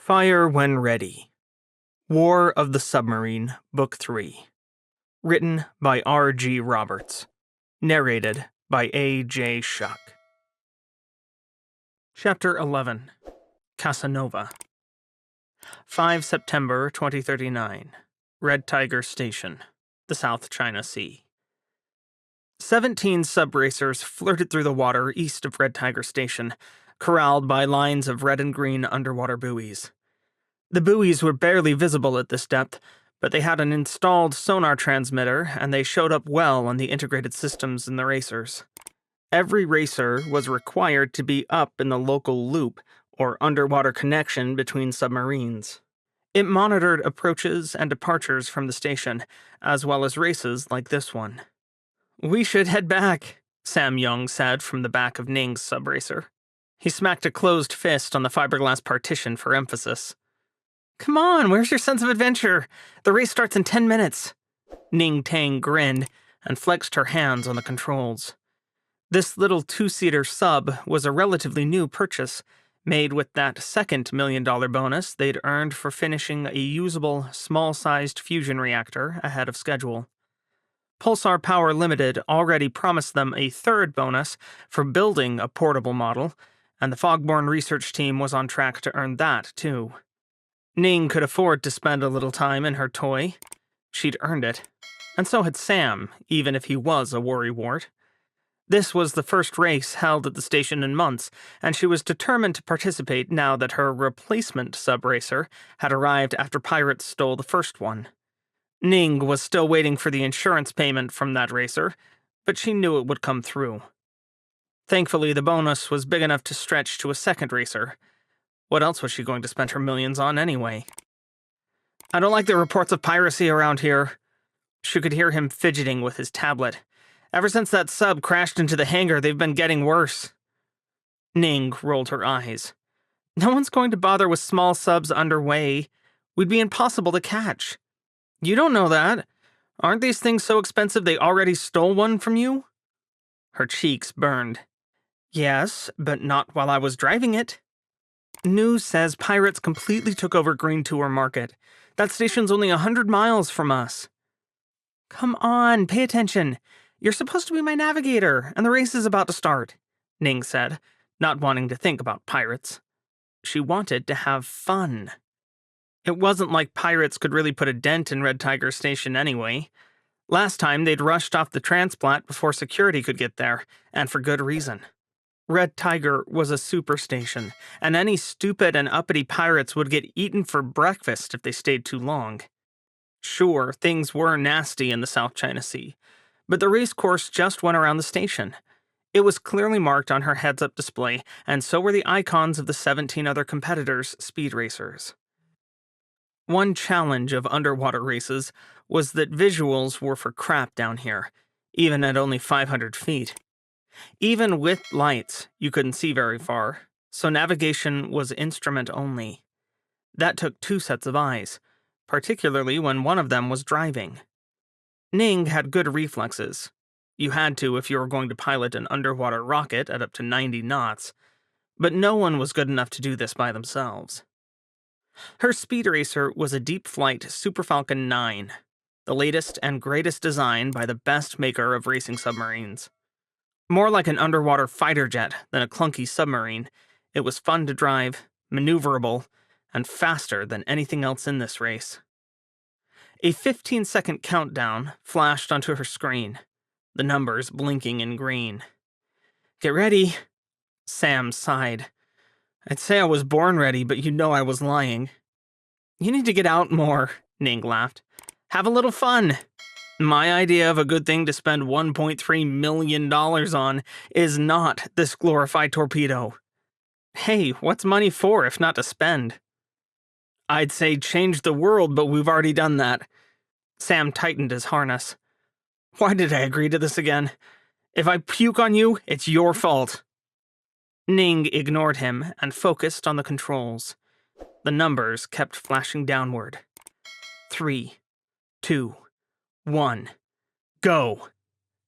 Fire When Ready. War of the Submarine, Book 3. Written by R.G. Roberts. Narrated by A.J. Shuck. Chapter 11. Casanova. 5 September 2039. Red Tiger Station, the South China Sea. 17 sub-racers flirted through the water east of Red Tiger Station, corralled by lines of red and green underwater buoys. The buoys were barely visible at this depth, but they had an installed sonar transmitter, and they showed up well on the integrated systems in the racers. Every racer was required to be up in the local loop, or underwater connection between submarines. It monitored approaches and departures from the station, as well as races like this one. "We should head back," Sam Young said from the back of Ning's subracer. He smacked a closed fist on the fiberglass partition for emphasis. "Come on, where's your sense of adventure? The race starts in 10 minutes. Ning Tang grinned and flexed her hands on the controls. This little two-seater sub was a relatively new purchase, made with that second $1 million bonus they'd earned for finishing a usable, small-sized fusion reactor ahead of schedule. Pulsar Power Limited already promised them a third bonus for building a portable model, and the Fogborn research team was on track to earn that, too. Ning could afford to spend a little time in her toy. She'd earned it. And so had Sam, even if he was a worrywart. This was the first race held at the station in months, and she was determined to participate now that her replacement sub-racer had arrived after pirates stole the first one. Ning was still waiting for the insurance payment from that racer, but she knew it would come through. Thankfully, the bonus was big enough to stretch to a second racer. What else was she going to spend her millions on anyway? "I don't like the reports of piracy around here." She could hear him fidgeting with his tablet. "Ever since that sub crashed into the hangar, they've been getting worse." Ning rolled her eyes. "No one's going to bother with small subs underway. We'd be impossible to catch. You don't know that. Aren't these things so expensive they already stole one from you?" Her cheeks burned. "Yes, but not while I was driving it." "News says pirates completely took over Green Tour Market. That station's only 100 miles from us." "Come on, pay attention. You're supposed to be my navigator, and the race is about to start," Ning said, not wanting to think about pirates. She wanted to have fun. It wasn't like pirates could really put a dent in Red Tiger Station anyway. Last time they'd rushed off the transplant before security could get there, and for good reason. Red Tiger was a superstation, and any stupid and uppity pirates would get eaten for breakfast if they stayed too long. Sure, things were nasty in the South China Sea, but the race course just went around the station. It was clearly marked on her heads-up display, and so were the icons of the 17 other competitors' speed racers. One challenge of underwater races was that visuals were for crap down here, even at only 500 feet. Even with lights, you couldn't see very far, so navigation was instrument only. That took 2 sets of eyes, particularly when one of them was driving. Ning had good reflexes. You had to if you were going to pilot an underwater rocket at up to 90 knots, but no one was good enough to do this by themselves. Her speed racer was a deep flight Super Falcon 9, the latest and greatest design by the best maker of racing submarines. More like an underwater fighter jet than a clunky submarine, it was fun to drive, maneuverable, and faster than anything else in this race. A 15-second countdown flashed onto her screen, the numbers blinking in green. "Get ready," Sam sighed. "I'd say I was born ready, but you know I was lying." "You need to get out more," Ning laughed. "Have a little fun. My idea of a good thing to spend $1.3 million on is not this glorified torpedo. Hey, what's money for if not to spend?" "I'd say change the world, but we've already done that." Sam tightened his harness. "Why did I agree to this again? If I puke on you, it's your fault." Ning ignored him and focused on the controls. The numbers kept flashing downward. 3, 2, 1, go.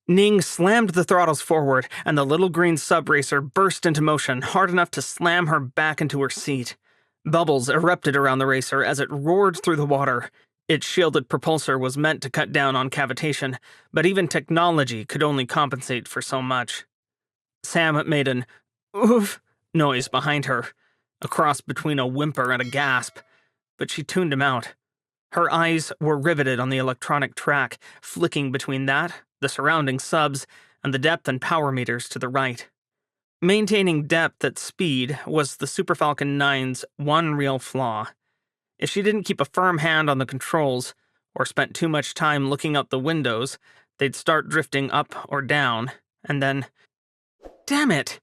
Ning slammed the throttles forward, and the little green sub-racer burst into motion hard enough to slam her back into her seat. Bubbles erupted around the racer as it roared through the water. Its shielded propulsor was meant to cut down on cavitation, but even technology could only compensate for so much. Sam made an oof noise behind her, a cross between a whimper and a gasp, but she tuned him out. Her eyes were riveted on the electronic track, flicking between that, the surrounding subs, and the depth and power meters to the right. Maintaining depth at speed was the Super Falcon 9's one real flaw. If she didn't keep a firm hand on the controls, or spent too much time looking out the windows, they'd start drifting up or down, and then... Damn it!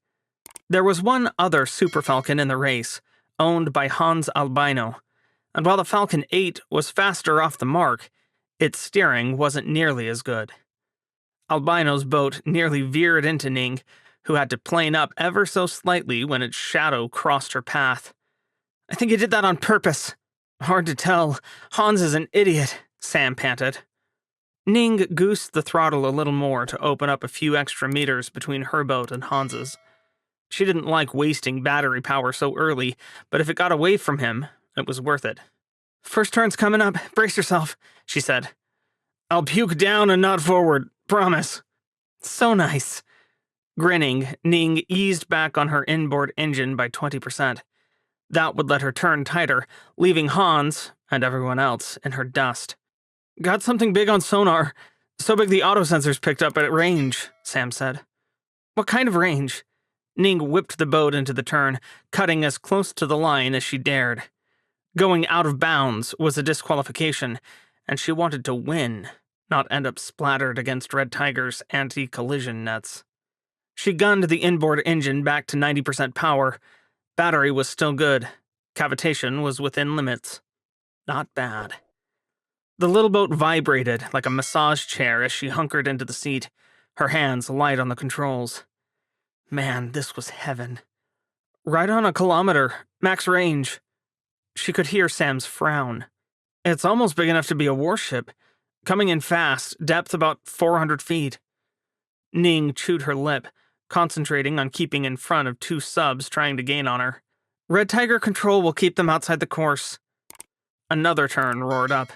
There was one other Super Falcon in the race, owned by Hans Albino, and while the Falcon 8 was faster off the mark, its steering wasn't nearly as good. Albino's boat nearly veered into Ning, who had to plane up ever so slightly when its shadow crossed her path. "I think he did that on purpose." "Hard to tell. Hans is an idiot," Sam panted. Ning goosed the throttle a little more to open up a few extra meters between her boat and Hans's. She didn't like wasting battery power so early, but if it got away from him, it was worth it. "First turn's coming up. Brace yourself," she said. "I'll puke down and not forward. Promise." "So nice." Grinning, Ning eased back on her inboard engine by 20%. That would let her turn tighter, leaving Hans, and everyone else, in her dust. "Got something big on sonar. So big the autosensors picked up at range," Sam said. "What kind of range?" Ning whipped the boat into the turn, cutting as close to the line as she dared. Going out of bounds was a disqualification, and she wanted to win, not end up splattered against Red Tiger's anti-collision nets. She gunned the inboard engine back to 90% power. Battery was still good. Cavitation was within limits. Not bad. The little boat vibrated like a massage chair as she hunkered into the seat, her hands light on the controls. Man, this was heaven. "Right on a kilometer, max range." She could hear Sam's frown. "It's almost big enough to be a warship. Coming in fast, depth about 400 feet. Ning chewed her lip, concentrating on keeping in front of two subs trying to gain on her. "Red Tiger control will keep them outside the course." Another turn roared up.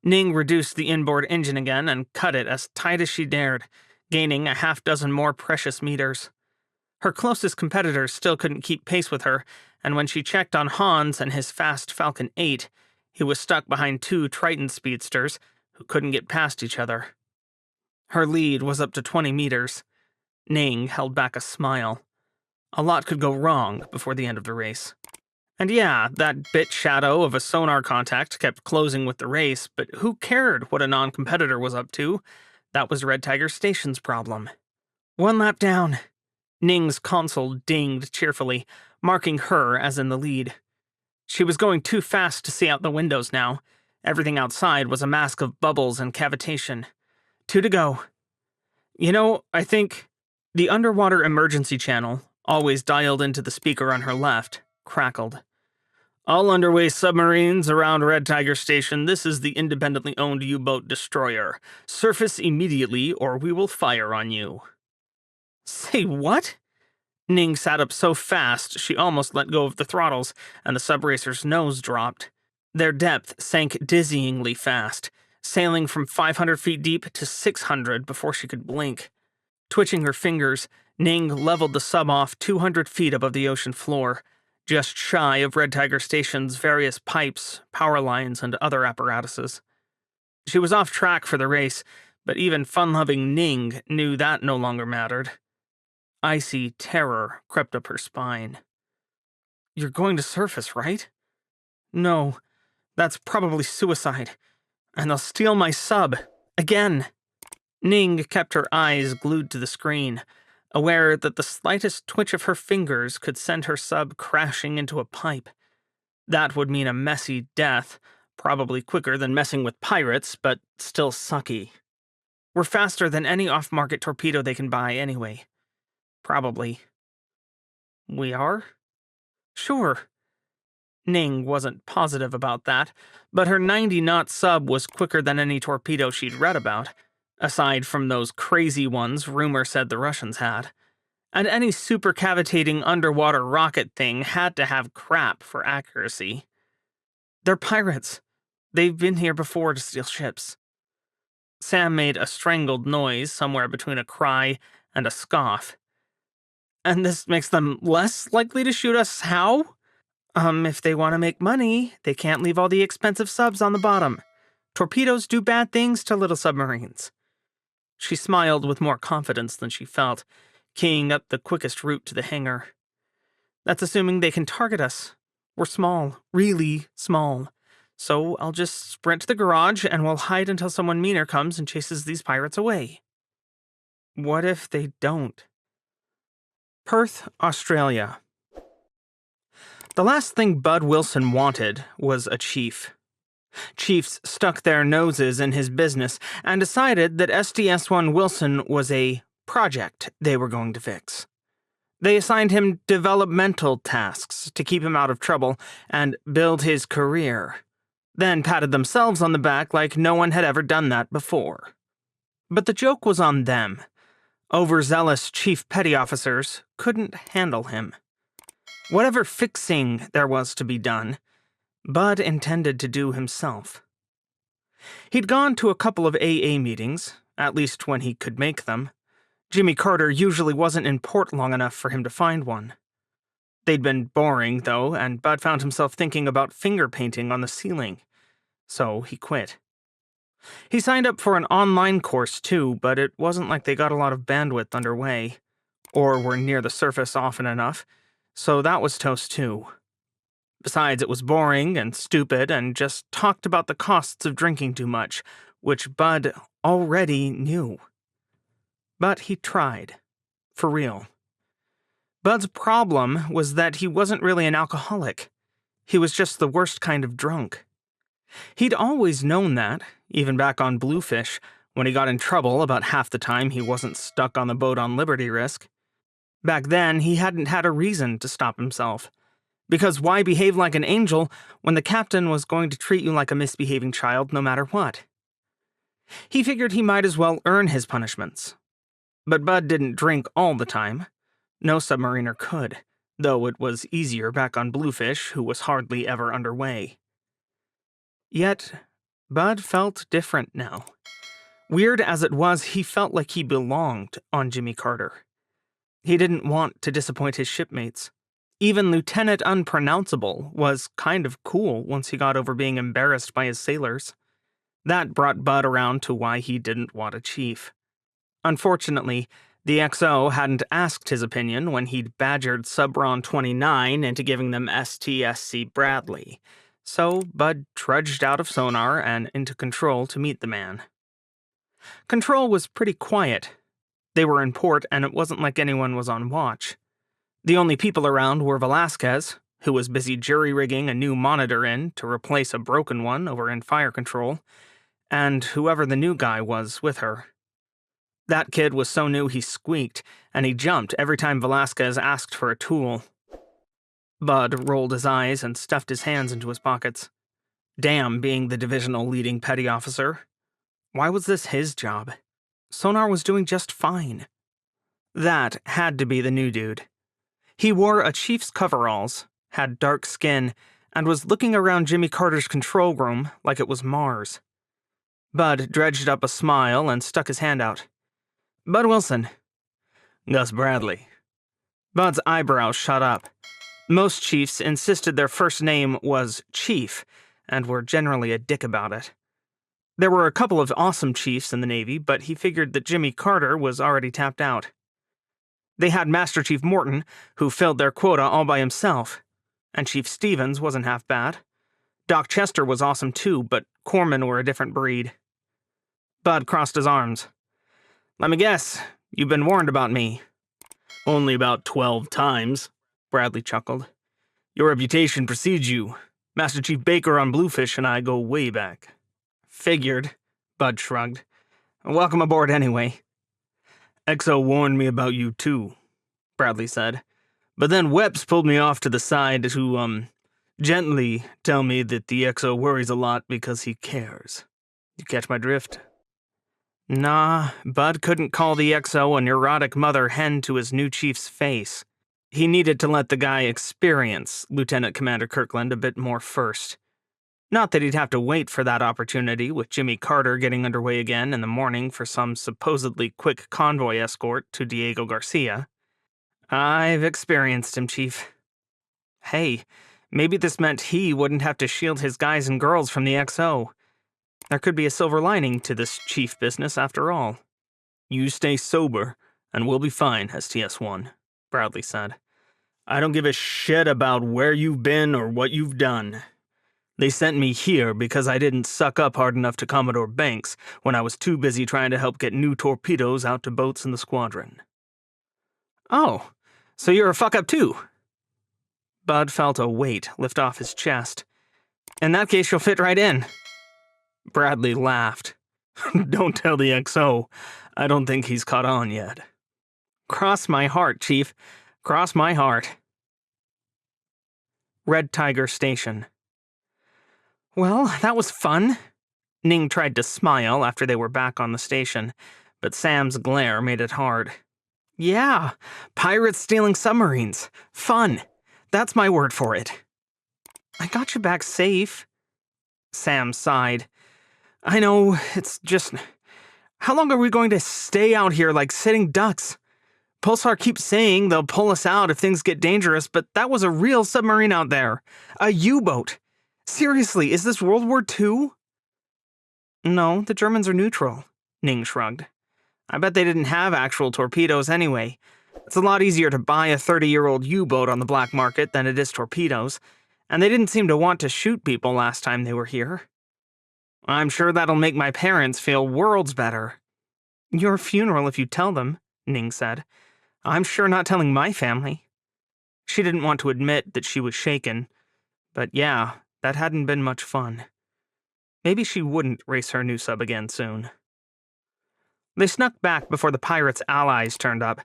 Ning reduced the inboard engine again and cut it as tight as she dared, gaining a half dozen more precious meters. Her closest competitors still couldn't keep pace with her, and when she checked on Hans and his fast Falcon 8, he was stuck behind two Triton speedsters who couldn't get past each other. Her lead was up to 20 meters. Ning held back a smile. A lot could go wrong before the end of the race. And yeah, that bit shadow of a sonar contact kept closing with the race, but who cared what a non-competitor was up to? That was Red Tiger Station's problem. "One lap down." Ning's console dinged cheerfully, marking her as in the lead. She was going too fast to see out the windows now. Everything outside was a mask of bubbles and cavitation. 2 to go. "You know, I think..." The underwater emergency channel, always dialed into the speaker on her left, crackled. "All underway submarines around Red Tiger Station, this is the independently owned U-boat destroyer. Surface immediately or we will fire on you." "Say what?" Ning sat up so fast she almost let go of the throttles, and the subracer's nose dropped. Their depth sank dizzyingly fast, sailing from 500 feet deep to 600 before she could blink. Twitching her fingers, Ning leveled the sub off 200 feet above the ocean floor, just shy of Red Tiger Station's various pipes, power lines, and other apparatuses. She was off track for the race, but even fun-loving Ning knew that no longer mattered. Icy terror crept up her spine. "You're going to surface, right?" "No, that's probably suicide. And they'll steal my sub. Again." Ning kept her eyes glued to the screen, aware that the slightest twitch of her fingers could send her sub crashing into a pipe. That would mean a messy death, probably quicker than messing with pirates, but still sucky. We're faster than any off-market torpedo they can buy anyway. Probably. We are? Sure. Ning wasn't positive about that, but her 90-knot sub was quicker than any torpedo she'd read about, aside from those crazy ones rumor said the Russians had. And any supercavitating underwater rocket thing had to have crap for accuracy. They're pirates. They've been here before to steal ships. Sam made a strangled noise somewhere between a cry and a scoff. And this makes them less likely to shoot us how? If they want to make money, they can't leave all the expensive subs on the bottom. Torpedoes do bad things to little submarines. She smiled with more confidence than she felt, keying up the quickest route to the hangar. That's assuming they can target us. We're small, really small. So I'll just sprint to the garage and we'll hide until someone meaner comes and chases these pirates away. What if they don't? Perth, Australia. The last thing Bud Wilson wanted was a chief. Chiefs stuck their noses in his business and decided that SDS-1 Wilson was a project they were going to fix. They assigned him developmental tasks to keep him out of trouble and build his career, then patted themselves on the back like no one had ever done that before. But the joke was on them. Overzealous chief petty officers couldn't handle him. Whatever fixing there was to be done, Bud intended to do himself. He'd gone to a couple of AA meetings, at least when he could make them. Jimmy Carter usually wasn't in port long enough for him to find one. They'd been boring, though, and Bud found himself thinking about finger painting on the ceiling. So he quit. He signed up for an online course, too, but it wasn't like they got a lot of bandwidth underway, or were near the surface often enough, so that was toast, too. Besides, it was boring and stupid and just talked about the costs of drinking too much, which Bud already knew. But he tried. For real. Bud's problem was that he wasn't really an alcoholic. He was just the worst kind of drunk. He'd always known that, even back on Bluefish, when he got in trouble about half the time he wasn't stuck on the boat on Liberty Risk. Back then, he hadn't had a reason to stop himself. Because why behave like an angel when the captain was going to treat you like a misbehaving child no matter what? He figured he might as well earn his punishments. But Bud didn't drink all the time. No submariner could, though it was easier back on Bluefish, who was hardly ever underway. Yet, Bud felt different now. Weird as it was, he felt like he belonged on Jimmy Carter. He didn't want to disappoint his shipmates. Even Lieutenant Unpronounceable was kind of cool once he got over being embarrassed by his sailors. That brought Bud around to why he didn't want a chief. Unfortunately, the XO hadn't asked his opinion when he'd badgered Subron 29 into giving them STSC Bradley, so Bud trudged out of sonar and into control to meet the man. Control was pretty quiet. They were in port and it wasn't like anyone was on watch. The only people around were Velasquez, who was busy jury-rigging a new monitor in to replace a broken one over in fire control, and whoever the new guy was with her. That kid was so new he squeaked, and he jumped every time Velasquez asked for a tool. Bud rolled his eyes and stuffed his hands into his pockets. Damn, being the divisional leading petty officer. Why was this his job? Sonar was doing just fine. That had to be the new dude. He wore a chief's coveralls, had dark skin, and was looking around Jimmy Carter's control room like it was Mars. Bud dredged up a smile and stuck his hand out. Bud Wilson. Gus Bradley. Bud's eyebrows shot up. Most chiefs insisted their first name was Chief, and were generally a dick about it. There were a couple of awesome chiefs in the Navy, but he figured that Jimmy Carter was already tapped out. They had Master Chief Morton, who filled their quota all by himself, and Chief Stevens wasn't half bad. Doc Chester was awesome too, but corpsmen were a different breed. Bud crossed his arms. Let me guess, you've been warned about me. Only about 12 times, Bradley chuckled. Your reputation precedes you. Master Chief Baker on Bluefish and I go way back. Figured, Bud shrugged. Welcome aboard anyway. XO warned me about you too, Bradley said. But then Webs pulled me off to the side to, gently tell me that the XO worries a lot because he cares. You catch my drift? Nah, Bud couldn't call the XO a neurotic mother hen to his new chief's face. He needed to let the guy experience Lieutenant Commander Kirkland a bit more first. Not that he'd have to wait for that opportunity, with Jimmy Carter getting underway again in the morning for some supposedly quick convoy escort to Diego Garcia. I've experienced him, Chief. Hey, maybe this meant he wouldn't have to shield his guys and girls from the XO. There could be a silver lining to this chief business after all. You stay sober, and we'll be fine, STS-1, Bradley said. I don't give a shit about where you've been or what you've done. They sent me here because I didn't suck up hard enough to Commodore Banks when I was too busy trying to help get new torpedoes out to boats in the squadron. Oh, so you're a fuck-up too? Bud felt a weight lift off his chest. In that case, you'll fit right in. Bradley laughed. Don't tell the XO. I don't think he's caught on yet. Cross my heart, Chief. Cross my heart. Red Tiger Station. Well, that was fun. Ning tried to smile after they were back on the station, but Sam's glare made it hard. Yeah, pirates stealing submarines. Fun. That's my word for it. I got you back safe. Sam sighed. I know, it's just... How long are we going to stay out here like sitting ducks? Pulsar keeps saying they'll pull us out if things get dangerous, but that was a real submarine out there. A U-boat. Seriously, is this World War II? No, the Germans are neutral, Ning shrugged. I bet they didn't have actual torpedoes anyway. It's a lot easier to buy a 30-year-old U-boat on the black market than it is torpedoes, and they didn't seem to want to shoot people last time they were here. I'm sure that'll make my parents feel worlds better. Your funeral if you tell them, Ning said. I'm sure not telling my family. She didn't want to admit that she was shaken, but yeah, that hadn't been much fun. Maybe she wouldn't race her new sub again soon. They snuck back before the pirates' allies turned up.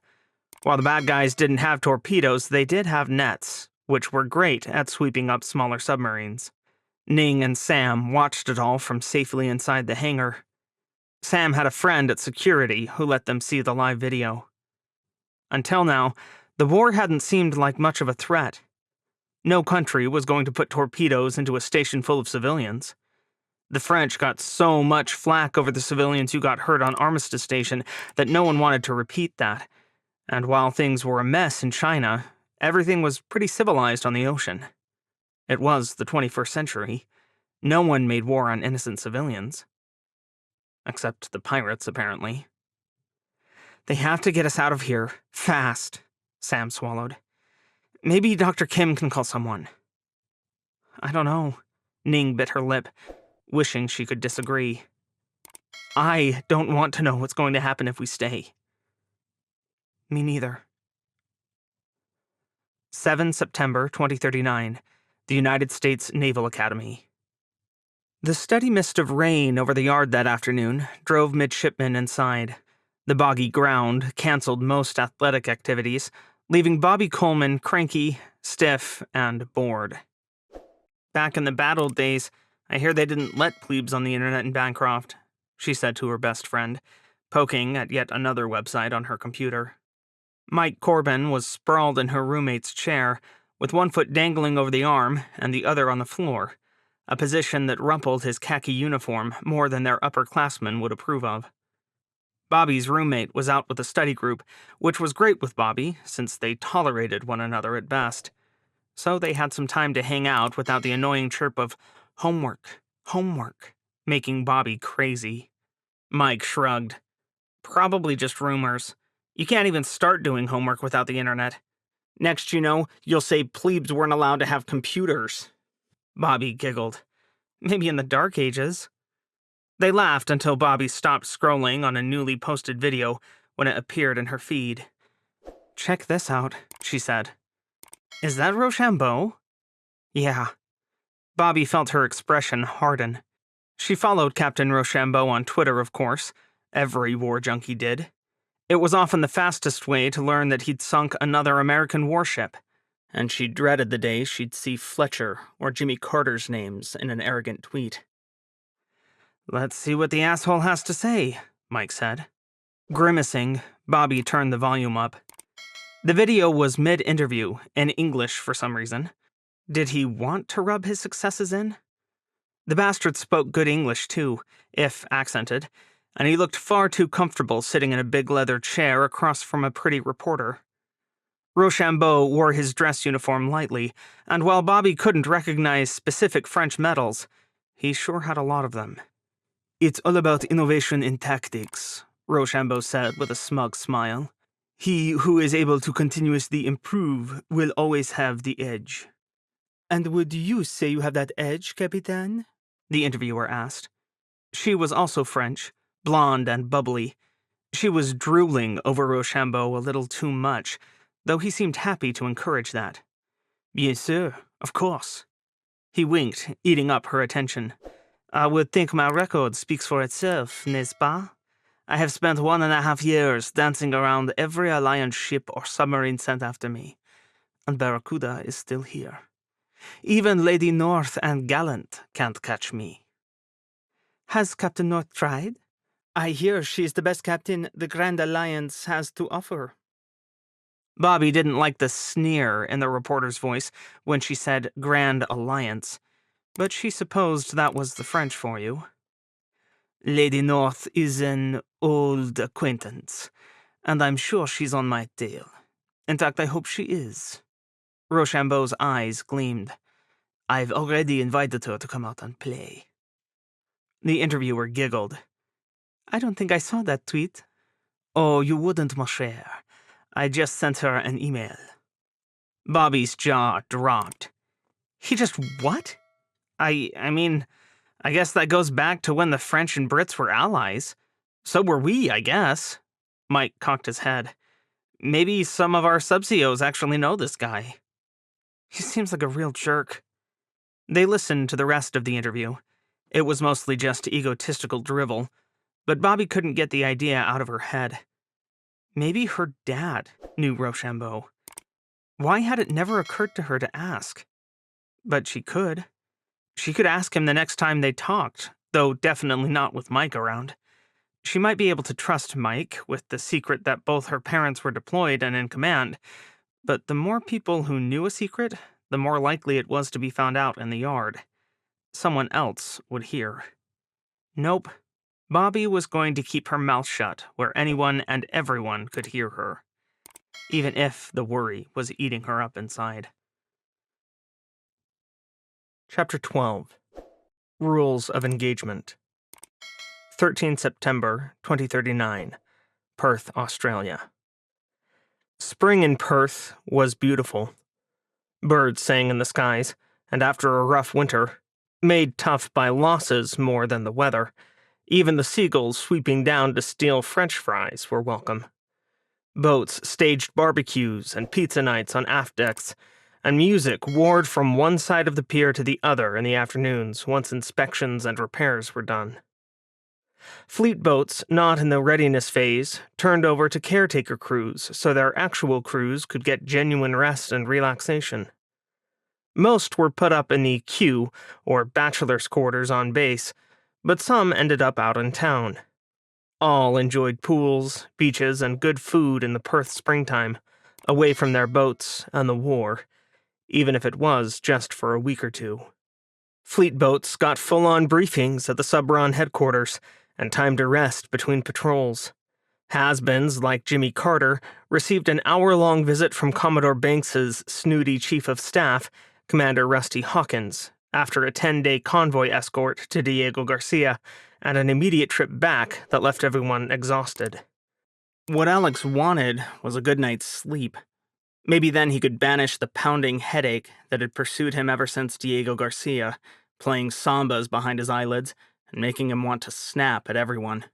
While the bad guys didn't have torpedoes, they did have nets, which were great at sweeping up smaller submarines. Ning and Sam watched it all from safely inside the hangar. Sam had a friend at security who let them see the live video. Until now, the war hadn't seemed like much of a threat. No country was going to put torpedoes into a station full of civilians. The French got so much flack over the civilians who got hurt on Armistice Station that no one wanted to repeat that. And while things were a mess in China, everything was pretty civilized on the ocean. It was the 21st century. No one made war on innocent civilians. Except the pirates, apparently. They have to get us out of here, fast, Sam swallowed. Maybe Dr. Kim can call someone. I don't know. Ning bit her lip, wishing she could disagree. I don't want to know what's going to happen if we stay. Me neither. 7 September 2039, the United States Naval Academy. The steady mist of rain over the yard that afternoon drove midshipmen inside. The boggy ground canceled most athletic activities, leaving Bobby Coleman cranky, stiff, and bored. Back in the bad old days, I hear they didn't let plebes on the internet in Bancroft, she said to her best friend, poking at yet another website on her computer. Mike Corbin was sprawled in her roommate's chair, with one foot dangling over the arm and the other on the floor, a position that rumpled his khaki uniform more than their upperclassmen would approve of. Bobby's roommate was out with a study group, which was great with Bobby, since they tolerated one another at best. So they had some time to hang out without the annoying chirp of homework, homework, making Bobby crazy. Mike shrugged. Probably just rumors. You can't even start doing homework without the internet. Next you know, you'll say plebes weren't allowed to have computers. Bobby giggled. Maybe in the Dark Ages. They laughed until Bobby stopped scrolling on a newly posted video when it appeared in her feed. Check this out, she said. Is that Rochambeau? Yeah. Bobby felt her expression harden. She followed Captain Rochambeau on Twitter, of course. Every war junkie did. It was often the fastest way to learn that he'd sunk another American warship, and she dreaded the day she'd see Fletcher or Jimmy Carter's names in an arrogant tweet. Let's see what the asshole has to say, Mike said. Grimacing, Bobby turned the volume up. The video was mid-interview, in English for some reason. Did he want to rub his successes in? The bastard spoke good English, too, if accented, and he looked far too comfortable sitting in a big leather chair across from a pretty reporter. Rochambeau wore his dress uniform lightly, and while Bobby couldn't recognize specific French medals, he sure had a lot of them. "It's all about innovation in tactics," Rochambeau said with a smug smile. "He who is able to continuously improve will always have the edge." "And would you say you have that edge, Capitaine?" the interviewer asked. She was also French, blonde and bubbly. She was drooling over Rochambeau a little too much, though he seemed happy to encourage that. "Bien sûr, of course." He winked, eating up her attention. "I would think my record speaks for itself, n'est-ce pas? I have spent 1.5 years dancing around every Alliance ship or submarine sent after me, and Barracuda is still here. Even Lady North and Gallant can't catch me." "Has Captain North tried? I hear she is the best captain the Grand Alliance has to offer." Bobby didn't like the sneer in the reporter's voice when she said Grand Alliance, but she supposed that was the French for you. "Lady North is an old acquaintance, and I'm sure she's on my tail. In fact, I hope she is." Rochambeau's eyes gleamed. "I've already invited her to come out and play." The interviewer giggled. "I don't think I saw that tweet." "Oh, you wouldn't, ma chère. I just sent her an email." Bobby's jaw dropped. He just what? I mean, I guess that goes back to when the French and Brits were allies. So were we, I guess. Mike cocked his head. Maybe some of our subCEOs actually know this guy. He seems like a real jerk. They listened to the rest of the interview. It was mostly just egotistical drivel, but Bobby couldn't get the idea out of her head. Maybe her dad knew Rochambeau. Why had it never occurred to her to ask? But she could. She could ask him the next time they talked, though definitely not with Mike around. She might be able to trust Mike with the secret that both her parents were deployed and in command, but the more people who knew a secret, the more likely it was to be found out in the yard. Someone else would hear. Nope. Bobby was going to keep her mouth shut where anyone and everyone could hear her, even if the worry was eating her up inside. Chapter 12. Rules of Engagement. 13 September 2039, Perth, Australia. Spring in Perth was beautiful. Birds sang in the skies, and after a rough winter, made tough by losses more than the weather, even the seagulls sweeping down to steal French fries were welcome. Boats staged barbecues and pizza nights on aft decks, and music warred from one side of the pier to the other in the afternoons once inspections and repairs were done. Fleet boats not in the readiness phase turned over to caretaker crews so their actual crews could get genuine rest and relaxation. Most were put up in the queue, or bachelor's quarters on base, but some ended up out in town. All enjoyed pools, beaches, and good food in the Perth springtime, away from their boats and the war, even if it was just for a week or two. Fleet boats got full-on briefings at the Submarine headquarters, and time to rest between patrols. Has-beens like Jimmy Carter received an hour-long visit from Commodore Banks's snooty chief of staff, Commander Rusty Hawkins, after a 10-day convoy escort to Diego Garcia and an immediate trip back that left everyone exhausted. What Alex wanted was a good night's sleep. Maybe then he could banish the pounding headache that had pursued him ever since Diego Garcia, playing sambas behind his eyelids and making him want to snap at everyone.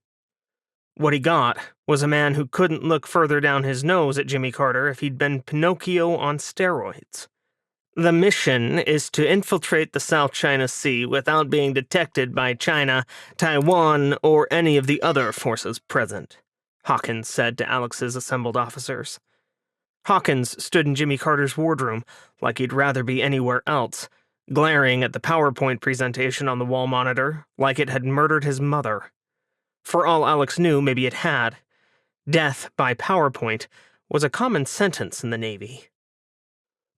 What he got was a man who couldn't look further down his nose at Jimmy Carter if he'd been Pinocchio on steroids. The mission is to infiltrate the South China Sea without being detected by China, Taiwan, or any of the other forces present, Hawkins said to Alex's assembled officers. Hawkins stood in Jimmy Carter's wardroom like he'd rather be anywhere else, glaring at the PowerPoint presentation on the wall monitor like it had murdered his mother. For all Alex knew, maybe it had. Death by PowerPoint was a common sentence in the Navy.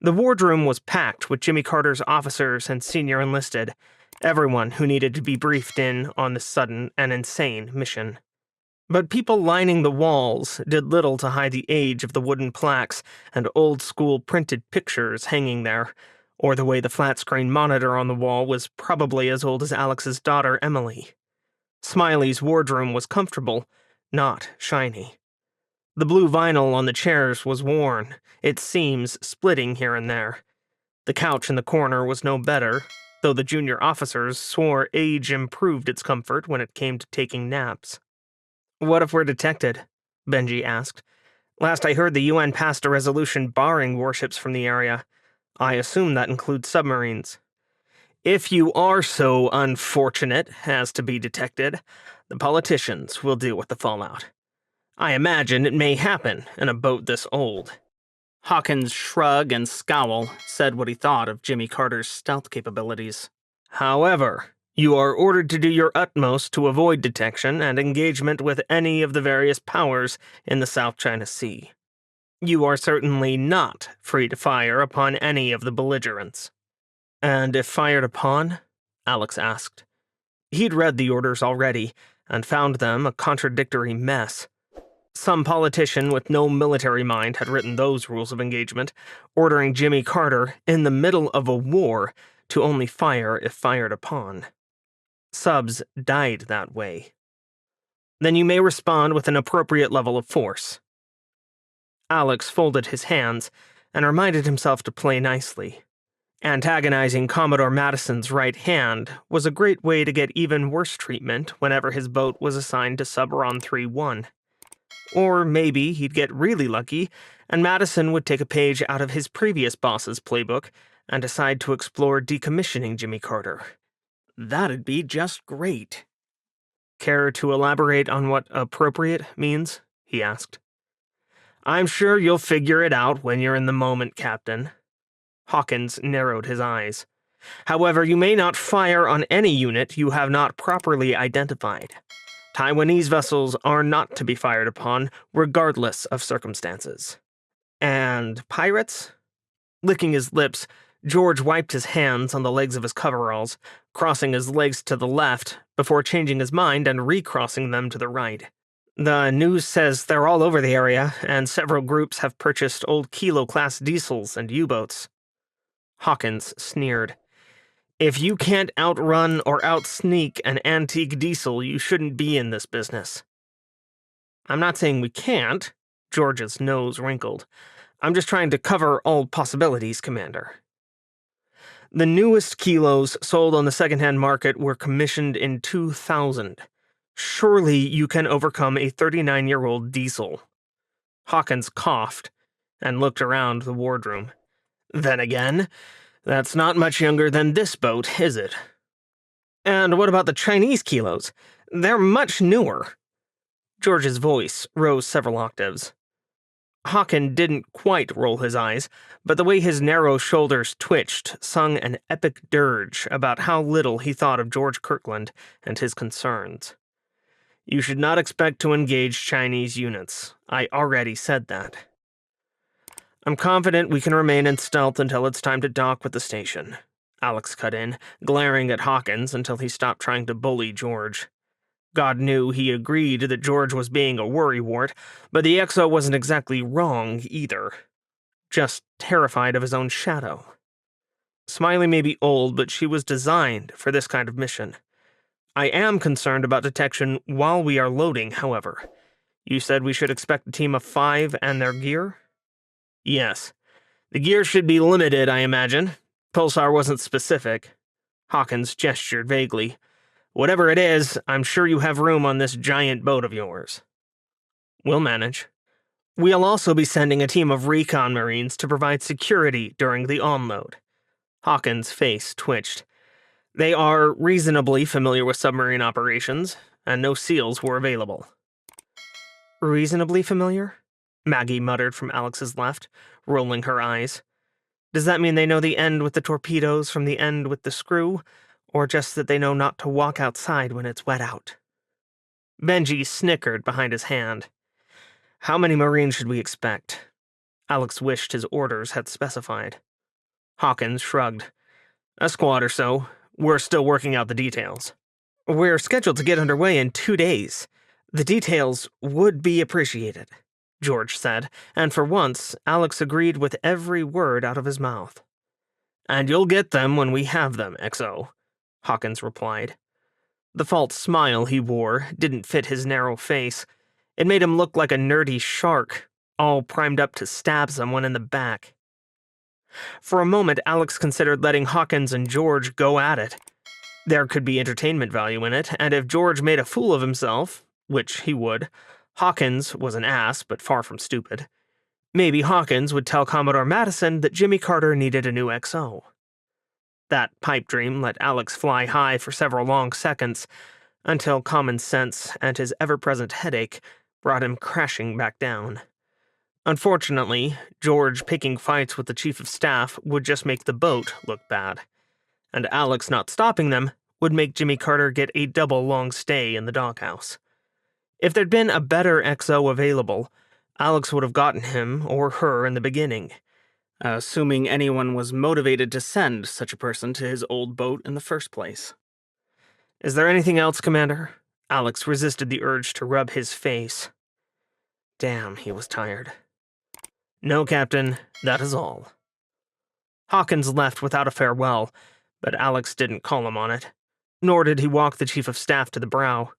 The wardroom was packed with Jimmy Carter's officers and senior enlisted, everyone who needed to be briefed in on this sudden and insane mission. But people lining the walls did little to hide the age of the wooden plaques and old-school printed pictures hanging there, or the way the flat-screen monitor on the wall was probably as old as Alex's daughter Emily. Smiley's wardroom was comfortable, not shiny. The blue vinyl on the chairs was worn, its seams splitting here and there. The couch in the corner was no better, though the junior officers swore age improved its comfort when it came to taking naps. "What if we're detected?" Benji asked. "Last I heard, the UN passed a resolution barring warships from the area. I assume that includes submarines." "If you are so unfortunate as to be detected, the politicians will deal with the fallout. I imagine it may happen in a boat this old." Hawkins' shrug and scowl said what he thought of Jimmy Carter's stealth capabilities. "However, you are ordered to do your utmost to avoid detection and engagement with any of the various powers in the South China Sea. You are certainly not free to fire upon any of the belligerents." "And if fired upon?" Alex asked. He'd read the orders already, and found them a contradictory mess. Some politician with no military mind had written those rules of engagement, ordering Jimmy Carter, in the middle of a war, to only fire if fired upon. Subs died that way. "Then you may respond with an appropriate level of force." Alex folded his hands and reminded himself to play nicely. Antagonizing Commodore Madison's right hand was a great way to get even worse treatment whenever his boat was assigned to Submarine 3-1. Or maybe he'd get really lucky, and Madison would take a page out of his previous boss's playbook and decide to explore decommissioning Jimmy Carter. That'd be just great. "Care to elaborate on what appropriate means?" he asked. "I'm sure you'll figure it out when you're in the moment, Captain." Hawkins narrowed his eyes. "However, you may not fire on any unit you have not properly identified. Taiwanese vessels are not to be fired upon, regardless of circumstances." "And pirates?" Licking his lips, George wiped his hands on the legs of his coveralls, crossing his legs to the left before changing his mind and recrossing them to the right. "The news says they're all over the area, and several groups have purchased old Kilo-class diesels and U-boats." Hawkins sneered. "If you can't outrun or outsneak an antique diesel, you shouldn't be in this business." "I'm not saying we can't." George's nose wrinkled. "I'm just trying to cover all possibilities, Commander." The newest Kilos sold on the second-hand market were commissioned in 2000. Surely you can overcome a 39-year-old diesel. Hawkins coughed and looked around the wardroom. "Then again, that's not much younger than this boat, is it?" "And what about the Chinese Kilos? They're much newer." George's voice rose several octaves. Hawkins didn't quite roll his eyes, but the way his narrow shoulders twitched sung an epic dirge about how little he thought of George Kirkland and his concerns. "You should not expect to engage Chinese units. I already said that." "I'm confident we can remain in stealth until it's time to dock with the station," Alex cut in, glaring at Hawkins until he stopped trying to bully George. God knew he agreed that George was being a worrywart, but the XO wasn't exactly wrong either. Just terrified of his own shadow. Smiley may be old, but she was designed for this kind of mission. I am concerned about detection while we are loading, however. You said we should expect a team of 5 and their gear? Yes. The gear should be limited, I imagine. Pulsar wasn't specific. Hawkins gestured vaguely. "Whatever it is, I'm sure you have room on this giant boat of yours." "We'll manage." "We'll also be sending a team of recon marines to provide security during the onload." Hawkins' face twitched. "They are reasonably familiar with submarine operations, and no SEALs were available." "Reasonably familiar?" Maggie muttered from Alex's left, rolling her eyes. "Does that mean they know the end with the torpedoes from the end with the screw, or just that they know not to walk outside when it's wet out?" Benji snickered behind his hand. How many Marines should we expect? Alex wished his orders had specified. Hawkins shrugged. A squad or so. We're still working out the details. We're scheduled to get underway in 2 days. The details would be appreciated, George said, and for once, Alex agreed with every word out of his mouth. And you'll get them when we have them, XO, Hawkins replied. The false smile he wore didn't fit his narrow face. It made him look like a nerdy shark, all primed up to stab someone in the back. For a moment, Alex considered letting Hawkins and George go at it. There could be entertainment value in it, and if George made a fool of himself, which he would, Hawkins was an ass but far from stupid. Maybe Hawkins would tell Commodore Madison that Jimmy Carter needed a new XO. That pipe dream let Alex fly high for several long seconds, until common sense and his ever-present headache brought him crashing back down. Unfortunately, George picking fights with the Chief of Staff would just make the boat look bad, and Alex not stopping them would make Jimmy Carter get a double long stay in the doghouse. If there'd been a better XO available, Alex would have gotten him or her in the beginning, assuming anyone was motivated to send such a person to his old boat in the first place. Is there anything else, Commander? Alex resisted the urge to rub his face. Damn, he was tired. No, Captain, that is all. Hawkins left without a farewell, but Alex didn't call him on it, nor did he walk the Chief of Staff to the brow.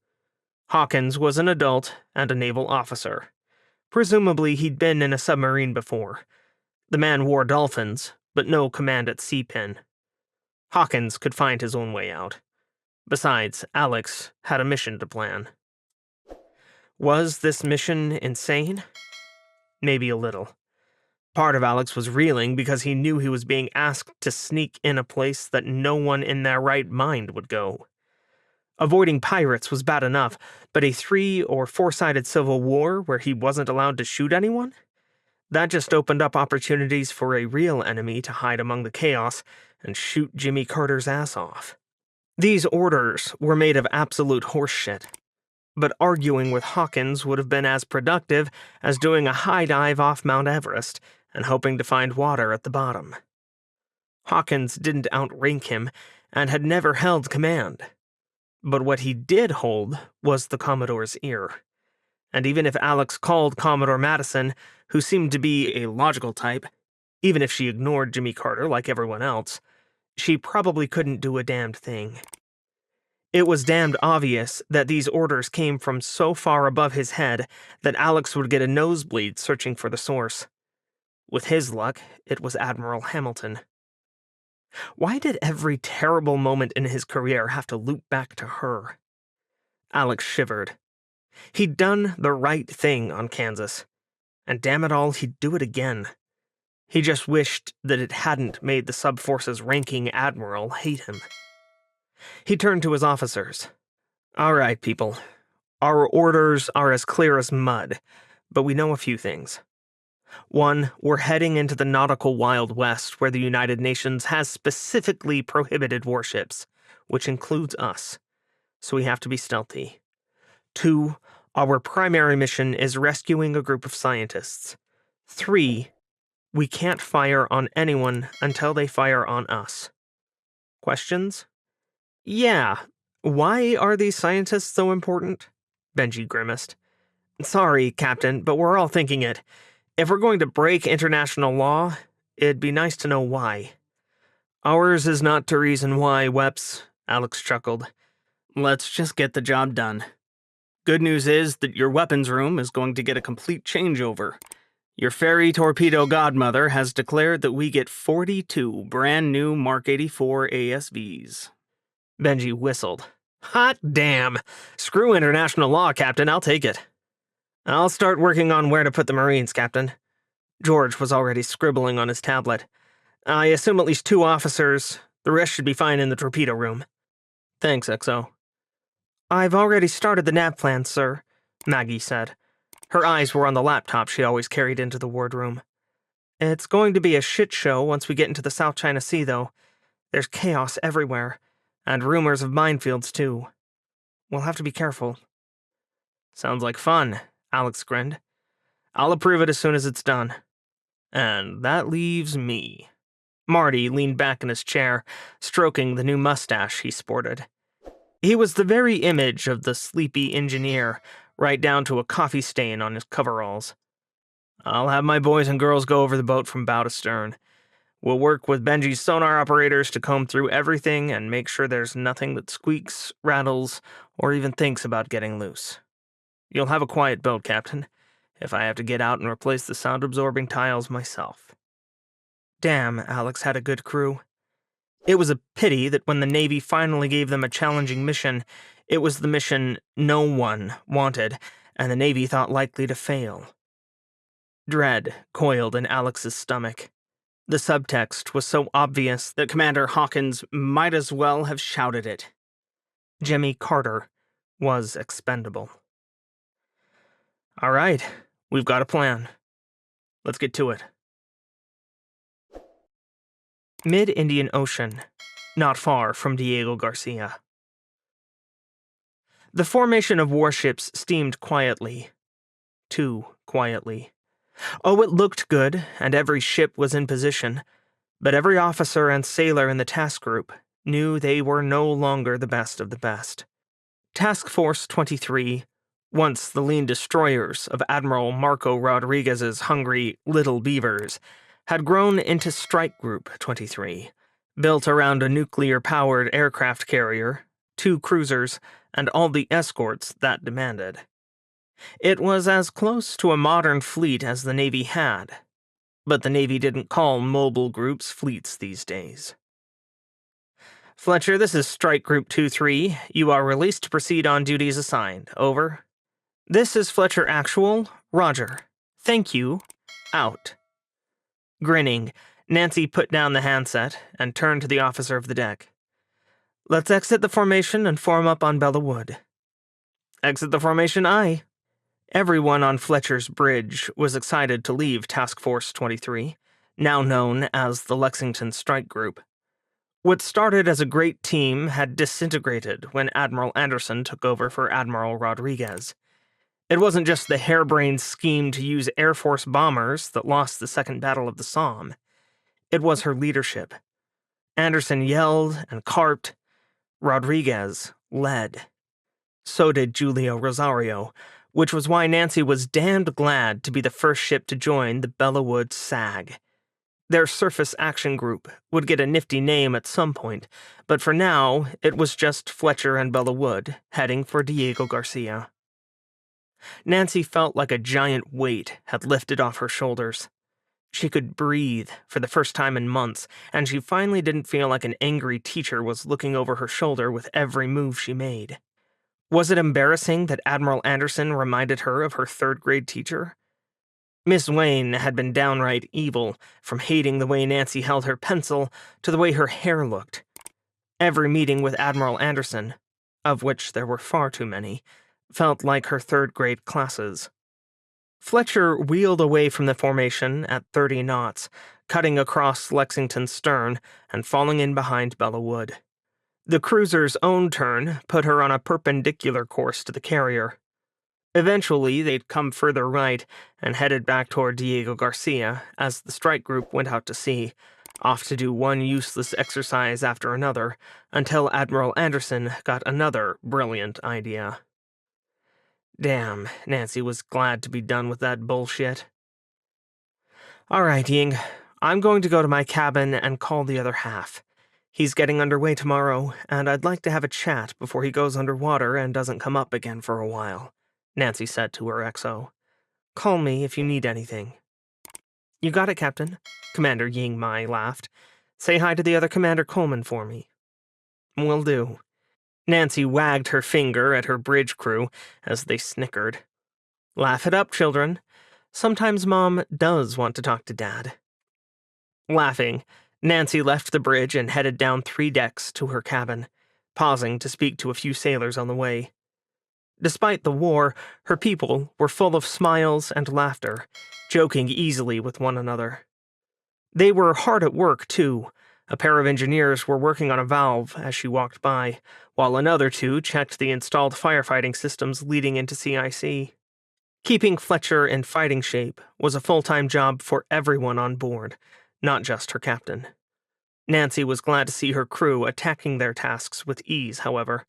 Hawkins was an adult and a naval officer. Presumably he'd been in a submarine before. The man wore dolphins, but no command at sea pin. Hawkins could find his own way out. Besides, Alex had a mission to plan. Was this mission insane? Maybe a little. Part of Alex was reeling because he knew he was being asked to sneak in a place that no one in their right mind would go. Avoiding pirates was bad enough, but a 3- or 4-sided civil war where he wasn't allowed to shoot anyone? That just opened up opportunities for a real enemy to hide among the chaos and shoot Jimmy Carter's ass off. These orders were made of absolute horseshit. But arguing with Hawkins would have been as productive as doing a high dive off Mount Everest and hoping to find water at the bottom. Hawkins didn't outrank him and had never held command. But what he did hold was the Commodore's ear. And even if Alex called Commodore Madison, who seemed to be a logical type, even if she ignored Jimmy Carter like everyone else, she probably couldn't do a damned thing. It was damned obvious that these orders came from so far above his head that Alex would get a nosebleed searching for the source. With his luck, it was Admiral Hamilton. Why did every terrible moment in his career have to loop back to her? Alex shivered. He'd done the right thing on Kansas, and damn it all, he'd do it again. He just wished that it hadn't made the sub-force's ranking admiral hate him. He turned to his officers. All right, people. Our orders are as clear as mud, but we know a few things. 1, we're heading into the nautical Wild West where the United Nations has specifically prohibited warships, which includes us, so we have to be stealthy. 2, our primary mission is rescuing a group of scientists. 3, we can't fire on anyone until they fire on us. Questions? Yeah, why are these scientists so important? Benji grimaced. Sorry, Captain, but we're all thinking it. If we're going to break international law, it'd be nice to know why. Ours is not to reason why, Weps, Alex chuckled. Let's just get the job done. Good news is that your weapons room is going to get a complete changeover. Your fairy torpedo godmother has declared that we get 42 brand new Mark 84 ASVs. Benji whistled. Hot damn! Screw international law, Captain, I'll take it. I'll start working on where to put the Marines, Captain. George was already scribbling on his tablet. I assume at least 2 officers. The rest should be fine in the torpedo room. Thanks, XO. I've already started the nav plan, sir, Maggie said. Her eyes were on the laptop she always carried into the wardroom. It's going to be a shit show once we get into the South China Sea, though. There's chaos everywhere, and rumors of minefields, too. We'll have to be careful. Sounds like fun, Alex grinned. I'll approve it as soon as it's done. And that leaves me. Marty leaned back in his chair, stroking the new mustache he sported. He was the very image of the sleepy engineer, right down to a coffee stain on his coveralls. I'll have my boys and girls go over the boat from bow to stern. We'll work with Benji's sonar operators to comb through everything and make sure there's nothing that squeaks, rattles, or even thinks about getting loose. You'll have a quiet boat, Captain, if I have to get out and replace the sound-absorbing tiles myself. Damn, Alex had a good crew. It was a pity that when the Navy finally gave them a challenging mission, it was the mission no one wanted, and the Navy thought likely to fail. Dread coiled in Alex's stomach. The subtext was so obvious that Commander Hawkins might as well have shouted it. Jimmy Carter was expendable. All right, we've got a plan. Let's get to it. Mid-Indian Ocean, not far from Diego Garcia. The formation of warships steamed quietly. Too quietly. Oh, it looked good, and every ship was in position, but every officer and sailor in the task group knew they were no longer the best of the best. Task Force 23, once the lean destroyers of Admiral Marco Rodriguez's hungry Little Beavers, had grown into Strike Group 23, built around a nuclear-powered aircraft carrier, 2 cruisers, and all the escorts that demanded. It was as close to a modern fleet as the Navy had, but the Navy didn't call mobile groups fleets these days. Fletcher, this is Strike Group 2-3. You are released to proceed on duties assigned. Over. This is Fletcher Actual. Roger. Thank you. Out. Grinning, Nancy put down the handset and turned to the officer of the deck. Let's exit the formation and form up on Bella Wood. Exit the formation, aye. Everyone on Fletcher's bridge was excited to leave Task Force 23, now known as the Lexington Strike Group. What started as a great team had disintegrated when Admiral Anderson took over for Admiral Rodriguez. It wasn't just the harebrained scheme to use Air Force bombers that lost the Second Battle of the Somme. It was her leadership. Anderson yelled and carped. Rodriguez led. So did Julio Rosario, which was why Nancy was damned glad to be the first ship to join the Bella Wood SAG. Their surface action group would get a nifty name at some point, but for now, it was just Fletcher and Bella Wood heading for Diego Garcia. Nancy felt like a giant weight had lifted off her shoulders. She could breathe for the first time in months, and she finally didn't feel like an angry teacher was looking over her shoulder with every move she made. Was it embarrassing that Admiral Anderson reminded her of her third-grade teacher? Miss Wayne had been downright evil, from hating the way Nancy held her pencil to the way her hair looked. Every meeting with Admiral Anderson, of which there were far too many, felt like her third-grade classes. Fletcher wheeled away from the formation at 30 knots, cutting across Lexington's stern and falling in behind Bella Wood. The cruiser's own turn put her on a perpendicular course to the carrier. Eventually, they'd come further right and headed back toward Diego Garcia as the strike group went out to sea, off to do one useless exercise after another, until Admiral Anderson got another brilliant idea. Damn, Nancy was glad to be done with that bullshit. All right, Ying, I'm going to go to my cabin and call the other half. He's getting underway tomorrow, and I'd like to have a chat before he goes underwater and doesn't come up again for a while, Nancy said to her XO. Call me if you need anything. You got it, Captain, Commander Ying Mai laughed. Say hi to the other Commander Coleman for me. Will do. Nancy wagged her finger at her bridge crew as they snickered. Laugh it up, children. Sometimes Mom does want to talk to Dad. Laughing, Nancy left the bridge and headed down 3 decks to her cabin, pausing to speak to a few sailors on the way. Despite the war, her people were full of smiles and laughter, joking easily with one another. They were hard at work, too, A pair of engineers were working on a valve as she walked by, while another two checked the installed firefighting systems leading into CIC. Keeping Fletcher in fighting shape was a full-time job for everyone on board, not just her captain. Nancy was glad to see her crew attacking their tasks with ease, however.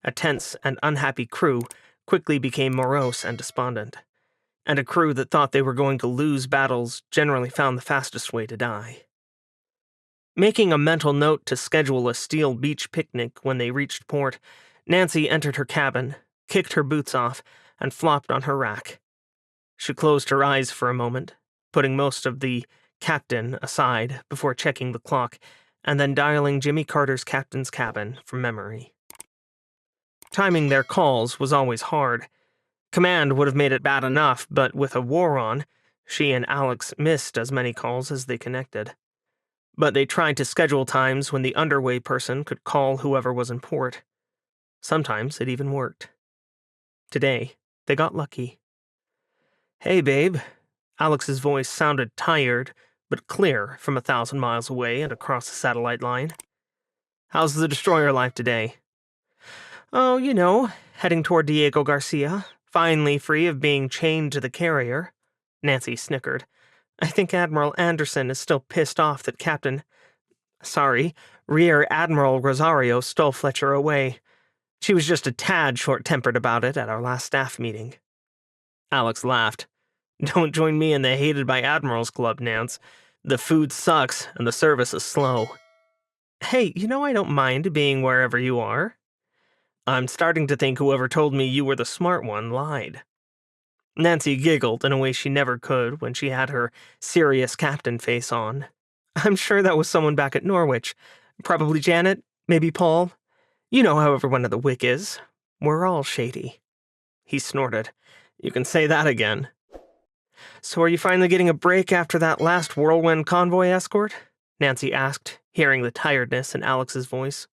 A tense and unhappy crew quickly became morose and despondent, and a crew that thought they were going to lose battles generally found the fastest way to die. Making a mental note to schedule a steel beach picnic when they reached port, Nancy entered her cabin, kicked her boots off, and flopped on her rack. She closed her eyes for a moment, putting most of the captain aside before checking the clock, and then dialing Jimmy Carter's captain's cabin from memory. Timing their calls was always hard. Command would have made it bad enough, but with a war on, she and Alex missed as many calls as they connected. But they tried to schedule times when the underway person could call whoever was in port. Sometimes it even worked. Today, they got lucky. "Hey, babe." Alex's voice sounded tired, but clear from 1,000 miles away and across the satellite line. "How's the destroyer life today?" "Oh, heading toward Diego Garcia, finally free of being chained to the carrier." Nancy snickered. "I think Admiral Anderson is still pissed off that Rear Admiral Rosario stole Fletcher away. She was just a tad short-tempered about it at our last staff meeting." Alex laughed. "Don't join me in the Hated by Admirals Club, Nance. The food sucks, and the service is slow." "Hey, I don't mind being wherever you are." "I'm starting to think whoever told me you were the smart one lied." Nancy giggled in a way she never could when she had her serious captain face on. "I'm sure that was someone back at Norwich. Probably Janet, maybe Paul. You know how everyone at the Wick is. We're all shady." He snorted. "You can say that again." "So are you finally getting a break after that last whirlwind convoy escort?" Nancy asked, hearing the tiredness in Alex's voice.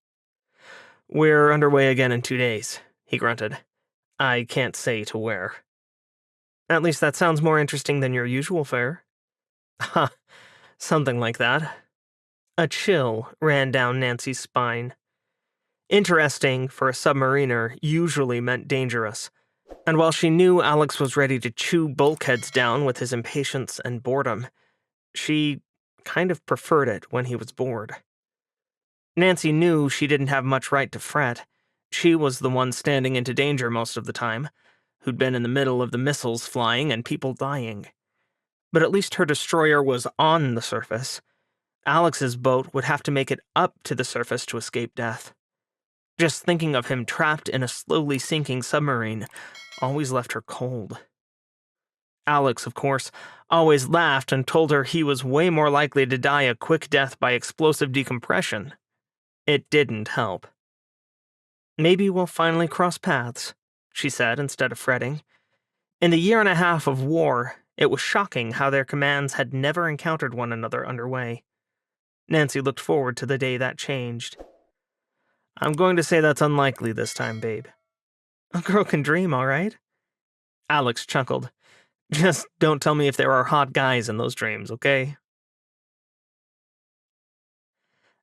"We're underway again in 2 days," he grunted. "I can't say to where." "At least that sounds more interesting than your usual fare." "Ha, something like that." A chill ran down Nancy's spine. Interesting for a submariner usually meant dangerous, and while she knew Alex was ready to chew bulkheads down with his impatience and boredom, she kind of preferred it when he was bored. Nancy knew she didn't have much right to fret. She was the one standing into danger most of the time, who'd been in the middle of the missiles flying and people dying. But at least her destroyer was on the surface. Alex's boat would have to make it up to the surface to escape death. Just thinking of him trapped in a slowly sinking submarine always left her cold. Alex, of course, always laughed and told her he was way more likely to die a quick death by explosive decompression. It didn't help. "Maybe we'll finally cross paths," she said instead of fretting. In the 1.5 years of war, it was shocking how their commands had never encountered one another underway. Nancy looked forward to the day that changed. "I'm going to say that's unlikely this time, babe." "A girl can dream, all right." Alex chuckled. "Just don't tell me if there are hot guys in those dreams, okay?"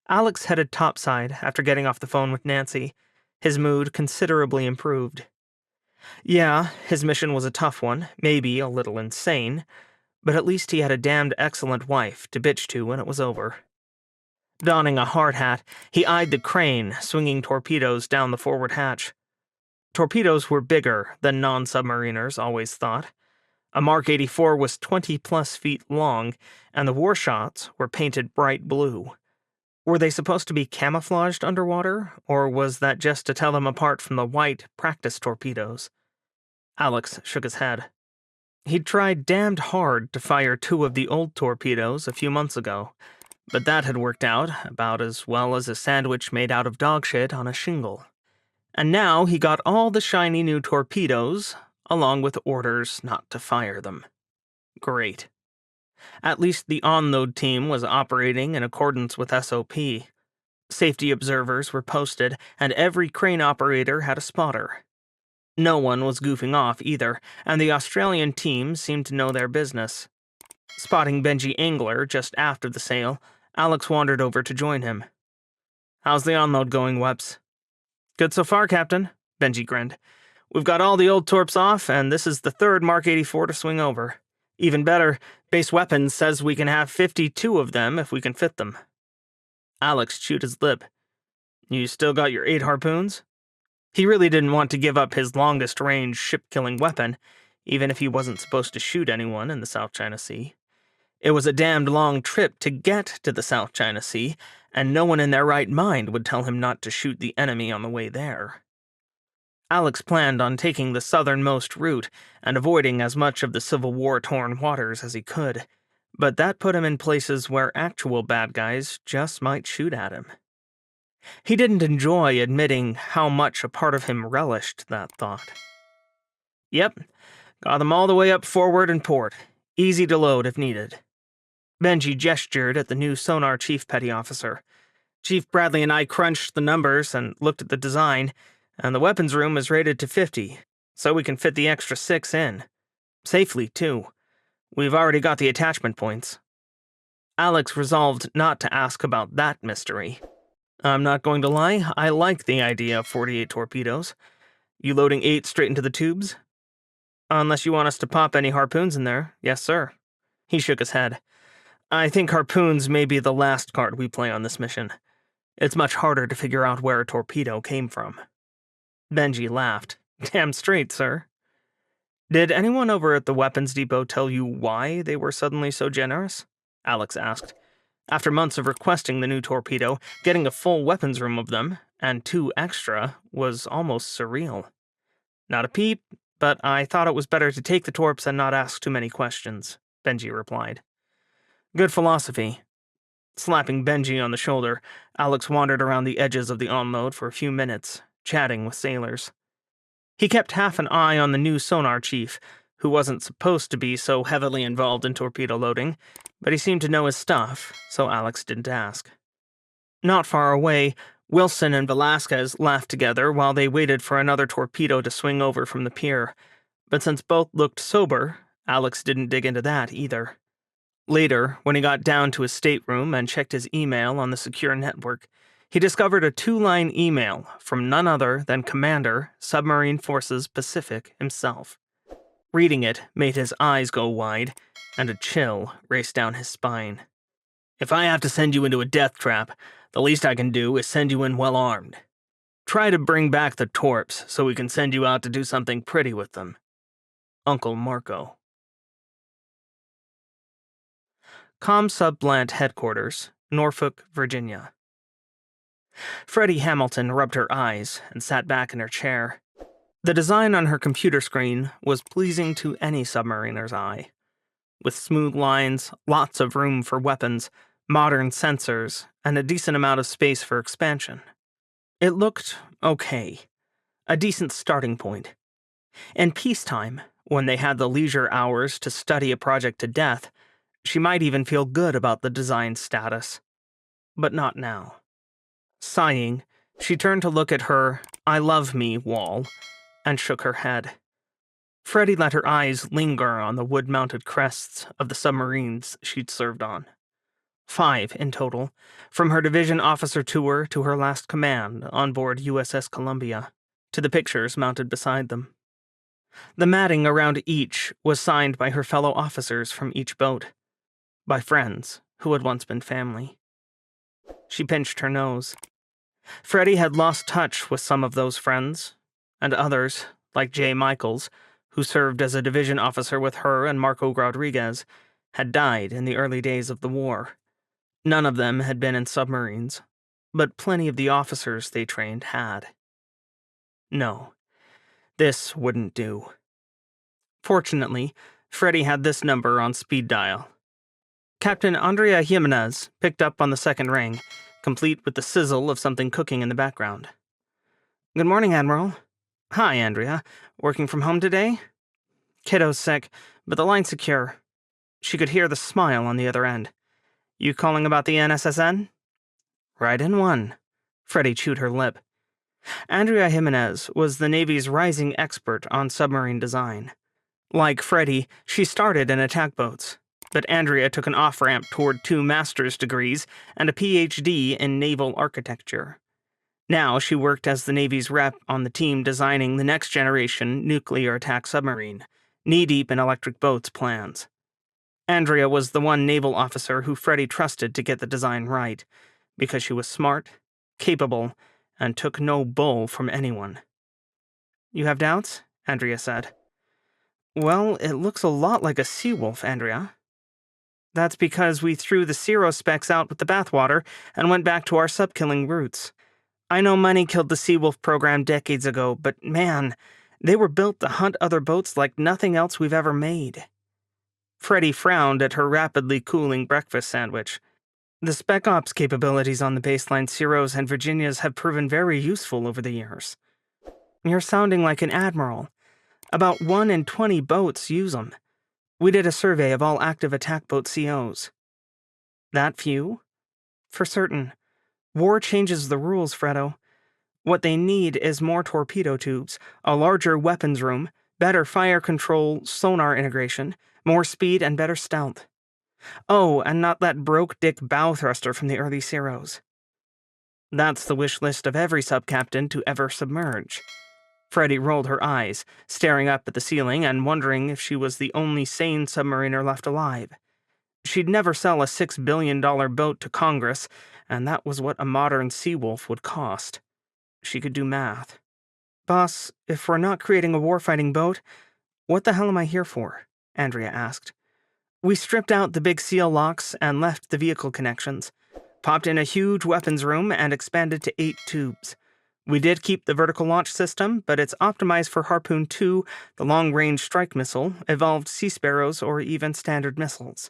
Alex headed topside after getting off the phone with Nancy, his mood considerably improved. Yeah, his mission was a tough one, maybe a little insane, but at least he had a damned excellent wife to bitch to when it was over. Donning a hard hat, he eyed the crane swinging torpedoes down the forward hatch. Torpedoes were bigger than non-submariners always thought. A Mark 84 was 20-plus feet long, and the war shots were painted bright blue. Were they supposed to be camouflaged underwater, or was that just to tell them apart from the white practice torpedoes? Alex shook his head. He'd tried damned hard to fire 2 of the old torpedoes a few months ago, but that had worked out about as well as a sandwich made out of dog shit on a shingle. And now he got all the shiny new torpedoes, along with orders not to fire them. Great. At least the on-load team was operating in accordance with SOP. Safety observers were posted, and every crane operator had a spotter. No one was goofing off either, and the Australian team seemed to know their business. Spotting Benji Engler just after the sail, Alex wandered over to join him. "How's the unload going, Webs?" "Good so far, Captain," Benji grinned. "We've got all the old torps off, and this is the third Mark 84 to swing over. Even better, Base Weapons says we can have 52 of them if we can fit them." Alex chewed his lip. "You still got your 8 harpoons?" He really didn't want to give up his longest-range ship-killing weapon, even if he wasn't supposed to shoot anyone in the South China Sea. It was a damned long trip to get to the South China Sea, and no one in their right mind would tell him not to shoot the enemy on the way there. Alex planned on taking the southernmost route and avoiding as much of the Civil War-torn waters as he could, but that put him in places where actual bad guys just might shoot at him. He didn't enjoy admitting how much a part of him relished that thought. "Yep, got them all the way up forward and port. Easy to load if needed." Benji gestured at the new sonar chief petty officer. "Chief Bradley and I crunched the numbers and looked at the design, and the weapons room is rated to 50, so we can fit the extra 6 in. Safely, too. We've already got the attachment points." Alex resolved not to ask about that mystery. "I'm not going to lie, I like the idea of 48 torpedoes. You loading 8 straight into the tubes?" "Unless you want us to pop any harpoons in there, yes, sir." He shook his head. "I think harpoons may be the last card we play on this mission. It's much harder to figure out where a torpedo came from." Benji laughed. "Damn straight, sir." "Did anyone over at the weapons depot tell you why they were suddenly so generous?" Alex asked. After months of requesting the new torpedo, getting a full weapons room of them, and 2 extra, was almost surreal. "Not a peep, but I thought it was better to take the torps and not ask too many questions," Benji replied. "Good philosophy." Slapping Benji on the shoulder, Alex wandered around the edges of the unload for a few minutes, chatting with sailors. He kept half an eye on the new sonar chief, who wasn't supposed to be so heavily involved in torpedo loading, but he seemed to know his stuff, so Alex didn't ask. Not far away, Wilson and Velasquez laughed together while they waited for another torpedo to swing over from the pier, but since both looked sober, Alex didn't dig into that either. Later, when he got down to his stateroom and checked his email on the secure network, he discovered a 2-line email from none other than Commander, Submarine Forces Pacific himself. Reading it made his eyes go wide, and a chill raced down his spine. "If I have to send you into a death trap, the least I can do is send you in well armed. Try to bring back the torps so we can send you out to do something pretty with them. Uncle Marco." ComSub-Blant Headquarters, Norfolk, Virginia. Freddie Hamilton rubbed her eyes and sat back in her chair. The design on her computer screen was pleasing to any submariner's eye. With smooth lines, lots of room for weapons, modern sensors, and a decent amount of space for expansion. It looked okay. A decent starting point. In peacetime, when they had the leisure hours to study a project to death, she might even feel good about the design's status. But not now. Sighing, she turned to look at her "I love me" wall and shook her head. Freddie let her eyes linger on the wood-mounted crests of the submarines she'd served on. 5 in total, from her division officer tour to her last command on board USS Columbia, to the pictures mounted beside them. The matting around each was signed by her fellow officers from each boat, by friends who had once been family. She pinched her nose. Freddie had lost touch with some of those friends, and others, like Jay Michaels, who served as a division officer with her and Marco Rodriguez, had died in the early days of the war. None of them had been in submarines, but plenty of the officers they trained had. No, this wouldn't do. Fortunately, Freddie had this number on speed dial. Captain Andrea Jimenez picked up on the second ring, complete with the sizzle of something cooking in the background. "Good morning, Admiral." "Hi, Andrea. Working from home today?" "Kiddo's sick, but the line's secure." She could hear the smile on the other end. "You calling about the NSSN?" "Right in one." Freddie chewed her lip. Andrea Jimenez was the Navy's rising expert on submarine design. Like Freddie, she started in attack boats. but Andrea took an off-ramp toward 2 master's degrees and a PhD in naval architecture. Now she worked as the Navy's rep on the team designing the next-generation nuclear attack submarine, knee-deep in electric boats plans. Andrea was the one naval officer who Freddie trusted to get the design right, because she was smart, capable, and took no bull from anyone. "You have doubts?" Andrea said. "Well, it looks a lot like a Seawolf, Andrea." "That's because we threw the Zero specs out with the bathwater and went back to our sub-killing roots. I know money killed the Seawolf program decades ago, but man, they were built to hunt other boats like nothing else we've ever made." Freddie frowned at her rapidly cooling breakfast sandwich. "The spec ops capabilities on the baseline Zeros and Virginias have proven very useful over the years." "You're sounding like an admiral. About 1 in 20 boats use them. We did a survey of all active attack boat COs." "That few?" "For certain. War changes the rules, Fredo. What they need is more torpedo tubes, a larger weapons room, better fire control, sonar integration, more speed, and better stealth. Oh, and not that broke-dick bow thruster from the early Zeros." "That's the wish list of every sub-captain to ever submerge." Freddie rolled her eyes, staring up at the ceiling and wondering if she was the only sane submariner left alive. She'd never sell a $6 billion boat to Congress, and that was what a modern Seawolf would cost. She could do math. "Boss, if we're not creating a warfighting boat, what the hell am I here for?" Andrea asked. "We stripped out the big seal locks and left the vehicle connections, popped in a huge weapons room and expanded to 8 tubes. We did keep the vertical launch system, but it's optimized for Harpoon 2, the long-range strike missile, evolved Sea Sparrows, or even standard missiles.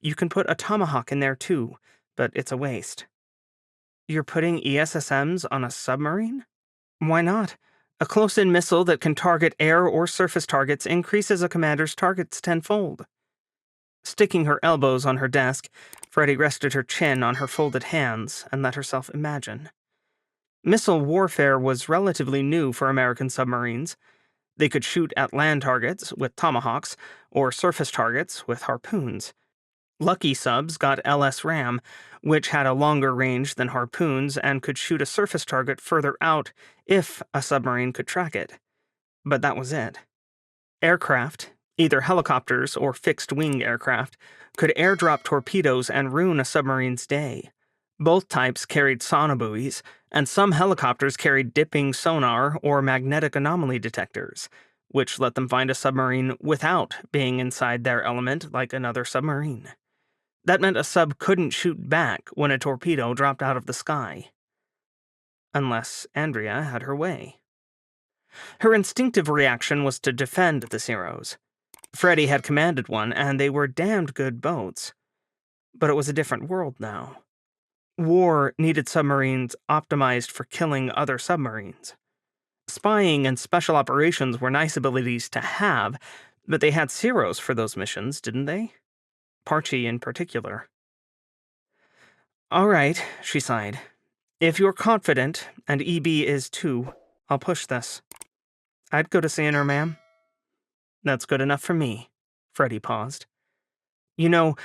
You can put a Tomahawk in there too, but it's a waste." "You're putting ESSMs on a submarine?" "Why not? A close-in missile that can target air or surface targets increases a commander's targets tenfold." Sticking her elbows on her desk, Freddie rested her chin on her folded hands and let herself imagine. Missile warfare was relatively new for American submarines. They could shoot at land targets with Tomahawks or surface targets with harpoons. Lucky subs got LS Ram, which had a longer range than harpoons and could shoot a surface target further out if a submarine could track it. But that was it. Aircraft, either helicopters or fixed-wing aircraft, could airdrop torpedoes and ruin a submarine's day. Both types carried sonobuoys, and some helicopters carried dipping sonar or magnetic anomaly detectors, which let them find a submarine without being inside their element like another submarine. That meant a sub couldn't shoot back when a torpedo dropped out of the sky. Unless Andrea had her way. Her instinctive reaction was to defend the Zeros. Freddie had commanded one, and they were damned good boats. But it was a different world now. War needed submarines optimized for killing other submarines. Spying and special operations were nice abilities to have, but they had Zeros for those missions, didn't they? Parchi in particular. "All right," she sighed. "If you're confident, and EB is too, I'll push this." "I'd go to seeing her, ma'am." "That's good enough for me." Freddie paused. "You know,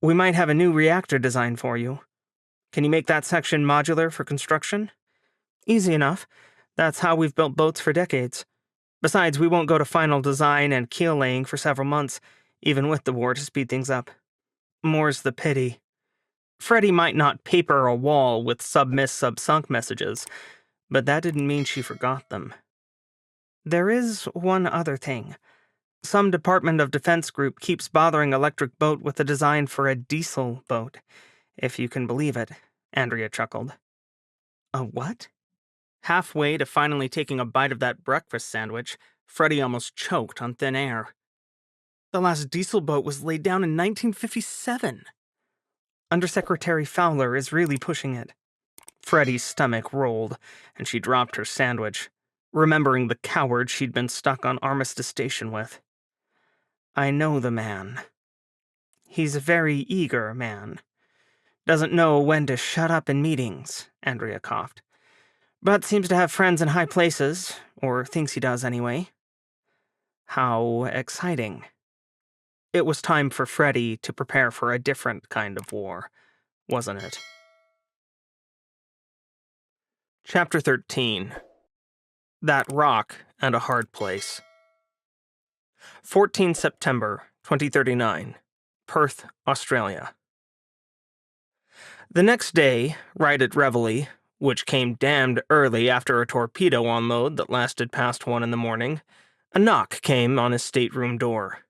we might have a new reactor design for you. Can you make that section modular for construction?" "Easy enough. That's how we've built boats for decades. Besides, we won't go to final design and keel laying for several months, even with the war to speed things up." "More's the pity." Freddie might not paper a wall with sub-miss, sub-sunk messages, but that didn't mean she forgot them. "There is one other thing. Some Department of Defense group keeps bothering Electric Boat with a design for a diesel boat, if you can believe it," Andrea chuckled. "A what?" Halfway to finally taking a bite of that breakfast sandwich, Freddie almost choked on thin air. "The last diesel boat was laid down in 1957. Undersecretary Fowler is really pushing it." Freddie's stomach rolled, and she dropped her sandwich, remembering the coward she'd been stuck on Armistice Station with. "I know the man. He's a very eager man. Doesn't know when to shut up in meetings," Andrea coughed. "But seems to have friends in high places, or thinks he does anyway." "How exciting." It was time for Freddy to prepare for a different kind of war, wasn't it? Chapter 13. That Rock and a Hard Place. 14 September 2039. Perth, Australia. The next day, right at Reveille, which came damned early after a torpedo unload that lasted past 1 in the morning, a knock came on his stateroom door.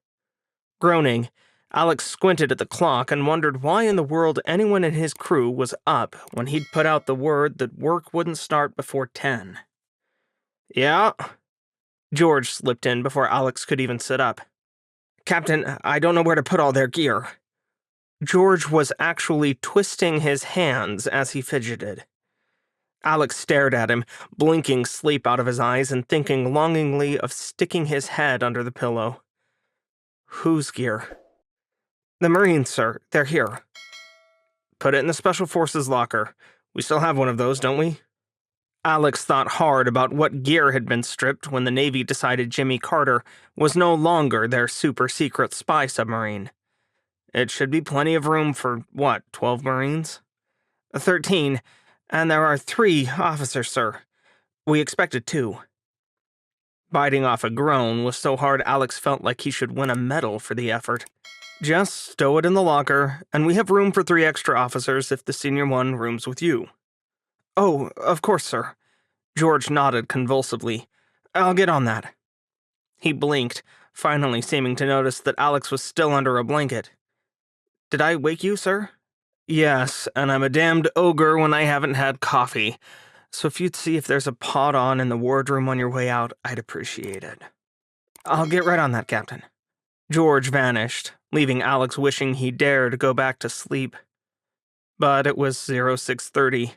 Groaning, Alex squinted at the clock and wondered why in the world anyone in his crew was up when he'd put out the word that work wouldn't start before 10. Yeah? George slipped in before Alex could even sit up. Captain, I don't know where to put all their gear. George was actually twisting his hands as he fidgeted. Alex stared at him, blinking sleep out of his eyes and thinking longingly of sticking his head under the pillow. Whose gear? The Marines, sir. They're here. Put it in the Special Forces locker. We still have one of those, don't we? Alex thought hard about what gear had been stripped when the Navy decided Jimmy Carter was no longer their super-secret spy submarine. It should be plenty of room for, 12 Marines? 13, and there are 3 officers, sir. We expected 2. Biting off a groan was so hard Alex felt like he should win a medal for the effort. Just stow it in the locker, and we have room for 3 extra officers if the senior one rooms with you. Oh, of course, sir. George nodded convulsively. I'll get on that. He blinked, finally seeming to notice that Alex was still under a blanket. Did I wake you, sir? Yes, and I'm a damned ogre when I haven't had coffee. So if you'd see if there's a pot on in the wardroom on your way out, I'd appreciate it. I'll get right on that, Captain. George vanished, leaving Alex wishing he dared go back to sleep. But it was 0630.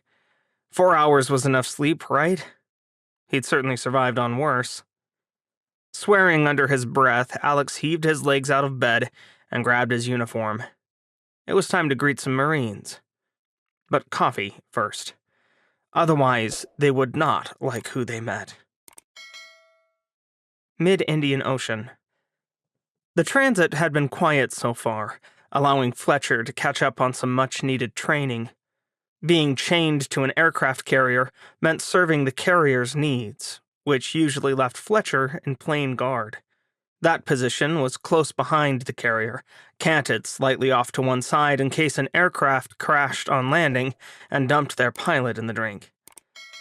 4 hours was enough sleep, right? He'd certainly survived on worse. Swearing under his breath, Alex heaved his legs out of bed and grabbed his uniform. It was time to greet some Marines. But coffee first. Otherwise, they would not like who they met. Mid-Indian Ocean. The transit had been quiet so far, allowing Fletcher to catch up on some much-needed training. Being chained to an aircraft carrier meant serving the carrier's needs, which usually left Fletcher in plain guard. That position was close behind the carrier, canted slightly off to one side in case an aircraft crashed on landing and dumped their pilot in the drink.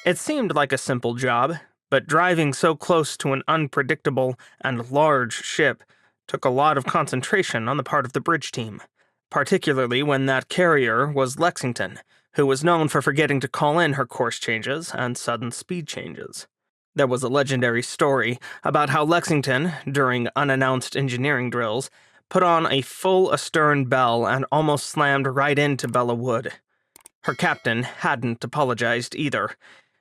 It seemed like a simple job, but driving so close to an unpredictable and large ship took a lot of concentration on the part of the bridge team, particularly when that carrier was Lexington, who was known for forgetting to call in her course changes and sudden speed changes. There was a legendary story about how Lexington, during unannounced engineering drills, put on a full astern bell and almost slammed right into Bella Wood. Her captain hadn't apologized either.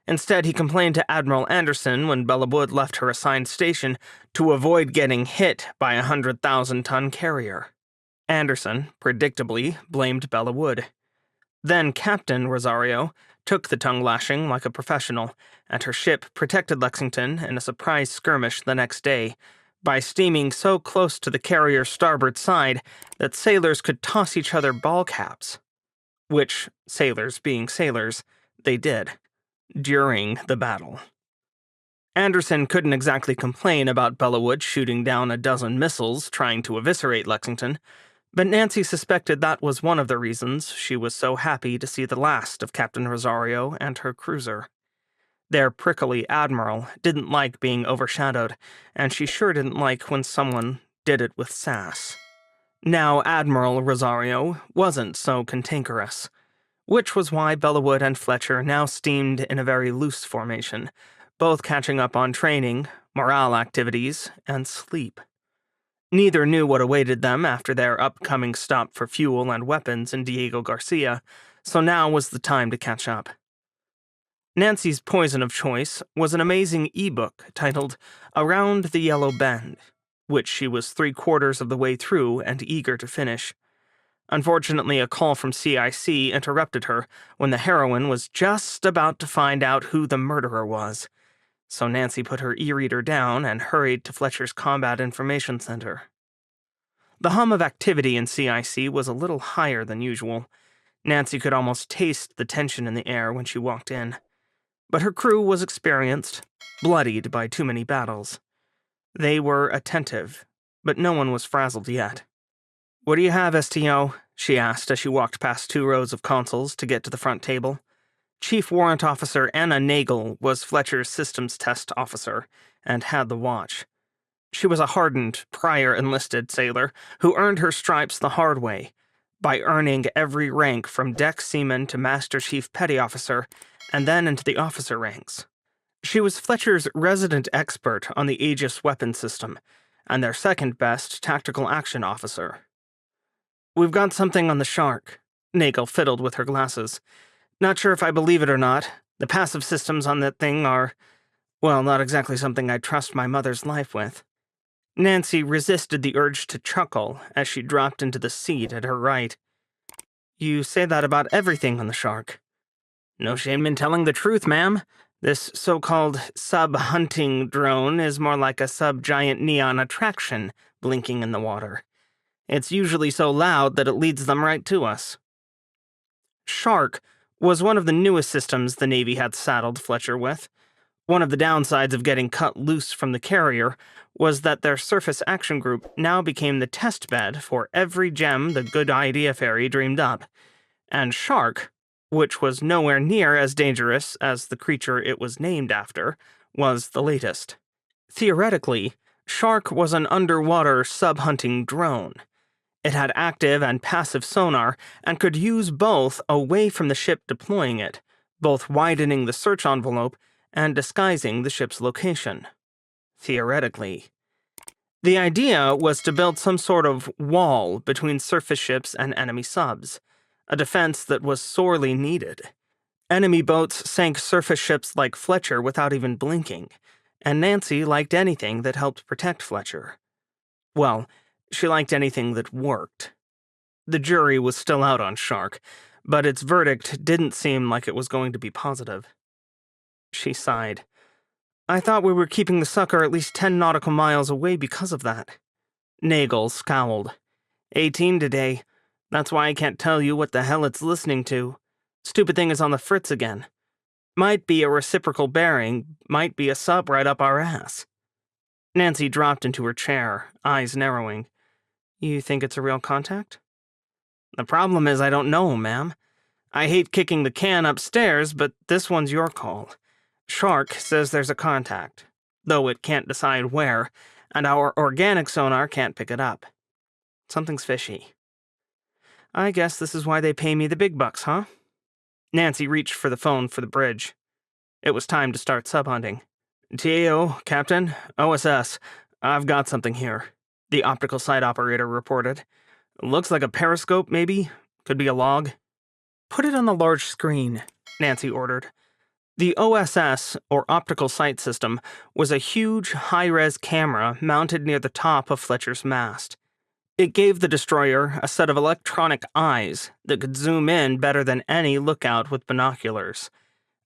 Instead, he complained to Admiral Anderson when Bella Wood left her assigned station to avoid getting hit by a 100,000-ton carrier. Anderson, predictably, blamed Bella Wood. Then Captain Rosario took the tongue-lashing like a professional, and her ship protected Lexington in a surprise skirmish the next day by steaming so close to the carrier's starboard side that sailors could toss each other ball caps. Which, sailors being sailors, they did, during the battle. Anderson couldn't exactly complain about Bella Wood shooting down a dozen missiles trying to eviscerate Lexington, but Nancy suspected that was one of the reasons she was so happy to see the last of Captain Rosario and her cruiser. Their prickly admiral didn't like being overshadowed, and she sure didn't like when someone did it with sass. Now Admiral Rosario wasn't so cantankerous, which was why Bella Wood and Fletcher now steamed in a very loose formation, both catching up on training, morale activities, and sleep. Neither knew what awaited them after their upcoming stop for fuel and weapons in Diego Garcia, so now was the time to catch up. Nancy's poison of choice was an amazing e-book titled Around the Yellow Bend, which she was 3/4 of the way through and eager to finish. Unfortunately, a call from CIC interrupted her when the heroine was just about to find out who the murderer was. So Nancy put her e-reader down and hurried to Fletcher's Combat Information Center. The hum of activity in CIC was a little higher than usual. Nancy could almost taste the tension in the air when she walked in. But her crew was experienced, bloodied by too many battles. They were attentive, but no one was frazzled yet. "What do you have, STO?" she asked as she walked past 2 rows of consoles to get to the front table. Chief Warrant Officer Anna Nagel was Fletcher's systems test officer and had the watch. She was a hardened, prior enlisted sailor who earned her stripes the hard way, by earning every rank from deck seaman to Master Chief Petty Officer and then into the officer ranks. She was Fletcher's resident expert on the Aegis weapon system and their second-best tactical action officer. "We've got something on the Shuck." Nagel fiddled with her glasses. "Not sure if I believe it or not. The passive systems on that thing are, well, not exactly something I'd trust my mother's life with." Nancy resisted the urge to chuckle as she dropped into the seat at her right. "You say that about everything on the Shuck." "No shame in telling the truth, ma'am. This so-called sub-hunting drone is more like a sub-giant neon attraction blinking in the water. It's usually so loud that it leads them right to us." Shuck was one of the newest systems the Navy had saddled Fletcher with. One of the downsides of getting cut loose from the carrier was that their surface action group now became the test bed for every gem the Good Idea Fairy dreamed up. And Shuck, which was nowhere near as dangerous as the creature it was named after, was the latest. Theoretically, Shuck was an underwater sub-hunting drone. It had active and passive sonar and could use both away from the ship deploying it, both widening the search envelope and disguising the ship's location. Theoretically. The idea was to build some sort of wall between surface ships and enemy subs, a defense that was sorely needed. Enemy boats sank surface ships like Fletcher without even blinking, and Nancy liked anything that helped protect Fletcher. Well, she liked anything that worked. The jury was still out on Shuck, but its verdict didn't seem like it was going to be positive. She sighed. "I thought we were keeping the sucker at least 10 nautical miles away because of that." Nagel scowled. 18 today. That's why I can't tell you what the hell it's listening to. Stupid thing is on the fritz again. Might be a reciprocal bearing, might be a sub right up our ass." Nancy dropped into her chair, eyes narrowing. "You think it's a real contact?" "The problem is I don't know, ma'am. I hate kicking the can upstairs, but this one's your call. Shuck says there's a contact, though it can't decide where, and our organic sonar can't pick it up. Something's fishy." "I guess this is why they pay me the big bucks, huh?" Nancy reached for the phone for the bridge. It was time to start sub-hunting. "TAO, Captain, OSS, I've got something here," the optical site operator reported. "Looks like a periscope, maybe? Could be a log." "Put it on the large screen," Nancy ordered. The OSS, or Optical Sight System, was a huge, high-res camera mounted near the top of Fletcher's mast. It gave the destroyer a set of electronic eyes that could zoom in better than any lookout with binoculars,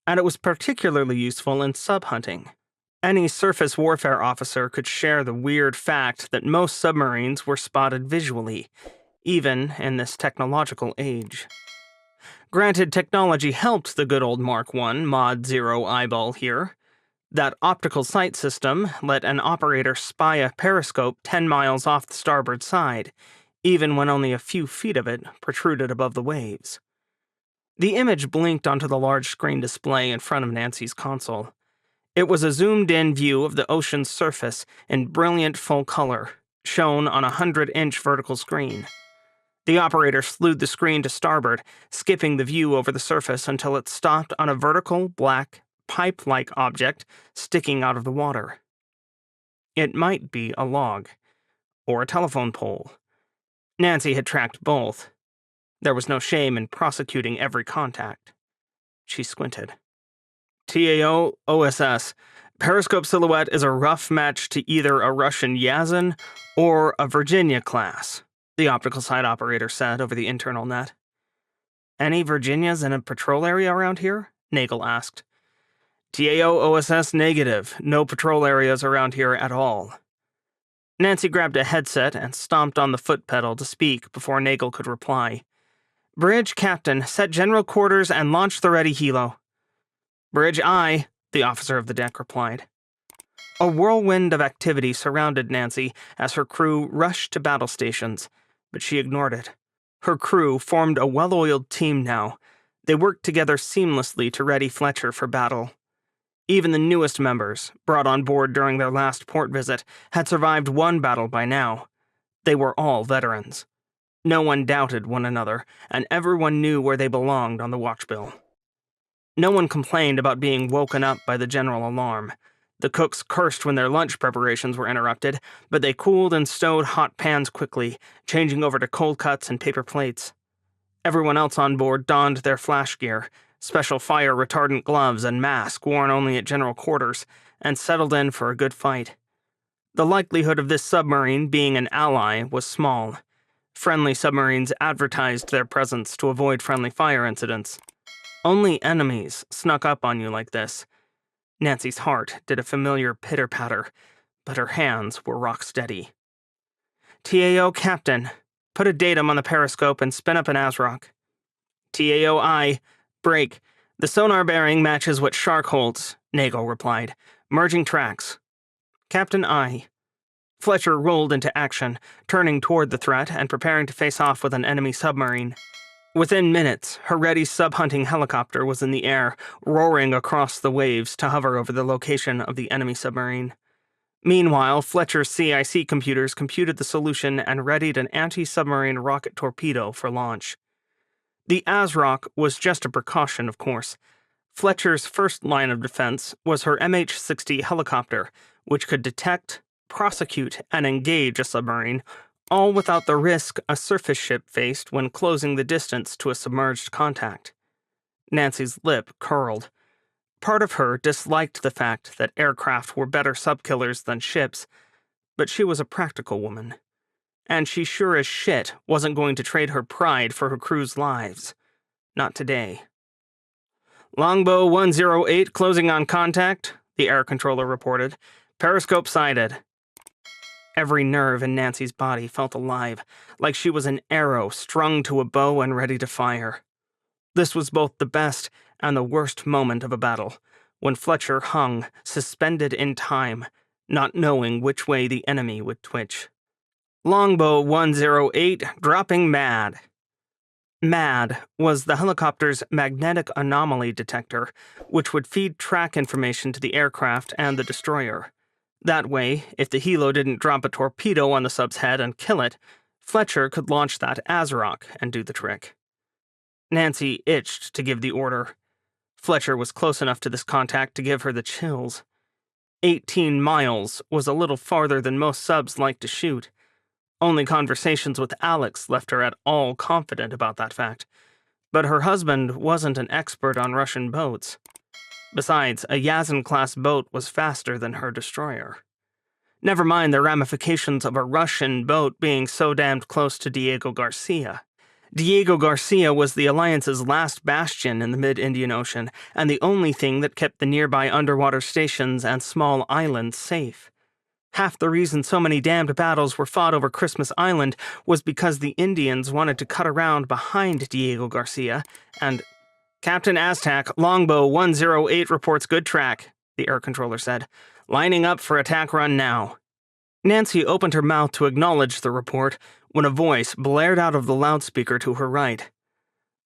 and it was particularly useful in sub-hunting. Any surface warfare officer could share the weird fact that most submarines were spotted visually, even in this technological age. Granted, technology helped the good old Mark I Mod 0 eyeball here. That optical sight system let an operator spy a periscope 10 miles off the starboard side, even when only a few feet of it protruded above the waves. The image blinked onto the large screen display in front of Nancy's console. It was a zoomed-in view of the ocean's surface in brilliant full color, shown on a 100-inch vertical screen. The operator slewed the screen to starboard, skipping the view over the surface until it stopped on a vertical, black, pipe-like object sticking out of the water. It might be a log, or a telephone pole. Nancy had tracked both. There was no shame in prosecuting every contact. She squinted. "TAO, OSS. Periscope silhouette is a rough match to either a Russian Yazin or a Virginia class," the optical site operator said over the internal net. "Any Virginias in a patrol area around here?" Nagel asked. "TAO, OSS, negative. No patrol areas around here at all." Nancy grabbed a headset and stomped on the foot pedal to speak before Nagel could reply. "Bridge, Captain, set general quarters and launch the ready helo." "Bridge, aye," the officer of the deck replied. A whirlwind of activity surrounded Nancy as her crew rushed to battle stations, but she ignored it. Her crew formed a well-oiled team now. They worked together seamlessly to ready Fletcher for battle. Even the newest members, brought on board during their last port visit, had survived one battle by now. They were all veterans. No one doubted one another, and everyone knew where they belonged on the watchbill. No one complained about being woken up by the general alarm. The cooks cursed when their lunch preparations were interrupted, but they cooled and stowed hot pans quickly, changing over to cold cuts and paper plates. Everyone else on board donned their flash gear, special fire-retardant gloves and mask worn only at general quarters, and settled in for a good fight. The likelihood of this submarine being an ally was small. Friendly submarines advertised their presence to avoid friendly fire incidents. Only enemies snuck up on you like this. Nancy's heart did a familiar pitter-patter, but her hands were rock steady. "TAO, Captain. Put a datum on the periscope and spin up an ASRock." "TAO, aye. Break. The sonar bearing matches what Shuck holds," Nagel replied. "Merging tracks." "Captain, aye." Fletcher rolled into action, turning toward the threat and preparing to face off with an enemy submarine. Within minutes, her ready sub-hunting helicopter was in the air, roaring across the waves to hover over the location of the enemy submarine. Meanwhile, Fletcher's CIC computers computed the solution and readied an anti-submarine rocket torpedo for launch. The ASRock was just a precaution, of course. Fletcher's first line of defense was her MH-60 helicopter, which could detect, prosecute, and engage a submarine, all without the risk a surface ship faced when closing the distance to a submerged contact. Nancy's lip curled. Part of her disliked the fact that aircraft were better subkillers than ships, but she was a practical woman. And she sure as shit wasn't going to trade her pride for her crew's lives. Not today. "Longbow 108 closing on contact," the air controller reported. "Periscope sighted." Every nerve in Nancy's body felt alive, like she was an arrow strung to a bow and ready to fire. This was both the best and the worst moment of a battle, when Fletcher hung, suspended in time, not knowing which way the enemy would twitch. "Longbow 108 dropping MAD." MAD was the helicopter's magnetic anomaly detector, which would feed track information to the aircraft and the destroyer. That way, if the helo didn't drop a torpedo on the sub's head and kill it, Fletcher could launch that ASRock and do the trick. Nancy itched to give the order. Fletcher was close enough to this contact to give her the chills. 18 miles was a little farther than most subs like to shoot. Only conversations with Alex left her at all confident about that fact. But her husband wasn't an expert on Russian boats. Besides, a Yazan-class boat was faster than her destroyer. Never mind the ramifications of a Russian boat being so damned close to Diego Garcia. Diego Garcia was the Alliance's last bastion in the mid-Indian Ocean, and the only thing that kept the nearby underwater stations and small islands safe. Half the reason so many damned battles were fought over Christmas Island was because the Indians wanted to cut around behind Diego Garcia, and "Captain Aztec, Longbow 108 reports good track," the air controller said. "Lining up for attack run now." Nancy opened her mouth to acknowledge the report when a voice blared out of the loudspeaker to her right.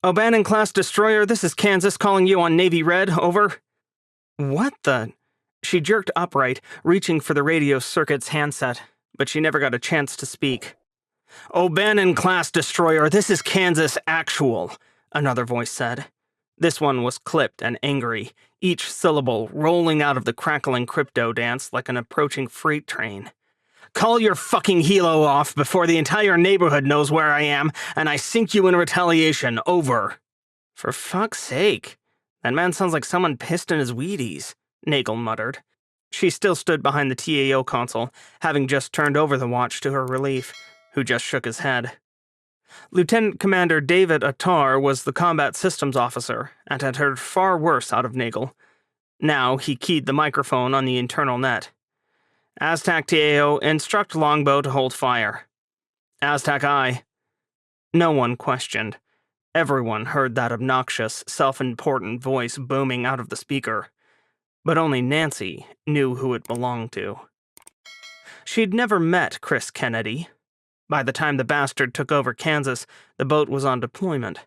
"O'Bannon-class destroyer, this is Kansas calling you on Navy Red, over." What the? She jerked upright, reaching for the radio circuit's handset, but she never got a chance to speak. "O'Bannon-class destroyer, this is Kansas actual," another voice said. This one was clipped and angry, each syllable rolling out of the crackling crypto dance like an approaching freight train. "Call your fucking helo off before the entire neighborhood knows where I am, and I sink you in retaliation, over." "For fuck's sake. That man sounds like someone pissed in his Wheaties," Nagel muttered. She still stood behind the TAO console, having just turned over the watch to her relief, who just shook his head. Lieutenant Commander David Attar was the combat systems officer, and had heard far worse out of Nagel. Now he keyed the microphone on the internal net. Aztec TAO, instruct longbow to hold fire. Aztec aye. No one questioned. Everyone heard that obnoxious, self-important voice booming out of the speaker. But only Nancy knew who it belonged to. She'd never met Chris Kennedy. By the time the bastard took over Kansas, the boat was on deployment.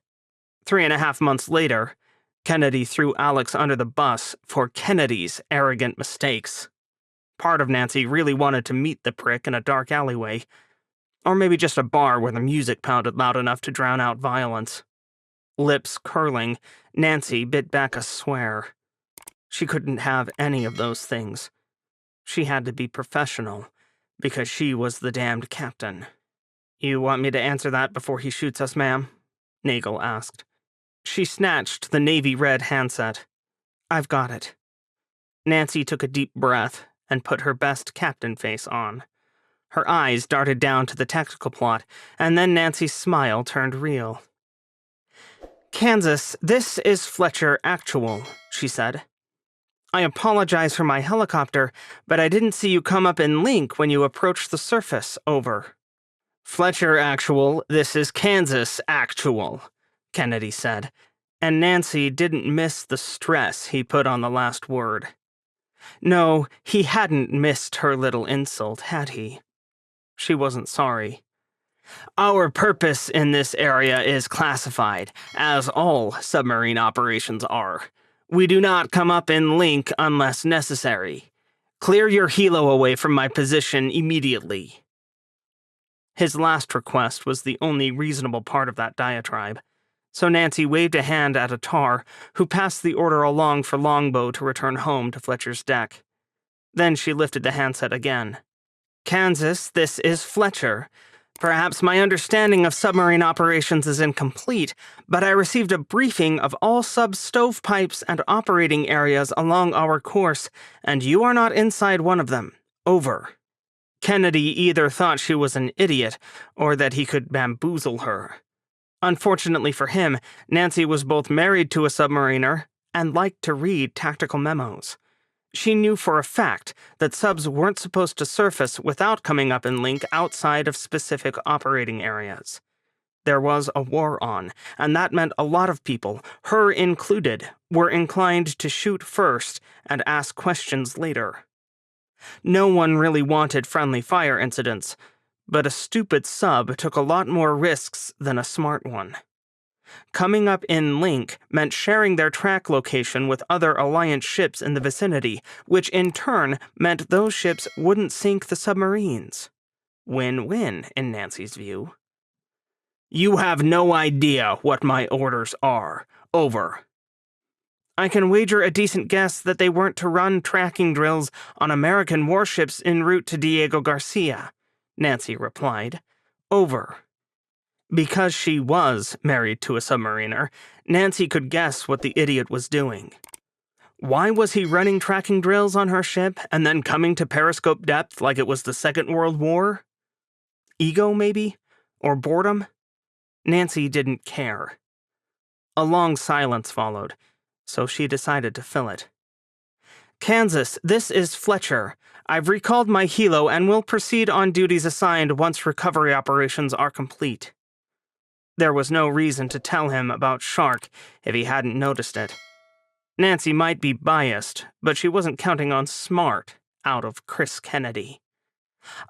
3.5 months later, Kennedy threw Alex under the bus for Kennedy's arrogant mistakes. Part of Nancy really wanted to meet the prick in a dark alleyway, or maybe just a bar where the music pounded loud enough to drown out violence. Lips curling, Nancy bit back a swear. She couldn't have any of those things. She had to be professional, because she was the damned captain. "You want me to answer that before he shoots us, ma'am?" Nagel asked. She snatched the navy red handset. "I've got it." Nancy took a deep breath and put her best captain face on. Her eyes darted down to the tactical plot, and then Nancy's smile turned real. "Kansas, this is Fletcher Actual," she said. "I apologize for my helicopter, but I didn't see you come up in link when you approached the surface, over." "Fletcher Actual, this is Kansas Actual," Kennedy said, and Nancy didn't miss the stress he put on the last word. No, he hadn't missed her little insult, had he? She wasn't sorry. "Our purpose in this area is classified, as all submarine operations are. We do not come up in link unless necessary. Clear your helo away from my position immediately." His last request was the only reasonable part of that diatribe, so Nancy waved a hand at a tar, who passed the order along for Longbow to return home to Fletcher's deck. Then she lifted the handset again. "Kansas, this is Fletcher. Perhaps my understanding of submarine operations is incomplete, but I received a briefing of all sub-stovepipes and operating areas along our course, and you are not inside one of them. Over." Kennedy either thought she was an idiot, or that he could bamboozle her. Unfortunately for him, Nancy was both married to a submariner and liked to read tactical memos. She knew for a fact that subs weren't supposed to surface without coming up in link outside of specific operating areas. There was a war on, and that meant a lot of people, her included, were inclined to shoot first and ask questions later. No one really wanted friendly fire incidents, but a stupid sub took a lot more risks than a smart one. Coming up in link meant sharing their track location with other Alliance ships in the vicinity, which in turn meant those ships wouldn't sink the submarines. Win-win, in Nancy's view. "You have no idea what my orders are. Over." "I can wager a decent guess that they weren't to run tracking drills on American warships en route to Diego Garcia," Nancy replied. Over. Because she was married to a submariner, Nancy could guess what the idiot was doing. Why was he running tracking drills on her ship and then coming to periscope depth like it was the Second World War? Ego, maybe? Or boredom? Nancy didn't care. A long silence followed, so she decided to fill it. "Kansas, this is Fletcher. I've recalled my helo and will proceed on duties assigned once recovery operations are complete." There was no reason to tell him about Shuck if he hadn't noticed it. Nancy might be biased, but she wasn't counting on smart out of Chris Kennedy.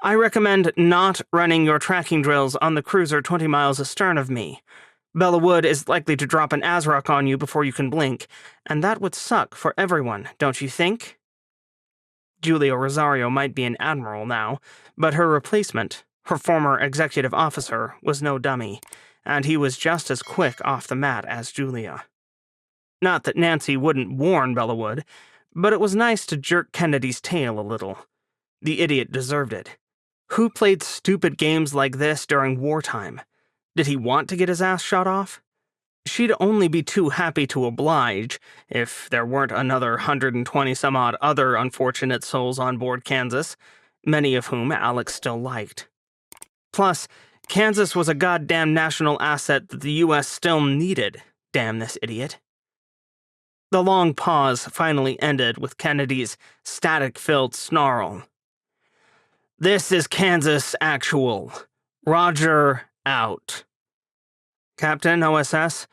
"I recommend not running your tracking drills on the cruiser 20 miles astern of me. Bella Wood is likely to drop an ASROC on you before you can blink, and that would suck for everyone, don't you think?" Julio Rosario might be an admiral now, but her replacement, her former executive officer, was no dummy, and he was just as quick off the mat as Julia. Not that Nancy wouldn't warn Bella Wood, but it was nice to jerk Kennedy's tail a little. The idiot deserved it. Who played stupid games like this during wartime? Did he want to get his ass shot off? She'd only be too happy to oblige if there weren't another 120-some-odd other unfortunate souls on board Kansas, many of whom Alex still liked. Plus, Kansas was a goddamn national asset that the U.S. still needed, damn this idiot. The long pause finally ended with Kennedy's static-filled snarl. This is Kansas Actual. Roger, out. Captain, OSS.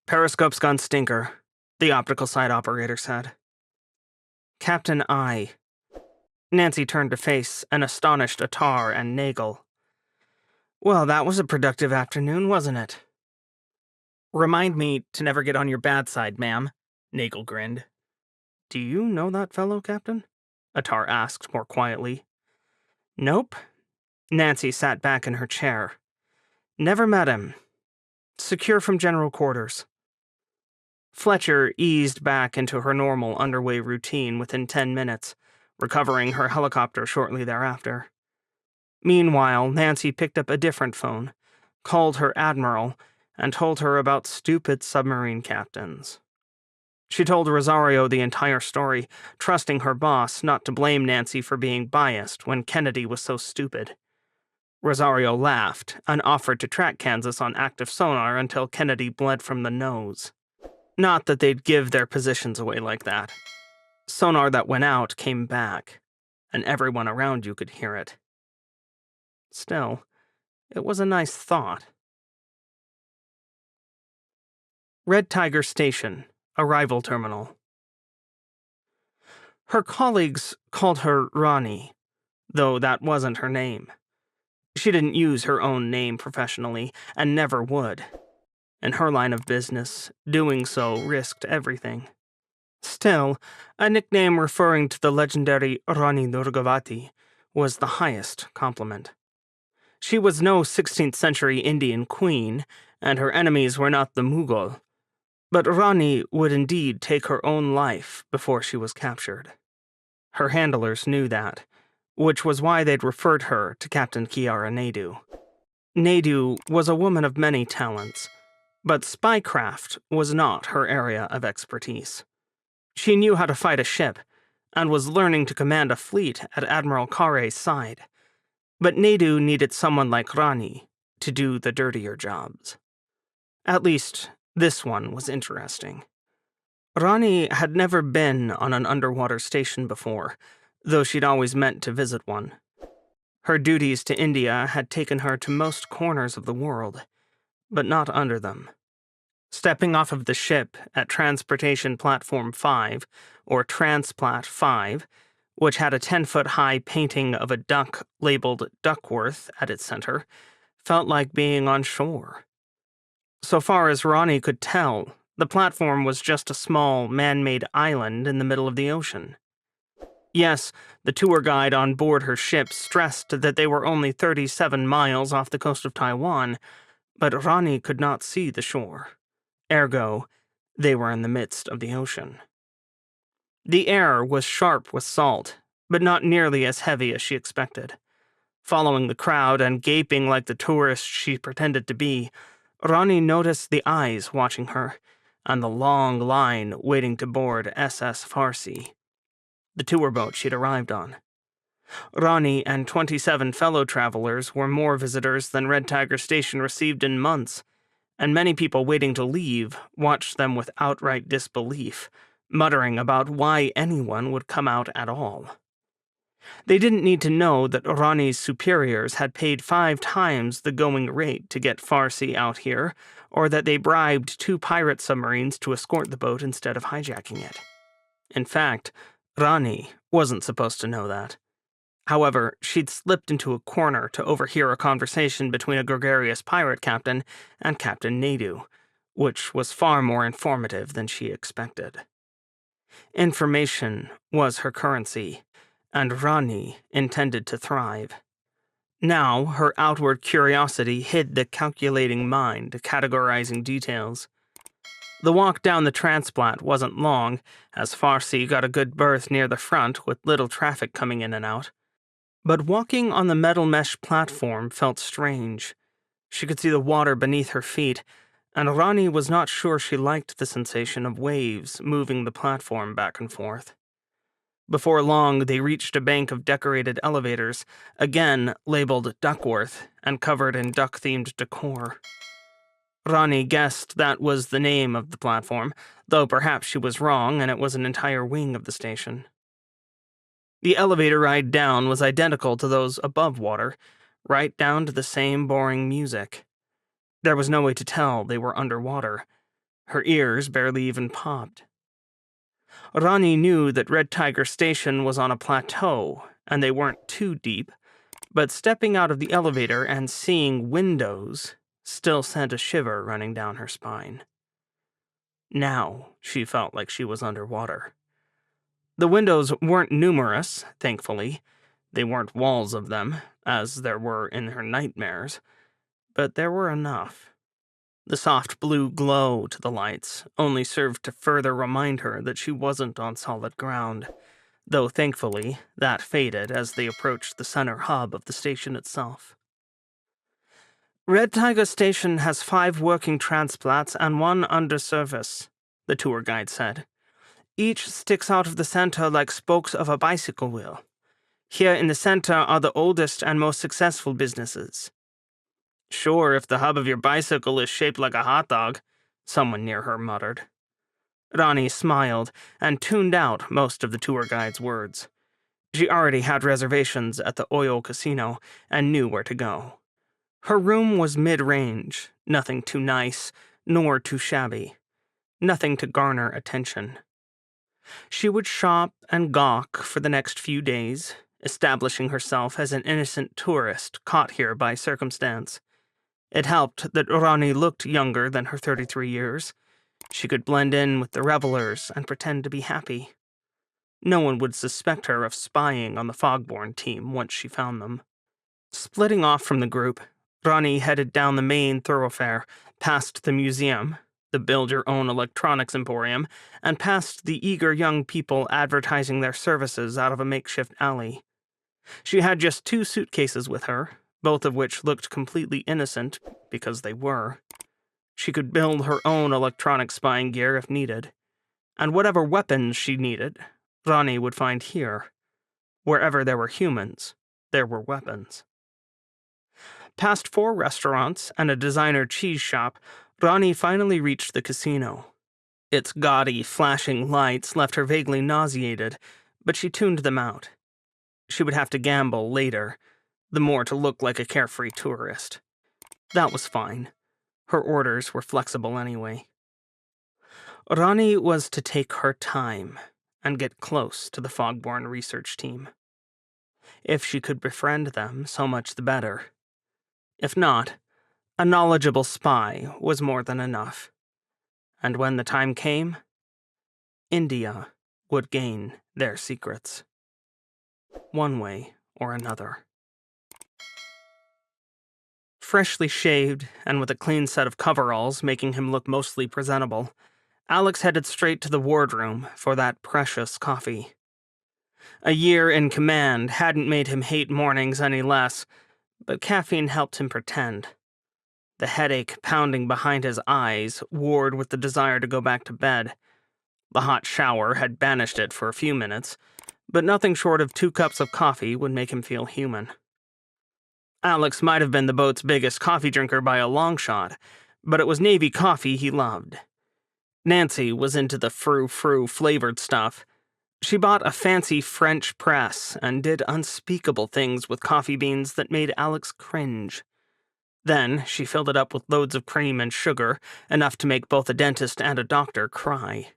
Periscope's gone stinker, the optical site operator said. Captain I. Nancy turned to face an astonished Attar and Nagel. Well, that was a productive afternoon, wasn't it? Remind me to never get on your bad side, ma'am, Nagel grinned. Do you know that fellow, Captain? Attar asked more quietly. Nope. Nancy sat back in her chair. Never met him. Secure from general quarters. Fletcher eased back into her normal underway routine within 10 minutes, recovering her helicopter shortly thereafter. Meanwhile, Nancy picked up a different phone, called her admiral, and told her about stupid submarine captains. She told Rosario the entire story, trusting her boss not to blame Nancy for being biased when Kennedy was so stupid. Rosario laughed and offered to track Kansas on active sonar until Kennedy bled from the nose. Not that they'd give their positions away like that. Sonar that went out came back, and everyone around you could hear it. Still, it was a nice thought. Red Tiger Station, arrival terminal. Her colleagues called her Ronnie, though that wasn't her name. She didn't use her own name professionally, and never would. In her line of business, doing so risked everything. Still, a nickname referring to the legendary Rani Durgavati was the highest compliment. She was no 16th century Indian queen, and her enemies were not the Mughal, but Rani would indeed take her own life before she was captured. Her handlers knew that, which was why they'd referred her to Captain Kiara Naidu. Naidu was a woman of many talents, but spycraft was not her area of expertise. She knew how to fight a ship, and was learning to command a fleet at Admiral Kare's side, but Naidu needed someone like Rani to do the dirtier jobs. At least, this one was interesting. Rani had never been on an underwater station before, though she'd always meant to visit one. Her duties to India had taken her to most corners of the world, but not under them. Stepping off of the ship at Transportation Platform 5, or Transplat 5, which had a 10-foot-high painting of a duck labeled Duckworth at its center, felt like being on shore. So far as Ronnie could tell, the platform was just a small, man-made island in the middle of the ocean. Yes, the tour guide on board her ship stressed that they were only 37 miles off the coast of Taiwan, but Ronnie could not see the shore. Ergo, they were in the midst of the ocean. The air was sharp with salt, but not nearly as heavy as she expected. Following the crowd and gaping like the tourist she pretended to be, Ronnie noticed the eyes watching her, and the long line waiting to board SS Farsi, the tour boat she'd arrived on. Ronnie and 27 fellow travelers were more visitors than Red Tiger Station received in months, and many people waiting to leave watched them with outright disbelief, muttering about why anyone would come out at all. They didn't need to know that Ronnie's superiors had paid 5 times the going rate to get Farsi out here, or that they bribed 2 pirate submarines to escort the boat instead of hijacking it. In fact, Ronnie wasn't supposed to know that. However, she'd slipped into a corner to overhear a conversation between a gregarious pirate captain and Captain Naidu, which was far more informative than she expected. Information was her currency, and Rani intended to thrive. Now, her outward curiosity hid the calculating mind categorizing details. The walk down the Transplat wasn't long, as Farsi got a good berth near the front with little traffic coming in and out. But walking on the metal mesh platform felt strange. She could see the water beneath her feet, and Rani was not sure she liked the sensation of waves moving the platform back and forth. Before long, they reached a bank of decorated elevators, again labeled Duckworth and covered in duck-themed decor. Rani guessed that was the name of the platform, though perhaps she was wrong and it was an entire wing of the station. The elevator ride down was identical to those above water, right down to the same boring music. There was no way to tell they were underwater. Her ears barely even popped. Rani knew that Red Tiger Station was on a plateau, and they weren't too deep, but stepping out of the elevator and seeing windows still sent a shiver running down her spine. Now she felt like she was underwater. The windows weren't numerous, thankfully. They weren't walls of them, as there were in her nightmares, but there were enough. The soft blue glow to the lights only served to further remind her that she wasn't on solid ground, though thankfully that faded as they approached the center hub of the station itself. Red Tiger Station has 5 working transplats and 1 under service, the tour guide said. Each sticks out of the center like spokes of a bicycle wheel. Here in the center are the oldest and most successful businesses. Sure, if the hub of your bicycle is shaped like a hot dog, someone near her muttered. Rani smiled and tuned out most of the tour guide's words. She already had reservations at the oil casino and knew where to go. Her room was mid-range, nothing too nice, nor too shabby. Nothing to garner attention. She would shop and gawk for the next few days, establishing herself as an innocent tourist caught here by circumstance. It helped that Rani looked younger than her 33 years. She could blend in with the revelers and pretend to be happy. No one would suspect her of spying on the Fogborn team once she found them. Splitting off from the group, Rani headed down the main thoroughfare, past the museum, the build-your-own electronics emporium, and past the eager young people advertising their services out of a makeshift alley. She had just 2 suitcases with her, both of which looked completely innocent, because they were. She could build her own electronic spying gear if needed, and whatever weapons she needed, Rani would find here. Wherever there were humans, there were weapons. Past 4 restaurants and a designer cheese shop, Rani finally reached the casino. Its gaudy, flashing lights left her vaguely nauseated, but she tuned them out. She would have to gamble later, the more to look like a carefree tourist. That was fine. Her orders were flexible anyway. Rani was to take her time and get close to the Fogborn research team. If she could befriend them, so much the better. If not, a knowledgeable spy was more than enough. And when the time came, India would gain their secrets. One way or another. Freshly shaved, and with a clean set of coveralls making him look mostly presentable, Alex headed straight to the wardroom for that precious coffee. A year in command hadn't made him hate mornings any less, but caffeine helped him pretend. The headache pounding behind his eyes warred with the desire to go back to bed. The hot shower had banished it for a few minutes, but nothing short of 2 cups of coffee would make him feel human. Alex might have been the boat's biggest coffee drinker by a long shot, but it was Navy coffee he loved. Nancy was into the frou-frou flavored stuff. She bought a fancy French press and did unspeakable things with coffee beans that made Alex cringe. Then she filled it up with loads of cream and sugar, enough to make both a dentist and a doctor cry.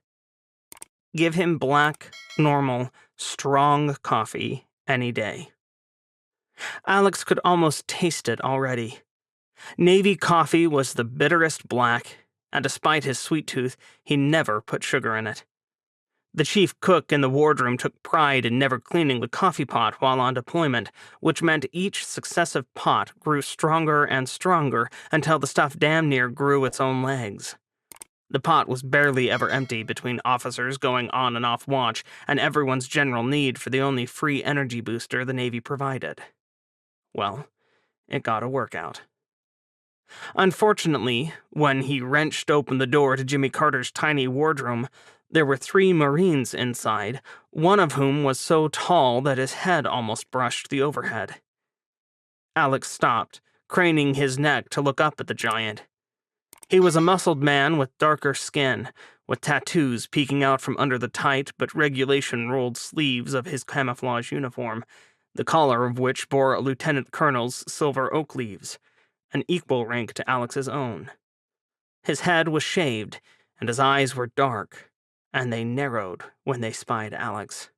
Give him black, normal, strong coffee any day. Alex could almost taste it already. Navy coffee was the bitterest black, and despite his sweet tooth, he never put sugar in it. The chief cook in the wardroom took pride in never cleaning the coffee pot while on deployment, which meant each successive pot grew stronger and stronger until the stuff damn near grew its own legs. The pot was barely ever empty between officers going on and off watch and everyone's general need for the only free energy booster the Navy provided. Well, it got a workout. Unfortunately, when he wrenched open the door to Jimmy Carter's tiny wardroom, there were 3 Marines inside, one of whom was so tall that his head almost brushed the overhead. Alex stopped, craning his neck to look up at the giant. He was a muscled man with darker skin, with tattoos peeking out from under the tight but regulation-rolled sleeves of his camouflage uniform, the collar of which bore a lieutenant colonel's silver oak leaves, an equal rank to Alex's own. His head was shaved, and his eyes were dark, and they narrowed when they spied Alex.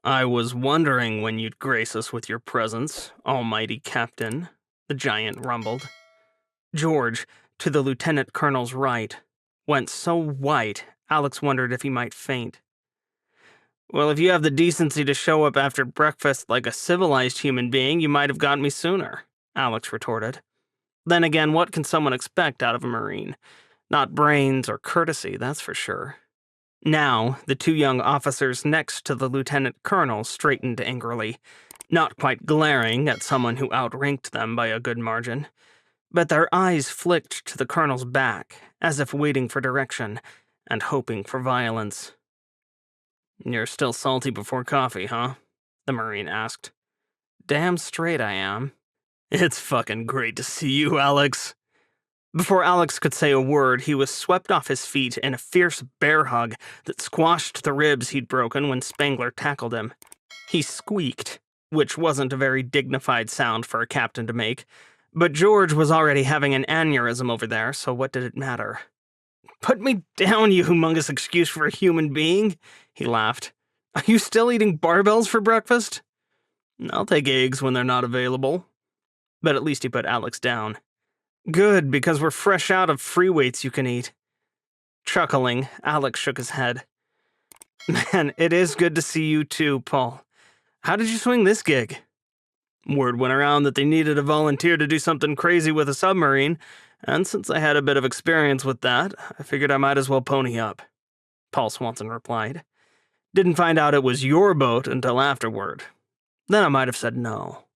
"I was wondering when you'd grace us with your presence, almighty captain," the giant rumbled. George, to the lieutenant colonel's right, went so white Alex wondered if he might faint. "Well, if you have the decency to show up after breakfast like a civilized human being, you might have got me sooner," Alex retorted. Then again, what can someone expect out of a Marine? Not brains or courtesy, that's for sure. Now, the two young officers next to the lieutenant colonel straightened angrily, not quite glaring at someone who outranked them by a good margin, but their eyes flicked to the colonel's back, as if waiting for direction and hoping for violence. "You're still salty before coffee, huh?" the Marine asked. "Damn straight I am." "It's fucking great to see you, Alex." Before Alex could say a word, he was swept off his feet in a fierce bear hug that squashed the ribs he'd broken when Spangler tackled him. He squeaked, which wasn't a very dignified sound for a captain to make, but George was already having an aneurysm over there, so what did it matter? "Put me down, you humongous excuse for a human being," he laughed. "Are you still eating barbells for breakfast?" "I'll take eggs when they're not available." But at least he put Alex down. "Good, because we're fresh out of free weights you can eat." Chuckling, Alex shook his head. "Man, it is good to see you too, Paul. How did you swing this gig?" "Word went around that they needed a volunteer to do something crazy with a submarine, and since I had a bit of experience with that, I figured I might as well pony up," Paul Swanson replied. "Didn't find out it was your boat until afterward. Then I might have said no."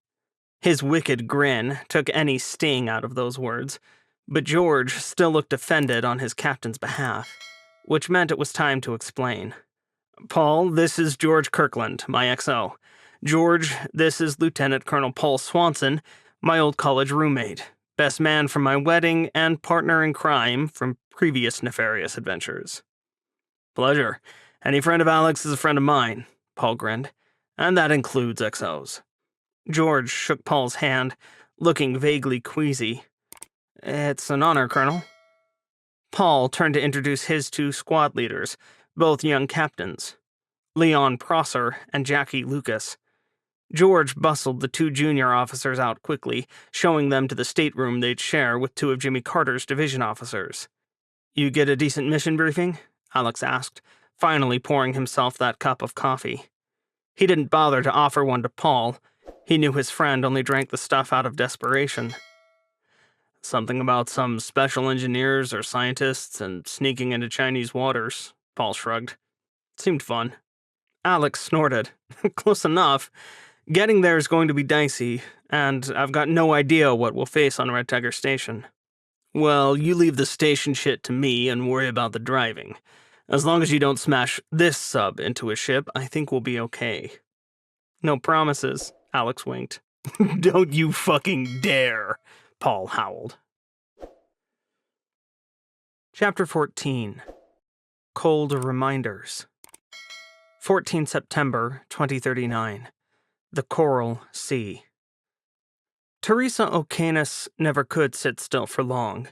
His wicked grin took any sting out of those words, but George still looked offended on his captain's behalf, which meant it was time to explain. "Paul, this is George Kirkland, my XO. George, this is Lieutenant Colonel Paul Swanson, my old college roommate, best man from my wedding, and partner in crime from previous nefarious adventures." "Pleasure. Any friend of Alex is a friend of mine," Paul grinned, "and that includes XOs." George shook Paul's hand, looking vaguely queasy. "It's an honor, Colonel." Paul turned to introduce his two squad leaders, both young captains, Leon Prosser and Jackie Lucas. George bustled the two junior officers out quickly, showing them to the stateroom they'd share with two of Jimmy Carter's division officers. "You get a decent mission briefing?" Alex asked, finally pouring himself that cup of coffee. He didn't bother to offer one to Paul. He knew his friend only drank the stuff out of desperation. "Something about some special engineers or scientists and sneaking into Chinese waters," Paul shrugged. "Seemed fun." Alex snorted. "Close enough. Getting there is going to be dicey, and I've got no idea what we'll face on Red Tiger Station." "Well, you leave the station shit to me and worry about the driving. As long as you don't smash this sub into a ship, I think we'll be okay." "No promises," Alex winked. "Don't you fucking dare," Paul howled. Chapter 14. Cold Reminders. 14 September 2039. The Coral Sea. Teresa O'Canis never could sit still for long.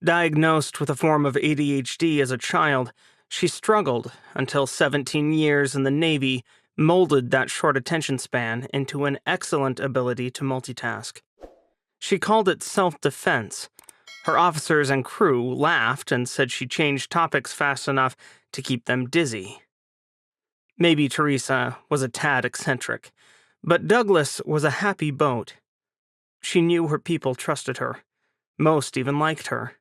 Diagnosed with a form of ADHD as a child, she struggled until 17 years in the Navy molded that short attention span into an excellent ability to multitask. She called it self-defense. Her officers and crew laughed and said she changed topics fast enough to keep them dizzy. Maybe Teresa was a tad eccentric, but Douglas was a happy boat. She knew her people trusted her. Most even liked her.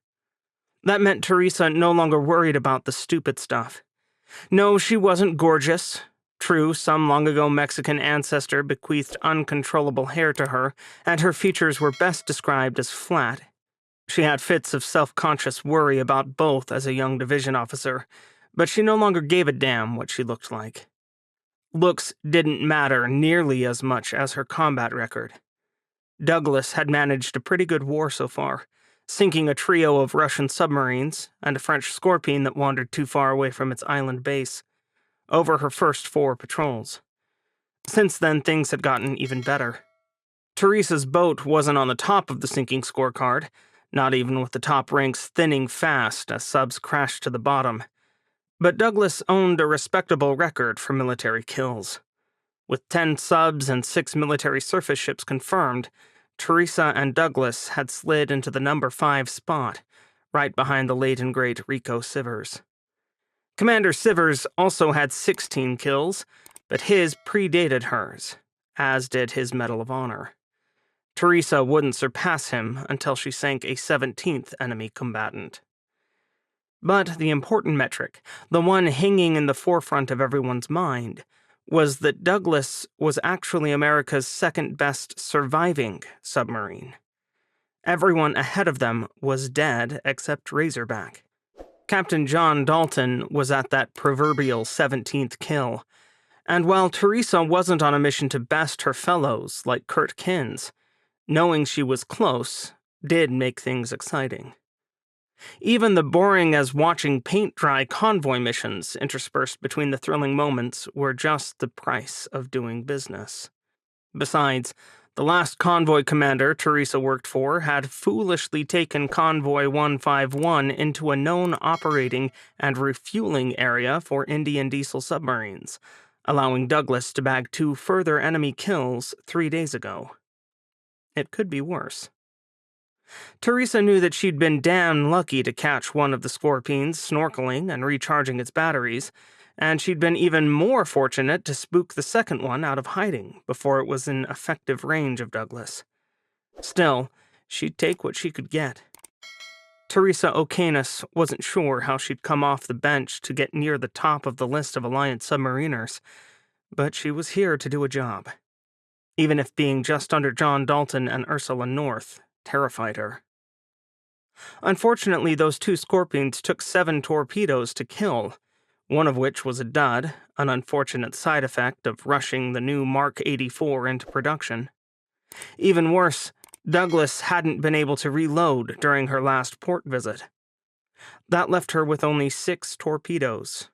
That meant Teresa no longer worried about the stupid stuff. No, she wasn't gorgeous. True, some long-ago Mexican ancestor bequeathed uncontrollable hair to her, and her features were best described as flat. She had fits of self-conscious worry about both as a young division officer, but she no longer gave a damn what she looked like. Looks didn't matter nearly as much as her combat record. Douglas had managed a pretty good war so far, sinking a trio of Russian submarines and a French Scorpion that wandered too far away from its island base, over her first 4 patrols. Since then, things had gotten even better. Teresa's boat wasn't on the top of the sinking scorecard, not even with the top ranks thinning fast as subs crashed to the bottom. But Douglas owned a respectable record for military kills. With 10 subs and 6 military surface ships confirmed, Teresa and Douglas had slid into the number 5 spot, right behind the late and great Rico Sivers. Commander Sivers also had 16 kills, but his predated hers, as did his Medal of Honor. Teresa wouldn't surpass him until she sank a 17th enemy combatant. But the important metric, the one hanging in the forefront of everyone's mind, was that Douglas was actually America's second-best surviving submarine. Everyone ahead of them was dead except Razorback. Captain John Dalton was at that proverbial 17th kill, and while Teresa wasn't on a mission to best her fellows like Kurt Kins, knowing she was close did make things exciting. Even the boring as watching paint dry convoy missions interspersed between the thrilling moments were just the price of doing business. Besides, the last convoy commander Teresa worked for had foolishly taken Convoy 151 into a known operating and refueling area for Indian diesel submarines, allowing Douglas to bag 2 further enemy kills 3 days ago. It could be worse. Teresa knew that she'd been damn lucky to catch one of the Scorpions snorkeling and recharging its batteries, and she'd been even more fortunate to spook the second one out of hiding before it was in effective range of Douglas. Still, she'd take what she could get. Teresa O'Canus wasn't sure how she'd come off the bench to get near the top of the list of Alliance submariners, but she was here to do a job. Even if being just under John Dalton and Ursula North terrified her. Unfortunately, those 2 Scorpions took 7 torpedoes to kill, one of which was a dud, an unfortunate side effect of rushing the new Mark 84 into production. Even worse, Douglas hadn't been able to reload during her last port visit. That left her with only 6 torpedoes,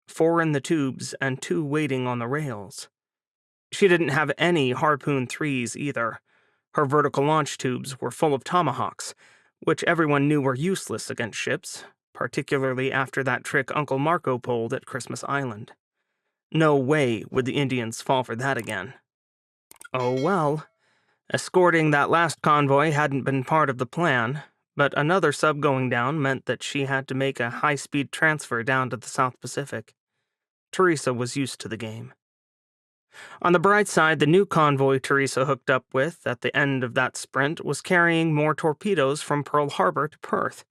4 in the tubes and 2 waiting on the rails. She didn't have any Harpoon 3s either. Her vertical launch tubes were full of tomahawks, which everyone knew were useless against ships, particularly after that trick Uncle Marco pulled at Christmas Island. No way would the Indians fall for that again. Oh well. Escorting that last convoy hadn't been part of the plan, but another sub going down meant that she had to make a high-speed transfer down to the South Pacific. Teresa was used to the game. On the bright side, the new convoy Teresa hooked up with at the end of that sprint was carrying more torpedoes from Pearl Harbor to Perth,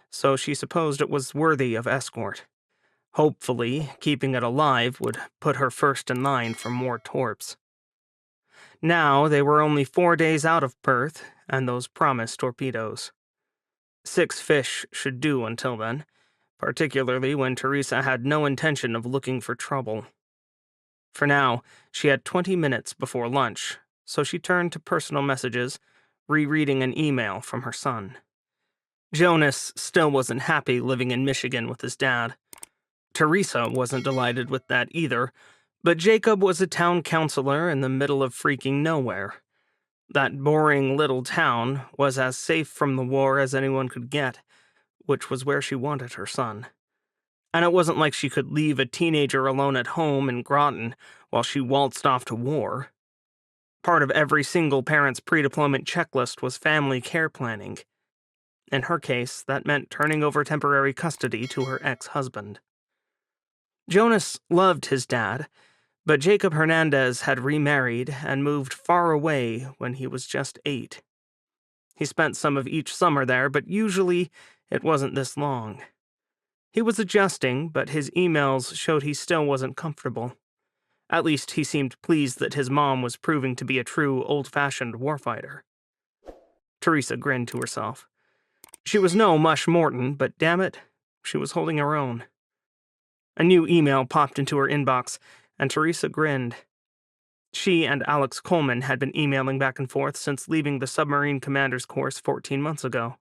so she supposed it was worthy of escort. Hopefully, keeping it alive would put her first in line for more torps. Now they were only 4 days out of Perth, and those promised torpedoes. 6 fish should do until then, particularly when Teresa had no intention of looking for trouble. For now, she had 20 minutes before lunch, so she turned to personal messages, rereading an email from her son. Jonas still wasn't happy living in Michigan with his dad. Teresa wasn't delighted with that either, but Jacob was a town councilor in the middle of freaking nowhere. That boring little town was as safe from the war as anyone could get, which was where she wanted her son. And it wasn't like she could leave a teenager alone at home in Groton while she waltzed off to war. Part of every single parent's pre-deployment checklist was family care planning. In her case, that meant turning over temporary custody to her ex-husband. Jonas loved his dad, but Jacob Hernandez had remarried and moved far away when he was just 8. He spent some of each summer there, but usually it wasn't this long. He was adjusting, but his emails showed he still wasn't comfortable. At least he seemed pleased that his mom was proving to be a true old-fashioned warfighter. Teresa grinned to herself. She was no Mush Morton, but damn it, she was holding her own. A new email popped into her inbox, and Teresa grinned. She and Alex Coleman had been emailing back and forth since leaving the submarine commander's course 14 months ago.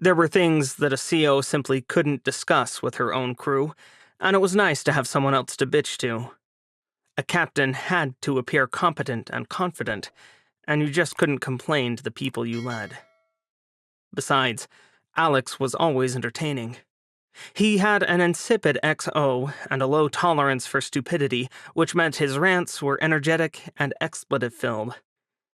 There were things that a CO simply couldn't discuss with her own crew, and it was nice to have someone else to bitch to. A captain had to appear competent and confident, and you just couldn't complain to the people you led. Besides, Alex was always entertaining. He had an insipid XO and a low tolerance for stupidity, which meant his rants were energetic and expletive-filled.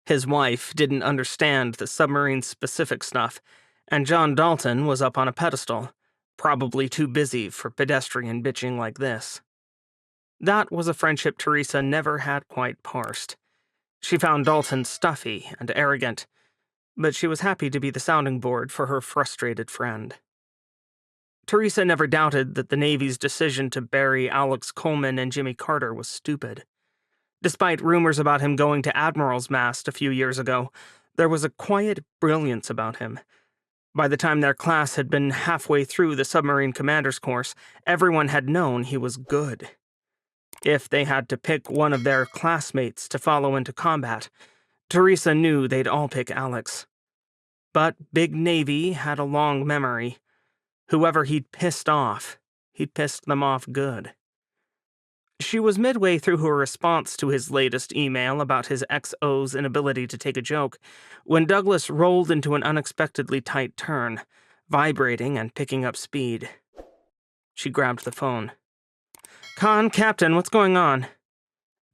His wife didn't understand the submarine-specific stuff, and John Dalton was up on a pedestal, probably too busy for pedestrian bitching like this. That was a friendship Teresa never had quite parsed. She found Dalton stuffy and arrogant, but she was happy to be the sounding board for her frustrated friend. Teresa never doubted that the Navy's decision to bury Alex Coleman and Jimmy Carter was stupid. Despite rumors about him going to Admiral's Mast a few years ago, there was a quiet brilliance about him. By the time their class had been halfway through the submarine commander's course, everyone had known he was good. If they had to pick one of their classmates to follow into combat, Teresa knew they'd all pick Alex. But Big Navy had a long memory. Whoever he'd pissed them off good. She was midway through her response to his latest email about his XO's inability to take a joke when Douglas rolled into an unexpectedly tight turn, vibrating and picking up speed. She grabbed the phone. Captain, what's going on?"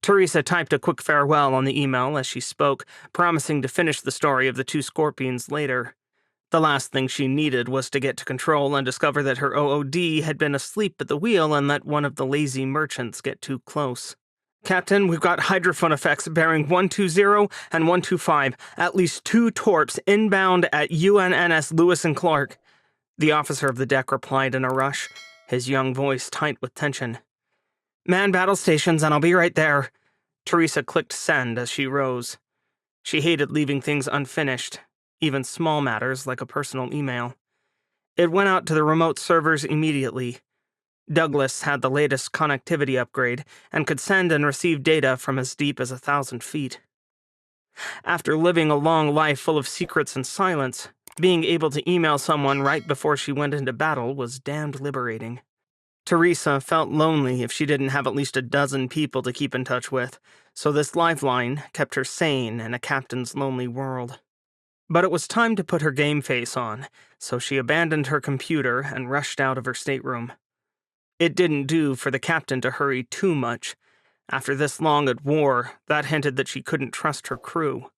Teresa typed a quick farewell on the email as she spoke, promising to finish the story of the two scorpions later. The last thing she needed was to get to control and discover that her OOD had been asleep at the wheel and let one of the lazy merchants get too close. "Captain, we've got hydrophone effects bearing 120 and 125, at least 2 torps inbound at UNNS Lewis and Clark," the officer of the deck replied in a rush, his young voice tight with tension. "Man battle stations and I'll be right there." Teresa clicked send as she rose. She hated leaving things unfinished, even small matters like a personal email. It went out to the remote servers immediately. Douglas had the latest connectivity upgrade and could send and receive data from as deep as 1,000 feet. After living a long life full of secrets and silence, being able to email someone right before she went into battle was damned liberating. Teresa felt lonely if she didn't have at least a dozen people to keep in touch with, so this lifeline kept her sane in a captain's lonely world. But it was time to put her game face on, so she abandoned her computer and rushed out of her stateroom. It didn't do for the captain to hurry too much. After this long at war, that hinted that she couldn't trust her crew.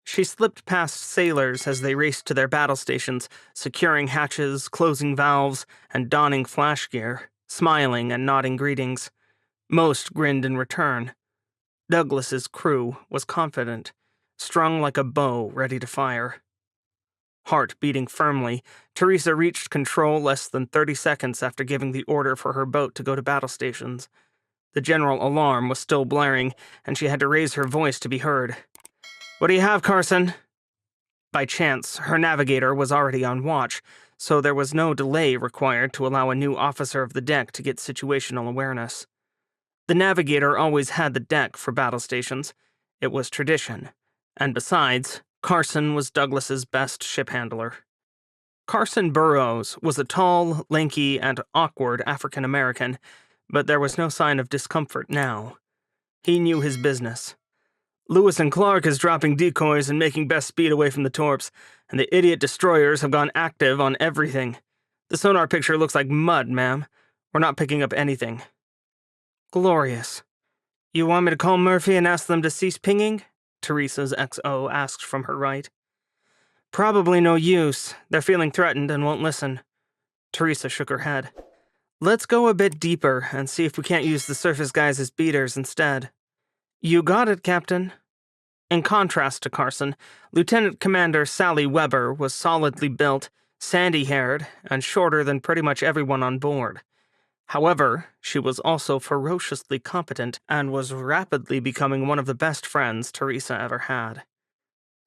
She slipped past sailors as they raced to their battle stations, securing hatches, closing valves, and donning flash gear, smiling and nodding greetings. Most grinned in return. Douglas's crew was confident, strung like a bow ready to fire. Heart beating firmly, Teresa reached control less than 30 seconds after giving the order for her boat to go to battle stations. The general alarm was still blaring, and she had to raise her voice to be heard. "What do you have, Carson?" By chance, her navigator was already on watch, so there was no delay required to allow a new officer of the deck to get situational awareness. The navigator always had the deck for battle stations. It was tradition. And besides, Carson was Douglas's best ship handler. Carson Burroughs was a tall, lanky, and awkward African-American, but there was no sign of discomfort now. He knew his business. "Lewis and Clark is dropping decoys and making best speed away from the torps, and the idiot destroyers have gone active on everything. The sonar picture looks like mud, ma'am. We're not picking up anything." "Glorious. You want me to call Murphy and ask them to cease pinging?" Teresa's XO asked from her right. "Probably no use. They're feeling threatened and won't listen." Teresa shook her head. "Let's go a bit deeper and see if we can't use the surface guys as beaters instead." "You got it, Captain." In contrast to Carson, Lieutenant Commander Sally Weber was solidly built, sandy-haired, and shorter than pretty much everyone on board. However, she was also ferociously competent and was rapidly becoming one of the best friends Teresa ever had.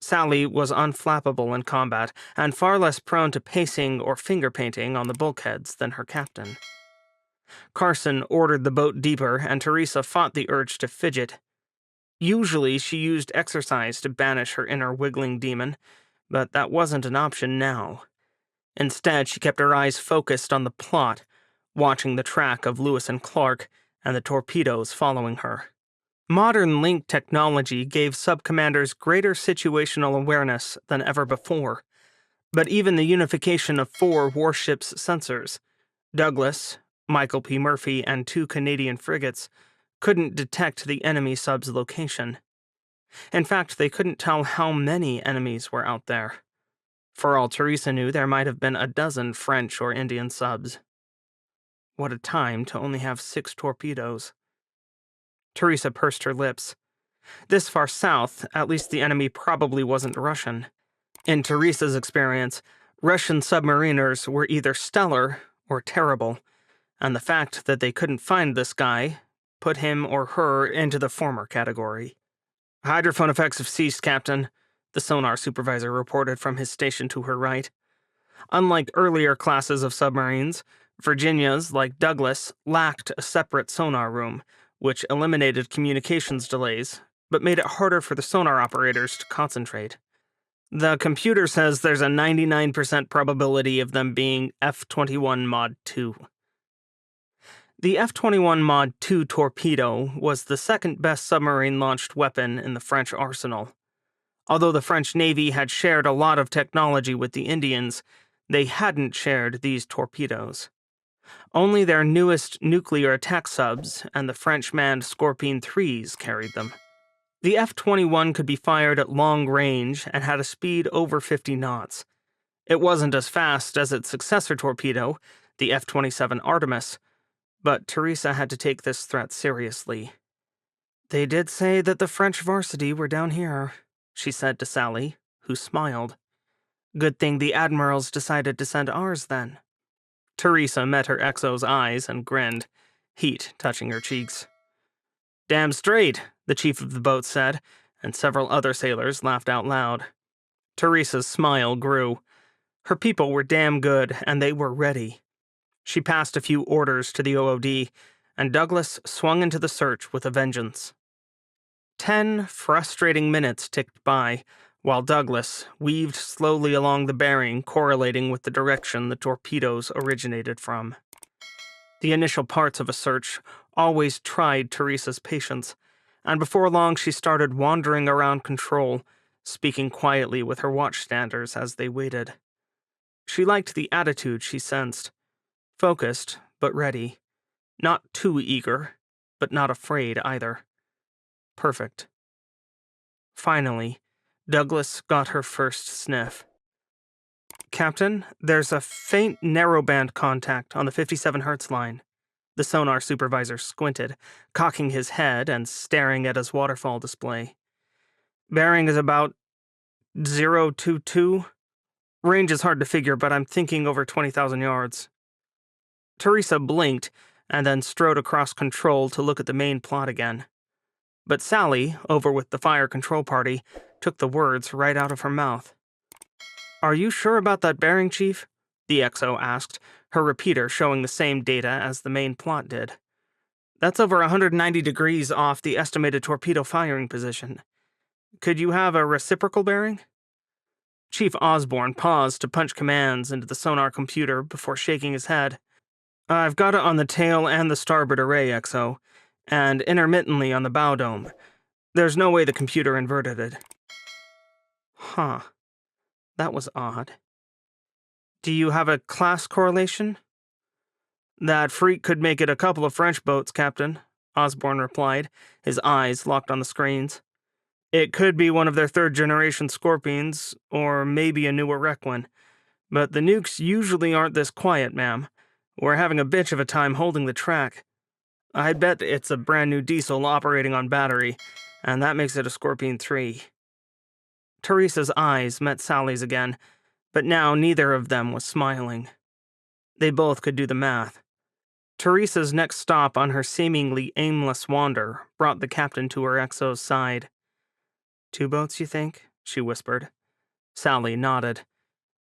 Sally was unflappable in combat and far less prone to pacing or finger-painting on the bulkheads than her captain. Carson ordered the boat deeper, and Teresa fought the urge to fidget. Usually, she used exercise to banish her inner wiggling demon, but that wasn't an option now. Instead, she kept her eyes focused on the plot, watching the track of Lewis and Clark and the torpedoes following her. Modern link technology gave sub-commanders greater situational awareness than ever before, but even the unification of 4 warships' sensors, Douglas, Michael P. Murphy, and 2 Canadian frigates, couldn't detect the enemy sub's location. In fact, they couldn't tell how many enemies were out there. For all Teresa knew, there might have been a dozen French or Indian subs. What a time to only have 6 torpedoes. Teresa pursed her lips. This far south, at least the enemy probably wasn't Russian. In Teresa's experience, Russian submariners were either stellar or terrible, and the fact that they couldn't find this guy put him or her into the former category. "Hydrophone effects have ceased, Captain," the sonar supervisor reported from his station to her right. Unlike earlier classes of submarines, Virginia's, like Douglas, lacked a separate sonar room, which eliminated communications delays, but made it harder for the sonar operators to concentrate. "The computer says there's a 99% probability of them being F-21 Mod 2. The F-21 Mod 2 torpedo was the second-best submarine-launched weapon in the French arsenal. Although the French Navy had shared a lot of technology with the Indians, they hadn't shared these torpedoes. Only their newest nuclear attack subs and the French-manned Scorpion 3s carried them. The F-21 could be fired at long range and had a speed over 50 knots. It wasn't as fast as its successor torpedo, the F-27 Artemis, but Teresa had to take this threat seriously. "They did say that the French varsity were down here," she said to Sally, who smiled. "Good thing the admirals decided to send ours, then." Teresa met her XO's eyes and grinned, heat touching her cheeks. "Damn straight," the chief of the boat said, and several other sailors laughed out loud. Teresa's smile grew. Her people were damn good, and they were ready. She passed a few orders to the OOD, and Douglas swung into the search with a vengeance. 10 frustrating minutes ticked by, while Douglas weaved slowly along the bearing correlating with the direction the torpedoes originated from. The initial parts of a search always tried Teresa's patience, and before long she started wandering around control, speaking quietly with her watchstanders as they waited. She liked the attitude she sensed. Focused, but ready. Not too eager, but not afraid either. Perfect. Finally, Douglas got her first sniff. "Captain, there's a faint narrowband contact on the 57 Hz line." The sonar supervisor squinted, cocking his head and staring at his waterfall display. "Bearing is about 022. Range is hard to figure, but I'm thinking over 20,000 yards. Teresa blinked and then strode across control to look at the main plot again. But Sally, over with the fire control party, took the words right out of her mouth. "Are you sure about that bearing, Chief?" the XO asked, her repeater showing the same data as the main plot did. "That's over 190 degrees off the estimated torpedo firing position. Could you have a reciprocal bearing?" Chief Osborne paused to punch commands into the sonar computer before shaking his head. "I've got it on the tail and the starboard array, XO, and intermittently on the bow dome. There's no way the computer inverted it." Huh. That was odd. "Do you have a class correlation?" "That freak could make it a couple of French boats, Captain," Osborne replied, his eyes locked on the screens. "It could be one of their third-generation Scorpions, or maybe a newer wreck one. But the nukes usually aren't this quiet, ma'am. We're having a bitch of a time holding the track. I bet it's a brand new diesel operating on battery, and that makes it a Scorpion 3. Teresa's eyes met Sally's again, but now neither of them was smiling. They both could do the math. Teresa's next stop on her seemingly aimless wander brought the captain to her XO's side. "2 boats, you think?" she whispered. Sally nodded.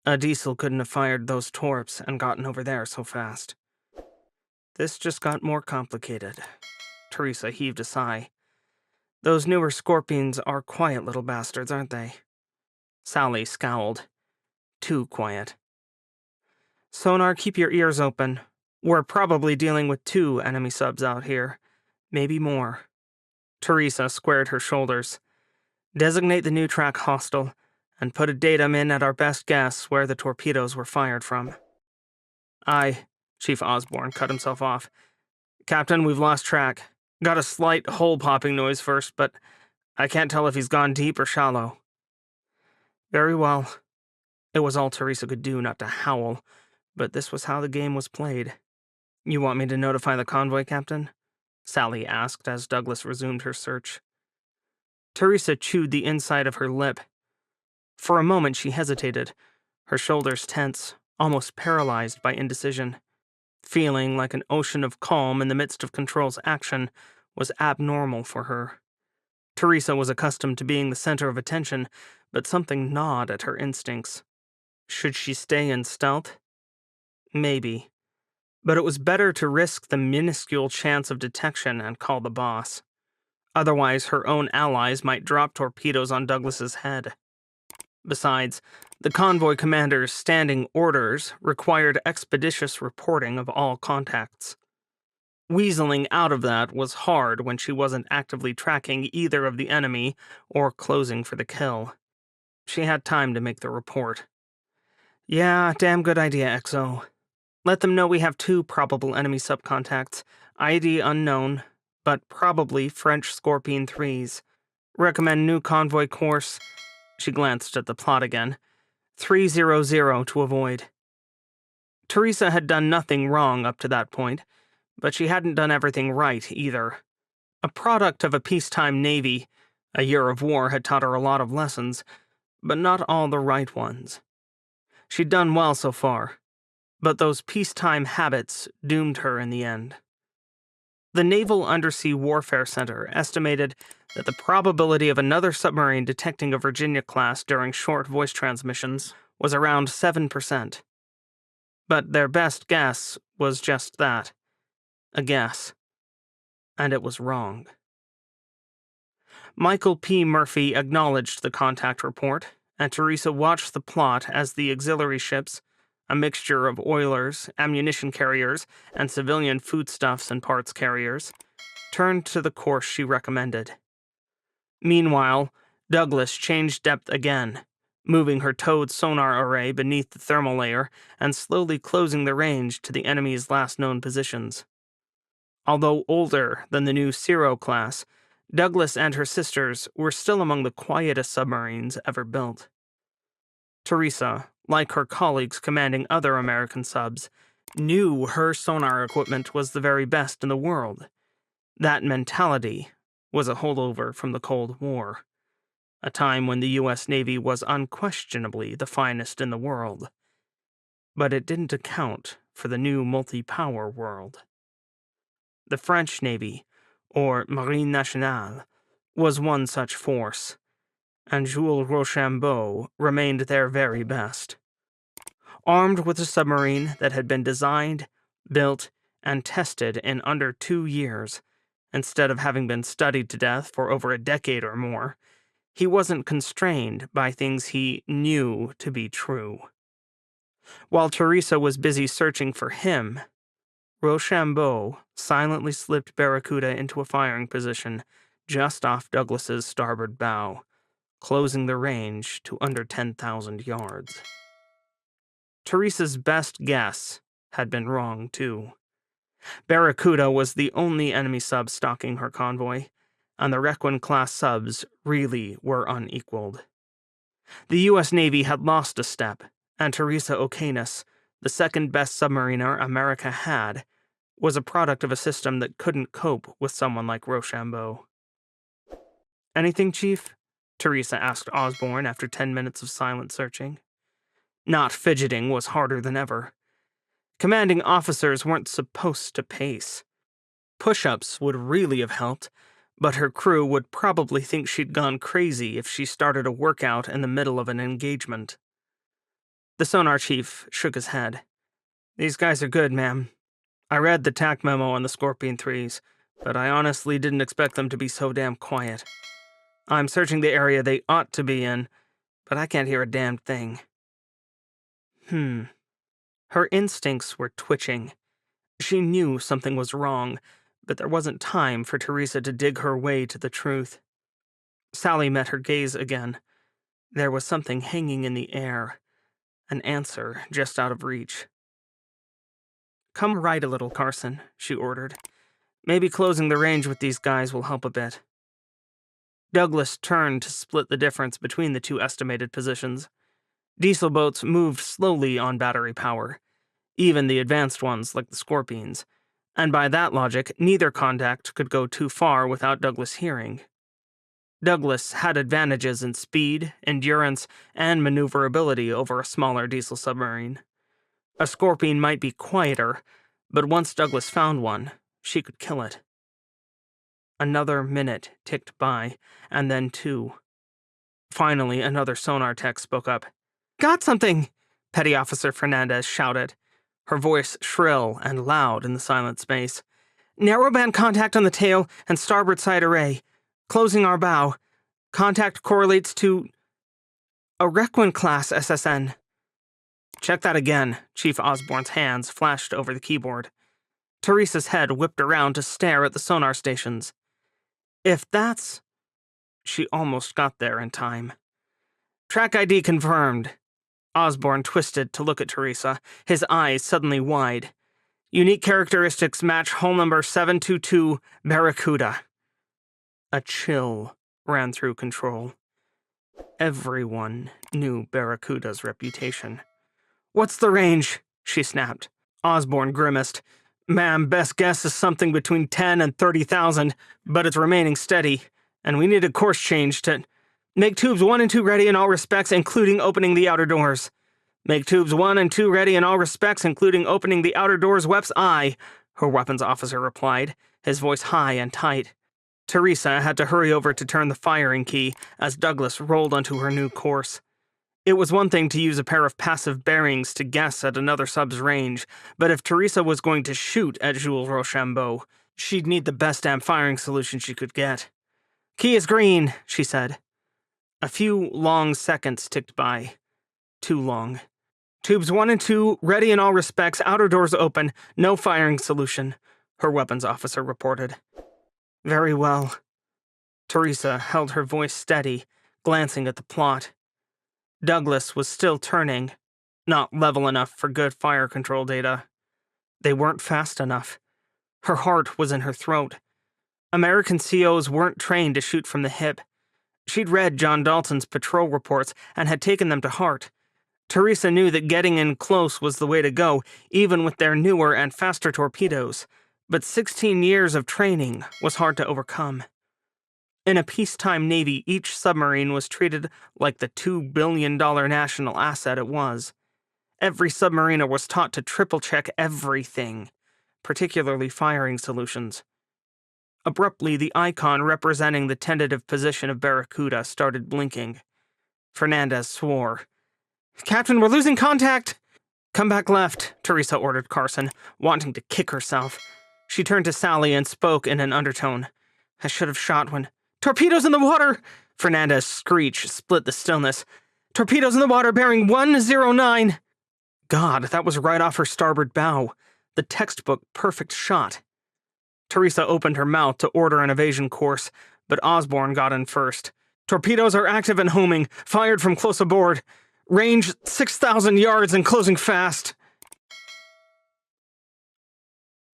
"A diesel couldn't have fired those torps and gotten over there so fast." "This just got more complicated." Teresa heaved a sigh. "Those newer Scorpions are quiet little bastards, aren't they?" Sally scowled. "Too quiet." Sonar, keep your ears open. We're probably dealing with 2 enemy subs out here. Maybe more. Teresa squared her shoulders. Designate the new track hostile, and put a datum in at our best guess where the torpedoes were fired from. Aye, Chief Osborne cut himself off. Captain, we've lost track. Got a slight hole-popping noise first, but I can't tell if he's gone deep or shallow. Very well. It was all Teresa could do not to howl, but this was how the game was played. You want me to notify the convoy, Captain? Sally asked as Douglas resumed her search. Teresa chewed the inside of her lip. For a moment she hesitated, her shoulders tense, almost paralyzed by indecision. Feeling like an ocean of calm in the midst of Control's action was abnormal for her. Teresa was accustomed to being the center of attention, but something gnawed at her instincts. Should she stay in stealth? Maybe. But it was better to risk the minuscule chance of detection and call the boss. Otherwise, her own allies might drop torpedoes on Douglas's head. Besides, the convoy commander's standing orders required expeditious reporting of all contacts. Weaseling out of that was hard when she wasn't actively tracking either of the enemy or closing for the kill. She had time to make the report. Yeah, damn good idea, XO. Let them know we have 2 probable enemy subcontacts, ID unknown, but probably French Scorpion 3s. Recommend new convoy course. She glanced at the plot again. 300 to avoid. Teresa had done nothing wrong up to that point, but she hadn't done everything right either. A product of a peacetime navy, a year of war had taught her a lot of lessons, but not all the right ones. She'd done well so far, but those peacetime habits doomed her in the end. The Naval Undersea Warfare Center estimated that the probability of another submarine detecting a Virginia class during short voice transmissions was around 7%. But their best guess was just that, a guess. And it was wrong. Michael P. Murphy acknowledged the contact report, and Teresa watched the plot as the auxiliary ships, a mixture of oilers, ammunition carriers, and civilian foodstuffs and parts carriers, turned to the course she recommended. Meanwhile, Douglas changed depth again, moving her towed sonar array beneath the thermal layer and slowly closing the range to the enemy's last known positions. Although older than the new Ciro class, Douglas and her sisters were still among the quietest submarines ever built. Teresa, like her colleagues commanding other American subs, knew her sonar equipment was the very best in the world. That mentality was a holdover from the Cold War, a time when the U.S. Navy was unquestionably the finest in the world. But it didn't account for the new multi-power world. The French Navy, or Marine Nationale, was one such force, and Jules Rochambeau remained their very best. Armed with a submarine that had been designed, built, and tested in under 2 years, instead of having been studied to death for over a decade or more, he wasn't constrained by things he knew to be true. While Teresa was busy searching for him, Rochambeau silently slipped Barracuda into a firing position just off Douglas's starboard bow, closing the range to under 10,000 yards. Teresa's best guess had been wrong, too. Barracuda was the only enemy sub stalking her convoy, and the Requin-class subs really were unequaled. The U.S. Navy had lost a step, and Teresa O'Canus, the second-best submariner America had, was a product of a system that couldn't cope with someone like Rochambeau. "Anything, Chief?" Teresa asked Osborne after 10 minutes of silent searching. Not fidgeting was harder than ever. Commanding officers weren't supposed to pace. Push-ups would really have helped, but her crew would probably think she'd gone crazy if she started a workout in the middle of an engagement. The sonar chief shook his head. "These guys are good, ma'am. I read the TAC memo on the Scorpion 3s, but I honestly didn't expect them to be so damn quiet. I'm searching the area they ought to be in, but I can't hear a damn thing." Her instincts were twitching. She knew something was wrong, but there wasn't time for Teresa to dig her way to the truth. Sally met her gaze again. There was something hanging in the air, an answer just out of reach. "Come right a little, Carson," she ordered. "Maybe closing the range with these guys will help a bit." Douglas turned to split the difference between the two estimated positions. Diesel boats moved slowly on battery power, even the advanced ones like the Scorpions, and by that logic, neither contact could go too far without Douglas hearing. Douglas had advantages in speed, endurance, and maneuverability over a smaller diesel submarine. A Scorpion might be quieter, but once Douglas found one, she could kill it. Another minute ticked by, and then 2. Finally, another sonar tech spoke up. "Got something!" Petty Officer Fernandez shouted, her voice shrill and loud in the silent space. "Narrowband contact on the tail and starboard side array. Closing our bow. Contact correlates to a Requin-class SSN." "Check that again." Chief Osborne's hands flashed over the keyboard. Teresa's head whipped around to stare at the sonar stations. "If that's..." She almost got there in time. "Track ID confirmed." Osborne twisted to look at Teresa, his eyes suddenly wide. "Unique characteristics match hull number 722 Barracuda." A chill ran through control. Everyone knew Barracuda's reputation. "What's the range?" she snapped. Osborne grimaced. "Ma'am, best guess is something between 10 and 30,000, but it's remaining steady, and we need a course change to... Make tubes 1 and 2 ready in all respects, including opening the outer doors." "Make tubes 1 and 2 ready in all respects, including opening the outer doors, Weps." "Aye," her weapons officer replied, his voice high and tight. Teresa had to hurry over to turn the firing key as Douglas rolled onto her new course. It was one thing to use a pair of passive bearings to guess at another sub's range, but if Teresa was going to shoot at Jules Rochambeau, she'd need the best damn firing solution she could get. "Key is green," she said. A few long seconds ticked by. Too long. "Tubes 1 and 2, ready in all respects, outer doors open, no firing solution," her weapons officer reported. "Very well." Teresa held her voice steady, glancing at the plot. Douglas was still turning, not level enough for good fire control data. They weren't fast enough. Her heart was in her throat. American COs weren't trained to shoot from the hip. She'd read John Dalton's patrol reports and had taken them to heart. Teresa knew that getting in close was the way to go, even with their newer and faster torpedoes, but 16 years of training was hard to overcome. In a peacetime Navy, each submarine was treated like the $2 billion national asset it was. Every submariner was taught to triple-check everything, particularly firing solutions. Abruptly, the icon representing the tentative position of Barracuda started blinking. Fernandez swore. "Captain, we're losing contact!" "Come back left," Teresa ordered Carson, wanting to kick herself. She turned to Sally and spoke in an undertone. "I should have shot when..." "Torpedoes in the water!" Fernandez's screech split the stillness. "Torpedoes in the water bearing 109! God, that was right off her starboard bow. The textbook perfect shot. Teresa opened her mouth to order an evasion course, but Osborne got in first. "Torpedoes are active and homing, fired from close aboard. Range 6,000 yards and closing fast."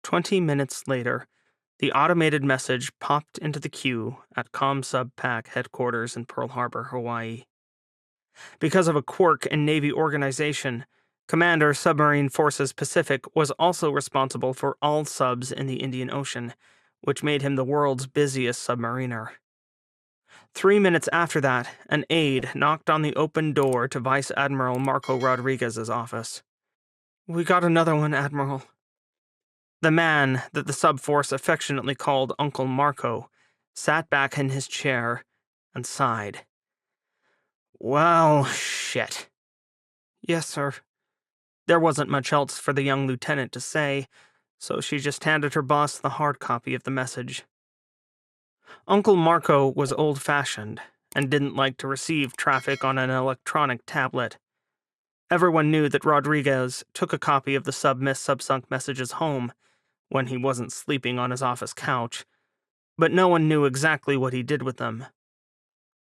20 minutes later, the automated message popped into the queue at ComSub PAC headquarters in Pearl Harbor, Hawaii. Because of a quirk in Navy organization, Commander Submarine Forces Pacific was also responsible for all subs in the Indian Ocean, which made him the world's busiest submariner. 3 minutes after that, an aide knocked on the open door to Vice Admiral Marco Rodriguez's office. "We got another one, Admiral." The man that the subforce affectionately called Uncle Marco sat back in his chair and sighed. "Well, shit." "Yes, sir." There wasn't much else for the young lieutenant to say, so she just handed her boss the hard copy of the message. Uncle Marco was old-fashioned and didn't like to receive traffic on an electronic tablet. Everyone knew that Rodriguez took a copy of the sub-miss-sub-sunk messages home when he wasn't sleeping on his office couch, but no one knew exactly what he did with them.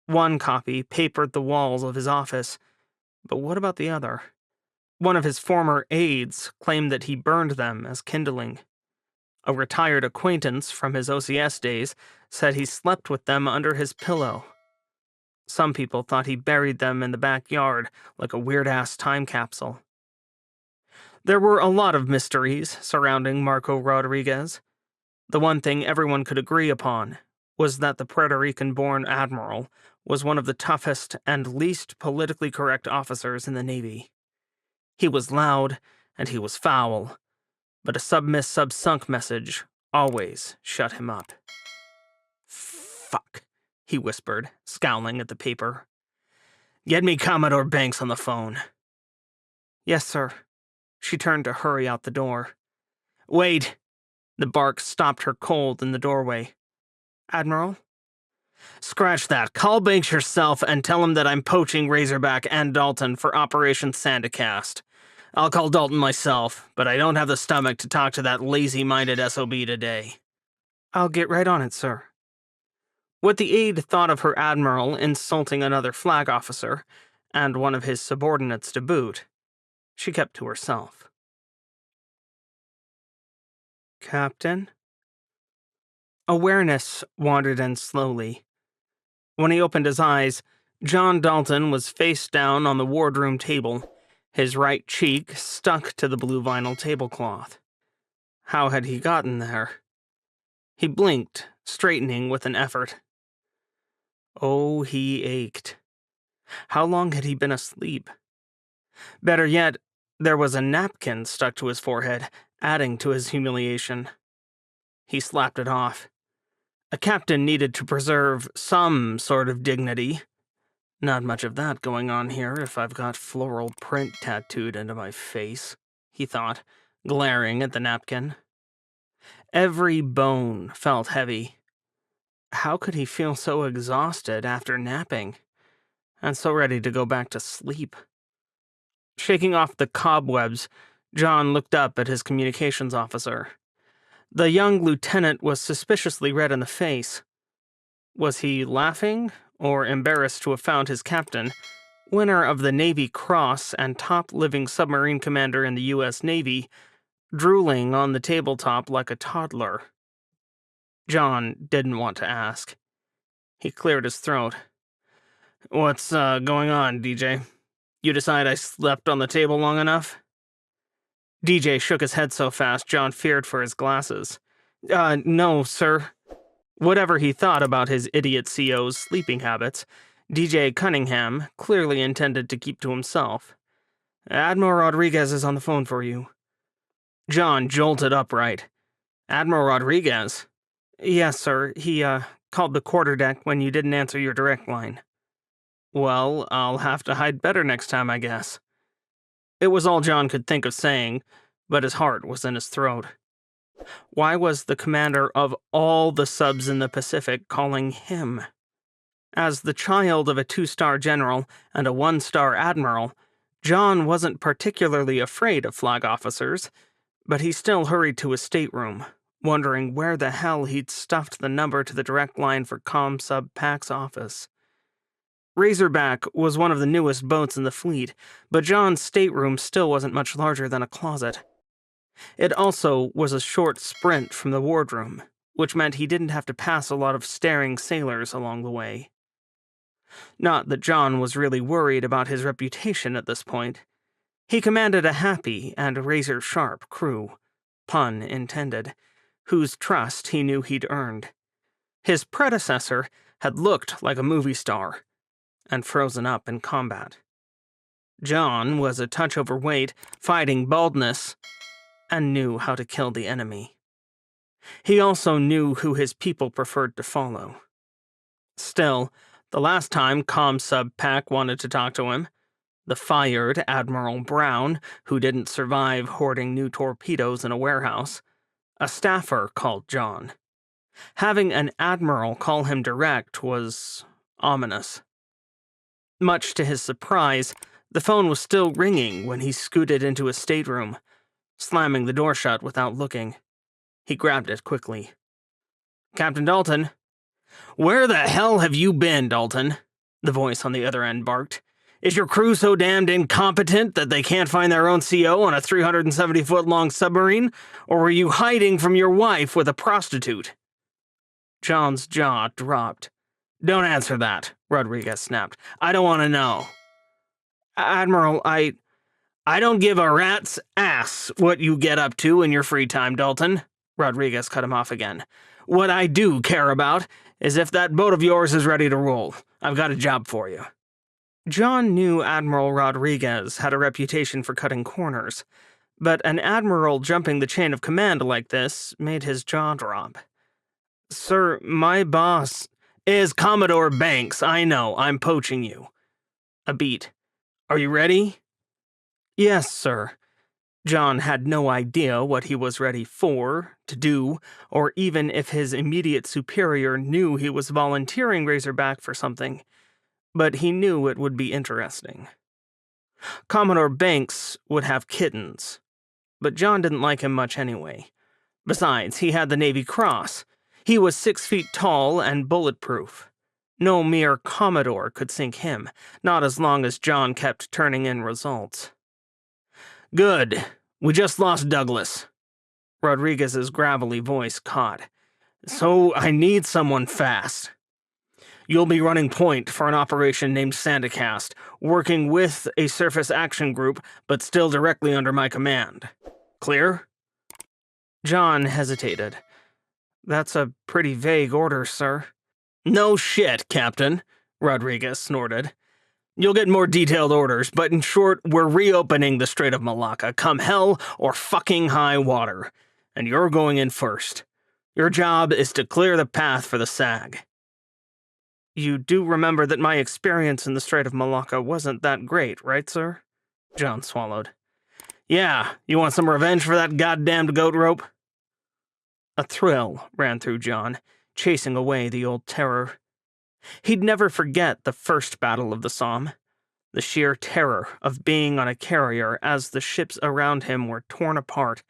One copy papered the walls of his office, but what about the other? One of his former aides claimed that he burned them as kindling. A retired acquaintance from his OCS days said he slept with them under his pillow. Some people thought he buried them in the backyard like a weird-ass time capsule. There were a lot of mysteries surrounding Marco Rodriguez. The one thing everyone could agree upon was that the Puerto Rican-born admiral was one of the toughest and least politically correct officers in the Navy. He was loud, and he was foul, but a sub-miss-sub-sunk message always shut him up. "Fuck," he whispered, scowling at the paper. "Get me Commodore Banks on the phone." "Yes, sir." She turned to hurry out the door. "Wait!" The bark stopped her cold in the doorway. "Admiral?" "Scratch that. Call Banks yourself and tell him that I'm poaching Razorback and Dalton for Operation Sandacast. I'll call Dalton myself, but I don't have the stomach to talk to that lazy-minded SOB today." "I'll get right on it, sir." What the aide thought of her admiral insulting another flag officer, and one of his subordinates to boot, she kept to herself. "Captain?" Awareness wandered in slowly. When he opened his eyes, John Dalton was face down on the wardroom table, his right cheek stuck to the blue vinyl tablecloth. How had he gotten there? He blinked, straightening with an effort. Oh, he ached. How long had he been asleep? Better yet, there was a napkin stuck to his forehead, adding to his humiliation. He slapped it off. A captain needed to preserve some sort of dignity. Not much of that going on here if I've got floral print tattooed into my face, he thought, glaring at the napkin. Every bone felt heavy. How could he feel so exhausted after napping, and so ready to go back to sleep? Shaking off the cobwebs, John looked up at his communications officer. The young lieutenant was suspiciously red in the face. Was he laughing, or embarrassed to have found his captain, winner of the Navy Cross and top living submarine commander in the U.S. Navy, drooling on the tabletop like a toddler? John didn't want to ask. He cleared his throat. "What's going on, DJ? You decide I slept on the table long enough?" DJ shook his head so fast John feared for his glasses. No, sir." Whatever he thought about his idiot CO's sleeping habits, DJ Cunningham clearly intended to keep to himself. "Admiral Rodriguez is on the phone for you." John jolted upright. "Admiral Rodriguez?" "Yes, sir. He, called the quarterdeck when you didn't answer your direct line." "Well, I'll have to hide better next time, I guess." It was all John could think of saying, but his heart was in his throat. Why was the commander of all the subs in the Pacific calling him? As the child of a 2-star general and a 1-star admiral, John wasn't particularly afraid of flag officers, but he still hurried to his stateroom, wondering where the hell he'd stuffed the number to the direct line for Comm-Sub Pac's office. Razorback was one of the newest boats in the fleet, but John's stateroom still wasn't much larger than a closet. It also was a short sprint from the wardroom, which meant he didn't have to pass a lot of staring sailors along the way. Not that John was really worried about his reputation at this point. He commanded a happy and razor-sharp crew, pun intended, whose trust he knew he'd earned. His predecessor had looked like a movie star, and frozen up in combat. John was a touch overweight, fighting baldness, and knew how to kill the enemy. He also knew who his people preferred to follow. Still, the last time Comm-Sub Pac wanted to talk to him, the fired Admiral Brown, who didn't survive hoarding new torpedoes in a warehouse, a staffer called John. Having an admiral call him direct was ominous. Much to his surprise, The phone was still ringing when he scooted into his stateroom, slamming the door shut without looking. He grabbed it quickly. "Captain Dalton?" "Where the hell have you been, Dalton?" the voice on the other end barked. "Is your crew so damned incompetent that they can't find their own CO on a 370-foot-long submarine? Or were you hiding from your wife with a prostitute?" John's jaw dropped. "Don't answer that," Rodriguez snapped. "I don't want to know." "Admiral, I don't give a rat's ass what you get up to in your free time, Dalton." Rodriguez cut him off again. "What I do care about is if that boat of yours is ready to roll. I've got a job for you." John knew Admiral Rodriguez had a reputation for cutting corners, but an admiral jumping the chain of command like this made his jaw drop. "Sir, my boss is Commodore Banks. I know, I'm poaching you." A beat. "Are you ready?" "Yes, sir." John had no idea what he was ready for, to do, or even if his immediate superior knew he was volunteering Razorback for something, but he knew it would be interesting. Commodore Banks would have kittens, but John didn't like him much anyway. Besides, he had the Navy Cross. He was 6 feet tall and bulletproof. No mere Commodore could sink him, not as long as John kept turning in results. "Good. We just lost Douglas." Rodriguez's gravelly voice caught. "So I need someone fast. You'll be running point for an operation named Sandacast, working with a surface action group, but still directly under my command. Clear?" John hesitated. "That's a pretty vague order, sir." "No shit, Captain," Rodriguez snorted. "You'll get more detailed orders, but in short, we're reopening the Strait of Malacca, come hell or fucking high water. And you're going in first. Your job is to clear the path for the SAG." "You do remember that my experience in the Strait of Malacca wasn't that great, right, sir?" John swallowed. "Yeah, you want some revenge for that goddamned goat rope?" A thrill ran through John, chasing away the old terror. He'd never forget the first battle of the Somme. The sheer terror of being on a carrier as the ships around him were torn apart,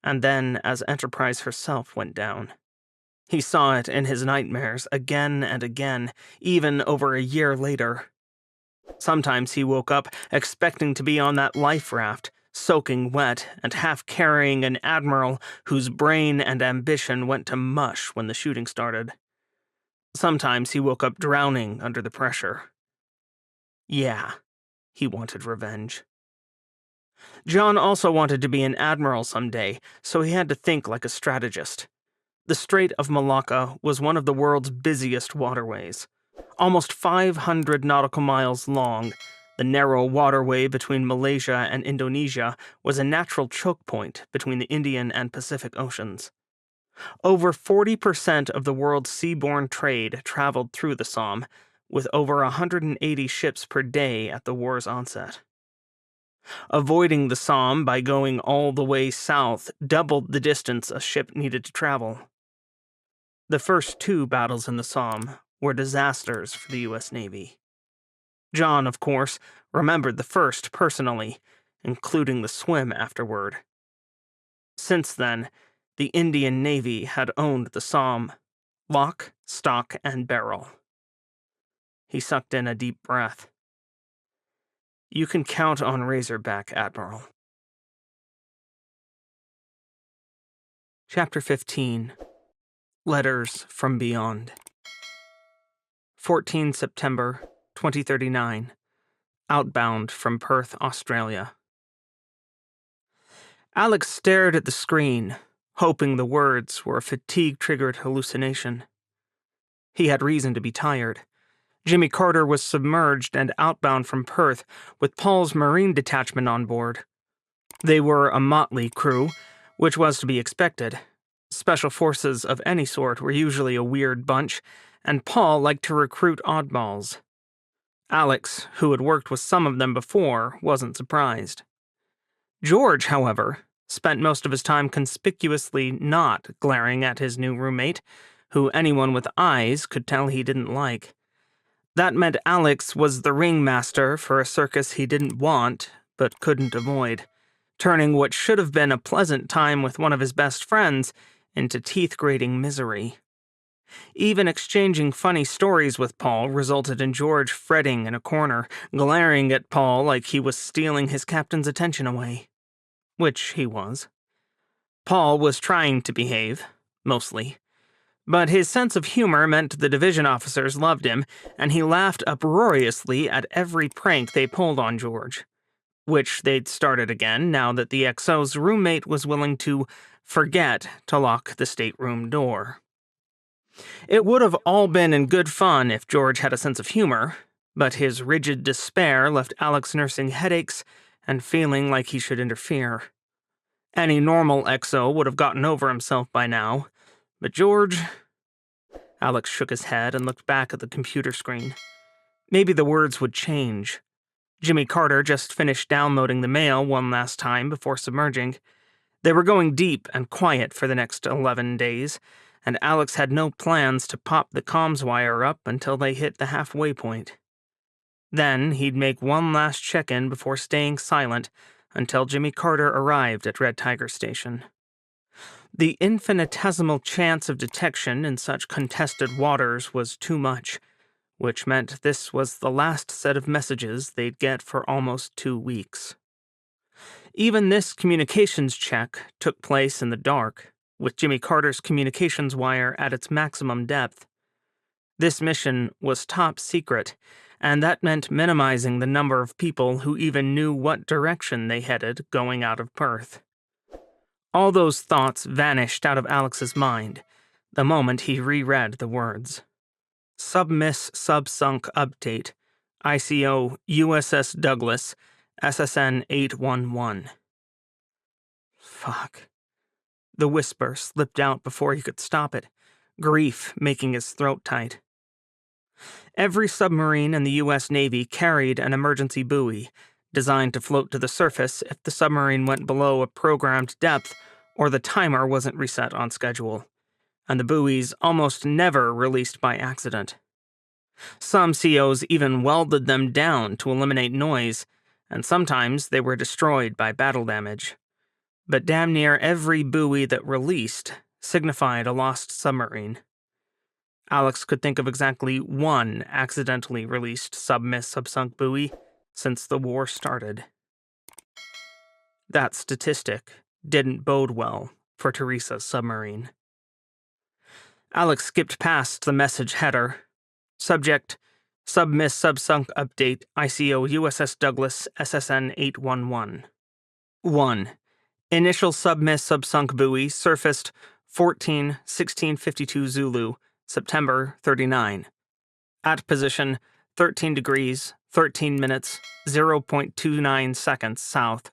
and then as Enterprise herself went down. He saw it in his nightmares again and again, even over a year later. Sometimes he woke up expecting to be on that life raft, soaking wet and half carrying an admiral whose brain and ambition went to mush when the shooting started. Sometimes he woke up drowning under the pressure. Yeah, he wanted revenge. John also wanted to be an admiral someday, so he had to think like a strategist. The Strait of Malacca was one of the world's busiest waterways. Almost 500 nautical miles long, the narrow waterway between Malaysia and Indonesia was a natural choke point between the Indian and Pacific Oceans. Over 40% of the world's seaborne trade traveled through the Somme, with over 180 ships per day at the war's onset. Avoiding the Somme by going all the way south doubled the distance a ship needed to travel. The first 2 battles in the Somme were disasters for the U.S. Navy. John, of course, remembered the first personally, including the swim afterward. Since then, the Indian Navy had owned the Somme, lock, stock, and barrel. He sucked in a deep breath. "You can count on Razorback, Admiral." Chapter 15. Letters from Beyond. 14 September, 2039. Outbound from Perth, Australia. Alex stared at the screen, hoping the words were a fatigue-triggered hallucination. He had reason to be tired. Jimmy Carter was submerged and outbound from Perth with Paul's Marine detachment on board. They were a motley crew, which was to be expected. Special forces of any sort were usually a weird bunch, and Paul liked to recruit oddballs. Alex, who had worked with some of them before, wasn't surprised. George, however, spent most of his time conspicuously not glaring at his new roommate, who anyone with eyes could tell he didn't like. That meant Alex was the ringmaster for a circus he didn't want, but couldn't avoid, turning what should have been a pleasant time with one of his best friends into teeth-grating misery. Even exchanging funny stories with Paul resulted in George fretting in a corner, glaring at Paul like he was stealing his captain's attention away. Which he was. Paul was trying to behave, mostly. But his sense of humor meant the division officers loved him, and he laughed uproariously at every prank they pulled on George. Which they'd started again now that the XO's roommate was willing to forget to lock the stateroom door. It would have all been in good fun if George had a sense of humor, but his rigid despair left Alex nursing headaches and feeling like he should interfere. Any normal XO would have gotten over himself by now, but George... Alex shook his head and looked back at the computer screen. Maybe the words would change. Jimmy Carter just finished downloading the mail one last time before submerging. They were going deep and quiet for the next 11 days, and Alex had no plans to pop the comms wire up until they hit the halfway point. Then he'd make one last check-in before staying silent until Jimmy Carter arrived at Red Tiger Station. The infinitesimal chance of detection in such contested waters was too much, which meant this was the last set of messages they'd get for almost 2 weeks. Even this communications check took place in the dark, with Jimmy Carter's communications wire at its maximum depth. This mission was top secret, and that meant minimizing the number of people who even knew what direction they headed going out of Perth. All those thoughts vanished out of Alex's mind the moment he reread the words. Submiss Subsunk Update, ICO USS Douglas, SSN 811. Fuck. The whisper slipped out before he could stop it, grief making his throat tight. Every submarine in the U.S. Navy carried an emergency buoy, designed to float to the surface if the submarine went below a programmed depth or the timer wasn't reset on schedule, and the buoys almost never released by accident. Some COs even welded them down to eliminate noise, and sometimes they were destroyed by battle damage. But damn near every buoy that released signified a lost submarine. Alex could think of exactly one accidentally released submiss subsunk buoy since the war started. That statistic didn't bode well for Teresa's submarine. Alex skipped past the message header. Subject, Submiss Subsunk Update, ICO USS Douglas, SSN 811. 1. Initial submiss subsunk buoy surfaced 14-1652 Zulu, September 39. At position 13 degrees, 13 minutes, 0.29 seconds south,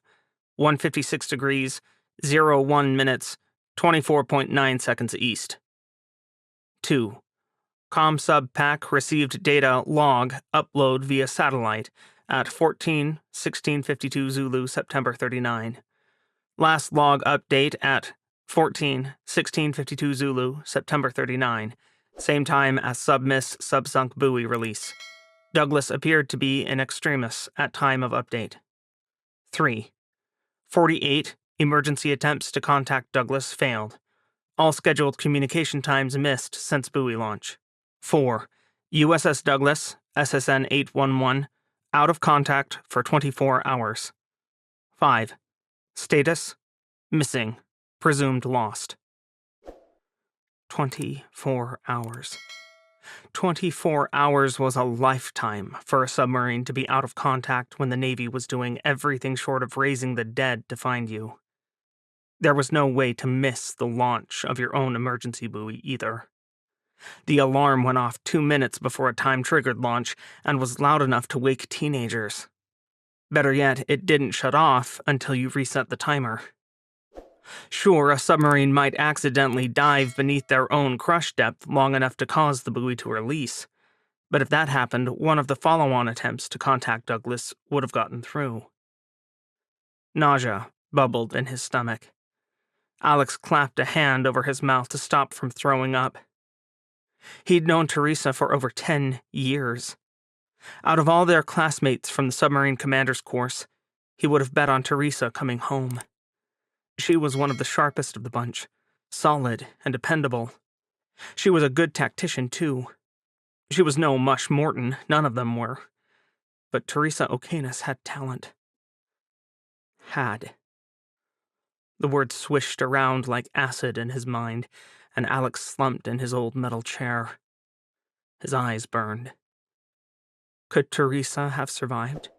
156 degrees, 01 minutes, 24.9 seconds east. 2. ComSub pack received data log upload via satellite at 14-1652 Zulu, September 39. Last log update at 14-1652 Zulu, September 39, same time as submiss subsunk buoy release. Douglas appeared to be in extremis at time of update. 3. 48 emergency attempts to contact Douglas failed. All scheduled communication times missed since buoy launch. 4. USS Douglas, SSN 811, out of contact for 24 hours. 5. Status: missing, presumed lost. 24 hours. 24 hours was a lifetime for a submarine to be out of contact when the Navy was doing everything short of raising the dead to find you. There was no way to miss the launch of your own emergency buoy either. The alarm went off 2 minutes before a time-triggered launch and was loud enough to wake teenagers. Better yet, it didn't shut off until you reset the timer. Sure, a submarine might accidentally dive beneath their own crush depth long enough to cause the buoy to release, but if that happened, one of the follow-on attempts to contact Douglas would have gotten through. Nausea bubbled in his stomach. Alex clapped a hand over his mouth to stop from throwing up. He'd known Teresa for over 10 years. Out of all their classmates from the submarine commander's course, he would have bet on Teresa coming home. She was one of the sharpest of the bunch, solid and dependable. She was a good tactician, too. She was no Mush Morton, none of them were. But Teresa O'Canus had talent. Had. The word swished around like acid in his mind, and Alex slumped in his old metal chair. His eyes burned. Could Teresa have survived?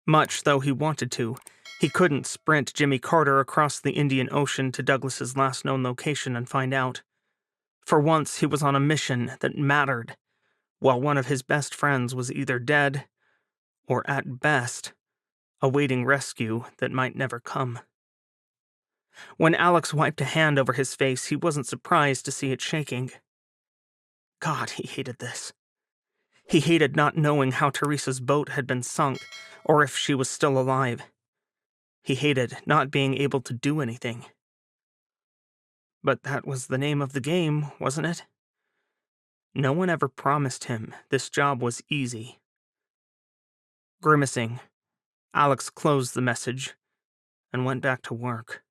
Much though he wanted to, he couldn't sprint Jimmy Carter across the Indian Ocean to Douglas's last known location and find out. For once, he was on a mission that mattered, while one of his best friends was either dead, or at best, awaiting rescue that might never come. When Alex wiped a hand over his face, he wasn't surprised to see it shaking. God, he hated this. He hated not knowing how Teresa's boat had been sunk, or if she was still alive. He hated not being able to do anything. But that was the name of the game, wasn't it? No one ever promised him this job was easy. Grimacing, Alex closed the message and went back to work.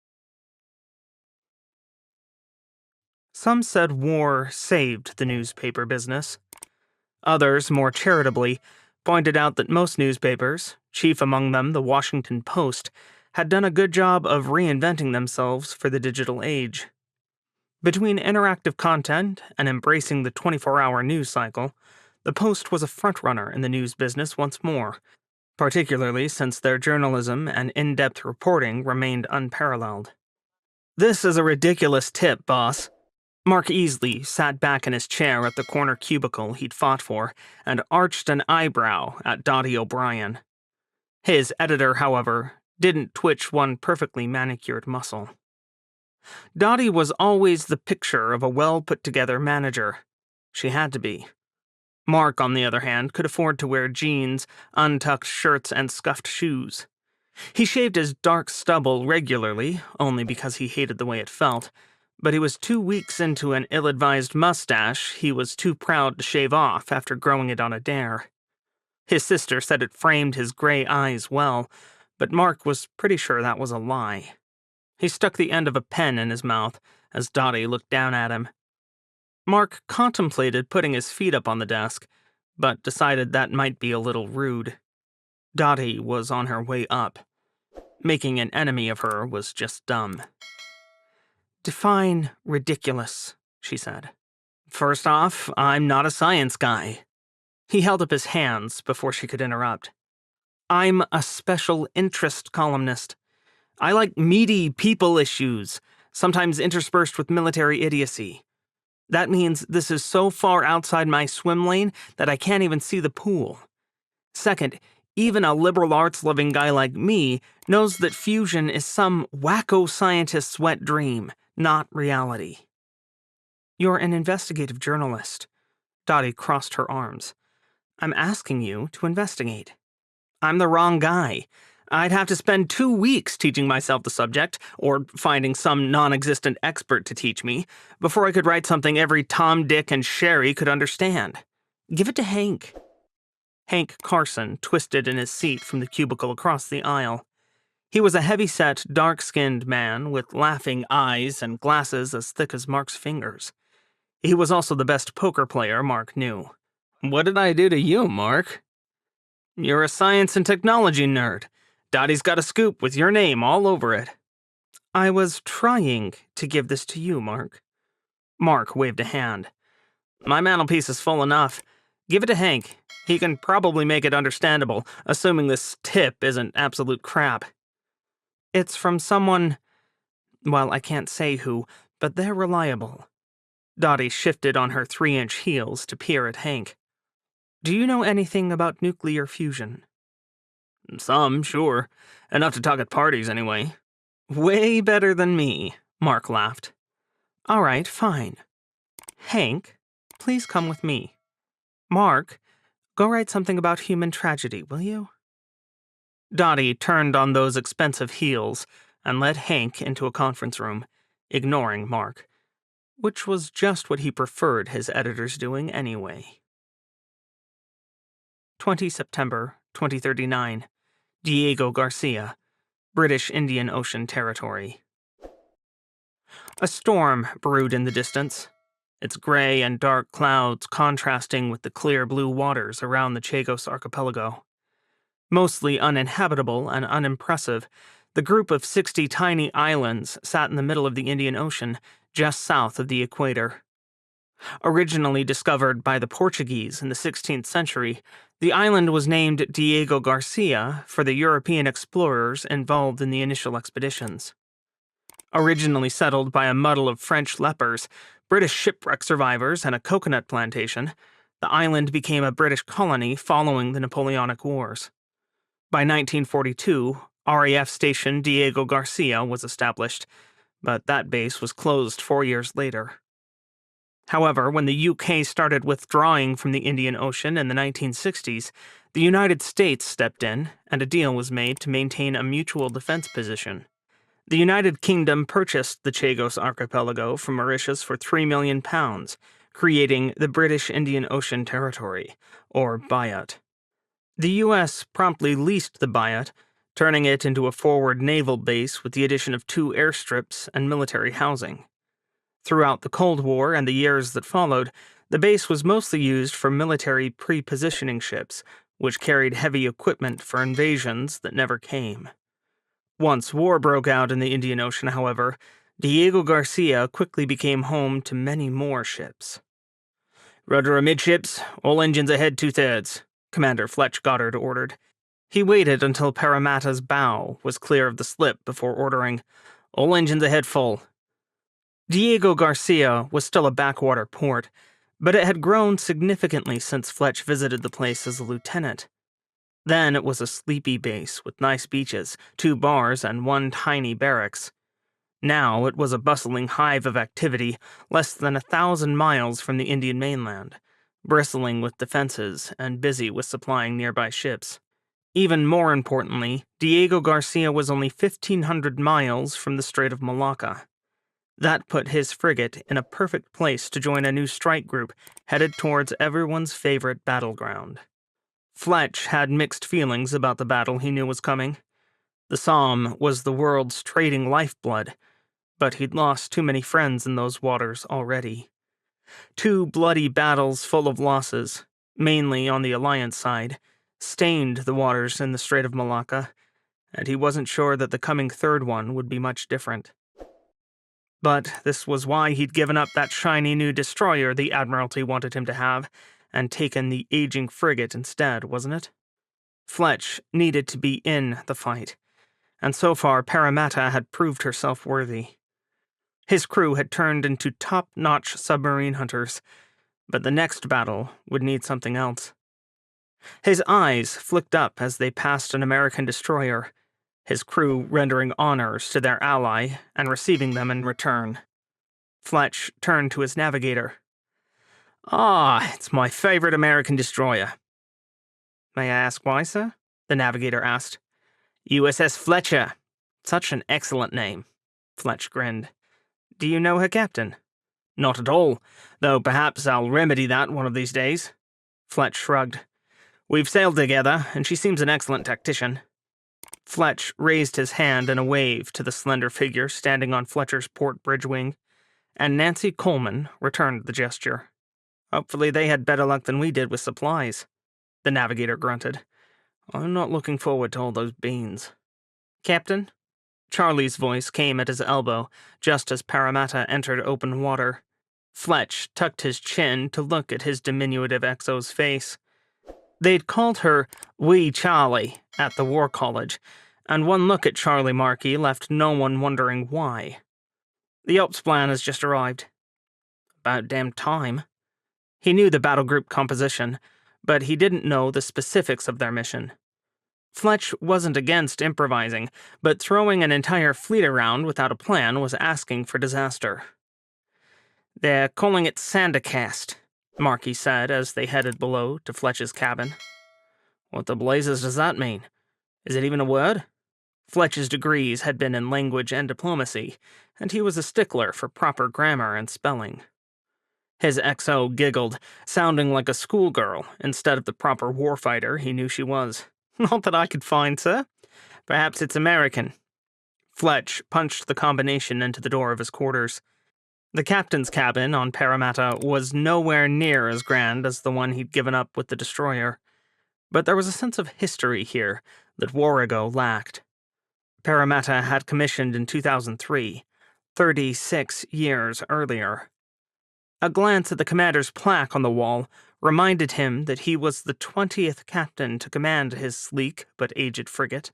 Some said war saved the newspaper business. Others, more charitably, pointed out that most newspapers, chief among them the Washington Post, had done a good job of reinventing themselves for the digital age. Between interactive content and embracing the 24-hour news cycle, the Post was a frontrunner in the news business once more, particularly since their journalism and in-depth reporting remained unparalleled. "This is a ridiculous tip, boss." Mark Easley sat back in his chair at the corner cubicle he'd fought for and arched an eyebrow at Dottie O'Brien. His editor, however, didn't twitch one perfectly manicured muscle. Dottie was always the picture of a well-put-together manager. She had to be. Mark, on the other hand, could afford to wear jeans, untucked shirts, and scuffed shoes. He shaved his dark stubble regularly, only because he hated the way it felt, but he was 2 weeks into an ill-advised mustache he was too proud to shave off after growing it on a dare. His sister said it framed his gray eyes well, but Mark was pretty sure that was a lie. He stuck the end of a pen in his mouth as Dottie looked down at him. Mark contemplated putting his feet up on the desk, but decided that might be a little rude. Dottie was on her way up. Making an enemy of her was just dumb. "Define ridiculous," she said. "First off, I'm not a science guy." He held up his hands before she could interrupt. "I'm a special interest columnist. I like meaty people issues, sometimes interspersed with military idiocy. That means this is so far outside my swim lane that I can't even see the pool. Second, even a liberal arts-loving guy like me knows that fusion is some wacko scientist's wet dream, not reality." "You're an investigative journalist." Dottie crossed her arms. "I'm asking you to investigate." "I'm the wrong guy. I'd have to spend 2 weeks teaching myself the subject, or finding some non-existent expert to teach me, before I could write something every Tom, Dick, and Sherry could understand. Give it to Hank." Hank Carson twisted in his seat from the cubicle across the aisle. He was a heavy-set, dark-skinned man with laughing eyes and glasses as thick as Mark's fingers. He was also the best poker player Mark knew. "What did I do to you, Mark?" "You're a science and technology nerd. Dottie's got a scoop with your name all over it." "I was trying to give this to you, Mark." Mark waved a hand. "My mantelpiece is full enough. Give it to Hank. He can probably make it understandable, assuming this tip isn't absolute crap." "It's from someone, well, I can't say who, but they're reliable." Dottie shifted on her 3-inch heels to peer at Hank. "Do you know anything about nuclear fusion?" "Some, sure. Enough to talk at parties, anyway." "Way better than me," Mark laughed. "All right, fine. Hank, please come with me. Mark, go write something about human tragedy, will you?" Dottie turned on those expensive heels and led Hank into a conference room, ignoring Mark, which was just what he preferred his editors doing anyway. 20 September 2039. Diego Garcia, British Indian Ocean Territory. A storm brewed in the distance, its gray and dark clouds contrasting with the clear blue waters around the Chagos archipelago. Mostly uninhabitable and unimpressive, the group of 60 tiny islands sat in the middle of the Indian Ocean, just south of the equator. Originally discovered by the Portuguese in the 16th century, the island was named Diego Garcia for the European explorers involved in the initial expeditions. Originally settled by a muddle of French lepers, British shipwreck survivors, and a coconut plantation, the island became a British colony following the Napoleonic Wars. By 1942, RAF Station Diego Garcia was established, but that base was closed 4 years later. However, when the UK started withdrawing from the Indian Ocean in the 1960s, the United States stepped in, and a deal was made to maintain a mutual defense position. The United Kingdom purchased the Chagos archipelago from Mauritius for £3 million, creating the British Indian Ocean Territory, or Biot. The U.S. promptly leased the Biot, turning it into a forward naval base with the addition of 2 airstrips and military housing. Throughout the Cold War and the years that followed, the base was mostly used for military pre-positioning ships, which carried heavy equipment for invasions that never came. Once war broke out in the Indian Ocean, however, Diego Garcia quickly became home to many more ships. "Rudder amidships, all engines ahead 2/3, Commander Fletch Goddard ordered. He waited until Parramatta's bow was clear of the slip before ordering, "All engines ahead full." Diego Garcia was still a backwater port, but it had grown significantly since Fletch visited the place as a lieutenant. Then it was a sleepy base with nice beaches, 2 bars, and 1 tiny barracks. Now it was a bustling hive of activity less than 1,000 miles from the Indian mainland, bristling with defenses and busy with supplying nearby ships. Even more importantly, Diego Garcia was only 1,500 miles from the Strait of Malacca. That put his frigate in a perfect place to join a new strike group headed towards everyone's favorite battleground. Fletch had mixed feelings about the battle he knew was coming. The Somme was the world's trading lifeblood, but he'd lost too many friends in those waters already. 2 bloody battles full of losses, mainly on the Alliance side, stained the waters in the Strait of Malacca, and he wasn't sure that the coming 3rd one would be much different. But this was why he'd given up that shiny new destroyer the Admiralty wanted him to have, and taken the aging frigate instead, wasn't it? Fletch needed to be in the fight, and so far Parramatta had proved herself worthy. His crew had turned into top-notch submarine hunters, but the next battle would need something else. His eyes flicked up as they passed an American destroyer, his crew rendering honors to their ally and receiving them in return. Fletch turned to his navigator. It's my favorite American destroyer." "May I ask why, sir?" the navigator asked. "USS Fletcher. Such an excellent name." Fletch grinned. "Do you know her captain?" "Not at all, though perhaps I'll remedy that one of these days." Fletch shrugged. "We've sailed together, and she seems an excellent tactician." Fletch raised his hand in a wave to the slender figure standing on Fletcher's port bridge wing, and Nancy Coleman returned the gesture. "Hopefully they had better luck than we did with supplies," the navigator grunted. "I'm not looking forward to all those beans." "Captain?" Charlie's voice came at his elbow, just as Parramatta entered open water. Fletch tucked his chin to look at his diminutive XO's face. They'd called her Wee Charlie at the War College, and one look at Charlie Markey left no one wondering why. "The ops plan has just arrived." "About damn time." He knew the battle group composition, but he didn't know the specifics of their mission. Fletch wasn't against improvising, but throwing an entire fleet around without a plan was asking for disaster. "They're calling it Sandercast," Markey said as they headed below to Fletch's cabin. "What the blazes does that mean? Is it even a word?" Fletch's degrees had been in language and diplomacy, and he was a stickler for proper grammar and spelling. His XO giggled, sounding like a schoolgirl instead of the proper warfighter he knew she was. Not that I could find, sir. Perhaps it's American. Fletch punched the combination into the door of his quarters. The captain's cabin on Parramatta was nowhere near as grand as the one he'd given up with the destroyer, but there was a sense of history here that Warrego lacked. Parramatta had commissioned in 2003, 36 years earlier. A glance at the commander's plaque on the wall reminded him that he was the 20th captain to command his sleek but aged frigate.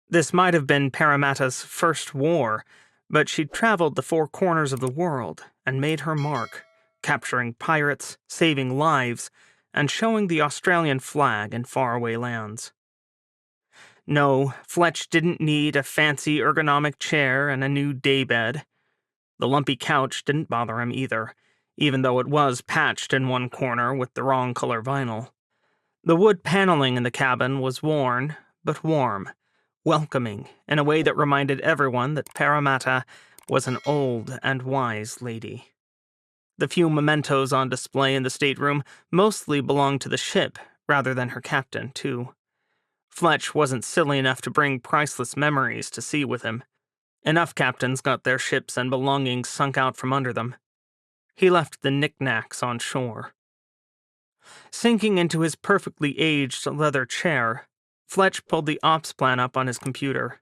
This might have been Parramatta's first war, but she'd traveled the four corners of the world and made her mark, capturing pirates, saving lives, and showing the Australian flag in faraway lands. No, Fletch didn't need a fancy ergonomic chair and a new daybed. The lumpy couch didn't bother him either, even though it was patched in one corner with the wrong color vinyl. The wood paneling in the cabin was worn, but warm, welcoming in a way that reminded everyone that Parramatta was an old and wise lady. The few mementos on display in the stateroom mostly belonged to the ship rather than her captain, too. Fletch wasn't silly enough to bring priceless memories to sea with him. Enough captains got their ships and belongings sunk out from under them. He left the knickknacks on shore. Sinking into his perfectly aged leather chair, Fletch pulled the ops plan up on his computer.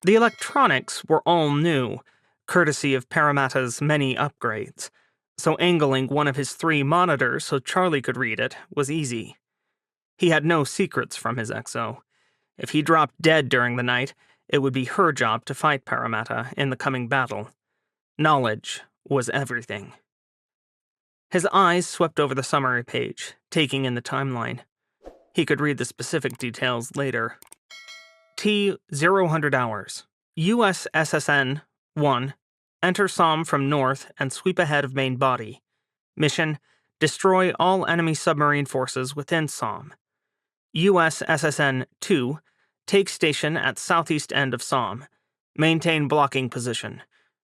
The electronics were all new, courtesy of Parramatta's many upgrades, so angling one of his 3 monitors so Charlie could read it was easy. He had no secrets from his XO. If he dropped dead during the night, it would be her job to fight Parramatta in the coming battle. Knowledge was everything. His eyes swept over the summary page, taking in the timeline. He could read the specific details later. T-000 hours. U.S. SSN 1. Enter SOM from north and sweep ahead of main body. Mission: destroy all enemy submarine forces within SOM. U.S. SSN 2. Take station at southeast end of SOM. Maintain blocking position.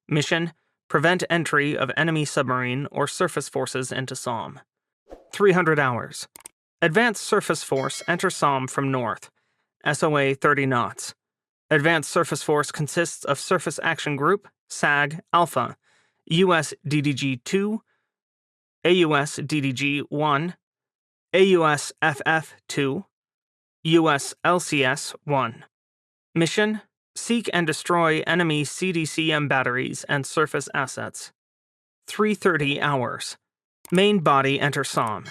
Mission: prevent entry of enemy submarine or surface forces into SOM. 300 hours. Advanced Surface Force enter SOM from north. SOA 30 knots. Advanced Surface Force consists of Surface Action Group, SAG, Alpha, US DDG-2, AUS DDG-1, AUS FF-2, US LCS-1. Mission: seek and destroy enemy CDCM batteries and surface assets. 330 hours. Main body enter SOM.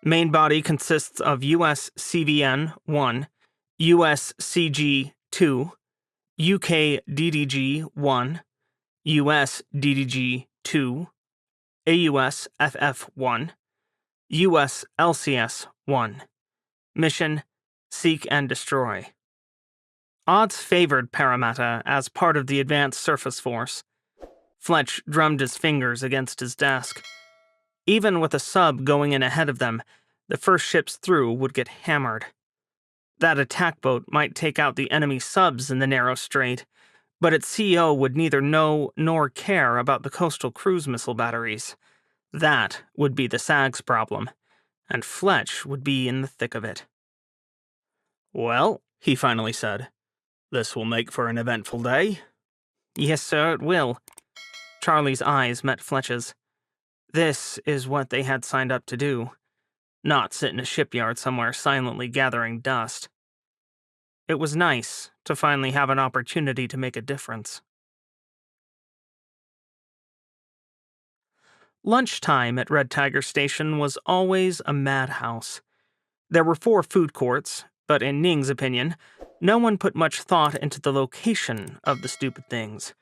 Main body consists of US CVN-1, US CG-2, UK DDG-1, US DDG-2, AUS FF-1, US LCS-1. Mission: seek and destroy. Odds favored Parramatta as part of the Advanced Surface Force. Fletch drummed his fingers against his desk. Even with a sub going in ahead of them, the first ships through would get hammered. That attack boat might take out the enemy subs in the narrow strait, but its CO would neither know nor care about the coastal cruise missile batteries. That would be the SAG's problem, and Fletch would be in the thick of it. "Well," he finally said, "this will make for an eventful day." "Yes, sir, it will." Charlie's eyes met Fletch's. This is what they had signed up to do, not sit in a shipyard somewhere silently gathering dust. It was nice to finally have an opportunity to make a difference. Lunchtime at Red Tiger Station was always a madhouse. There were 4 food courts, but in Ning's opinion, no one put much thought into the location of the stupid things.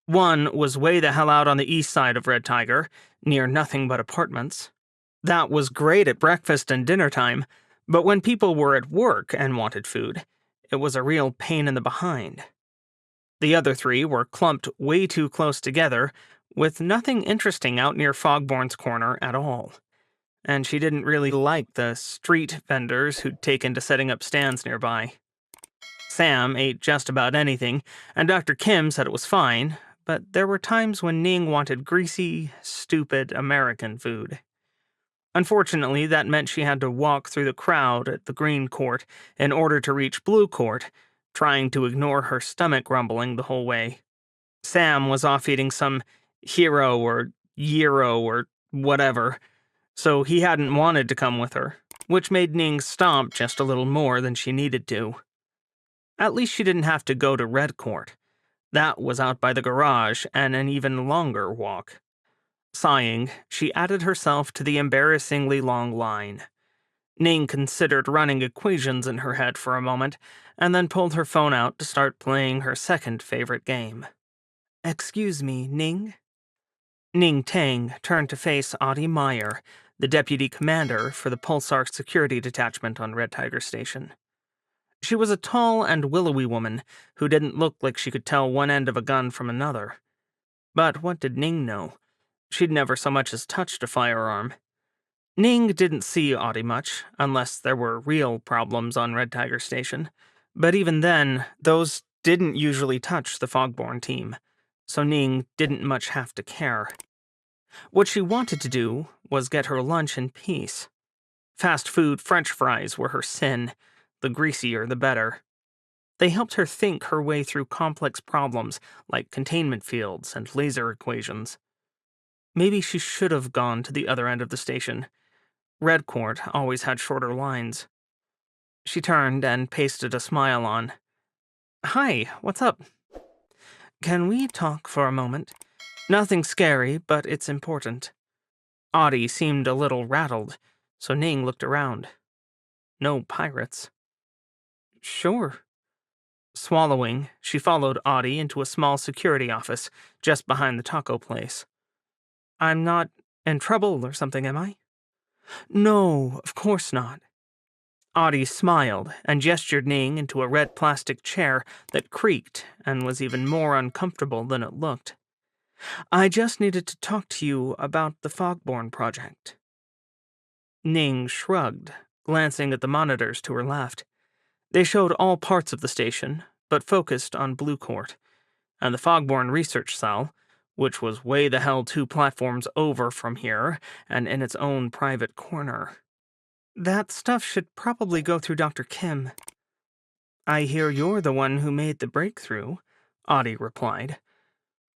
One was way the hell out on the east side of Red Tiger, near nothing but apartments. That was great at breakfast and dinner time, but when people were at work and wanted food, it was a real pain in the behind. The other 3 were clumped way too close together, with nothing interesting out near Fogborn's corner at all. And she didn't really like the street vendors who'd taken to setting up stands nearby. Sam ate just about anything, and Dr. Kim said it was fine, but there were times when Ning wanted greasy, stupid American food. Unfortunately, that meant she had to walk through the crowd at the Green Court in order to reach Blue Court, trying to ignore her stomach rumbling the whole way. Sam was off eating some hero or gyro or whatever, so he hadn't wanted to come with her, which made Ning stomp just a little more than she needed to. At least she didn't have to go to Red Court. That was out by the garage and an even longer walk. Sighing, she added herself to the embarrassingly long line. Ning considered running equations in her head for a moment, and then pulled her phone out to start playing her second favorite game. "Excuse me, Ning?" Ning Tang turned to face Audie Meyer, the deputy commander for the Pulsar security detachment on Red Tiger Station. She was a tall and willowy woman who didn't look like she could tell one end of a gun from another. But what did Ning know? She'd never so much as touched a firearm. Ning didn't see Audie much, unless there were real problems on Red Tiger Station. But even then, those didn't usually touch the Fogborn team, so Ning didn't much have to care. What she wanted to do was get her lunch in peace. Fast food French fries were her sin, the greasier the better. They helped her think her way through complex problems like containment fields and laser equations. Maybe she should have gone to the other end of the station. Red Court always had shorter lines. She turned and pasted a smile on. "Hi, what's up?" "Can we talk for a moment? Nothing scary, but it's important." Audie seemed a little rattled, so Ning looked around. No pirates. "Sure." Swallowing, she followed Audie into a small security office just behind the taco place. "I'm not in trouble or something, am I?" "No, of course not." Audie smiled and gestured Ning into a red plastic chair that creaked and was even more uncomfortable than it looked. "I just needed to talk to you about the Fogborn project." Ning shrugged, glancing at the monitors to her left. They showed all parts of the station, but focused on Blue Court, and the Fogborn Research Cell, which was way the hell 2 platforms over from here and in its own private corner. "That stuff should probably go through Dr. Kim." "I hear you're the one who made the breakthrough," Audie replied.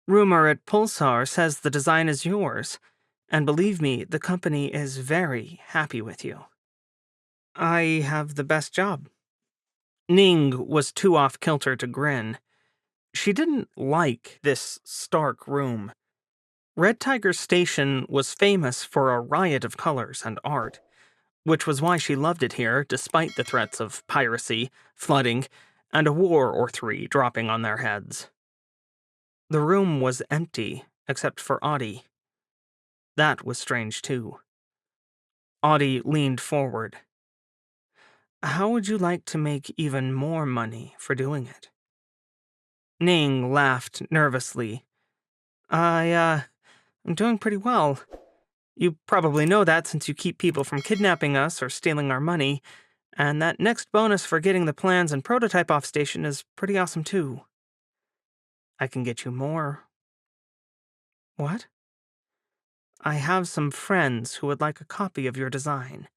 "Rumor at Pulsar says the design is yours, and believe me, the company is very happy with you." "I have the best job." Ning was too off-kilter to grin. She didn't like this stark room. Red Tiger Station was famous for a riot of colors and art, which was why she loved it here despite the threats of piracy, flooding, and a war or 3 dropping on their heads. The room was empty, except for Audie. That was strange, too. Audie leaned forward. "How would you like to make even more money for doing it?" Ning laughed nervously. I'm doing pretty well. You probably know that since you keep people from kidnapping us or stealing our money, and that next bonus for getting the plans and prototype off station is pretty awesome too." "I can get you more." "What?" "I have some friends who would like a copy of your design.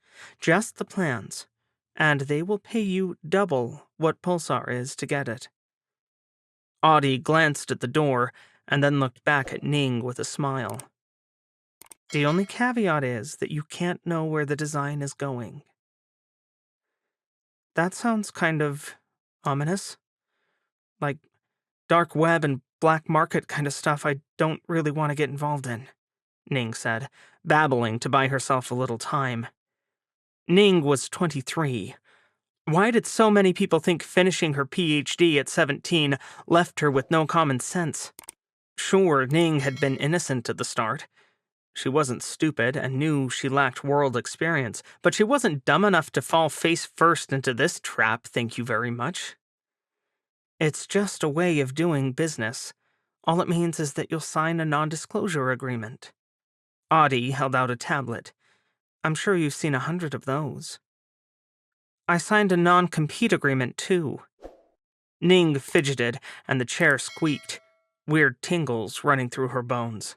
Just the plans. And they will pay you double what Pulsar is to get it." Audie glanced at the door and then looked back at Ning with a smile. "The only caveat is that you can't know where the design is going." That sounds kind of ominous. Like dark web and black market kind of stuff I don't really want to get involved in, Ning said, babbling to buy herself a little time. Ning was 23. Why did so many people think finishing her PhD at 17 left her with no common sense? Sure, Ning had been innocent at the start. She wasn't stupid and knew she lacked world experience, but she wasn't dumb enough to fall face first into this trap, thank you very much. "It's just a way of doing business. All it means is that you'll sign a non-disclosure agreement." Audie held out a tablet. "I'm sure you've seen 100 of those." "I signed a non-compete agreement, too." Ning fidgeted, and the chair squeaked. weird tingles running through her bones.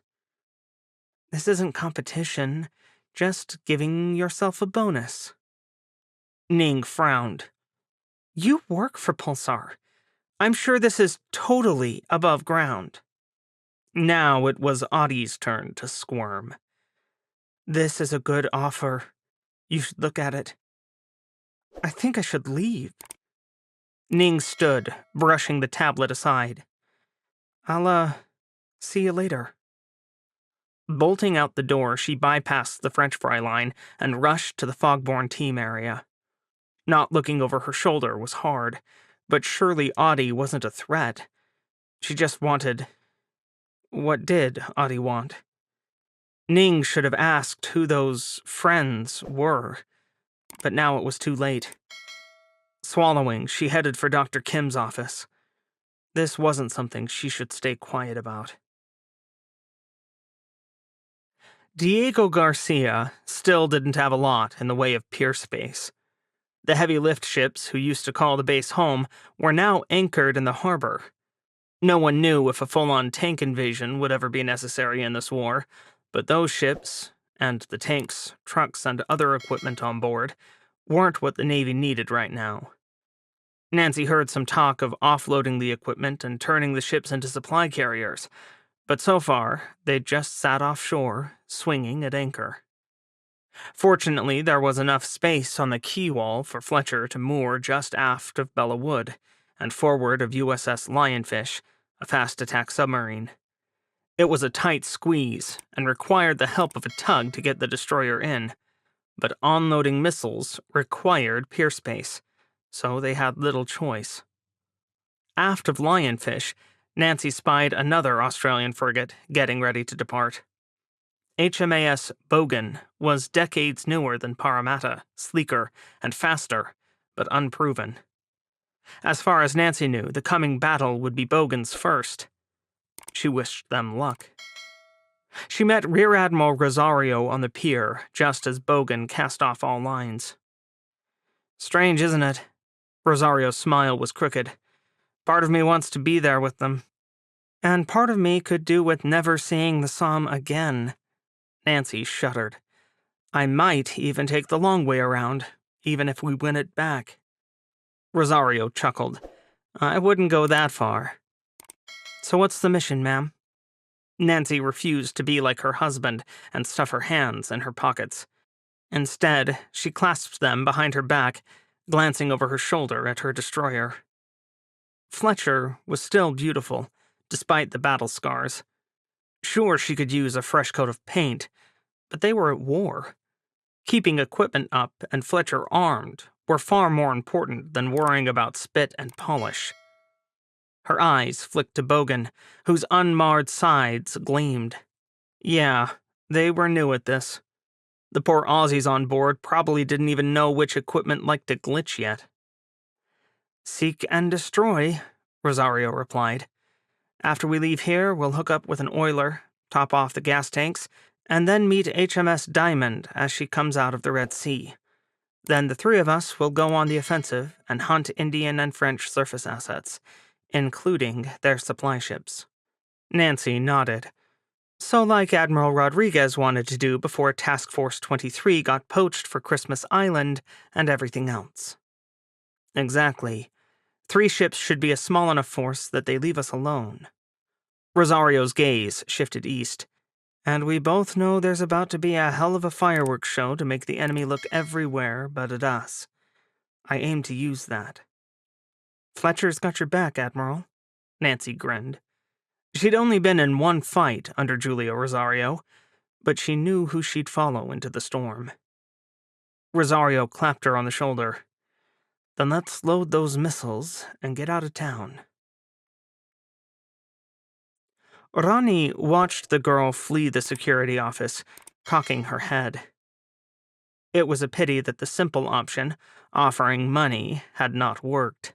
This isn't competition, just giving yourself a bonus. Ning frowned. You work for Pulsar. I'm sure this is totally above ground. Now it was Audie's turn to squirm. This is a good offer. You should look at it. I think I should leave. Ning stood, brushing the tablet aside. I'll, see you later. Bolting out the door, she bypassed the French fry line and rushed to the Fogborn team area. Not looking over her shoulder was hard, but surely Audie wasn't a threat. She just wanted... What did Audie want? Ning should have asked who those friends were, but now it was too late. Swallowing, she headed for Dr. Kim's office. This wasn't something she should stay quiet about. Diego Garcia still didn't have a lot in the way of pier space. The heavy lift ships who used to call the base home were now anchored in the harbor. No one knew if a full-on tank invasion would ever be necessary in this war, but those ships, and the tanks, trucks, and other equipment on board, weren't what the Navy needed right now. Nancy heard some talk of offloading the equipment and turning the ships into supply carriers, but so far, they'd just sat offshore, swinging at anchor. Fortunately, there was enough space on the quay wall for Fletcher to moor just aft of Bella Wood, and forward of USS Lionfish, a fast-attack submarine. It was a tight squeeze, and required the help of a tug to get the destroyer in, but onloading missiles required pier space, so they had little choice. Aft of Lionfish, Nancy spied another Australian frigate getting ready to depart. HMAS Bogan was decades newer than Parramatta, sleeker, and faster, but unproven. As far as Nancy knew, the coming battle would be Bogan's first. She wished them luck. She met Rear Admiral Rosario on the pier just as Bogan cast off all lines. Strange, isn't it? Rosario's smile was crooked. Part of me wants to be there with them. And part of me could do with never seeing the Somme again. Nancy shuddered. I might even take the long way around, even if we win it back. Rosario chuckled. I wouldn't go that far. So what's the mission, ma'am? Nancy refused to be like her husband and stuff her hands in her pockets. Instead, she clasped them behind her back, glancing over her shoulder at her destroyer. Fletcher was still beautiful, despite the battle scars. Sure, she could use a fresh coat of paint, but they were at war. Keeping equipment up and Fletcher armed were far more important than worrying about spit and polish. Her eyes flicked to Bogan, whose unmarred sides gleamed. Yeah, they were new at this. The poor Aussies on board probably didn't even know which equipment liked to glitch yet. Seek and destroy, Rosario replied. After we leave here, we'll hook up with an oiler, top off the gas tanks, and then meet HMS Diamond as she comes out of the Red Sea. Then the three of us will go on the offensive and hunt Indian and French surface assets, including their supply ships. Nancy nodded. So like Admiral Rodriguez wanted to do before Task Force 23 got poached for Christmas Island and everything else. Exactly. 3 ships should be a small enough force that they leave us alone. Rosario's gaze shifted east, and we both know there's about to be a hell of a fireworks show to make the enemy look everywhere but at us. I aim to use that. Fletcher's got your back, Admiral. Nancy grinned. She'd only been in one fight under Julia Rosario, but she knew who she'd follow into the storm. Rosario clapped her on the shoulder. Then let's load those missiles and get out of town. Rani watched the girl flee the security office, cocking her head. It was a pity that the simple option, offering money, had not worked.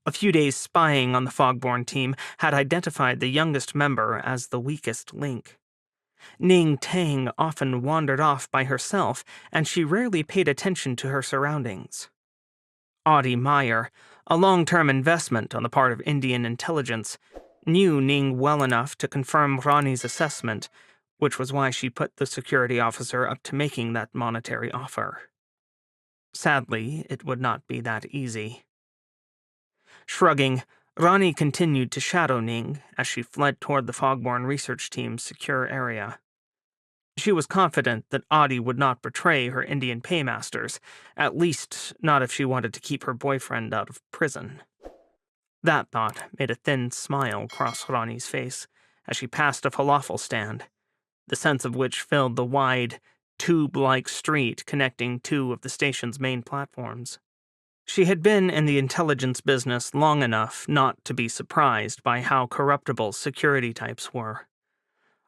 A few days spying on the Fogborn team had identified the youngest member as the weakest link. Ning Tang often wandered off by herself, and she rarely paid attention to her surroundings. Audie Meyer, a long-term investment on the part of Indian intelligence, knew Ning well enough to confirm Ronnie's assessment, which was why she put the security officer up to making that monetary offer. Sadly, it would not be that easy. Shrugging, Ronnie continued to shadow Ning as she fled toward the Fogborn research team's secure area. She was confident that Audie would not betray her Indian paymasters, at least not if she wanted to keep her boyfriend out of prison. That thought made a thin smile cross Ronnie's face as she passed a falafel stand, the sense of which filled the wide, tube-like street connecting two of the station's main platforms. She had been in the intelligence business long enough not to be surprised by how corruptible security types were.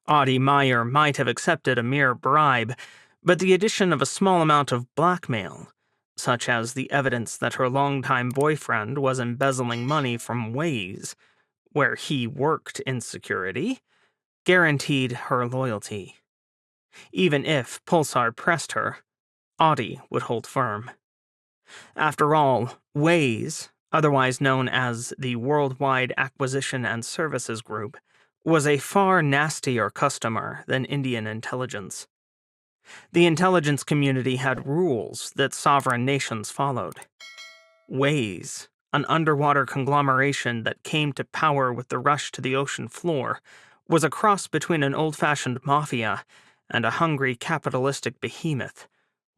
Audie Meyer might have accepted a mere bribe, but the addition of a small amount of blackmail, such as the evidence that her longtime boyfriend was embezzling money from Waze, where he worked in security, guaranteed her loyalty. Even if Pulsar pressed her, Audie would hold firm. After all, Waze, otherwise known as the Worldwide Acquisition and Services Group, was a far nastier customer than Indian intelligence. The intelligence community had rules that sovereign nations followed. Waze, an underwater conglomeration that came to power with the rush to the ocean floor, was a cross between an old-fashioned mafia and a hungry capitalistic behemoth,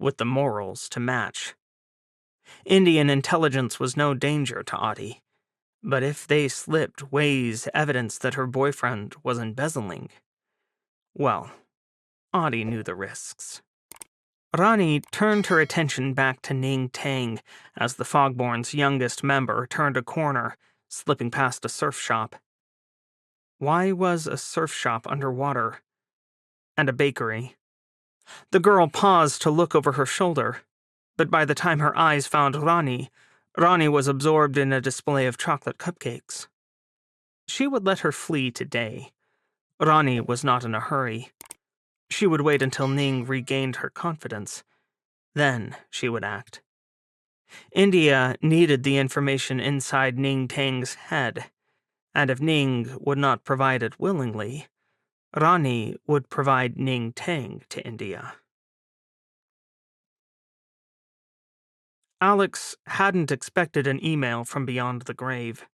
with the morals to match. Indian intelligence was no danger to Audie, but if they slipped Waze evidence that her boyfriend was embezzling, well, Audie knew the risks. Rani turned her attention back to Ning Tang as the Fogborn's youngest member turned a corner, slipping past a surf shop. Why was a surf shop underwater? And a bakery? The girl paused to look over her shoulder, but by the time her eyes found Rani was absorbed in a display of chocolate cupcakes. She would let her flee today. Rani was not in a hurry. She would wait until Ning regained her confidence. Then she would act. India needed the information inside Ning Tang's head, and if Ning would not provide it willingly, Rani would provide Ning Tang to India. Alex hadn't expected an email from beyond the grave.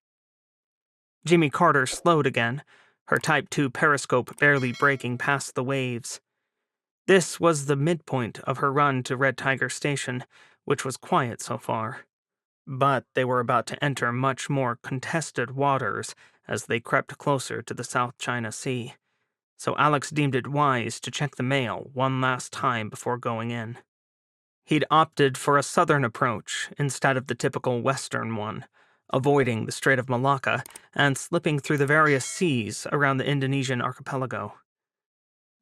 Jimmy Carter slowed again, her Type 2 periscope barely breaking past the waves. This was the midpoint of her run to Red Tiger Station, which was quiet so far. But they were about to enter much more contested waters as they crept closer to the South China Sea, so Alex deemed it wise to check the mail one last time before going in. He'd opted for a southern approach instead of the typical western one, avoiding the Strait of Malacca and slipping through the various seas around the Indonesian archipelago.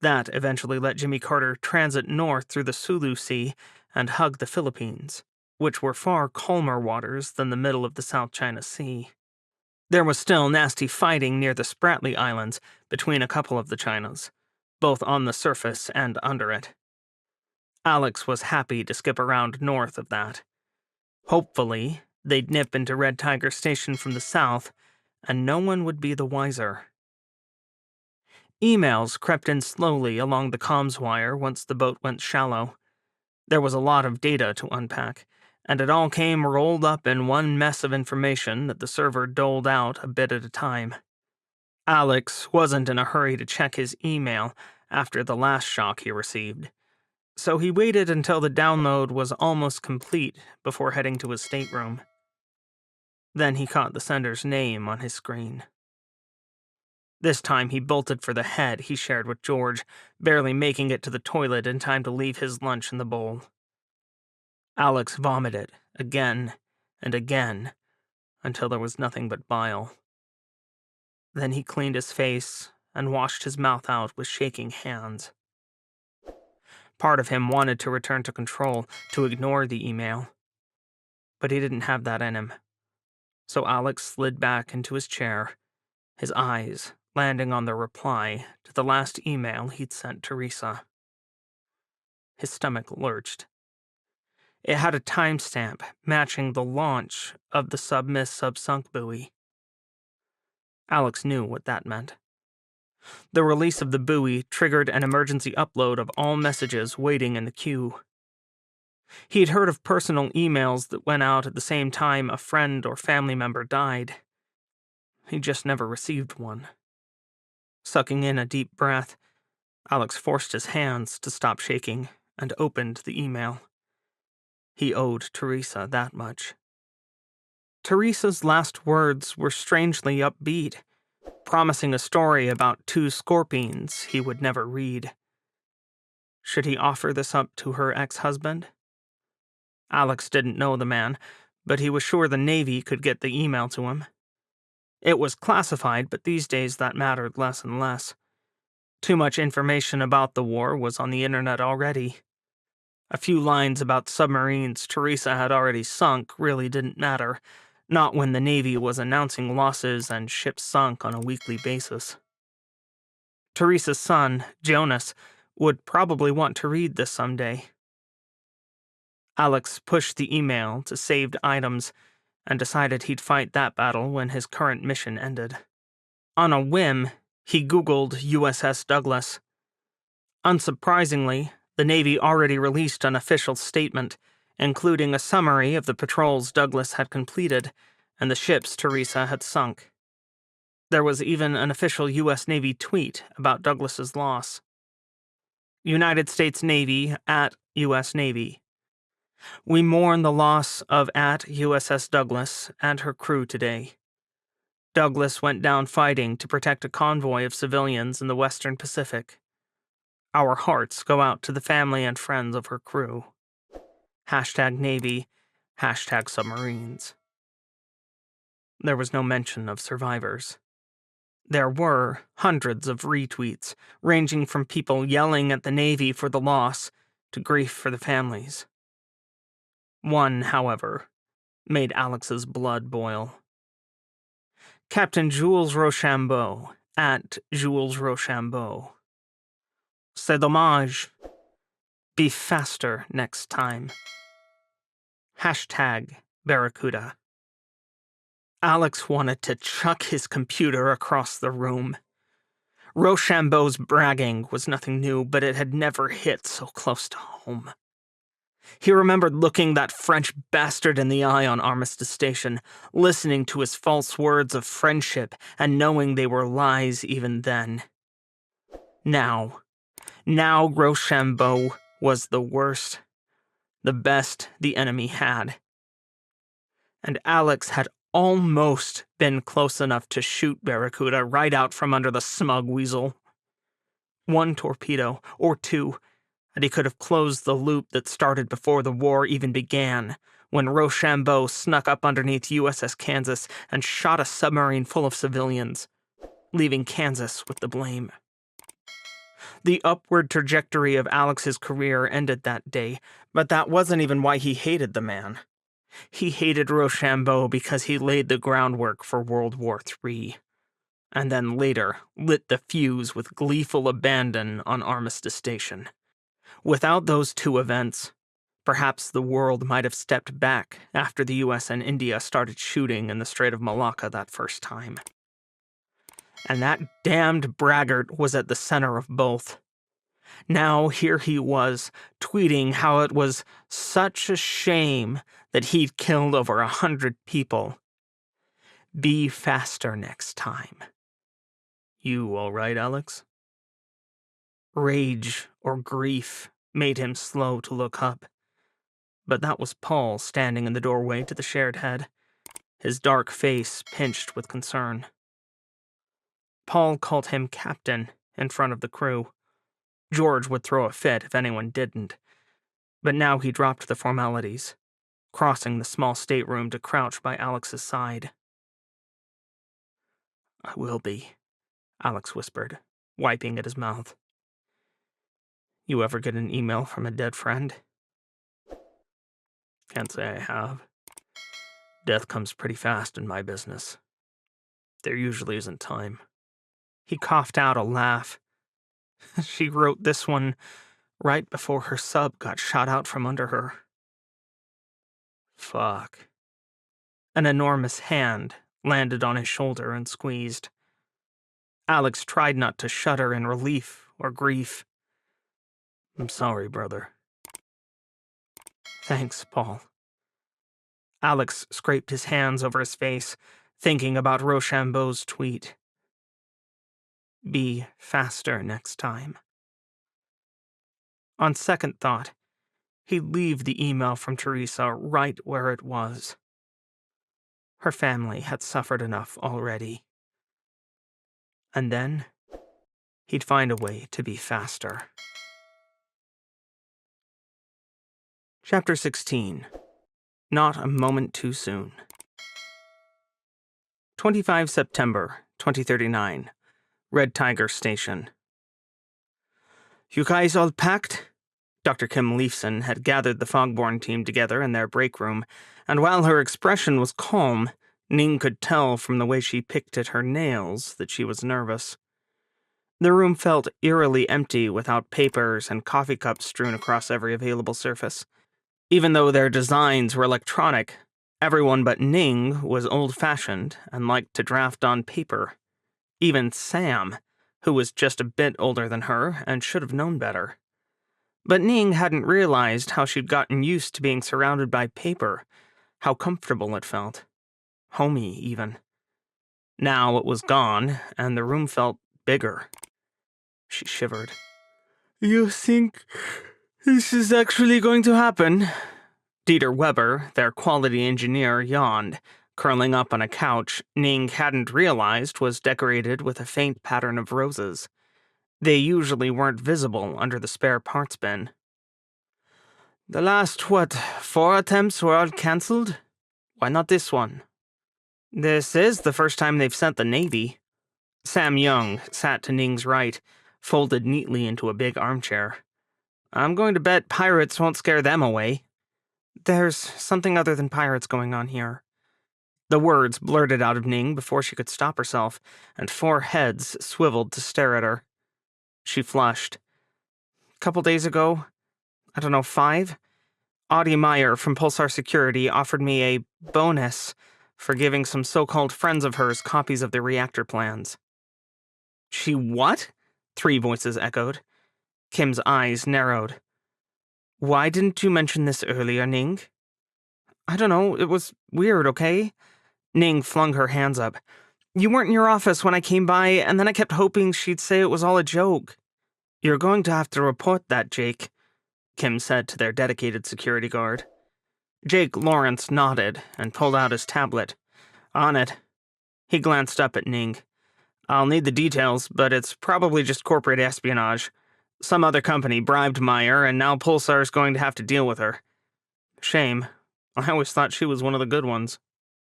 That eventually let Jimmy Carter transit north through the Sulu Sea and hug the Philippines, which were far calmer waters than the middle of the South China Sea. There was still nasty fighting near the Spratly Islands between a couple of the Chinas, both on the surface and under it. Alex was happy to skip around north of that. Hopefully, they'd nip into Red Tiger Station from the south, and no one would be the wiser. Emails crept in slowly along the comms wire once the boat went shallow. There was a lot of data to unpack, and it all came rolled up in one mess of information that the server doled out a bit at a time. Alex wasn't in a hurry to check his email after the last shock he received, so he waited until the download was almost complete before heading to his stateroom. Then he caught the sender's name on his screen. This time he bolted for the head he shared with George, barely making it to the toilet in time to leave his lunch in the bowl. Alex vomited again and again until there was nothing but bile. Then he cleaned his face and washed his mouth out with shaking hands. Part of him wanted to return to control, to ignore the email. But he didn't have that in him. So Alex slid back into his chair, his eyes landing on the reply to the last email he'd sent Teresa. His stomach lurched. It had a timestamp matching the launch of the Submiss Subsunk buoy. Alex knew what that meant. The release of the buoy triggered an emergency upload of all messages waiting in the queue. He'd heard of personal emails that went out at the same time a friend or family member died. He just never received one. Sucking in a deep breath, Alex forced his hands to stop shaking and opened the email. He owed Teresa that much. Teresa's last words were strangely upbeat, promising a story about two scorpions he would never read. Should he offer this up to her ex-husband? Alex didn't know the man, but he was sure the Navy could get the email to him. It was classified, but these days that mattered less and less. Too much information about the war was on the internet already. A few lines about submarines Teresa had already sunk really didn't matter, not when the Navy was announcing losses and ships sunk on a weekly basis. Teresa's son, Jonas, would probably want to read this someday. Alex pushed the email to saved items and decided he'd fight that battle when his current mission ended. On a whim, he Googled USS Douglas. Unsurprisingly, the Navy already released an official statement, including a summary of the patrols Douglas had completed and the ships Teresa had sunk. There was even an official U.S. Navy tweet about Douglas's loss. United States Navy at U.S. Navy. We mourn the loss of at USS Douglas and her crew today. Douglas went down fighting to protect a convoy of civilians in the Western Pacific. Our hearts go out to the family and friends of her crew. #Navy, #submarines. There was no mention of survivors. There were hundreds of retweets, ranging from people yelling at the Navy for the loss to grief for the families. One, however, made Alex's blood boil. Captain Jules Rochambeau, at Jules Rochambeau. C'est dommage. Be faster next time. #Barracuda. Alex wanted to chuck his computer across the room. Rochambeau's bragging was nothing new, but it had never hit so close to home. He remembered looking that French bastard in the eye on Armistice Station, listening to his false words of friendship and knowing they were lies even then. Now Rochambeau was the worst, the best the enemy had. And Alex had almost been close enough to shoot Barracuda right out from under the smug weasel. One torpedo, or two, and he could have closed the loop that started before the war even began, when Rochambeau snuck up underneath USS Kansas and shot a submarine full of civilians, leaving Kansas with the blame. The upward trajectory of Alex's career ended that day, but that wasn't even why he hated the man. He hated Rochambeau because he laid the groundwork for World War III, and then later lit the fuse with gleeful abandon on Armistice Station. Without those two events, perhaps the world might have stepped back after the US and India started shooting in the Strait of Malacca that first time. And that damned braggart was at the center of both. Now here he was, tweeting how it was such a shame that he'd killed over 100 people. Be faster next time. You all right, Alex? Rage or grief made him slow to look up. But that was Paul standing in the doorway to the shared head, his dark face pinched with concern. Paul called him captain in front of the crew. George would throw a fit if anyone didn't. But now he dropped the formalities, crossing the small stateroom to crouch by Alex's side. I will be, Alex whispered, wiping at his mouth. You ever get an email from a dead friend? Can't say I have. Death comes pretty fast in my business. There usually isn't time. He coughed out a laugh. She wrote this one right before her sub got shot out from under her. Fuck. An enormous hand landed on his shoulder and squeezed. Alex tried not to shudder in relief or grief. I'm sorry, brother. Thanks, Paul. Alex scraped his hands over his face, thinking about Rochambeau's tweet. Be faster next time. On second thought, he'd leave the email from Teresa right where it was. Her family had suffered enough already. And then, he'd find a way to be faster. Chapter 16. Not a Moment Too Soon. 25 September, 2039. Red Tiger Station. You guys all packed? Dr. Kim Leifson had gathered the Fogborn team together in their break room, and while her expression was calm, Ning could tell from the way she picked at her nails that she was nervous. The room felt eerily empty without papers and coffee cups strewn across every available surface. Even though their designs were electronic, everyone but Ning was old-fashioned and liked to draft on paper. Even Sam, who was just a bit older than her and should have known better. But Ning hadn't realized how she'd gotten used to being surrounded by paper, how comfortable it felt. Homey, even. Now it was gone, and the room felt bigger. She shivered. You think this is actually going to happen? Dieter Weber, their quality engineer, yawned, curling up on a couch Ning hadn't realized was decorated with a faint pattern of roses. They usually weren't visible under the spare parts bin. The last, 4 attempts were all cancelled? Why not this one? This is the first time they've sent the Navy. Sam Young sat to Ning's right, folded neatly into a big armchair. I'm going to bet pirates won't scare them away. There's something other than pirates going on here. The words blurted out of Ning before she could stop herself, and 4 heads swiveled to stare at her. She flushed. Couple days ago, 5, Audie Meyer from Pulsar Security offered me a bonus for giving some so-called friends of hers copies of the reactor plans. She what? 3 voices echoed. Kim's eyes narrowed. Why didn't you mention this earlier, Ning? I don't know, it was weird, okay? Ning flung her hands up. You weren't in your office when I came by, and then I kept hoping she'd say it was all a joke. You're going to have to report that, Jake, Kim said to their dedicated security guard. Jake Lawrence nodded and pulled out his tablet. On it. He glanced up at Ning. I'll need the details, but it's probably just corporate espionage. Some other company bribed Meyer, and now Pulsar's going to have to deal with her. Shame. I always thought she was one of the good ones.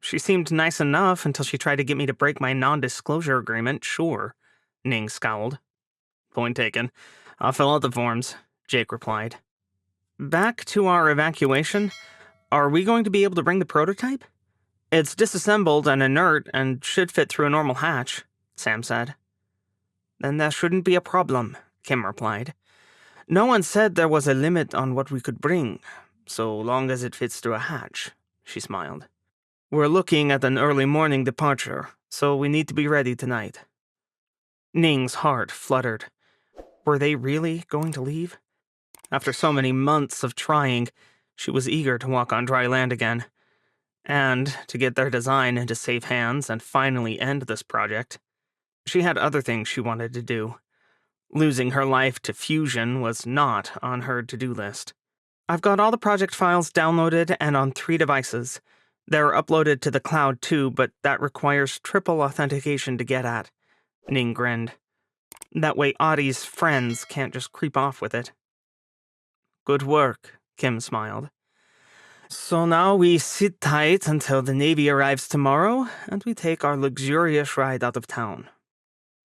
She seemed nice enough until she tried to get me to break my non-disclosure agreement, sure. Ning scowled. Point taken. I'll fill out the forms, Jake replied. Back to our evacuation. Are we going to be able to bring the prototype? It's disassembled and inert and should fit through a normal hatch, Sam said. Then there shouldn't be a problem, Kim replied. No one said there was a limit on what we could bring, so long as it fits through a hatch, she smiled. We're looking at an early morning departure, so we need to be ready tonight. Ning's heart fluttered. Were they really going to leave? After so many months of trying, she was eager to walk on dry land again, and to get their design into safe hands and finally end this project. She had other things she wanted to do. Losing her life to fusion was not on her to-do list. I've got all the project files downloaded and on 3 devices. They're uploaded to the cloud too, but that requires triple authentication to get at. Ning grinned. That way Audie's friends can't just creep off with it. Good work, Kim smiled. So now we sit tight until the Navy arrives tomorrow, and we take our luxurious ride out of town.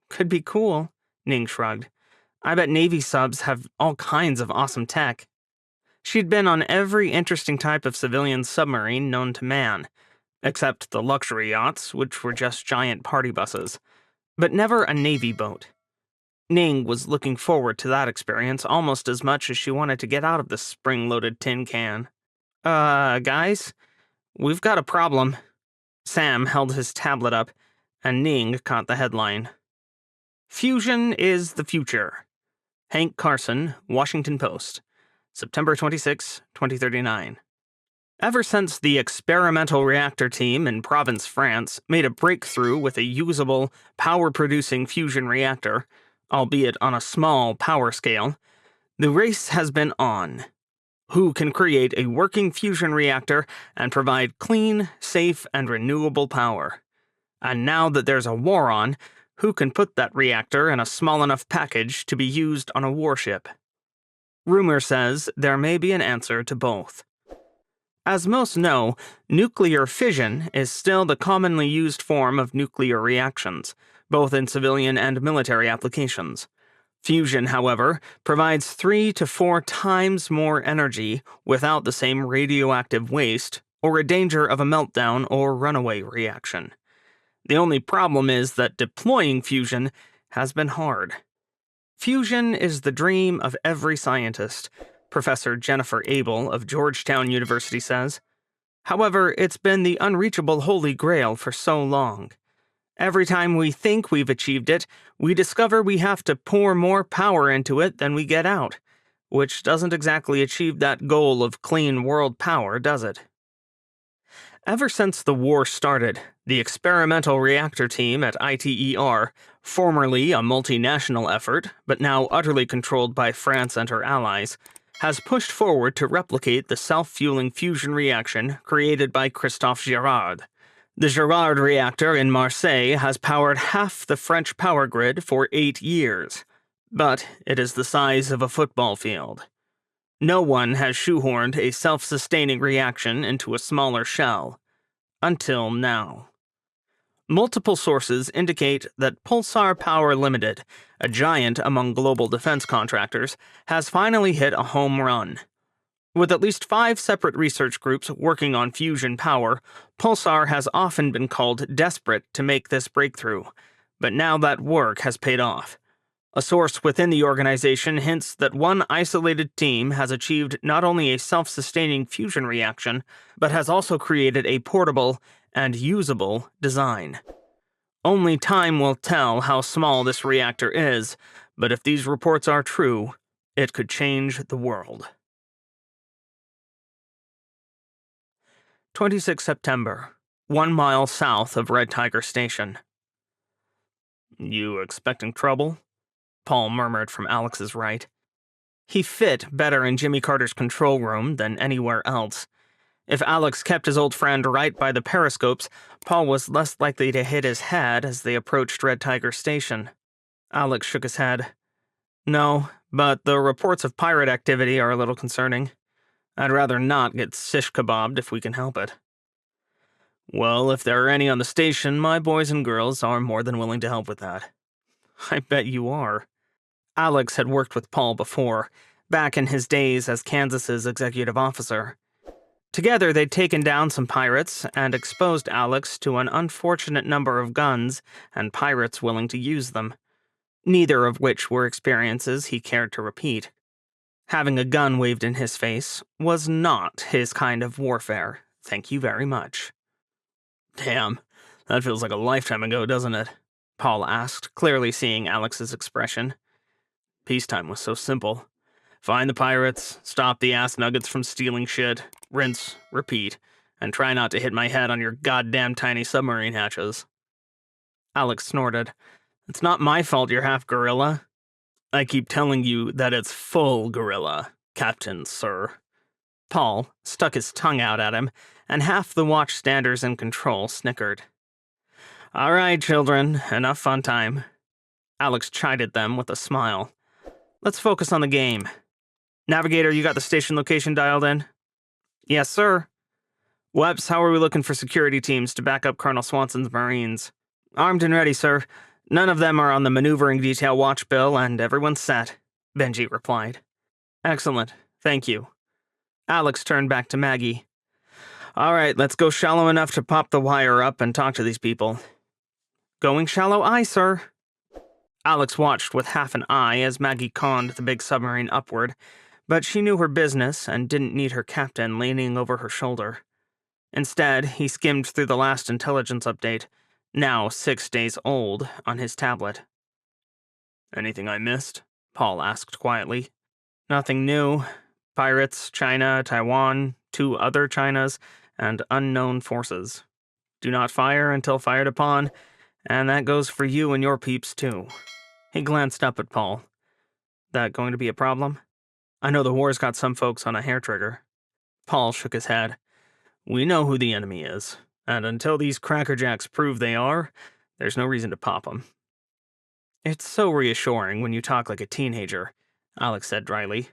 Could be cool, Ning shrugged. I bet Navy subs have all kinds of awesome tech. She'd been on every interesting type of civilian submarine known to man, except the luxury yachts, which were just giant party buses, but never a Navy boat. Ning was looking forward to that experience almost as much as she wanted to get out of the spring-loaded tin can. Guys, we've got a problem. Sam held his tablet up, and Ning caught the headline. Fusion is the future. Hank Carson, Washington Post, September 26, 2039. Ever since the experimental reactor team in Provence, France, made a breakthrough with a usable, power-producing fusion reactor, albeit on a small power scale, the race has been on. Who can create a working fusion reactor and provide clean, safe, and renewable power? And now that there's a war on, who can put that reactor in a small enough package to be used on a warship? Rumor says there may be an answer to both. As most know, nuclear fission is still the commonly used form of nuclear reactions, both in civilian and military applications. Fusion, however, provides 3 to 4 times more energy without the same radioactive waste or a danger of a meltdown or runaway reaction. The only problem is that deploying fusion has been hard. Fusion is the dream of every scientist, Professor Jennifer Abel of Georgetown University says. However, it's been the unreachable holy grail for so long. Every time we think we've achieved it, we discover we have to pour more power into it than we get out, which doesn't exactly achieve that goal of clean world power, does it? Ever since the war started, the experimental reactor team at ITER, formerly a multinational effort, but now utterly controlled by France and her allies, has pushed forward to replicate the self-fueling fusion reaction created by Christophe Girard. The Girard reactor in Marseille has powered half the French power grid for 8 years, but it is the size of a football field. No one has shoehorned a self-sustaining reaction into a smaller shell. Until now. Multiple sources indicate that Pulsar Power Limited, a giant among global defense contractors, has finally hit a home run. With at least 5 separate research groups working on fusion power, Pulsar has often been called desperate to make this breakthrough, but now that work has paid off. A source within the organization hints that one isolated team has achieved not only a self-sustaining fusion reaction, but has also created a portable and usable design. Only time will tell how small this reactor is, but if these reports are true, it could change the world. 26 September, 1 mile south of Red Tiger Station. You expecting trouble? Paul murmured from Alex's right. He fit better in Jimmy Carter's control room than anywhere else. If Alex kept his old friend right by the periscopes, Paul was less likely to hit his head as they approached Red Tiger Station. Alex shook his head. No, but the reports of pirate activity are a little concerning. I'd rather not get shish kebabbed if we can help it. Well, if there are any on the station, my boys and girls are more than willing to help with that. I bet you are. Alex had worked with Paul before, back in his days as Kansas's executive officer. Together, they'd taken down some pirates and exposed Alex to an unfortunate number of guns and pirates willing to use them, neither of which were experiences he cared to repeat. Having a gun waved in his face was not his kind of warfare, thank you very much. Damn, that feels like a lifetime ago, doesn't it? Paul asked, clearly seeing Alex's expression. Peacetime was so simple. Find the pirates, stop the ass nuggets from stealing shit, rinse, repeat, and try not to hit my head on your goddamn tiny submarine hatches. Alex snorted. It's not my fault you're half gorilla. I keep telling you that it's full gorilla, Captain, sir. Paul stuck his tongue out at him, and half the watchstanders in control snickered. All right, children, enough fun time. Alex chided them with a smile. Let's focus on the game. Navigator, you got the station location dialed in? Yes, sir. Weps, how are we looking for security teams to back up Colonel Swanson's Marines? Armed and ready, sir. None of them are on the maneuvering detail watch bill, and everyone's set, Benji replied. Excellent, thank you. Alex turned back to Maggie. All right, let's go shallow enough to pop the wire up and talk to these people. Going shallow, aye, sir. Alex watched with half an eye as Maggie conned the big submarine upward, but she knew her business and didn't need her captain leaning over her shoulder. Instead, he skimmed through the last intelligence update, now 6 days old, on his tablet. Anything I missed? Paul asked quietly. Nothing new. Pirates, China, Taiwan, 2 other Chinas, and unknown forces. Do not fire until fired upon, and that goes for you and your peeps too. He glanced up at Paul. That going to be a problem? I know the war's got some folks on a hair trigger. Paul shook his head. We know who the enemy is, and until these crackerjacks prove they are, there's no reason to pop them. It's so reassuring when you talk like a teenager, Alex said dryly.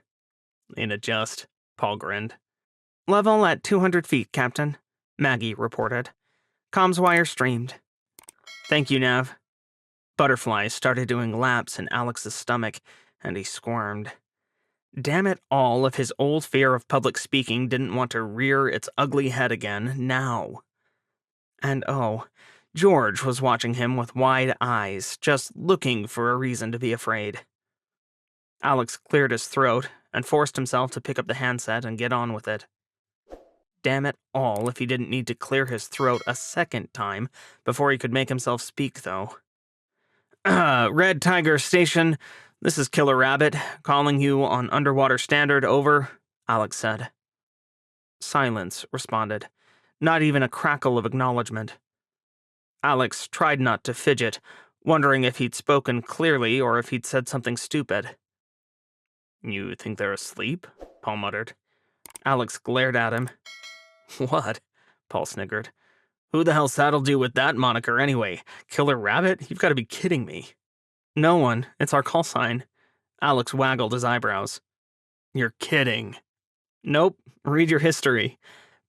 Ain't it just? Paul grinned. Level at 200 feet, Captain, Maggie reported. Comms wire streamed. Thank you, Nav. Butterflies started doing laps in Alex's stomach, and he squirmed. Damn it all if his old fear of public speaking didn't want to rear its ugly head again now. And oh, George was watching him with wide eyes, just looking for a reason to be afraid. Alex cleared his throat and forced himself to pick up the handset and get on with it. Damn it all if he didn't need to clear his throat a second time before he could make himself speak, though. Red Tiger Station, this is Killer Rabbit, calling you on underwater standard, over, Alex said. Silence responded, not even a crackle of acknowledgement. Alex tried not to fidget, wondering if he'd spoken clearly or if he'd said something stupid. You think they're asleep? Paul muttered. Alex glared at him. What? Paul sniggered. Who the hell's that'll do with that moniker anyway? Killer Rabbit? You've got to be kidding me. No one. It's our call sign. Alex waggled his eyebrows. You're kidding. Nope. Read your history.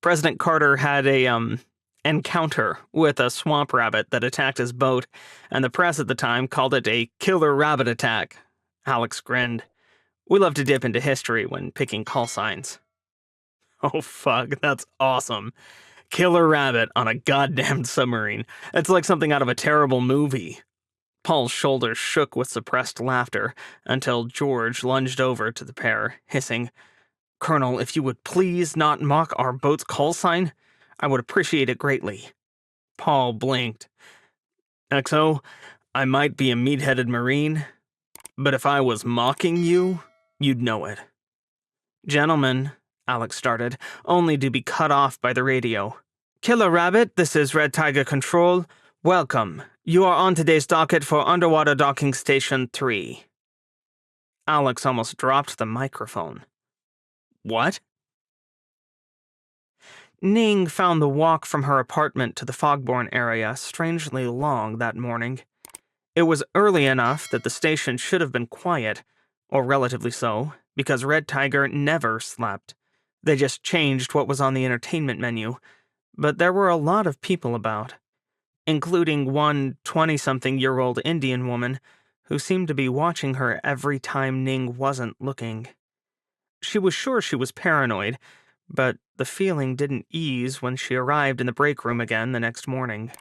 President Carter had a, encounter with a swamp rabbit that attacked his boat, and the press at the time called it a killer rabbit attack. Alex grinned. We love to dip into history when picking call signs. Oh fuck, that's awesome. Killer rabbit on a goddamn submarine. It's like something out of a terrible movie. Paul's shoulders shook with suppressed laughter until George lunged over to the pair, hissing, Colonel, if you would please not mock our boat's call sign, I would appreciate it greatly. Paul blinked. XO, I might be a meat-headed Marine, but if I was mocking you, you'd know it. Gentlemen, Alex started, only to be cut off by the radio. Killer Rabbit, this is Red Tiger Control. Welcome. You are on today's docket for Underwater Docking Station 3. Alex almost dropped the microphone. What? Ning found the walk from her apartment to the Fogborn area strangely long that morning. It was early enough that the station should have been quiet, or relatively so, because Red Tiger never slept. They just changed what was on the entertainment menu, but there were a lot of people about, including one 20-something-year-old Indian woman who seemed to be watching her every time Ning wasn't looking. She was sure she was paranoid, but the feeling didn't ease when she arrived in the break room again the next morning.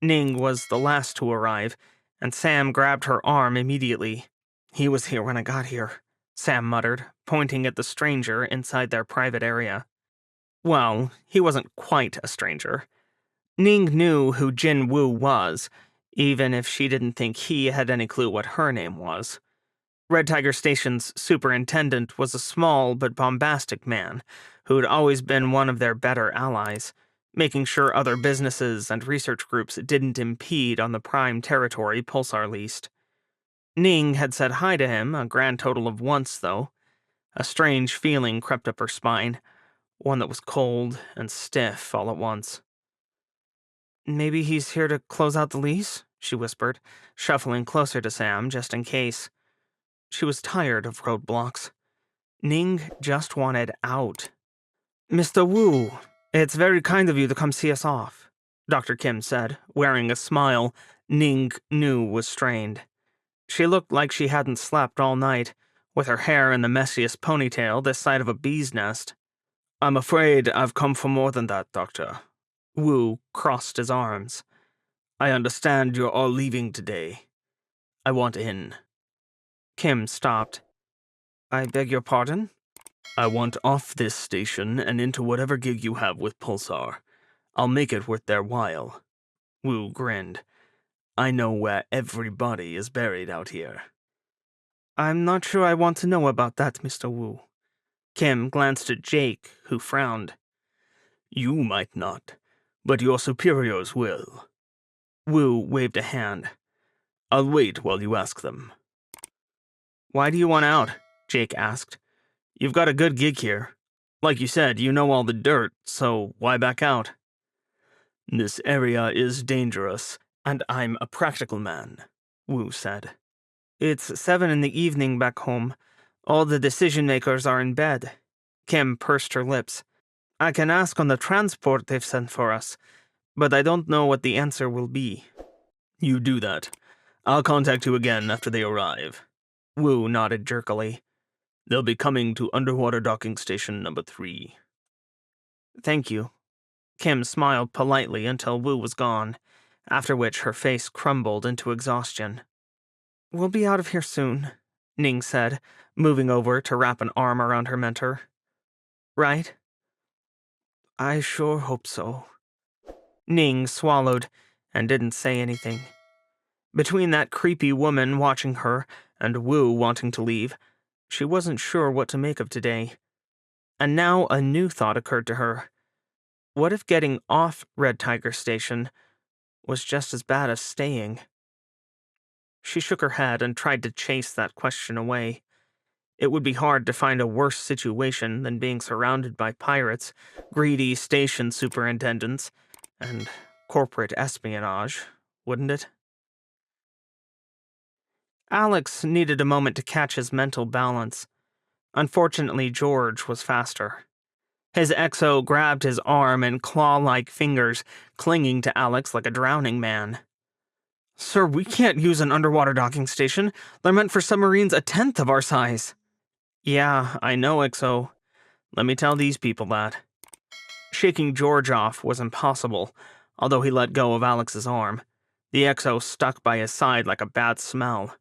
Ning was the last to arrive, and Sam grabbed her arm immediately. He was here when I got here, Sam muttered, pointing at the stranger inside their private area. Well, he wasn't quite a stranger. Ning knew who Jin Woo was, even if she didn't think he had any clue what her name was. Red Tiger Station's superintendent was a small but bombastic man who'd always been one of their better allies, making sure other businesses and research groups didn't impede on the prime territory Pulsar leased. Ning had said hi to him a grand total of once, though. A strange feeling crept up her spine, one that was cold and stiff all at once. Maybe he's here to close out the lease, she whispered, shuffling closer to Sam just in case. She was tired of roadblocks. Ning just wanted out. Mr. Wu, it's very kind of you to come see us off, Dr. Kim said, wearing a smile Ning knew was strained. She looked like she hadn't slept all night, with her hair in the messiest ponytail this side of a bee's nest. I'm afraid I've come for more than that, Doctor. Wu crossed his arms. I understand you're all leaving today. I want in. Kim stopped. I beg your pardon? I want off this station and into whatever gig you have with Pulsar. I'll make it worth their while. Wu grinned. I know where everybody is buried out here. I'm not sure I want to know about that, Mr. Wu. Kim glanced at Jake, who frowned. You might not, but your superiors will. Wu waved a hand. I'll wait while you ask them. Why do you want out? Jake asked. You've got a good gig here. Like you said, you know all the dirt, so why back out? This area is dangerous, and I'm a practical man, Wu said. It's 7 in the evening back home. All the decision-makers are in bed. Kim pursed her lips. I can ask on the transport they've sent for us, but I don't know what the answer will be. You do that. I'll contact you again after they arrive. Wu nodded jerkily. They'll be coming to underwater docking station number 3. Thank you. Kim smiled politely until Wu was gone, after which her face crumbled into exhaustion. We'll be out of here soon, Ning said, moving over to wrap an arm around her mentor. Right? I sure hope so. Ning swallowed and didn't say anything. Between that creepy woman watching her and Wu wanting to leave, she wasn't sure what to make of today. And now a new thought occurred to her. What if getting off Red Tiger Station was just as bad as staying? She shook her head and tried to chase that question away. It would be hard to find a worse situation than being surrounded by pirates, greedy station superintendents, and corporate espionage, wouldn't it? Alex needed a moment to catch his mental balance. Unfortunately, George was faster. His XO grabbed his arm in claw-like fingers, clinging to Alex like a drowning man. Sir, we can't use an underwater docking station. They're meant for submarines 1/10 of our size. Yeah, I know, XO. Let me tell these people that. Shaking George off was impossible, although he let go of Alex's arm. The XO stuck by his side like a bad smell.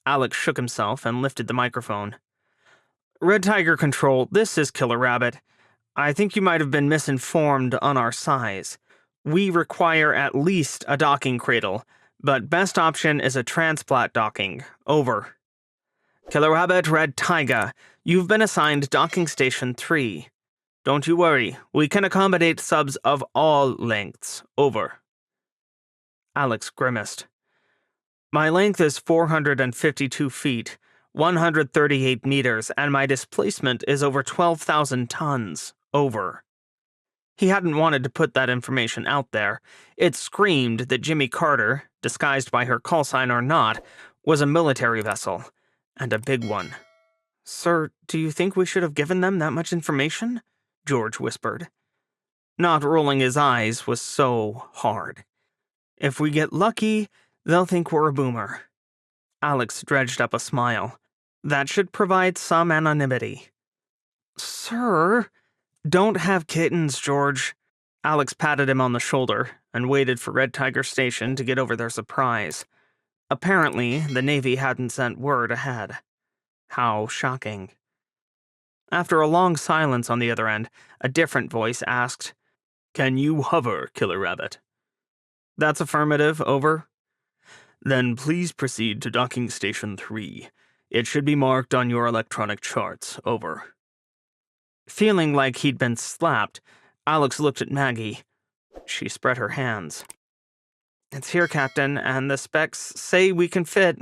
Alex shook himself and lifted the microphone. Red Tiger Control, this is Killer Rabbit. I think you might have been misinformed on our size. We require at least a docking cradle, but best option is a transplant docking. Over. Killer Rabbit, Red Tiger, you've been assigned Docking Station 3. Don't you worry, we can accommodate subs of all lengths. Over. Alex grimaced. My length is 452 feet, 138 meters, and my displacement is over 12,000 tons. Over. He hadn't wanted to put that information out there. It screamed that Jimmy Carter, disguised by her call sign or not, was a military vessel, and a big one. Sir, do you think we should have given them that much information? George whispered. Not rolling his eyes was so hard. If we get lucky, they'll think we're a boomer. Alex dredged up a smile. That should provide some anonymity. Sir, don't have kittens, George. Alex patted him on the shoulder and waited for Red Tiger Station to get over their surprise. Apparently, the Navy hadn't sent word ahead. How shocking. After a long silence on the other end, a different voice asked, Can you hover, Killer Rabbit? That's affirmative, over. Then please proceed to Docking Station 3. It should be marked on your electronic charts, over. Feeling like he'd been slapped, Alex looked at Maggie. She spread her hands. It's here, Captain, and the specs say we can fit.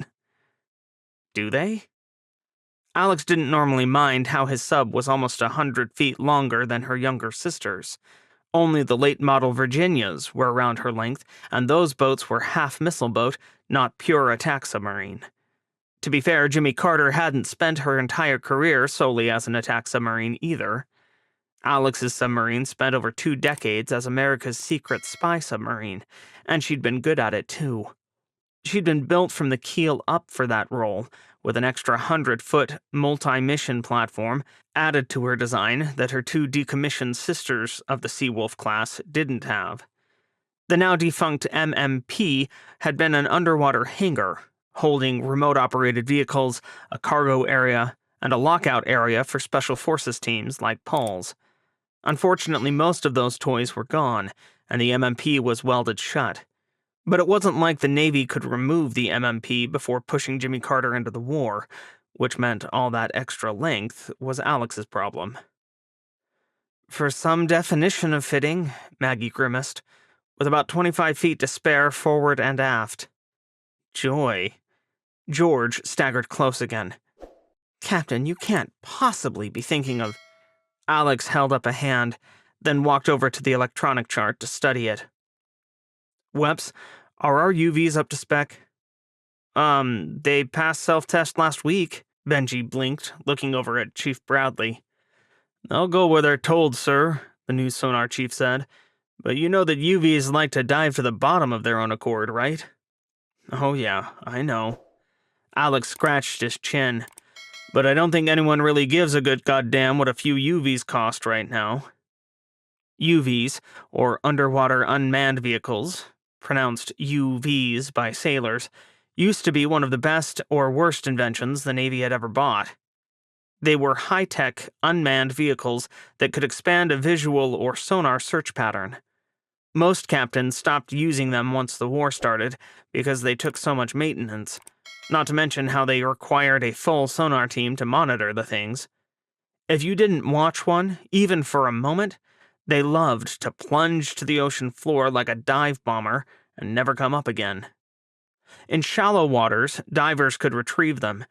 Do they? Alex didn't normally mind how his sub was almost 100 feet longer than her younger sister's. Only the late-model Virginias were around her length, and those boats were half-missile boat, not pure attack submarine. To be fair, Jimmy Carter hadn't spent her entire career solely as an attack submarine either. Alex's submarine spent over 2 decades as America's secret spy submarine, and she'd been good at it too. She'd been built from the keel up for that role, with an extra 100-foot multi-mission platform added to her design that her 2 decommissioned sisters of the Seawolf class didn't have. The now-defunct MMP had been an underwater hangar, holding remote-operated vehicles, a cargo area, and a lockout area for special forces teams like Paul's. Unfortunately, most of those toys were gone, and the MMP was welded shut. But it wasn't like the Navy could remove the MMP before pushing Jimmy Carter into the war, which meant all that extra length was Alex's problem. For some definition of fitting, Maggie grimaced, with about 25 feet to spare forward and aft. Joy. George staggered close again. Captain, you can't possibly be thinking of... Alex held up a hand, then walked over to the electronic chart to study it. Weps, are our UVs up to spec? They passed self-test last week, Benji blinked, looking over at Chief Bradley. They'll go where they're told, sir, the new sonar chief said. But you know that UVs like to dive to the bottom of their own accord, right? Oh yeah, I know. Alex scratched his chin. But I don't think anyone really gives a good goddamn what a few UVs cost right now. UVs, or underwater unmanned vehicles, pronounced UVs by sailors, used to be one of the best or worst inventions the Navy had ever bought. They were high-tech, unmanned vehicles that could expand a visual or sonar search pattern. Most captains stopped using them once the war started because they took so much maintenance, not to mention how they required a full sonar team to monitor the things. If you didn't watch one, even for a moment, they loved to plunge to the ocean floor like a dive bomber and never come up again. In shallow waters, divers could retrieve them,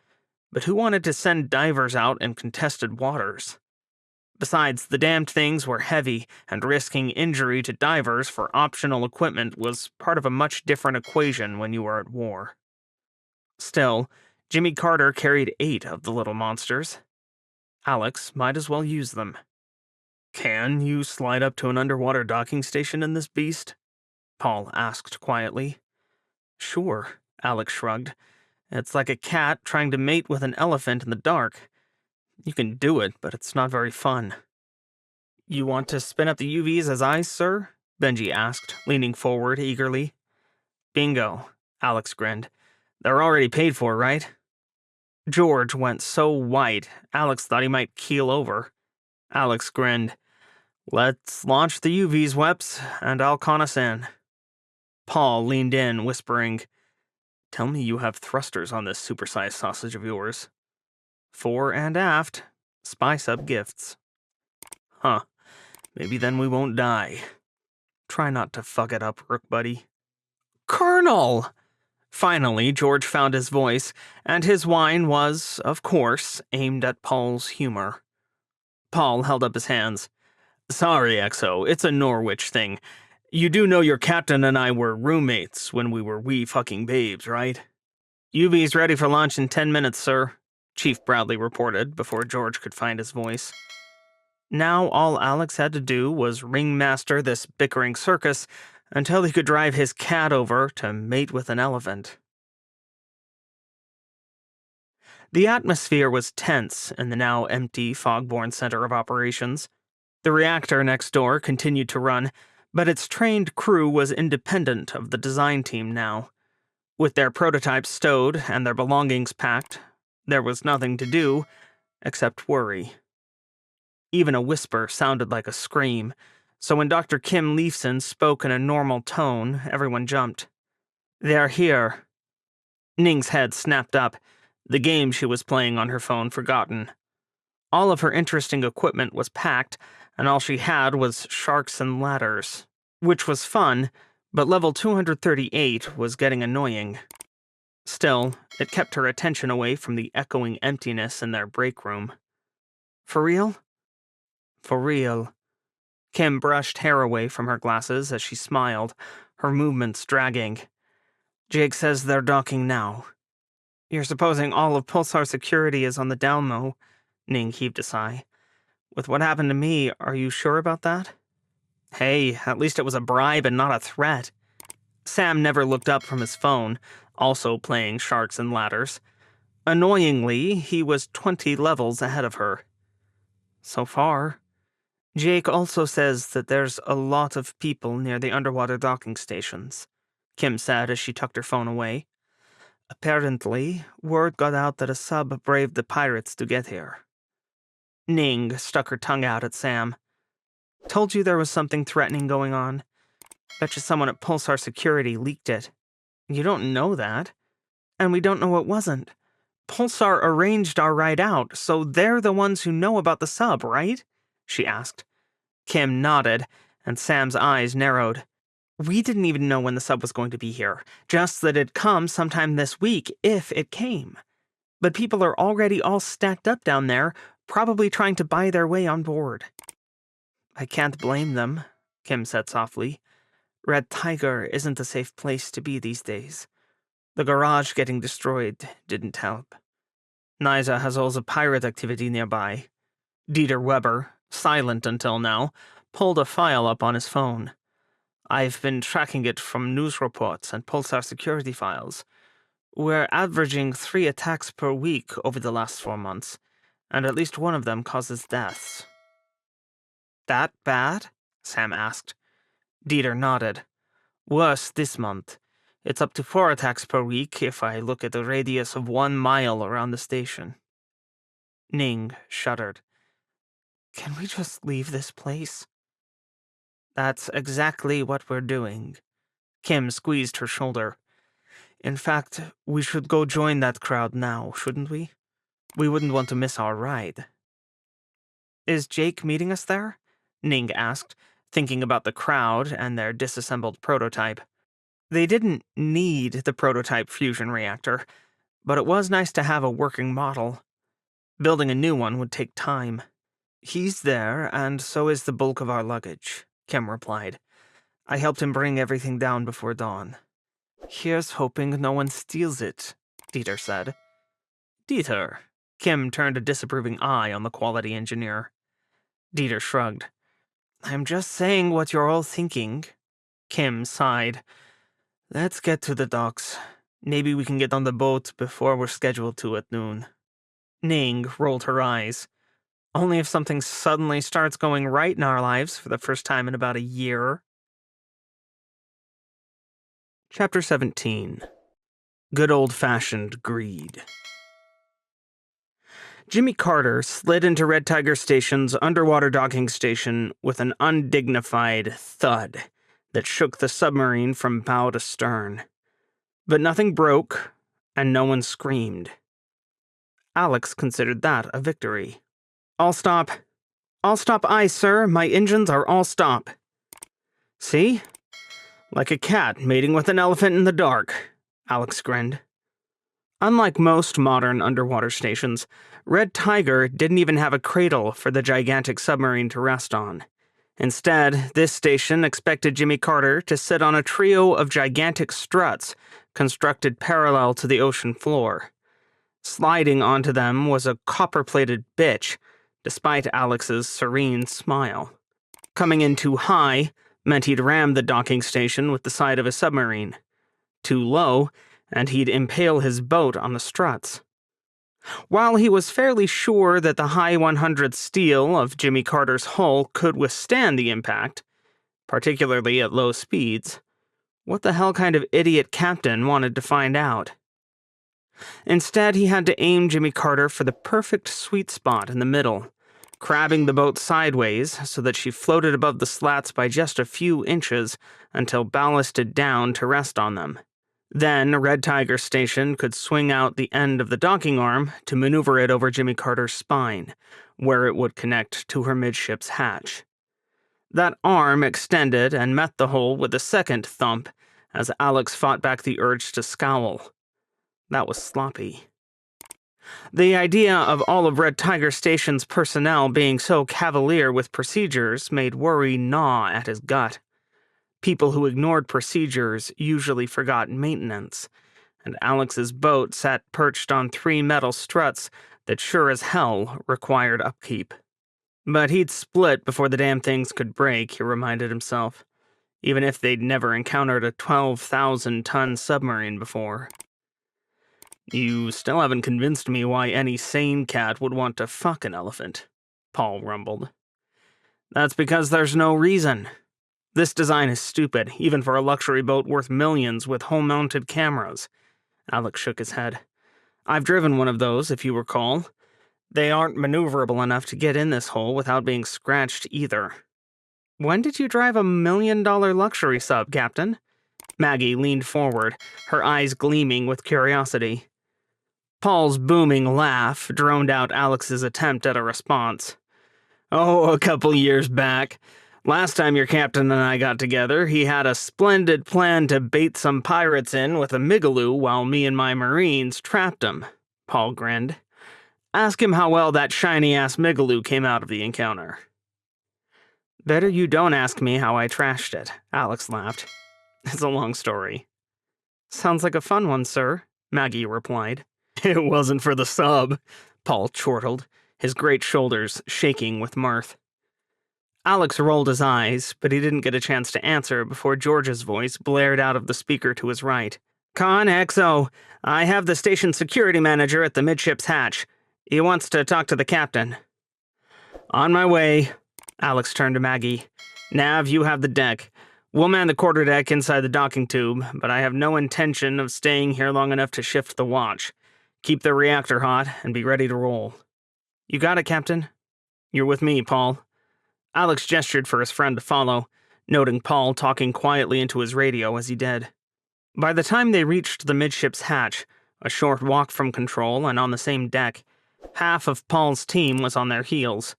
but who wanted to send divers out in contested waters? Besides, the damned things were heavy, and risking injury to divers for optional equipment was part of a much different equation when you were at war. Still, Jimmy Carter carried 8 of the little monsters. Alex might as well use them. Can you slide up to an underwater docking station in this beast? Paul asked quietly. Sure, Alex shrugged. It's like a cat trying to mate with an elephant in the dark. You can do it, but it's not very fun. You want to spin up the UVs as eyes, sir? Benji asked, leaning forward eagerly. Bingo, Alex grinned. They're already paid for, right? George went so white, Alex thought he might keel over. Alex grinned. Let's launch the UVs, Weps, and I'll con us in. Paul leaned in, whispering, Tell me you have thrusters on this supersized sausage of yours. Fore and aft. Spice up gifts. Huh. Maybe then we won't die. Try not to fuck it up, Rook Buddy. Colonel! Finally, George found his voice, and his whine was, of course, aimed at Paul's humor. Paul held up his hands. Sorry, XO, it's a Norwich thing. You do know your captain and I were roommates when we were wee fucking babes, right? UV's ready for launch in 10 minutes, sir, Chief Bradley reported before George could find his voice. Now all Alex had to do was ringmaster this bickering circus until he could drive his cat over to mate with an elephant. The atmosphere was tense in the now empty, fog-born center of operations. The reactor next door continued to run, but its trained crew was independent of the design team now. With their prototypes stowed and their belongings packed, there was nothing to do except worry. Even a whisper sounded like a scream, so when Dr. Kim Leifson spoke in a normal tone, everyone jumped. They're here. Ning's head snapped up, the game she was playing on her phone forgotten. All of her interesting equipment was packed, and all she had was sharks and ladders, which was fun, but level 238 was getting annoying. Still, it kept her attention away from the echoing emptiness in their break room. For real? For real. Kim brushed hair away from her glasses as she smiled, her movements dragging. Jake says they're docking now. You're supposing all of Pulsar security is on the down low, Ning heaved a sigh. With what happened to me, are you sure about that? Hey, at least it was a bribe and not a threat. Sam never looked up from his phone, also playing Sharks and Ladders. Annoyingly, he was 20 levels ahead of her. So far. Jake also says that there's a lot of people near the underwater docking stations, Kim said as she tucked her phone away. Apparently, word got out that a sub braved the pirates to get here. Ning stuck her tongue out at Sam. Told you there was something threatening going on. Bet you someone at Pulsar Security leaked it. You don't know that. And we don't know it wasn't. Pulsar arranged our ride out, so they're the ones who know about the sub, right? She asked. Kim nodded, and Sam's eyes narrowed. We didn't even know when the sub was going to be here, just that it'd come sometime this week, if it came. But people are already all stacked up down there, probably trying to buy their way on board. I can't blame them, Kim said softly. Red Tiger isn't a safe place to be these days. The garage getting destroyed didn't help. Nyza has all the pirate activity nearby. Dieter Weber, silent until now, pulled a file up on his phone. I've been tracking it from news reports and Pulsar security files. We're averaging 3 attacks per week over the last 4 months, and at least one of them causes deaths. That bad? Sam asked. Dieter nodded. Worse this month. It's up to 4 attacks per week if I look at a radius of 1 mile around the station. Ning shuddered. Can we just leave this place? That's exactly what we're doing. Kim squeezed her shoulder. In fact, we should go join that crowd now, shouldn't we? We wouldn't want to miss our ride. Is Jake meeting us there? Ning asked, thinking about the crowd and their disassembled prototype. They didn't need the prototype fusion reactor, but it was nice to have a working model. Building a new one would take time. He's there, and so is the bulk of our luggage, Kim replied. I helped him bring everything down before dawn. Here's hoping no one steals it, Dieter said. Dieter. Kim turned a disapproving eye on the quality engineer. Dieter shrugged. I'm just saying what you're all thinking. Kim sighed. Let's get to the docks. Maybe we can get on the boat before we're scheduled to at noon. Ning rolled her eyes. Only if something suddenly starts going right in our lives for the first time in about a year. Chapter 17. Good old-fashioned greed. Jimmy Carter slid into Red Tiger Station's underwater docking station with an undignified thud that shook the submarine from bow to stern. But nothing broke, and no one screamed. Alex considered that a victory. All stop. All stop, aye, sir. My engines are all stop. See? Like a cat mating with an elephant in the dark, Alex grinned. Unlike most modern underwater stations, Red Tiger didn't even have a cradle for the gigantic submarine to rest on. Instead, this station expected Jimmy Carter to sit on a trio of gigantic struts constructed parallel to the ocean floor. Sliding onto them was a copper-plated bitch, despite Alex's serene smile. Coming in too high meant he'd ram the docking station with the side of a submarine. Too low, and he'd impale his boat on the struts. While he was fairly sure that the high 100 steel of Jimmy Carter's hull could withstand the impact, particularly at low speeds, what the hell kind of idiot captain wanted to find out? Instead, he had to aim Jimmy Carter for the perfect sweet spot in the middle, crabbing the boat sideways so that she floated above the slats by just a few inches until ballasted down to rest on them. Then, Red Tiger Station could swing out the end of the docking arm to maneuver it over Jimmy Carter's spine, where it would connect to her midships hatch. That arm extended and met the hole with a second thump as Alex fought back the urge to scowl. That was sloppy. The idea of all of Red Tiger Station's personnel being so cavalier with procedures made worry gnaw at his gut. People who ignored procedures usually forgot maintenance, and Alex's boat sat perched on 3 metal struts that sure as hell required upkeep. But he'd split before the damn things could break, he reminded himself, even if they'd never encountered a 12,000-ton submarine before. You still haven't convinced me why any sane cat would want to fuck an elephant, Paul rumbled. That's because there's no reason. This design is stupid, even for a luxury boat worth millions with home-mounted cameras. Alex shook his head. I've driven one of those, if you recall. They aren't maneuverable enough to get in this hole without being scratched either. When did you drive $1 million luxury sub, Captain? Maggie leaned forward, her eyes gleaming with curiosity. Paul's booming laugh droned out Alex's attempt at a response. Oh, a couple years back. Last time your captain and I got together, he had a splendid plan to bait some pirates in with a migaloo while me and my Marines trapped him. Paul grinned. Ask him how well that shiny-ass migaloo came out of the encounter. Better you don't ask me how I trashed it, Alex laughed. It's a long story. Sounds like a fun one, sir, Maggie replied. It wasn't for the sub, Paul chortled, his great shoulders shaking with mirth. Alex rolled his eyes, but he didn't get a chance to answer before George's voice blared out of the speaker to his right. Con XO, I have the station security manager at the midships hatch. He wants to talk to the captain. On my way, Alex turned to Maggie. Nav, you have the deck. We'll man the quarterdeck inside the docking tube, but I have no intention of staying here long enough to shift the watch. Keep the reactor hot and be ready to roll. You got it, Captain. You're with me, Paul. Alex gestured for his friend to follow, noting Paul talking quietly into his radio as he did. By the time they reached the midships hatch, a short walk from control and on the same deck, half of Paul's team was on their heels.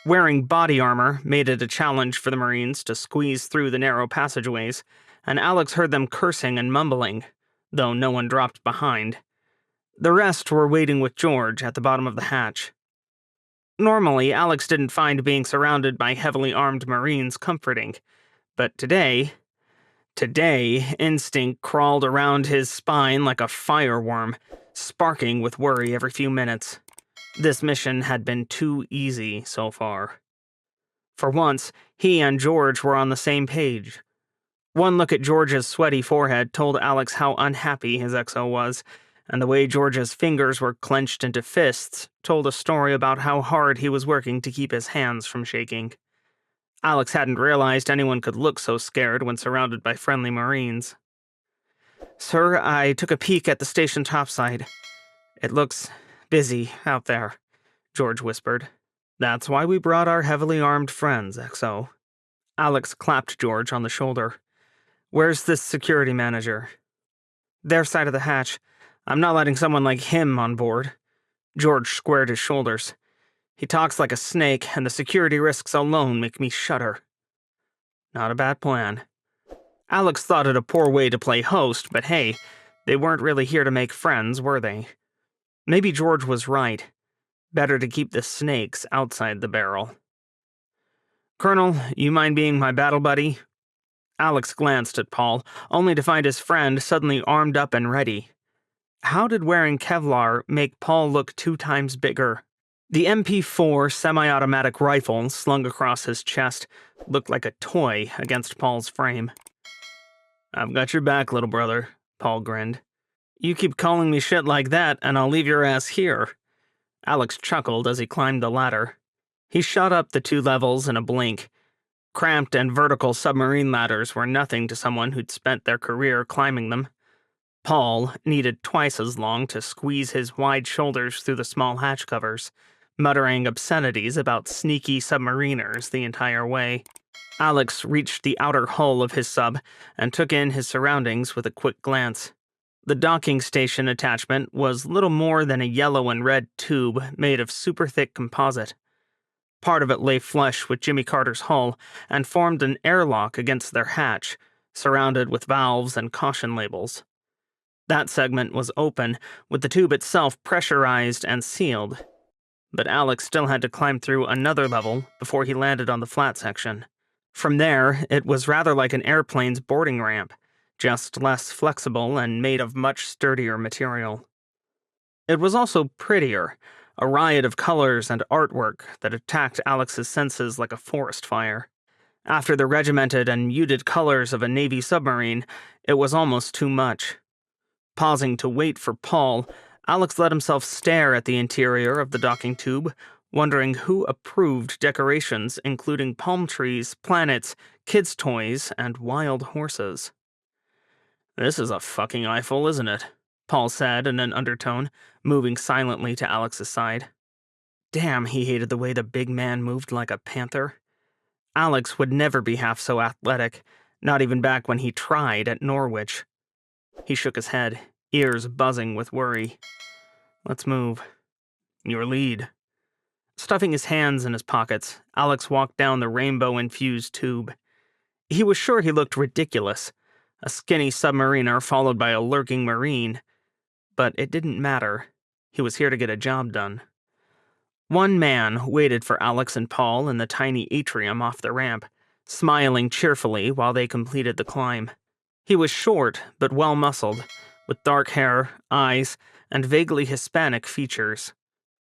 Wearing body armor made it a challenge for the Marines to squeeze through the narrow passageways, and Alex heard them cursing and mumbling, though no one dropped behind. The rest were waiting with George at the bottom of the hatch. Normally, Alex didn't find being surrounded by heavily armed Marines comforting, but today, instinct crawled around his spine like a fireworm, sparking with worry every few minutes. This mission had been too easy so far. For once, he and George were on the same page. One look at George's sweaty forehead told Alex how unhappy his XO was, and the way George's fingers were clenched into fists told a story about how hard he was working to keep his hands from shaking. Alex hadn't realized anyone could look so scared when surrounded by friendly Marines. Sir, I took a peek at the station topside. It looks busy out there, George whispered. That's why we brought our heavily armed friends, XO. Alex clapped George on the shoulder. Where's this security manager? Their side of the hatch. I'm not letting someone like him on board. George squared his shoulders. He talks like a snake, and the security risks alone make me shudder. Not a bad plan. Alex thought it a poor way to play host, but hey, they weren't really here to make friends, were they? Maybe George was right. Better to keep the snakes outside the barrel. Colonel, you mind being my battle buddy? Alex glanced at Paul, only to find his friend suddenly armed up and ready. How did wearing Kevlar make Paul look 2 times bigger? The MP4 semi-automatic rifle slung across his chest looked like a toy against Paul's frame. I've got your back, little brother, Paul grinned. You keep calling me shit like that, and I'll leave your ass here. Alex chuckled as he climbed the ladder. He shot up the 2 levels in a blink. Cramped and vertical submarine ladders were nothing to someone who'd spent their career climbing them. Paul needed twice as long to squeeze his wide shoulders through the small hatch covers, muttering obscenities about sneaky submariners the entire way. Alex reached the outer hull of his sub and took in his surroundings with a quick glance. The docking station attachment was little more than a yellow and red tube made of super thick composite. Part of it lay flush with Jimmy Carter's hull and formed an airlock against their hatch, surrounded with valves and caution labels. That segment was open, with the tube itself pressurized and sealed. But Alex still had to climb through another level before he landed on the flat section. From there, it was rather like an airplane's boarding ramp, just less flexible and made of much sturdier material. It was also prettier, a riot of colors and artwork that attacked Alex's senses like a forest fire. After the regimented and muted colors of a Navy submarine, it was almost too much. Pausing to wait for Paul, Alex let himself stare at the interior of the docking tube, wondering who approved decorations including palm trees, planets, kids' toys, and wild horses. This is a fucking eyeful, isn't it? Paul said in an undertone, moving silently to Alex's side. Damn, he hated the way the big man moved like a panther. Alex would never be half so athletic, not even back when he tried at Norwich. He shook his head, ears buzzing with worry. Let's move. Your lead. Stuffing his hands in his pockets, Alex walked down the rainbow-infused tube. He was sure he looked ridiculous, a skinny submariner followed by a lurking marine. But it didn't matter. He was here to get a job done. One man waited for Alex and Paul in the tiny atrium off the ramp, smiling cheerfully while they completed the climb. He was short but well-muscled, with dark hair, eyes, and vaguely Hispanic features.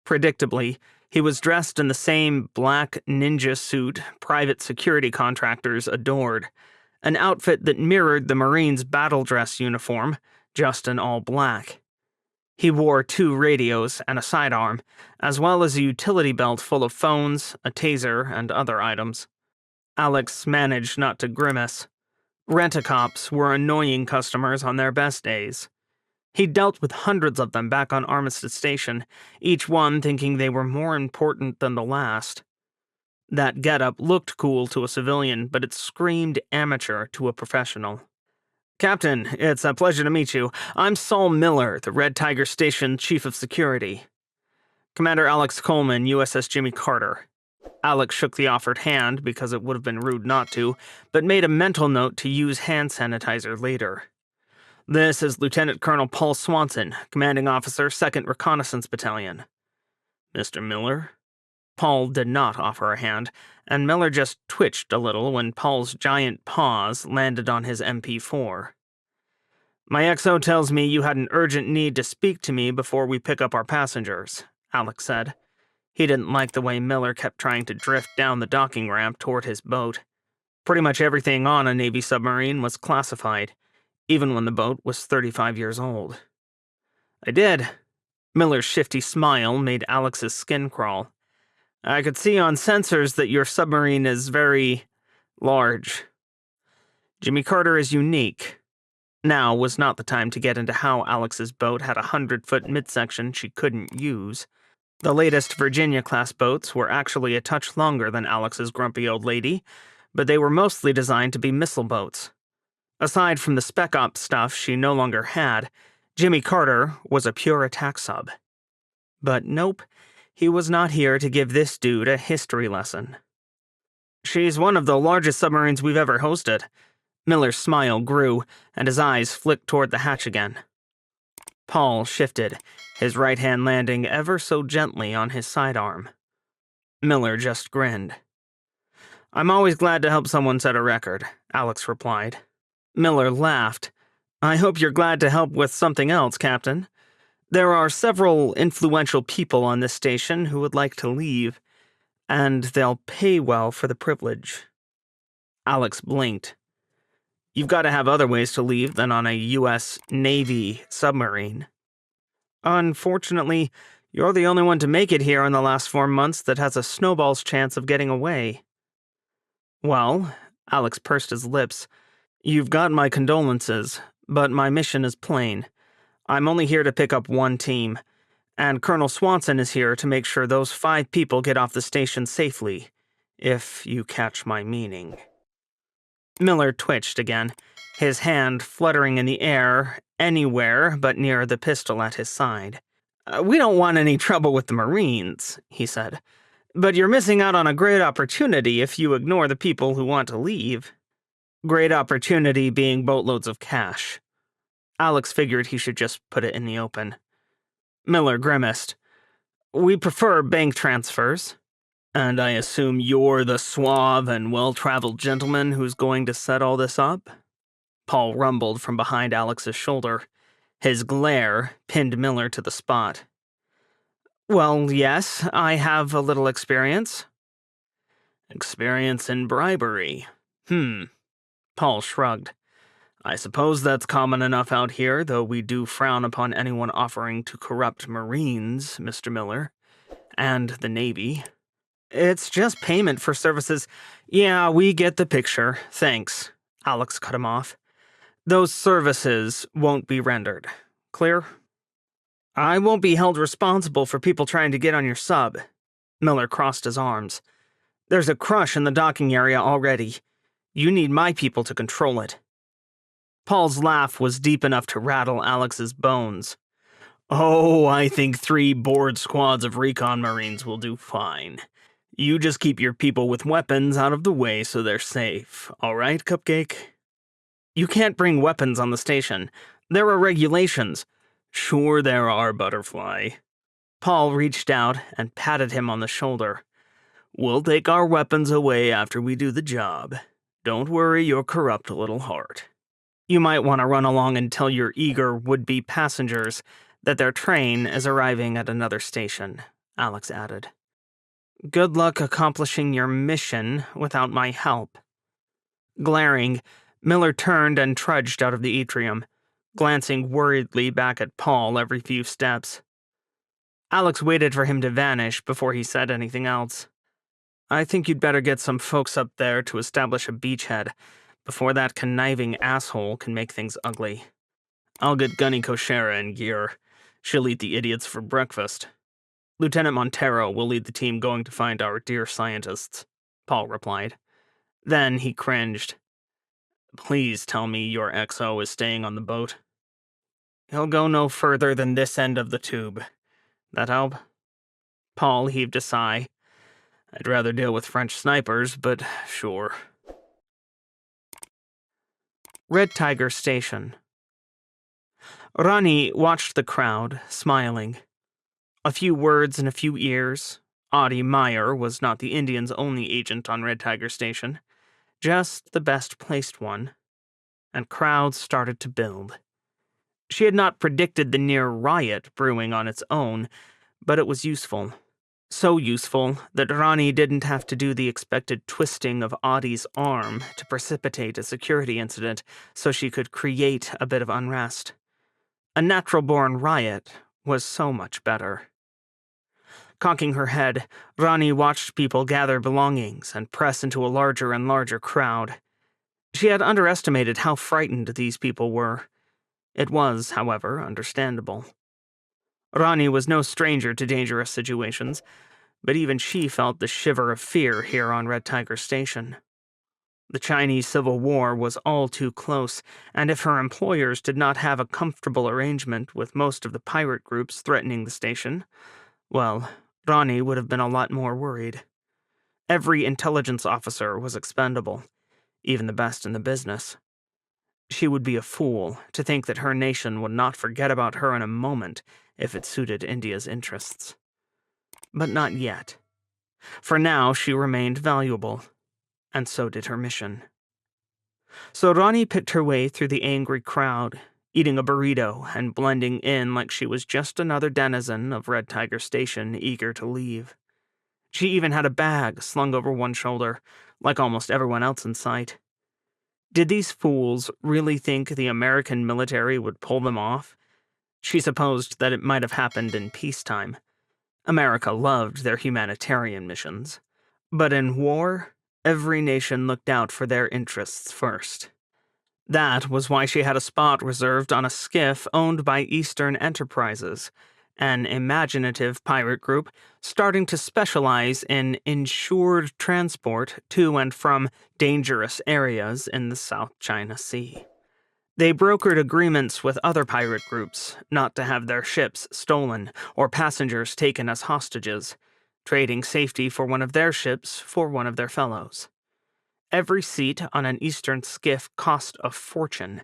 Predictably, he was dressed in the same black ninja suit private security contractors adored, an outfit that mirrored the Marines' battle dress uniform, just in all black. He wore 2 radios and a sidearm, as well as a utility belt full of phones, a taser, and other items. Alex managed not to grimace. Rent-a-cops were annoying customers on their best days. He dealt with hundreds of them back on Armistice Station, each one thinking they were more important than the last. That getup looked cool to a civilian, but it screamed amateur to a professional. Captain, it's a pleasure to meet you. I'm Saul Miller, the Red Tiger Station Chief of Security. Commander Alex Coleman, USS Jimmy Carter. Alex shook the offered hand because it would have been rude not to, but made a mental note to use hand sanitizer later. This is Lieutenant Colonel Paul Swanson, Commanding Officer, 2nd Reconnaissance Battalion. Mr. Miller? Paul did not offer a hand, and Miller just twitched a little when Paul's giant paws landed on his MP4. My XO tells me you had an urgent need to speak to me before we pick up our passengers, Alex said. He didn't like the way Miller kept trying to drift down the docking ramp toward his boat. Pretty much everything on a Navy submarine was classified, even when the boat was 35 years old. I did. Miller's shifty smile made Alex's skin crawl. I could see on sensors that your submarine is very large. Jimmy Carter is unique. Now was not the time to get into how Alex's boat had a 100-foot midsection she couldn't use. The latest Virginia-class boats were actually a touch longer than Alex's grumpy old lady, but they were mostly designed to be missile boats. Aside from the spec ops stuff she no longer had, Jimmy Carter was a pure attack sub. But nope, he was not here to give this dude a history lesson. She's one of the largest submarines we've ever hosted. Miller's smile grew, and his eyes flicked toward the hatch again. Paul shifted, his right hand landing ever so gently on his sidearm. Miller just grinned. I'm always glad to help someone set a record, Alex replied. Miller laughed. I hope you're glad to help with something else, Captain. There are several influential people on this station who would like to leave, and they'll pay well for the privilege. Alex blinked. You've got to have other ways to leave than on a U.S. Navy submarine. Unfortunately, you're the only one to make it here in the last 4 months that has a snowball's chance of getting away. Well, Alex pursed his lips. You've got my condolences, but my mission is plain. I'm only here to pick up one team, and Colonel Swanson is here to make sure those 5 people get off the station safely, if you catch my meaning. Miller twitched again, his hand fluttering in the air, anywhere but near the pistol at his side. We don't want any trouble with the Marines, he said, but you're missing out on a great opportunity if you ignore the people who want to leave. Great opportunity being boatloads of cash. Alex figured he should just put it in the open. Miller grimaced. We prefer bank transfers. And I assume you're the suave and well-traveled gentleman who's going to set all this up? Paul rumbled from behind Alex's shoulder. His glare pinned Miller to the spot. Well, yes, I have a little experience. Experience in bribery. Paul shrugged. I suppose that's common enough out here, though we do frown upon anyone offering to corrupt Marines, Mr. Miller. And the Navy. It's just payment for services. Yeah, we get the picture. Thanks. Alex cut him off. Those services won't be rendered. Clear? I won't be held responsible for people trying to get on your sub. Miller crossed his arms. There's a crush in the docking area already. You need my people to control it." Paul's laugh was deep enough to rattle Alex's bones. "Oh, I think 3 board squads of recon Marines will do fine. You just keep your people with weapons out of the way so they're safe. All right, Cupcake?" "You can't bring weapons on the station. There are regulations." "Sure there are, Butterfly." Paul reached out and patted him on the shoulder. "We'll take our weapons away after we do the job. Don't worry your corrupt little heart." "You might want to run along and tell your eager would-be passengers that their train is arriving at another station," Alex added. "Good luck accomplishing your mission without my help." Glaring, Miller turned and trudged out of the atrium, glancing worriedly back at Paul every few steps. Alex waited for him to vanish before he said anything else. "I think you'd better get some folks up there to establish a beachhead before that conniving asshole can make things ugly." "I'll get Gunny Koshera in gear. She'll eat the idiots for breakfast." "Lieutenant Montero will lead the team going to find our dear scientists," Paul replied. Then he cringed. "Please tell me your XO is staying on the boat." "He'll go no further than this end of the tube. That help?" Paul heaved a sigh. "I'd rather deal with French snipers, but sure." Red Tiger Station. Rani watched the crowd, smiling. A few words in a few ears. Audie Meyer was not the Indians' only agent on Red Tiger Station, just the best-placed one. And crowds started to build. She had not predicted the near riot brewing on its own, but it was useful. So useful that Rani didn't have to do the expected twisting of Audie's arm to precipitate a security incident so she could create a bit of unrest. A natural-born riot was so much better. Cocking her head, Rani watched people gather belongings and press into a larger and larger crowd. She had underestimated how frightened these people were. It was, however, understandable. Rani was no stranger to dangerous situations, but even she felt the shiver of fear here on Red Tiger Station. The Chinese Civil War was all too close, and if her employers did not have a comfortable arrangement with most of the pirate groups threatening the station, well, Rani would have been a lot more worried. Every intelligence officer was expendable, even the best in the business. She would be a fool to think that her nation would not forget about her in a moment if it suited India's interests. But not yet. For now, she remained valuable, and so did her mission. So Rani picked her way through the angry crowd, eating a burrito and blending in like she was just another denizen of Red Tiger Station eager to leave. She even had a bag slung over one shoulder, like almost everyone else in sight. Did these fools really think the American military would pull them off? She supposed that it might have happened in peacetime. America loved their humanitarian missions. But in war, every nation looked out for their interests first. That was why she had a spot reserved on a skiff owned by Eastern Enterprises, an imaginative pirate group starting to specialize in insured transport to and from dangerous areas in the South China Sea. They brokered agreements with other pirate groups not to have their ships stolen or passengers taken as hostages, trading safety for one of their ships for one of their fellows. Every seat on an Eastern skiff cost a fortune,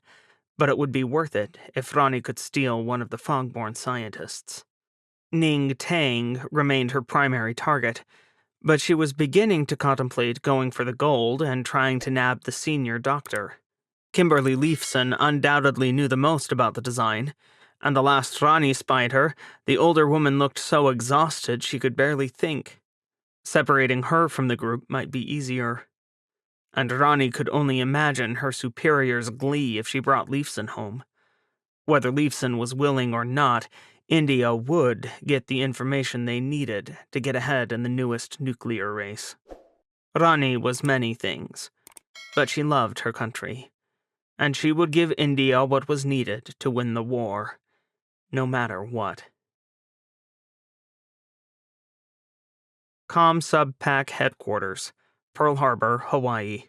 but it would be worth it if Rani could steal one of the Fogborn scientists. Ning Tang remained her primary target, but she was beginning to contemplate going for the gold and trying to nab the senior doctor. Kimberly Leifson undoubtedly knew the most about the design, and the last Rani spied her, the older woman looked so exhausted she could barely think. Separating her from the group might be easier. And Rani could only imagine her superior's glee if she brought Leifson home. Whether Leifson was willing or not, India would get the information they needed to get ahead in the newest nuclear race. Rani was many things, but she loved her country, and she would give India what was needed to win the war, no matter what. Sub Pack Headquarters, Pearl Harbor, Hawaii.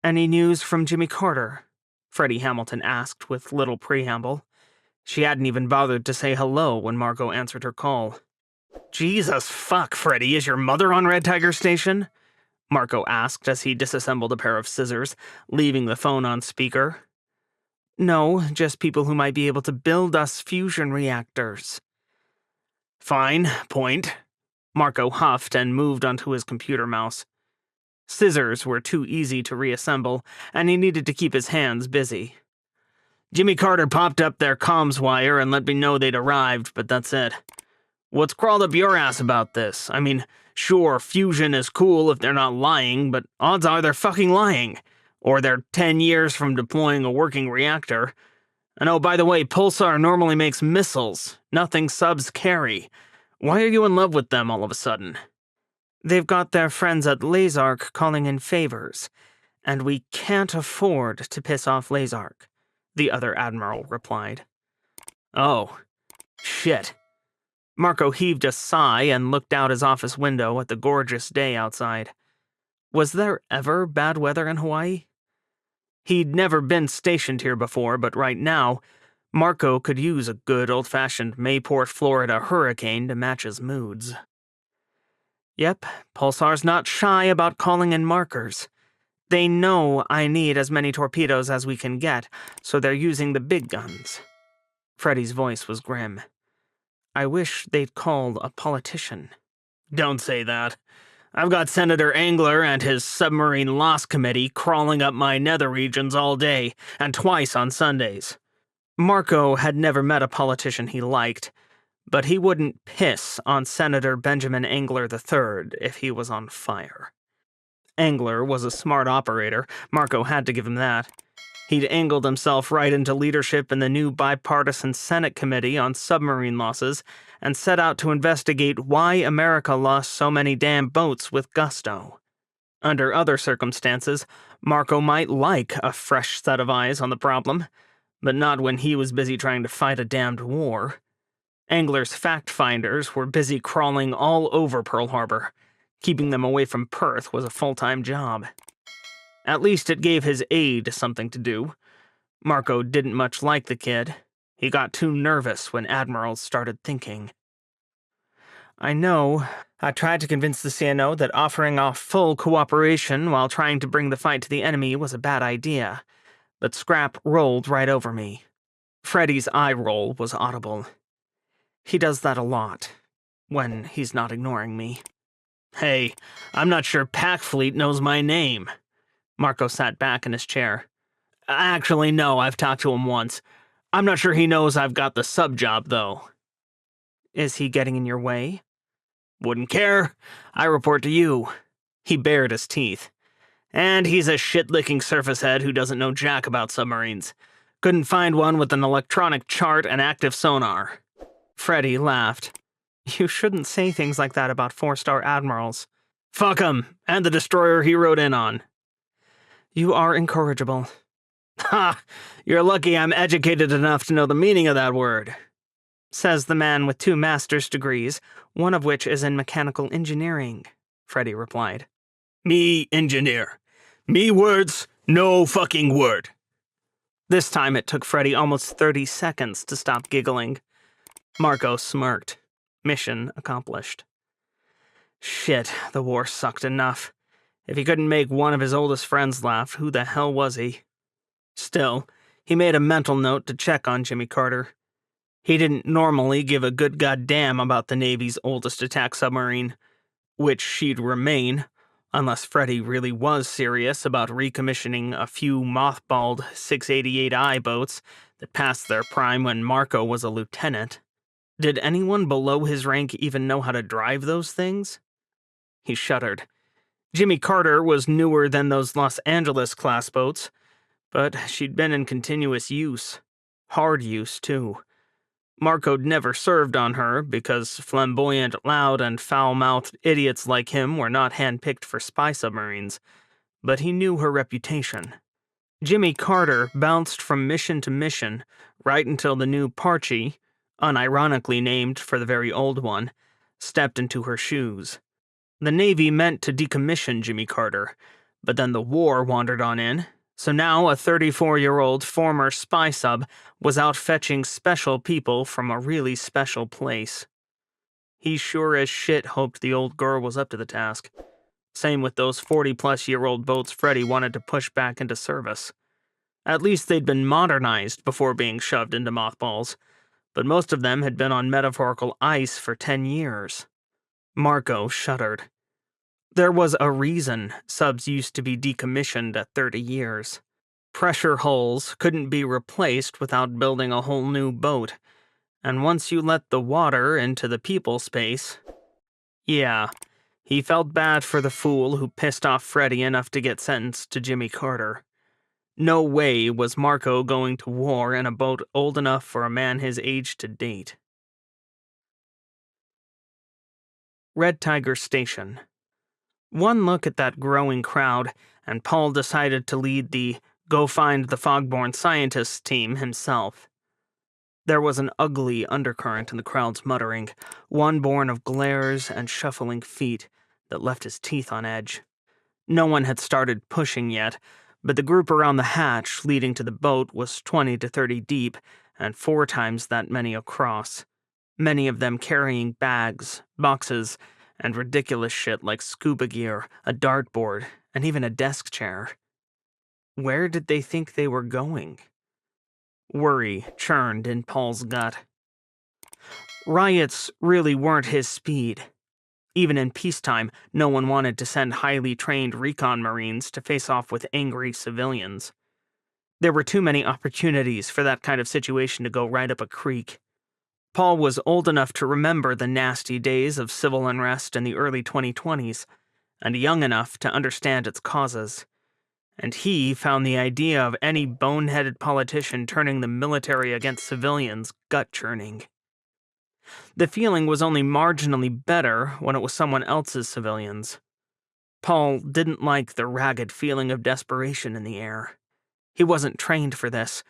"Any news from Jimmy Carter?" Freddie Hamilton asked with little preamble. She hadn't even bothered to say hello when Marco answered her call. "Jesus fuck, Freddie, is your mother on Red Tiger Station?" Marco asked as he disassembled a pair of scissors, leaving the phone on speaker. "No, just people who might be able to build us fusion reactors." "Fine, point." Marco huffed and moved onto his computer mouse. Scissors were too easy to reassemble, and he needed to keep his hands busy. "Jimmy Carter popped up their comms wire and let me know they'd arrived, but that's it. What's crawled up your ass about this? I mean, sure, fusion is cool if they're not lying, but odds are they're fucking lying. Or they're 10 years from deploying a working reactor. And oh, by the way, Pulsar normally makes missiles. Nothing subs carry. Why are you in love with them all of a sudden?" "They've got their friends at Lazark calling in favors, and we can't afford to piss off Lazark," the other admiral replied. "Oh, shit." Marco heaved a sigh and looked out his office window at the gorgeous day outside. Was there ever bad weather in Hawaii? He'd never been stationed here before, but right now, Marco could use a good old-fashioned Mayport, Florida hurricane to match his moods. "Yep, Pulsar's not shy about calling in markers. They know I need as many torpedoes as we can get, so they're using the big guns." Freddie's voice was grim. "I wish they'd called a politician." "Don't say that. I've got Senator Engler and his Submarine Loss Committee crawling up my nether regions all day, and twice on Sundays." Marco had never met a politician he liked, but he wouldn't piss on Senator Benjamin Engler III if he was on fire. Engler was a smart operator, Marco had to give him that. He'd angled himself right into leadership in the new bipartisan Senate Committee on Submarine Losses and set out to investigate why America lost so many damn boats with gusto. Under other circumstances, Marco might like a fresh set of eyes on the problem, but not when he was busy trying to fight a damned war. Engler's fact-finders were busy crawling all over Pearl Harbor. Keeping them away from Perth was a full-time job. At least it gave his aide something to do. Marco didn't much like the kid. He got too nervous when admirals started thinking. "I know. I tried to convince the CNO that offering off full cooperation while trying to bring the fight to the enemy was a bad idea, but Scrap rolled right over me." Freddie's eye roll was audible. "He does that a lot, when he's not ignoring me." "Hey, I'm not sure Pack Fleet knows my name." Marco sat back in his chair. "Actually, no, I've talked to him once. I'm not sure he knows I've got the sub job, though." "Is he getting in your way?" "Wouldn't care. I report to you." He bared his teeth. "And he's a shit-licking surface head who doesn't know jack about submarines. Couldn't find one with an electronic chart and active sonar." Freddie laughed. "You shouldn't say things like that about 4-star admirals." "Fuck him, and the destroyer he rode in on." "You are incorrigible." "Ha! You're lucky I'm educated enough to know the meaning of that word." "Says the man with 2 master's degrees, one of which is in mechanical engineering," Freddie replied. "Me engineer. Me words, no fucking word." This time it took Freddie almost 30 seconds to stop giggling. Marco smirked. Mission accomplished. Shit, the war sucked enough. If he couldn't make one of his oldest friends laugh, who the hell was he? Still, he made a mental note to check on Jimmy Carter. He didn't normally give a good goddamn about the Navy's oldest attack submarine, which she'd remain, unless Freddie really was serious about recommissioning a few mothballed 688I boats that passed their prime when Marco was a lieutenant. Did anyone below his rank even know how to drive those things? He shuddered. Jimmy Carter was newer than those Los Angeles-class boats, but she'd been in continuous use. Hard use, too. Marco'd never served on her because flamboyant, loud, and foul-mouthed idiots like him were not handpicked for spy submarines, but he knew her reputation. Jimmy Carter bounced from mission to mission right until the new Parchie, unironically named for the very old one, stepped into her shoes. The Navy meant to decommission Jimmy Carter, but then the war wandered on in, so now a 34-year-old former spy sub was out fetching special people from a really special place. He sure as shit hoped the old girl was up to the task. Same with those 40-plus-year-old boats Freddie wanted to push back into service. At least they'd been modernized before being shoved into mothballs, but most of them had been on metaphorical ice for 10 years. Marco shuddered. There was a reason subs used to be decommissioned at 30 years. Pressure hulls couldn't be replaced without building a whole new boat, and once you let the water into the people space... Yeah, he felt bad for the fool who pissed off Freddie enough to get sentenced to Jimmy Carter. No way was Marco going to war in a boat old enough for a man his age to date. Red Tiger Station. One look at that growing crowd, and Paul decided to lead the Go Find the Fogborn Scientists team himself. There was an ugly undercurrent in the crowd's muttering, one born of glares and shuffling feet that left his teeth on edge. No one had started pushing yet, but the group around the hatch leading to the boat was 20 to 30 deep, and 4 times that many across. Many of them carrying bags, boxes, and ridiculous shit like scuba gear, a dartboard, and even a desk chair. Where did they think they were going? Worry churned in Paul's gut. Riots really weren't his speed. Even in peacetime, no one wanted to send highly trained recon Marines to face off with angry civilians. There were too many opportunities for that kind of situation to go right up a creek. Paul was old enough to remember the nasty days of civil unrest in the early 2020s, and young enough to understand its causes. And he found the idea of any boneheaded politician turning the military against civilians gut-churning. The feeling was only marginally better when it was someone else's civilians. Paul didn't like the ragged feeling of desperation in the air. He wasn't trained for this.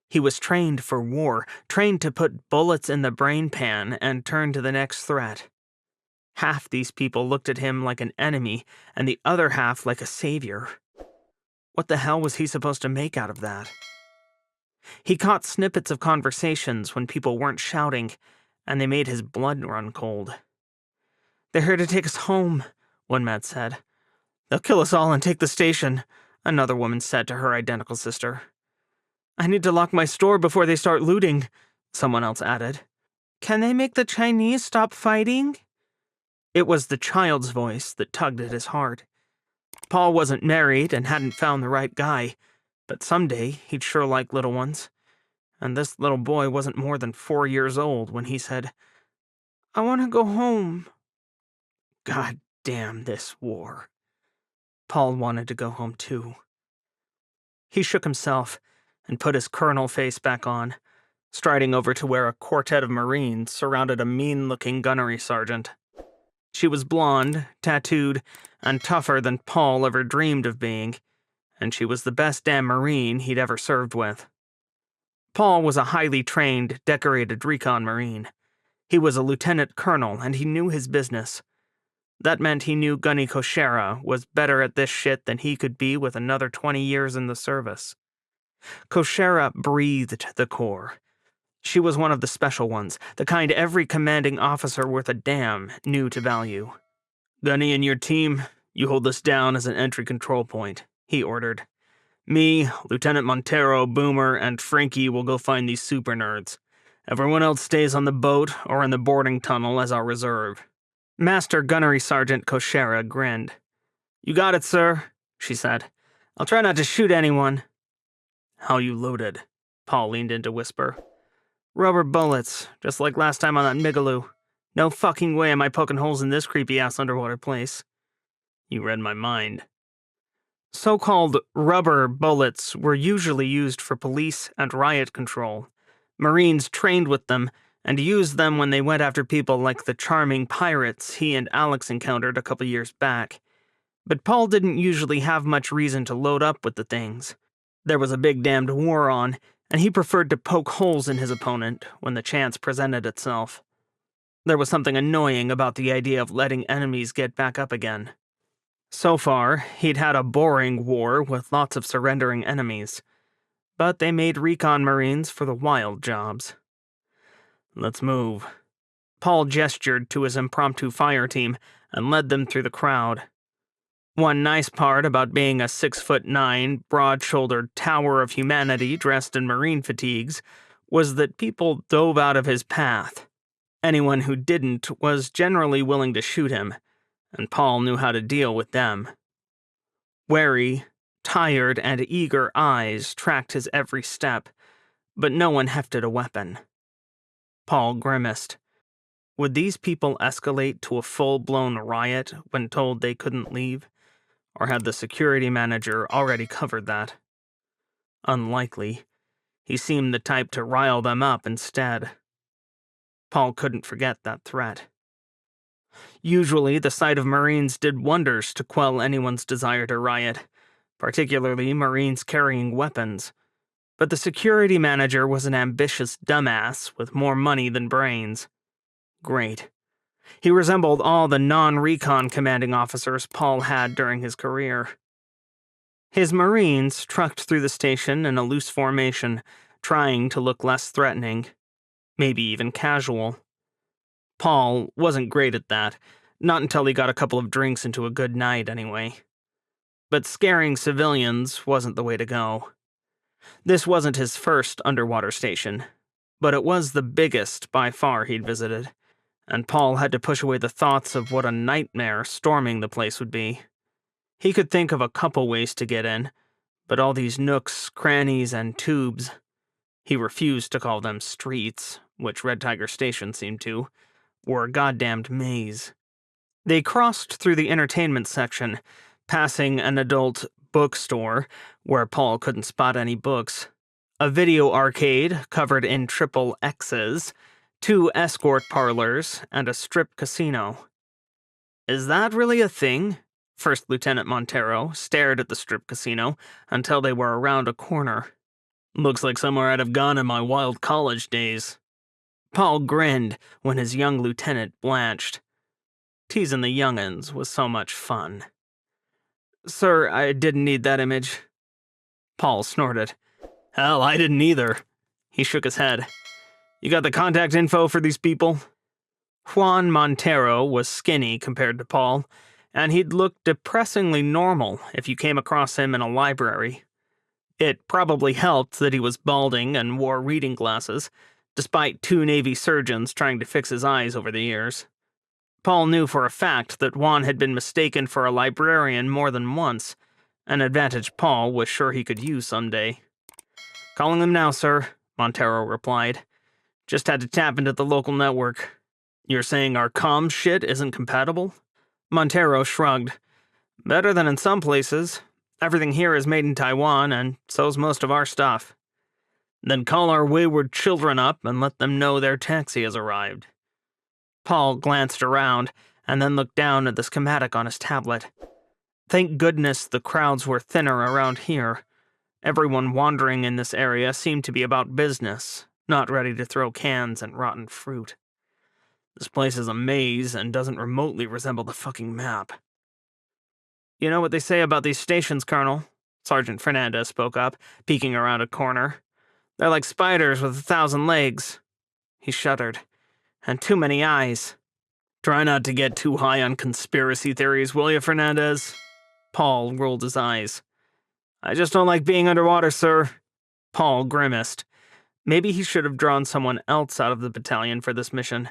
He was trained for war, trained to put bullets in the brain pan and turn to the next threat. Half these people looked at him like an enemy, and the other half like a savior. What the hell was he supposed to make out of that? He caught snippets of conversations when people weren't shouting, and they made his blood run cold. "They're here to take us home," one man said. "They'll kill us all and take the station," another woman said to her identical sister. "I need to lock my store before they start looting," someone else added. "Can they make the Chinese stop fighting?" It was the child's voice that tugged at his heart. Paul wasn't married and hadn't found the right guy, but someday he'd sure like little ones. And this little boy wasn't more than 4 years old when he said, "I want to go home." God damn this war. Paul wanted to go home too. He shook himself and put his colonel face back on, striding over to where a quartet of Marines surrounded a mean-looking gunnery sergeant. She was blonde, tattooed, and tougher than Paul ever dreamed of being, and she was the best damn Marine he'd ever served with. Paul was a highly trained, decorated recon Marine. He was a lieutenant colonel, and he knew his business. That meant he knew Gunny Koshera was better at this shit than he could be with another 20 years in the service. Koshera breathed the Corps. She was one of the special ones, the kind every commanding officer worth a damn knew to value. "Gunny and your team, you hold this down as an entry control point," he ordered. "Me, Lieutenant Montero, Boomer, and Frankie will go find these super nerds. Everyone else stays on the boat or in the boarding tunnel as our reserve." Master Gunnery Sergeant Koshera grinned. "You got it, sir," she said. "I'll try not to shoot anyone." "How you loaded?" Paul leaned in to whisper. "Rubber bullets, just like last time on that Migaloo. No fucking way am I poking holes in this creepy-ass underwater place." "You read my mind." So-called rubber bullets were usually used for police and riot control. Marines trained with them and used them when they went after people like the charming pirates he and Alex encountered a couple years back. But Paul didn't usually have much reason to load up with the things. There was a big damned war on, and he preferred to poke holes in his opponent when the chance presented itself. There was something annoying about the idea of letting enemies get back up again. So far, he'd had a boring war with lots of surrendering enemies, but they made recon Marines for the wild jobs. Let's move. Paul gestured to his impromptu fire team and led them through the crowd. One nice part about being a 6'9", broad-shouldered tower of humanity dressed in Marine fatigues was that people dove out of his path. Anyone who didn't was generally willing to shoot him, and Paul knew how to deal with them. Wary, tired, and eager eyes tracked his every step, but no one hefted a weapon. Paul grimaced. Would these people escalate to a full-blown riot when told they couldn't leave? Or had the security manager already covered that? Unlikely. He seemed the type to rile them up instead. Paul couldn't forget that threat. Usually, the sight of Marines did wonders to quell anyone's desire to riot, particularly Marines carrying weapons. But the security manager was an ambitious dumbass with more money than brains. Great. He resembled all the non-recon commanding officers Paul had during his career. His Marines trucked through the station in a loose formation, trying to look less threatening, maybe even casual. Paul wasn't great at that, not until he got a couple of drinks into a good night anyway. But scaring civilians wasn't the way to go. This wasn't his first underwater station, but it was the biggest by far he'd visited, and Paul had to push away the thoughts of what a nightmare storming the place would be. He could think of a couple ways to get in, but all these nooks, crannies, and tubes. He refused to call them streets, which Red Tiger Station seemed to, were a goddamned maze. They crossed through the entertainment section, passing an adult bookstore, where Paul couldn't spot any books, a video arcade covered in triple X's, 2 escort parlors, and a strip casino. Is that really a thing? First Lieutenant Montero stared at the strip casino until they were around a corner. Looks like somewhere I'd have gone in my wild college days. Paul grinned when his young lieutenant blanched. Teasing the young'uns was so much fun. Sir, I didn't need that image. Paul snorted. Hell, I didn't either. He shook his head. You got the contact info for these people? Juan Montero was skinny compared to Paul, and he'd look depressingly normal if you came across him in a library. It probably helped that he was balding and wore reading glasses, despite 2 Navy surgeons trying to fix his eyes over the years. Paul knew for a fact that Juan had been mistaken for a librarian more than once, an advantage Paul was sure he could use someday. Calling them now, sir, Montero replied. Just had to tap into the local network. You're saying our comm shit isn't compatible? Montero shrugged. Better than in some places. Everything here is made in Taiwan, and so's most of our stuff. Then call our wayward children up and let them know their taxi has arrived. Paul glanced around, and then looked down at the schematic on his tablet. Thank goodness the crowds were thinner around here. Everyone wandering in this area seemed to be about business, not ready to throw cans and rotten fruit. This place is a maze and doesn't remotely resemble the fucking map. You know what they say about these stations, Colonel? Sergeant Fernandez spoke up, peeking around a corner. They're like spiders with 1,000 legs. He shuddered. And too many eyes. Try not to get too high on conspiracy theories, will you, Fernandez? Paul rolled his eyes. I just don't like being underwater, sir. Paul grimaced. Maybe he should have drawn someone else out of the battalion for this mission,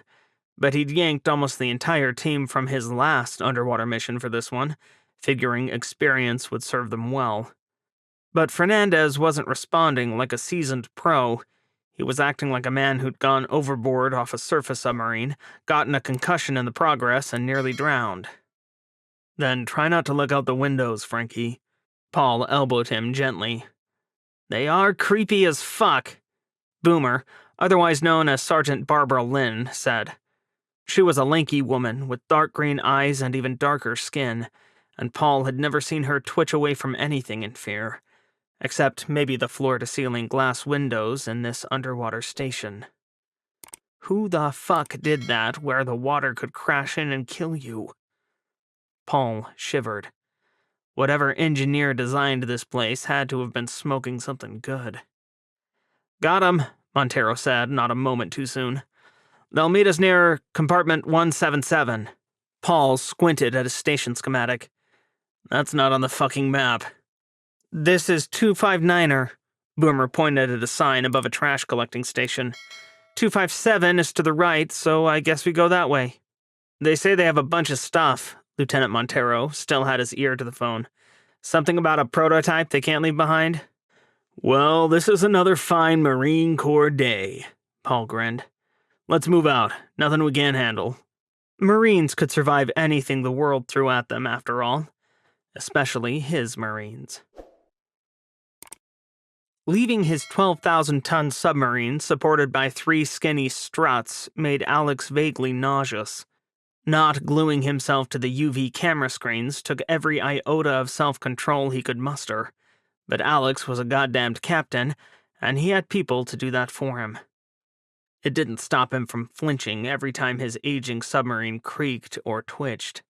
but he'd yanked almost the entire team from his last underwater mission for this one, figuring experience would serve them well. But Fernandez wasn't responding like a seasoned pro. He was acting like a man who'd gone overboard off a surface submarine, gotten a concussion in the progress, and nearly drowned. Then try not to look out the windows, Frankie. Paul elbowed him gently. They are creepy as fuck, Boomer, otherwise known as Sergeant Barbara Lynn, said. She was a lanky woman with dark green eyes and even darker skin, and Paul had never seen her twitch away from anything in fear, except maybe the floor-to-ceiling glass windows in this underwater station. Who the fuck did that where the water could crash in and kill you? Paul shivered. Whatever engineer designed this place had to have been smoking something good. Got 'em, Montero said, not a moment too soon. They'll meet us near compartment 177. Paul squinted at his station schematic. That's not on the fucking map. This is 259er. Boomer pointed at a sign above a trash collecting station. 257 is to the right, so I guess we go that way. They say they have a bunch of stuff. Lieutenant Montero still had his ear to the phone. Something about a prototype they can't leave behind? Well, this is another fine Marine Corps day, Paul grinned. Let's move out. Nothing we can't handle. Marines could survive anything the world threw at them, after all. Especially his Marines. Leaving his 12,000-ton submarine supported by 3 skinny struts made Alex vaguely nauseous. Not gluing himself to the UV camera screens took every iota of self-control he could muster. But Alex was a goddamned captain, and he had people to do that for him. It didn't stop him from flinching every time his aging submarine creaked or twitched.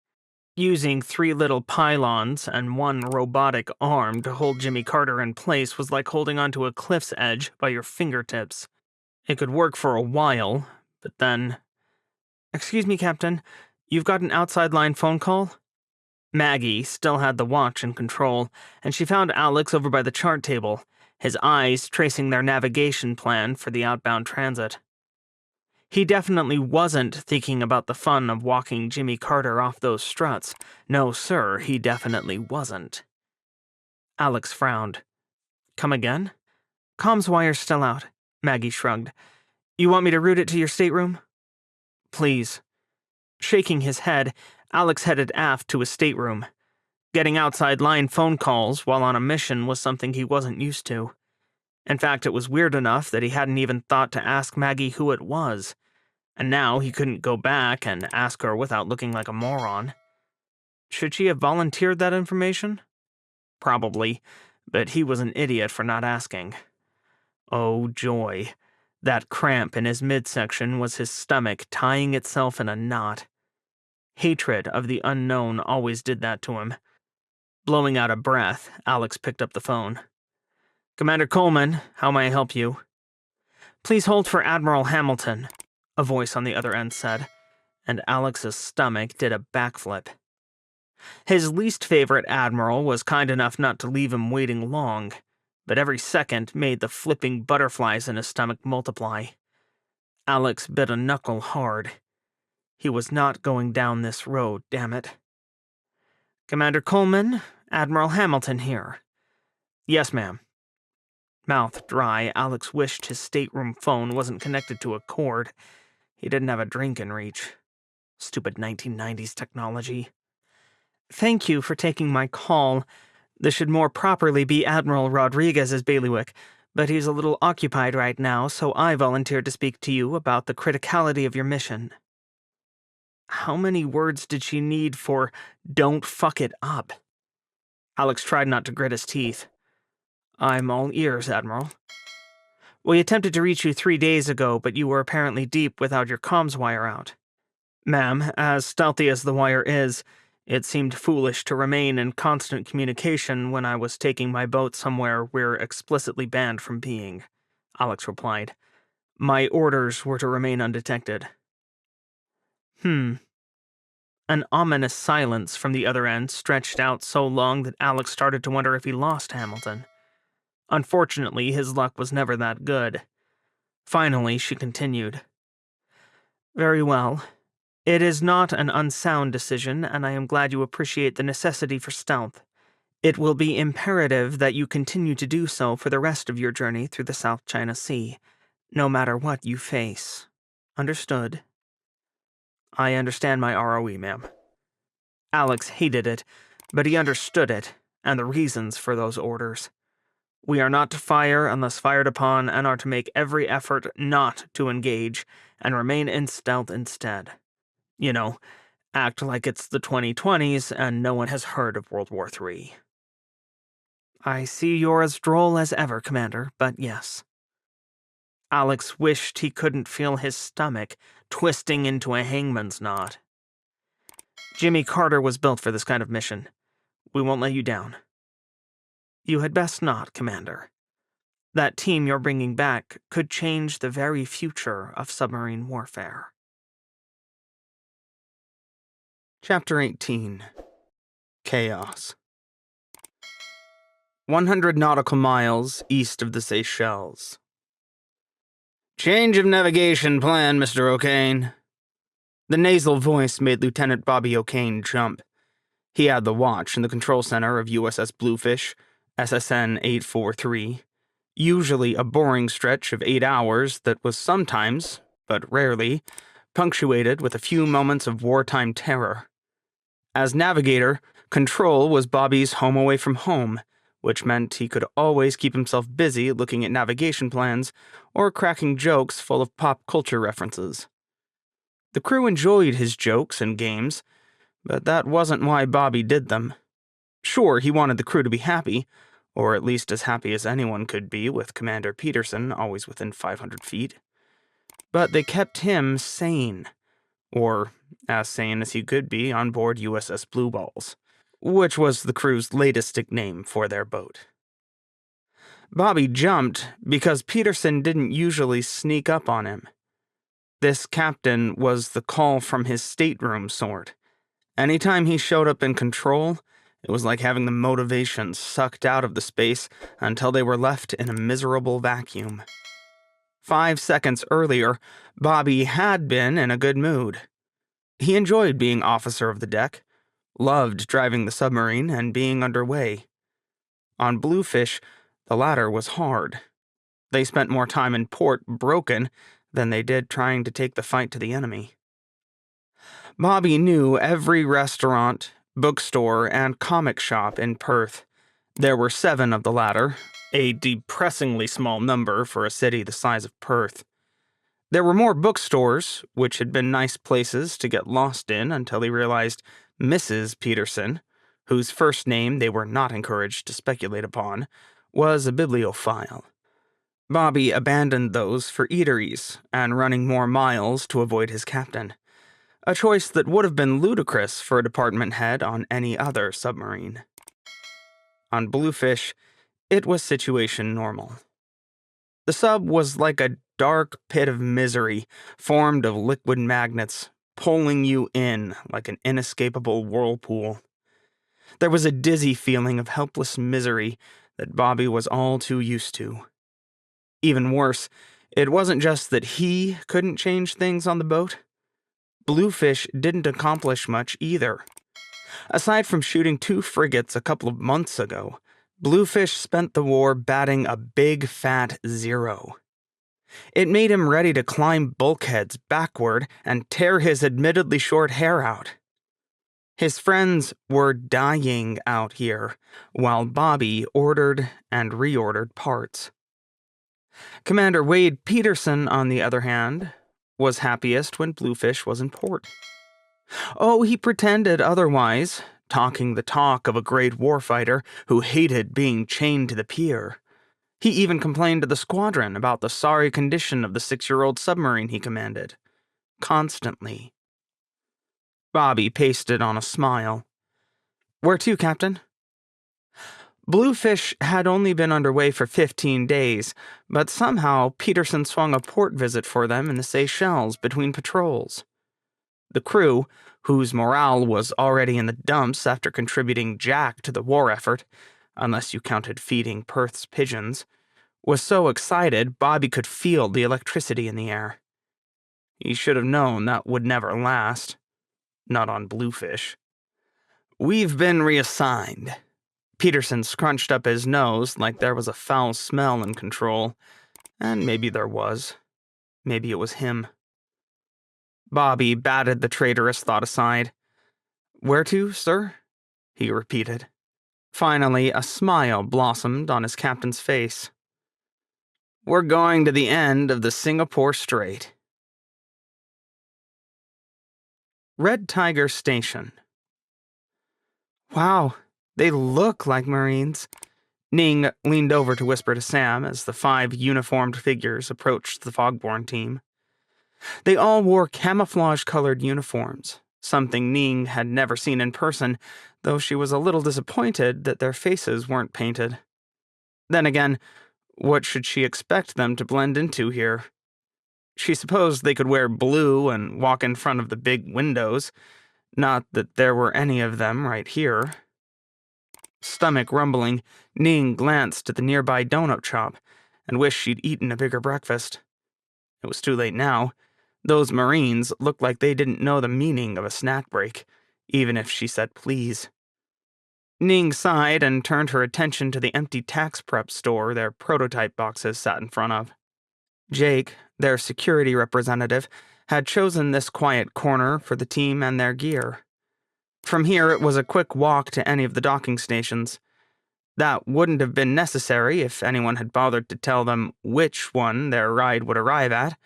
Using 3 little pylons and 1 robotic arm to hold Jimmy Carter in place was like holding onto a cliff's edge by your fingertips. It could work for a while, but then... Excuse me, Captain. You've got an outside line phone call? Maggie still had the watch in control, and she found Alex over by the chart table, his eyes tracing their navigation plan for the outbound transit. He definitely wasn't thinking about the fun of walking Jimmy Carter off those struts. No, sir, he definitely wasn't. Alex frowned. Come again? Comms wire's still out, Maggie shrugged. You want me to route it to your stateroom? Please. Shaking his head, Alex headed aft to his stateroom. Getting outside line phone calls while on a mission was something he wasn't used to. In fact, it was weird enough that he hadn't even thought to ask Maggie who it was. And now he couldn't go back and ask her without looking like a moron. Should she have volunteered that information? Probably, but he was an idiot for not asking. Oh, joy. That cramp in his midsection was his stomach tying itself in a knot. Hatred of the unknown always did that to him. Blowing out a breath, Alex picked up the phone. Commander Coleman, how may I help you? Please hold for Admiral Hamilton, a voice on the other end said, and Alex's stomach did a backflip. His least favorite admiral was kind enough not to leave him waiting long, but every second made the flipping butterflies in his stomach multiply. Alex bit a knuckle hard. He was not going down this road, damn it. Commander Coleman, Admiral Hamilton here. Yes, ma'am. Mouth dry, Alex wished his stateroom phone wasn't connected to a cord. He didn't have a drink in reach. Stupid 1990s technology. Thank you for taking my call. This should more properly be Admiral Rodriguez's bailiwick, but he's a little occupied right now, so I volunteered to speak to you about the criticality of your mission. How many words did she need for "don't fuck it up"? Alex tried not to grit his teeth. I'm all ears, Admiral. We attempted to reach you 3 days ago, but you were apparently deep without your comms wire out. Ma'am, as stealthy as the wire is, it seemed foolish to remain in constant communication when I was taking my boat somewhere we're explicitly banned from being, Alex replied. My orders were to remain undetected. An ominous silence from the other end stretched out so long that Alex started to wonder if he lost Hamilton. Unfortunately, his luck was never that good. Finally, she continued. Very well. It is not an unsound decision, and I am glad you appreciate the necessity for stealth. It will be imperative that you continue to do so for the rest of your journey through the South China Sea, no matter what you face. Understood? I understand my ROE, ma'am. Alex hated it, but he understood it, and the reasons for those orders. We are not to fire unless fired upon, and are to make every effort not to engage, and remain in stealth instead. You know, act like it's the 2020s and no one has heard of World War III. I see you're as droll as ever, Commander, but yes. Alex wished he couldn't feel his stomach twisting into a hangman's knot. Jimmy Carter was built for this kind of mission. We won't let you down. You had best not, Commander. That team you're bringing back could change the very future of submarine warfare. Chapter 18. Chaos. 100 nautical miles east of the Seychelles. Change of navigation plan, Mr. O'Kane. The nasal voice made Lieutenant Bobby O'Kane jump. He had the watch in the control center of USS Bluefish, SSN 843, usually a boring stretch of 8 hours that was sometimes, but rarely, punctuated with a few moments of wartime terror. As navigator, control was Bobby's home away from home, which meant he could always keep himself busy looking at navigation plans or cracking jokes full of pop culture references. The crew enjoyed his jokes and games, but that wasn't why Bobby did them. Sure, he wanted the crew to be happy, or at least as happy as anyone could be with Commander Peterson always within 500 feet. But they kept him sane, or as sane as he could be on board USS Blue Balls, which was the crew's latest nickname for their boat. Bobby jumped because Peterson didn't usually sneak up on him. This captain was the call from his stateroom sort. Anytime he showed up in control, it was like having the motivation sucked out of the space until they were left in a miserable vacuum. 5 seconds earlier, Bobby had been in a good mood. He enjoyed being officer of the deck, loved driving the submarine and being underway. On Bluefish, the latter was hard. They spent more time in port broken than they did trying to take the fight to the enemy. Bobby knew every restaurant, bookstore, and comic shop in Perth. There were 7 of the latter, a depressingly small number for a city the size of Perth. There were more bookstores, which had been nice places to get lost in until he realized Mrs. Peterson, whose first name they were not encouraged to speculate upon, was a bibliophile. Bobby abandoned those for eateries and running more miles to avoid his captain, a choice that would have been ludicrous for a department head on any other submarine. On Bluefish, it was situation normal. The sub was like a dark pit of misery formed of liquid magnets, pulling you in like an inescapable whirlpool. There was a dizzy feeling of helpless misery that Bobby was all too used to. Even worse, it wasn't just that he couldn't change things on the boat. Bluefish didn't accomplish much either. Aside from shooting 2 frigates a couple of months ago, Bluefish spent the war batting a big fat 0. It made him ready to climb bulkheads backward and tear his admittedly short hair out. His friends were dying out here, while Bobby ordered and reordered parts. Commander Wade Peterson, on the other hand, was happiest when Bluefish was in port. Oh, he pretended otherwise, talking the talk of a great warfighter who hated being chained to the pier. He even complained to the squadron about the sorry condition of the 6-year-old submarine he commanded. Constantly. Bobby pasted on a smile. "Where to, Captain?" Bluefish had only been underway for 15 days, but somehow Peterson swung a port visit for them in the Seychelles between patrols. The crew, whose morale was already in the dumps after contributing jack to the war effort, unless you counted feeding Perth's pigeons, was so excited Bobby could feel the electricity in the air. He should have known that would never last. Not on Bluefish. "We've been reassigned." Peterson scrunched up his nose like there was a foul smell in control, and maybe there was. Maybe it was him. Bobby batted the traitorous thought aside. "Where to, sir?" he repeated. Finally, a smile blossomed on his captain's face. "We're going to the end of the Singapore Strait." Red Tiger Station. Wow, they look like Marines. Ning leaned over to whisper to Sam as the 5 uniformed figures approached the Fogborn team. They all wore camouflage-colored uniforms, something Ning had never seen in person, though she was a little disappointed that their faces weren't painted. Then again, what should she expect them to blend into here? She supposed they could wear blue and walk in front of the big windows, not that there were any of them right here. Stomach rumbling, Ning glanced at the nearby donut shop and wished she'd eaten a bigger breakfast. It was too late now. Those Marines looked like they didn't know the meaning of a snack break, even if she said please. Ning sighed and turned her attention to the empty tax prep store their prototype boxes sat in front of. Jake, their security representative, had chosen this quiet corner for the team and their gear. From here, it was a quick walk to any of the docking stations. That wouldn't have been necessary if anyone had bothered to tell them which one their ride would arrive at,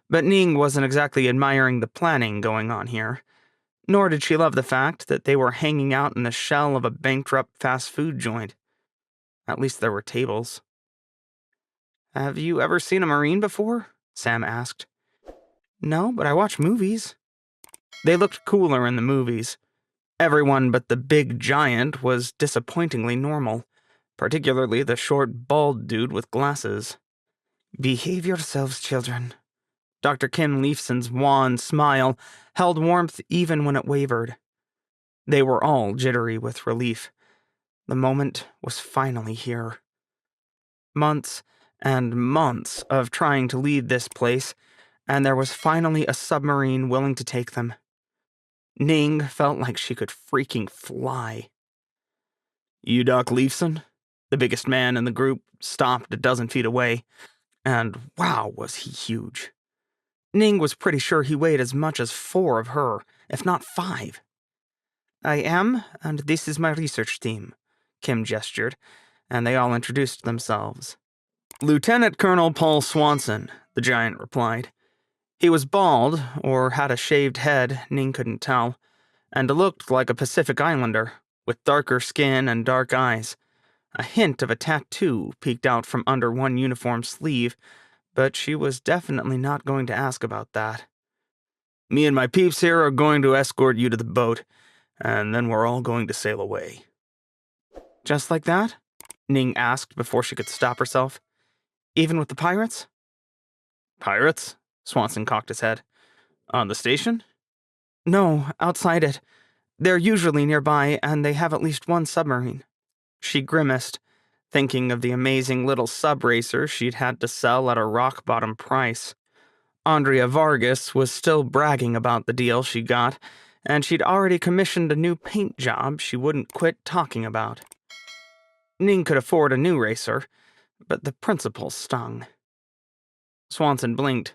but Ning wasn't exactly admiring the planning going on here, nor did she love the fact that they were hanging out in the shell of a bankrupt fast food joint. At least there were tables. "Have you ever seen a Marine before?" Sam asked. "No, but I watch movies." They looked cooler in the movies. Everyone but the big giant was disappointingly normal, particularly the short, bald dude with glasses. "Behave yourselves, children." Dr. Kim Leifson's wan smile held warmth even when it wavered. They were all jittery with relief. The moment was finally here. Months and months of trying to lead this place, and there was finally a submarine willing to take them. Ning felt like she could freaking fly. "You Doc Leifson?" The biggest man in the group stopped a dozen feet away, and wow, was he huge. Ning was pretty sure he weighed as much as 4 of her, if not 5. "I am, and this is my research team," Kim gestured, and they all introduced themselves. "Lieutenant Colonel Paul Swanson," the giant replied. He was bald, or had a shaved head, Ning couldn't tell, and looked like a Pacific Islander, with darker skin and dark eyes. A hint of a tattoo peeked out from under one uniform sleeve, but she was definitely not going to ask about that. "Me and my peeps here are going to escort you to the boat, and then we're all going to sail away." "Just like that?" Ning asked before she could stop herself. "Even with the pirates?" "Pirates?" Swanson cocked his head. "On the station?" "No, outside it. They're usually nearby, and they have at least one submarine." She grimaced, thinking of the amazing little sub-racer she'd had to sell at a rock-bottom price. Andrea Vargas was still bragging about the deal she got, and she'd already commissioned a new paint job she wouldn't quit talking about. Ning could afford a new racer, but the principle stung. Swanson blinked.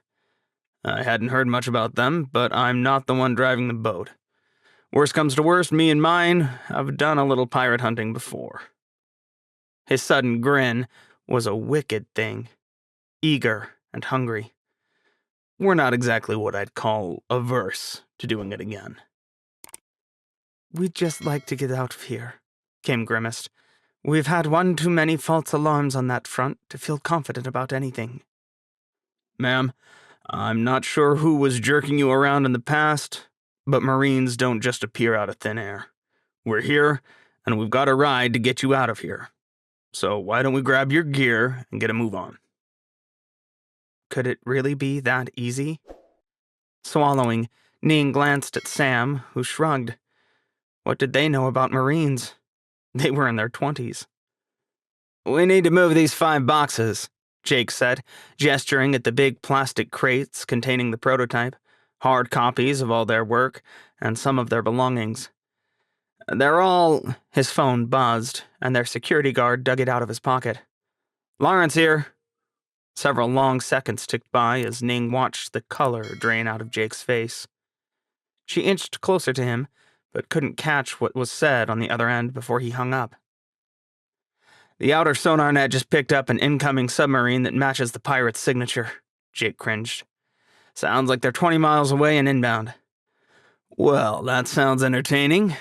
"I hadn't heard much about them, but I'm not the one driving the boat. Worst comes to worst, me and mine have done a little pirate hunting before." His sudden grin was a wicked thing, eager and hungry. "We're not exactly what I'd call averse to doing it again." "We'd just like to get out of here," Kim grimaced. "We've had one too many false alarms on that front to feel confident about anything." "Ma'am, I'm not sure who was jerking you around in the past, but Marines don't just appear out of thin air. We're here, and we've got a ride to get you out of here. So why don't we grab your gear and get a move on?" Could it really be that easy? Swallowing, Ning glanced at Sam, who shrugged. What did they know about Marines? They were in their 20s. "We need to move these 5 boxes," Jake said, gesturing at the big plastic crates containing the prototype, hard copies of all their work, and some of their belongings. "They're all—" His phone buzzed, and their security guard dug it out of his pocket. "Lawrence here." Several long seconds ticked by as Ning watched the color drain out of Jake's face. She inched closer to him, but couldn't catch what was said on the other end before he hung up. "The outer sonar net just picked up an incoming submarine that matches the pirate's signature," Jake cringed. "Sounds like they're 20 miles away and inbound." "Well, that sounds entertaining.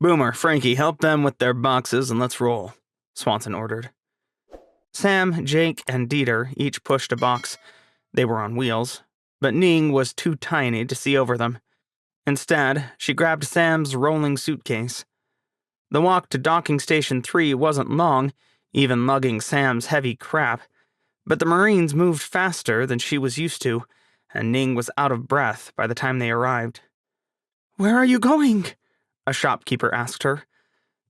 Boomer, Frankie, help them with their boxes and let's roll," Swanson ordered. Sam, Jake, and Dieter each pushed a box. They were on wheels, but Ning was too tiny to see over them. Instead, she grabbed Sam's rolling suitcase. The walk to Docking Station 3 wasn't long, even lugging Sam's heavy crap, but the Marines moved faster than she was used to, and Ning was out of breath by the time they arrived. "Where are you going?" a shopkeeper asked her.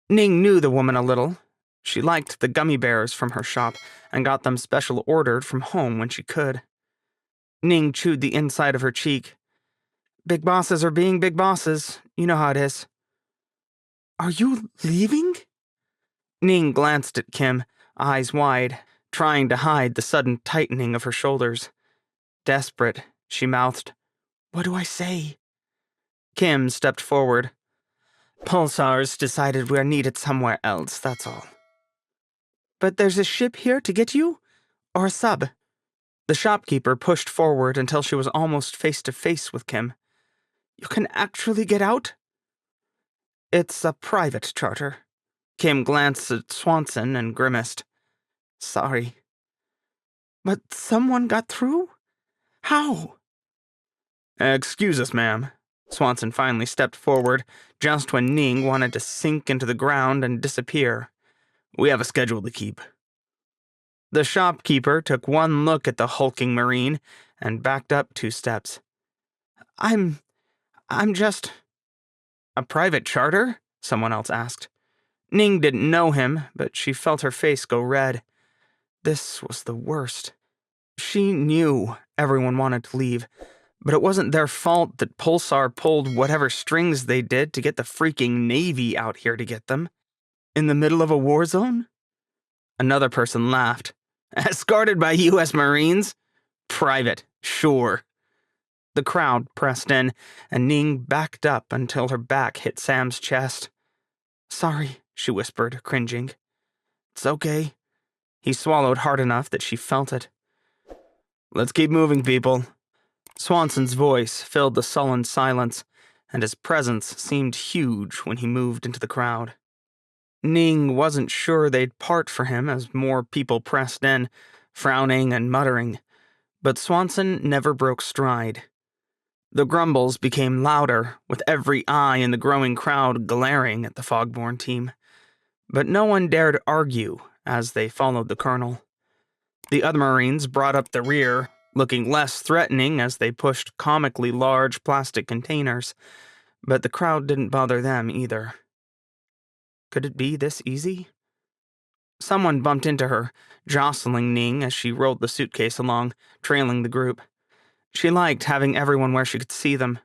Ning knew the woman a little. She liked the gummy bears from her shop and got them special ordered from home when she could. Ning chewed the inside of her cheek. "Big bosses are being big bosses. You know how it is." "Are you leaving?" Ning glanced at Kim, eyes wide, trying to hide the sudden tightening of her shoulders. Desperate, she mouthed, "What do I say?" Kim stepped forward. "Pulsar's decided we're needed somewhere else, that's all." "But there's a ship here to get you? Or a sub?" The shopkeeper pushed forward until she was almost face to face with Kim. "You can actually get out?" "It's a private charter." Kim glanced at Swanson and grimaced. "Sorry." "But someone got through? How?" "Excuse us, ma'am." Swanson finally stepped forward, just when Ning wanted to sink into the ground and disappear. "We have a schedule to keep." The shopkeeper took one look at the hulking Marine and backed up 2 steps. I'm just..." "A private charter?" someone else asked. Ning didn't know him, but she felt her face go red. This was the worst. She knew everyone wanted to leave, but it wasn't their fault that Pulsar pulled whatever strings they did to get the freaking Navy out here to get them. In the middle of a war zone? Another person laughed. "Escorted by U.S. Marines? Private, sure." The crowd pressed in, and Ning backed up until her back hit Sam's chest. "Sorry," she whispered, cringing. "It's okay." He swallowed hard enough that she felt it. "Let's keep moving, people." Swanson's voice filled the sullen silence, and his presence seemed huge when he moved into the crowd. Ning wasn't sure they'd part for him as more people pressed in, frowning and muttering, but Swanson never broke stride. The grumbles became louder, with every eye in the growing crowd glaring at the Fogborn team. But no one dared argue as they followed the colonel. The other Marines brought up the rear, looking less threatening as they pushed comically large plastic containers, but the crowd didn't bother them either. Could it be this easy? Someone bumped into her, jostling Ning as she rolled the suitcase along, trailing the group. She liked having everyone where she could see them.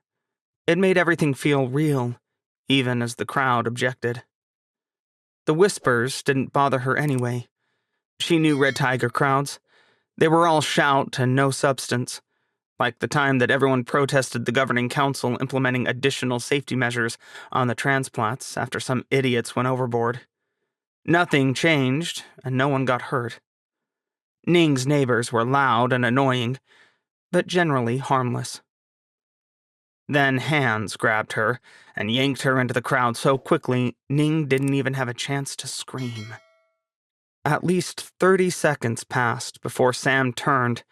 It made everything feel real, even as the crowd objected. The whispers didn't bother her anyway. She knew Red Tiger crowds. They were all shout and no substance, like the time that everyone protested the governing council implementing additional safety measures on the transplats after some idiots went overboard. Nothing changed, and no one got hurt. Ning's neighbors were loud and annoying, but generally harmless. Then hands grabbed her and yanked her into the crowd so quickly Ning didn't even have a chance to scream. At least 30 seconds passed before Sam turned,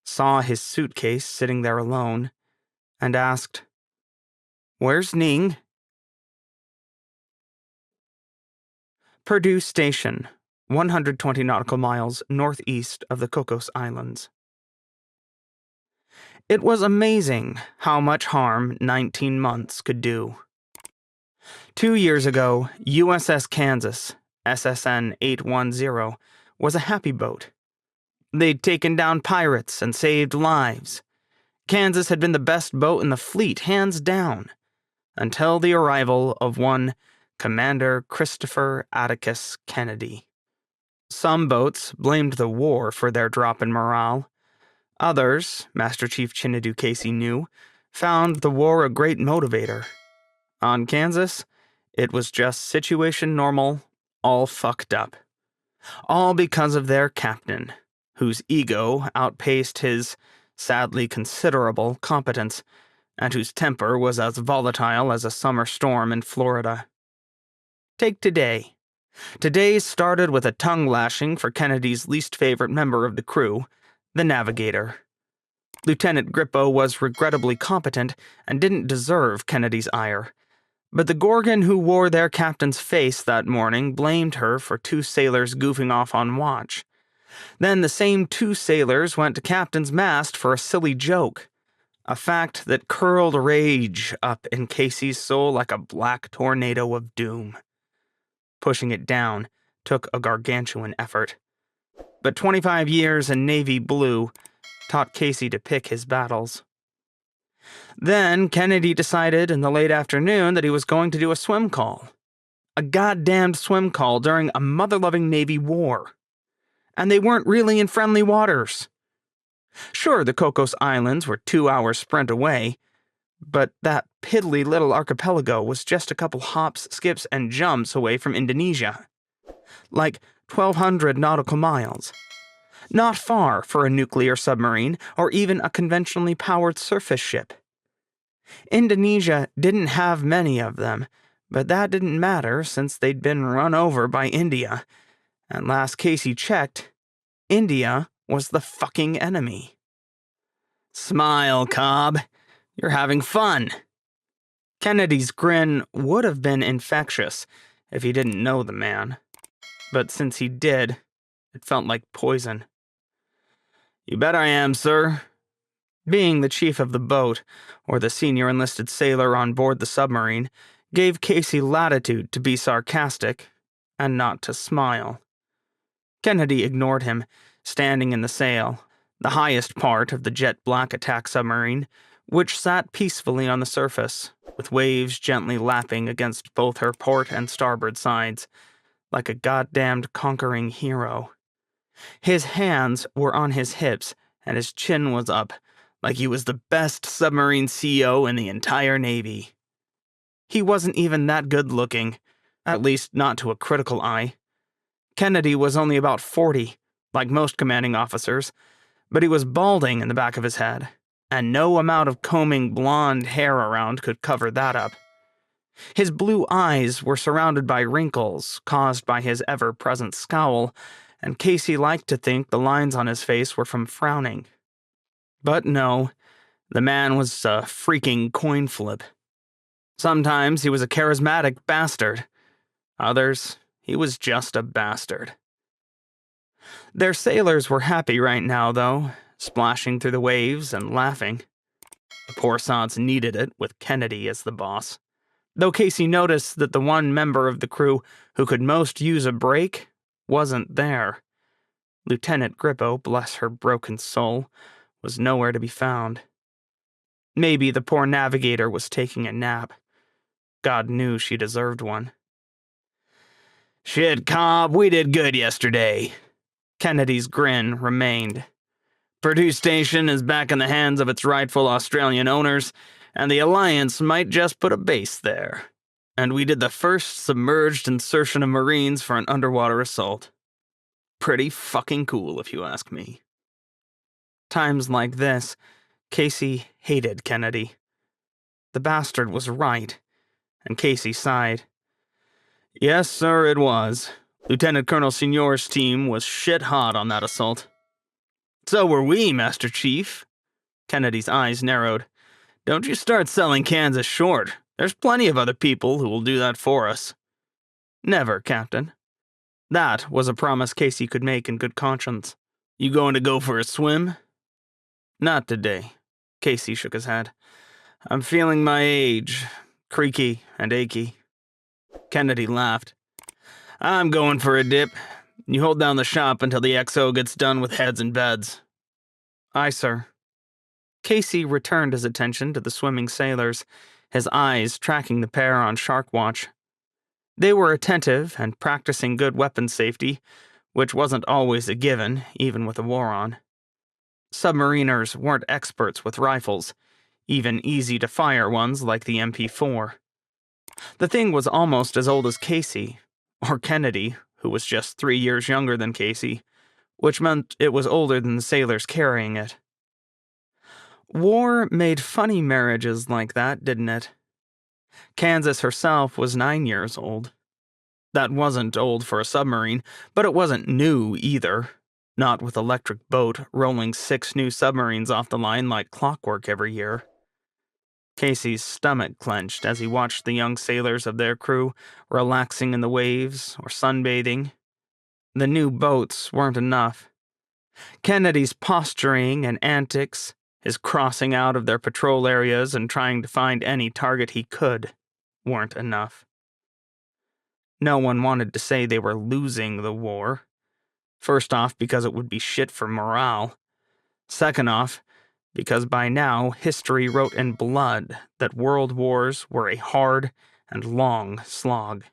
saw his suitcase sitting there alone, and asked, "Where's Ning?" Purdue Station, 120 nautical miles northeast of the Cocos Islands. It was amazing how much harm 19 months could do. 2 years ago, USS Kansas, SSN 810, was a happy boat. They'd taken down pirates and saved lives. Kansas had been the best boat in the fleet, hands down, until the arrival of one Commander Christopher Atticus Kennedy. Some boats blamed the war for their drop in morale. Others, Master Chief Chinedu Casey knew, found the war a great motivator. On Kansas, it was just situation normal, all fucked up. All because of their captain, whose ego outpaced his, sadly considerable, competence, and whose temper was as volatile as a summer storm in Florida. Take today. Today started with a tongue lashing for Kennedy's least favorite member of the crew, the navigator. Lieutenant Grippo was regrettably competent and didn't deserve Kennedy's ire. But the Gorgon who wore their captain's face that morning blamed her for two sailors goofing off on watch. Then the same two sailors went to captain's mast for a silly joke, a fact that curled rage up in Casey's soul like a black tornado of doom. Pushing it down took a gargantuan effort. But 25 years in Navy blue taught Casey to pick his battles. Then Kennedy decided in the late afternoon that he was going to do a swim call. A goddamned swim call during a mother-loving Navy war. And they weren't really in friendly waters. Sure, the Cocos Islands were 2-hour sprint away, but that piddly little archipelago was just a couple hops, skips, and jumps away from Indonesia. Like 1,200 nautical miles. Not far for a nuclear submarine or even a conventionally powered surface ship. Indonesia didn't have many of them, but that didn't matter since they'd been run over by India. And last Casey checked, India was the fucking enemy. Smile, Cobb. You're having fun. Kennedy's grin would have been infectious if he didn't know the man. But since he did, it felt like poison. You bet I am, sir. Being the chief of the boat, or the senior enlisted sailor on board the submarine, gave Casey latitude to be sarcastic and not to smile. Kennedy ignored him, standing in the sail, the highest part of the jet-black attack submarine, which sat peacefully on the surface, with waves gently lapping against both her port and starboard sides, like a goddamned conquering hero. His hands were on his hips, and his chin was up, like he was the best submarine CEO in the entire Navy. He wasn't even that good-looking, at least not to a critical eye. Kennedy was only about 40, like most commanding officers, but he was balding in the back of his head, and no amount of combing blonde hair around could cover that up. His blue eyes were surrounded by wrinkles caused by his ever-present scowl, and Casey liked to think the lines on his face were from frowning. But no, the man was a freaking coin flip. Sometimes he was a charismatic bastard. Others, he was just a bastard. Their sailors were happy right now, though, splashing through the waves and laughing. The poor sods needed it, with Kennedy as the boss. Though Casey noticed that the one member of the crew who could most use a break wasn't there. Lieutenant Grippo, bless her broken soul, was nowhere to be found. Maybe the poor navigator was taking a nap. God knew she deserved one. Shit, Cobb, we did good yesterday. Kennedy's grin remained. Purdue Station is back in the hands of its rightful Australian owners, and the Alliance might just put a base there. And we did the first submerged insertion of Marines for an underwater assault. Pretty fucking cool, if you ask me. Times like this, Casey hated Kennedy. The bastard was right, and Casey sighed. Yes, sir, it was. Lieutenant Colonel Signor's team was shit hot on that assault. So were we, Master Chief. Kennedy's eyes narrowed. Don't you start selling Kansas short. There's plenty of other people who will do that for us. Never, Captain. That was a promise Casey could make in good conscience. You going to go for a swim? Not today. Casey shook his head. I'm feeling my age, creaky and achy. Kennedy laughed. I'm going for a dip. You hold down the shop until the XO gets done with heads and beds. Aye, sir. Casey returned his attention to the swimming sailors, his eyes tracking the pair on shark watch. They were attentive and practicing good weapon safety, which wasn't always a given, even with a war on. Submariners weren't experts with rifles, even easy-to-fire ones like the MP4. The thing was almost as old as Casey, or Kennedy, who was just 3 years younger than Casey, which meant it was older than the sailors carrying it. War made funny marriages like that, didn't it? Kansas herself was 9 years old. That wasn't old for a submarine, but it wasn't new either. Not with Electric Boat rolling 6 new submarines off the line like clockwork every year. Casey's stomach clenched as he watched the young sailors of their crew relaxing in the waves or sunbathing. The new boats weren't enough. Kennedy's posturing and antics, his crossing out of their patrol areas and trying to find any target he could, weren't enough. No one wanted to say they were losing the war. First off, because it would be shit for morale. Second off, because by now history wrote in blood that world wars were a hard and long slog.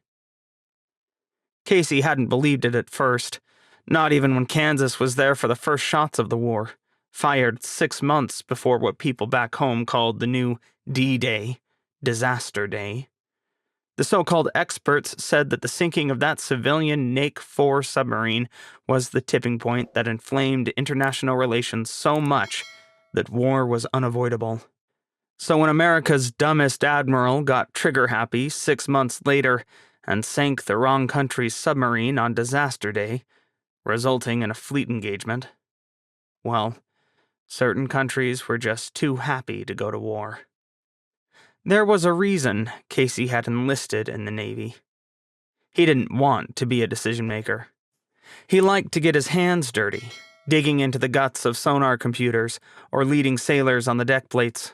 Casey hadn't believed it at first, not even when Kansas was there for the first shots of the war, fired 6 months before what people back home called the new D-Day, Disaster Day. The so-called experts said that the sinking of that civilian Nake 4 submarine was the tipping point that inflamed international relations so much that war was unavoidable. So when America's dumbest admiral got trigger-happy 6 months later and sank the wrong country's submarine on Disaster Day, resulting in a fleet engagement, well, certain countries were just too happy to go to war. There was a reason Casey had enlisted in the Navy. He didn't want to be a decision-maker. He liked to get his hands dirty, digging into the guts of sonar computers or leading sailors on the deck plates.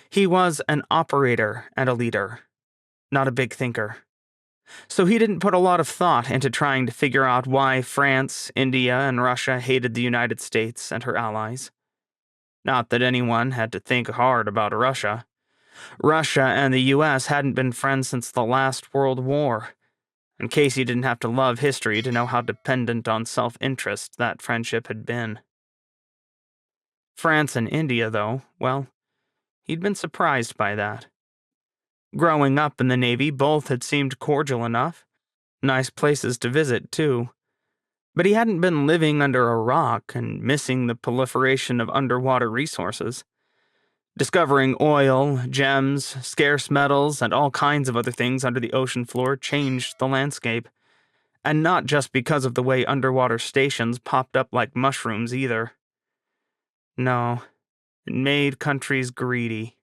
He was an operator and a leader, not a big thinker. So he didn't put a lot of thought into trying to figure out why France, India, and Russia hated the United States and her allies. Not that anyone had to think hard about Russia. Russia and the U.S. hadn't been friends since the last World War, and Casey didn't have to love history to know how dependent on self-interest that friendship had been. France and India, though, well, he'd been surprised by that. Growing up in the Navy, both had seemed cordial enough. Nice places to visit, too. But he hadn't been living under a rock and missing the proliferation of underwater resources. Discovering oil, gems, scarce metals, and all kinds of other things under the ocean floor changed the landscape. And not just because of the way underwater stations popped up like mushrooms either. No, it made countries greedy.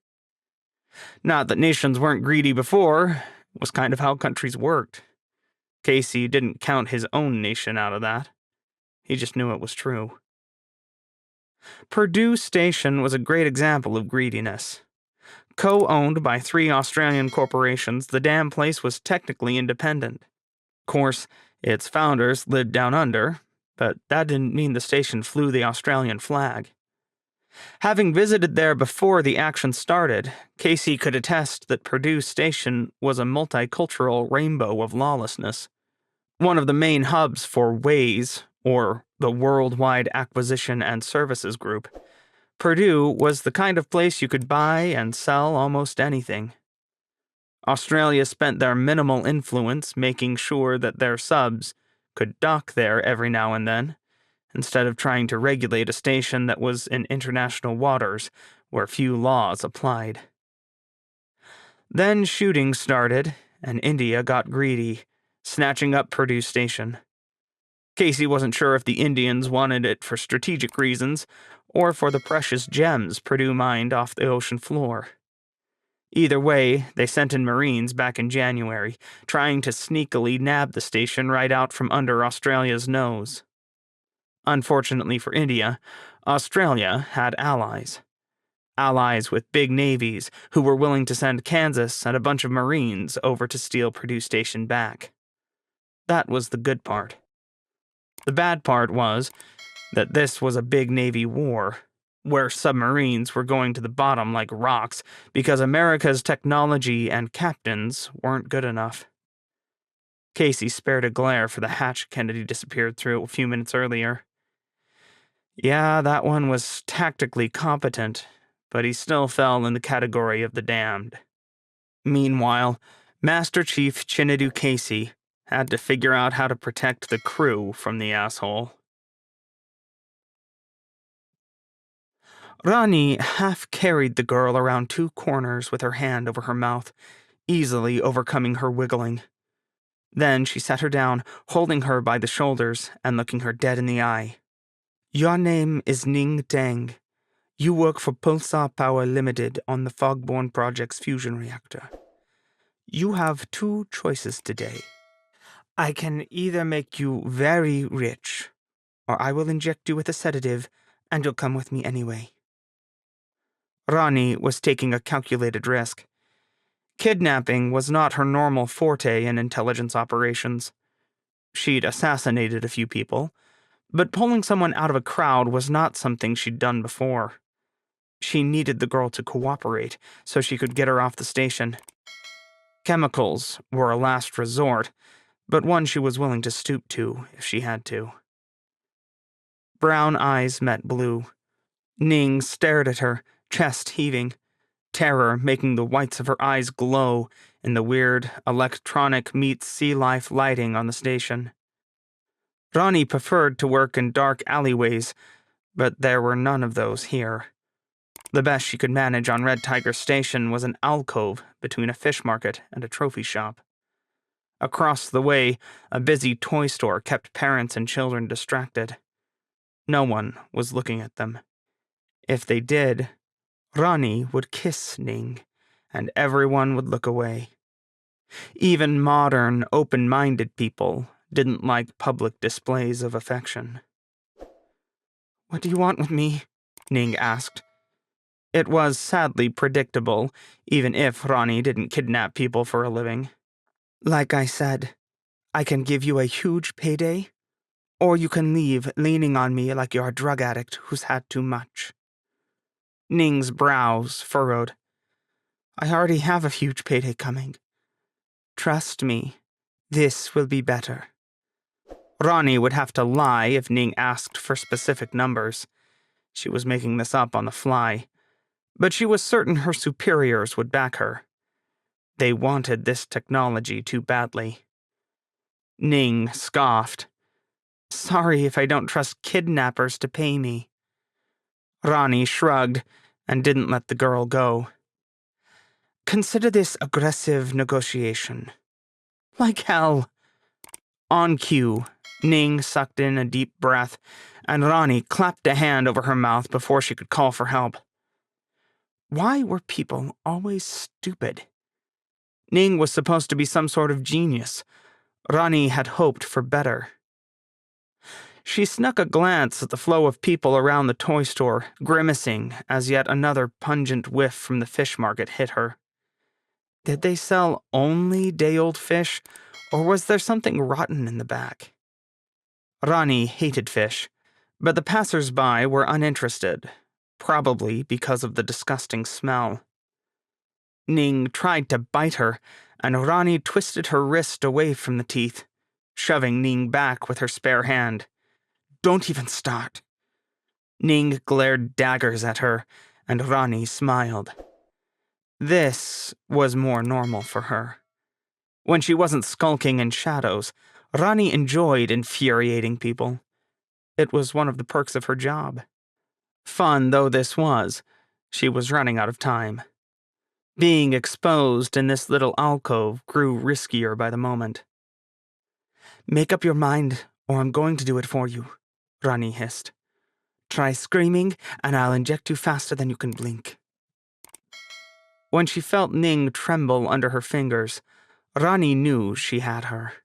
Not that nations weren't greedy before, it was kind of how countries worked. Casey didn't count his own nation out of that. He just knew it was true. Purdue Station was a great example of greediness. Co-owned by 3 Australian corporations, the damn place was technically independent. Of course, its founders lived down under, but that didn't mean the station flew the Australian flag. Having visited there before the action started, Casey could attest that Purdue Station was a multicultural rainbow of lawlessness. One of the main hubs for WAYS, or the Worldwide Acquisition and Services Group, Purdue was the kind of place you could buy and sell almost anything. Australia spent their minimal influence making sure that their subs could dock there every now and then, instead of trying to regulate a station that was in international waters where few laws applied. Then shooting started, and India got greedy, snatching up Purdue Station. Casey wasn't sure if the Indians wanted it for strategic reasons or for the precious gems Purdue mined off the ocean floor. Either way, they sent in Marines back in January, trying to sneakily nab the station right out from under Australia's nose. Unfortunately for India, Australia had allies. Allies with big navies who were willing to send Kansas and a bunch of Marines over to steal Purdue Station back. That was the good part. The bad part was that this was a big Navy war, where submarines were going to the bottom like rocks because America's technology and captains weren't good enough. Casey spared a glare for the hatch Kennedy disappeared through a few minutes earlier. Yeah, that one was tactically competent, but he still fell in the category of the damned. Meanwhile, Master Chief Chinedu Casey had to figure out how to protect the crew from the asshole. Rani half-carried the girl around 2 corners with her hand over her mouth, easily overcoming her wiggling. Then she set her down, holding her by the shoulders and looking her dead in the eye. "Your name is Ning Tang. You work for Pulsar Power Limited on the Fogborn Project's fusion reactor. You have two choices today. I can either make you very rich, or I will inject you with a sedative, and you'll come with me anyway." Rani was taking a calculated risk. Kidnapping was not her normal forte in intelligence operations. She'd assassinated a few people, but pulling someone out of a crowd was not something she'd done before. She needed the girl to cooperate so she could get her off the station. Chemicals were a last resort, but one she was willing to stoop to if she had to. Brown eyes met blue. Ning stared at her, chest heaving, terror making the whites of her eyes glow in the weird electronic meets sea life lighting on the station. Rani preferred to work in dark alleyways, but there were none of those here. The best she could manage on Red Tiger Station was an alcove between a fish market and a trophy shop. Across the way, a busy toy store kept parents and children distracted. No one was looking at them. If they did, Rani would kiss Ning, and everyone would look away. Even modern, open-minded people didn't like public displays of affection. "What do you want with me?" Ning asked. It was sadly predictable, even if Rani didn't kidnap people for a living. "Like I said, I can give you a huge payday, or you can leave leaning on me like you're a drug addict who's had too much." Ning's brows furrowed. "I already have a huge payday coming. Trust me, this will be better." Rani would have to lie if Ning asked for specific numbers. She was making this up on the fly, but she was certain her superiors would back her. They wanted this technology too badly. Ning scoffed. "Sorry if I don't trust kidnappers to pay me." Rani shrugged and didn't let the girl go. "Consider this aggressive negotiation." "Like hell." On cue, Ning sucked in a deep breath, and Rani clapped a hand over her mouth before she could call for help. Why were people always stupid? Ning was supposed to be some sort of genius. Rani had hoped for better. She snuck a glance at the flow of people around the toy store, grimacing as yet another pungent whiff from the fish market hit her. Did they sell only day-old fish, or was there something rotten in the back? Rani hated fish, but the passers-by were uninterested, probably because of the disgusting smell. Ning tried to bite her, and Rani twisted her wrist away from the teeth, shoving Ning back with her spare hand. "Don't even start." Ning glared daggers at her, and Rani smiled. This was more normal for her. When she wasn't skulking in shadows, Rani enjoyed infuriating people. It was one of the perks of her job. Fun though this was, she was running out of time. Being exposed in this little alcove grew riskier by the moment. "Make up your mind, or I'm going to do it for you," Rani hissed. "Try screaming, and I'll inject you faster than you can blink." When she felt Ning tremble under her fingers, Rani knew she had her.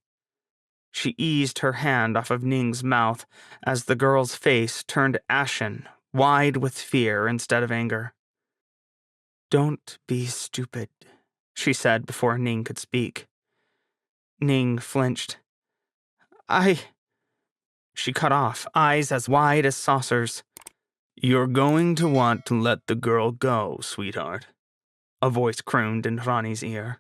She eased her hand off of Ning's mouth as the girl's face turned ashen, wide with fear instead of anger. "Don't be stupid," she said before Ning could speak. Ning flinched. She cut off, eyes as wide as saucers. "You're going to want to let the girl go, sweetheart," a voice crooned in Rani's ear.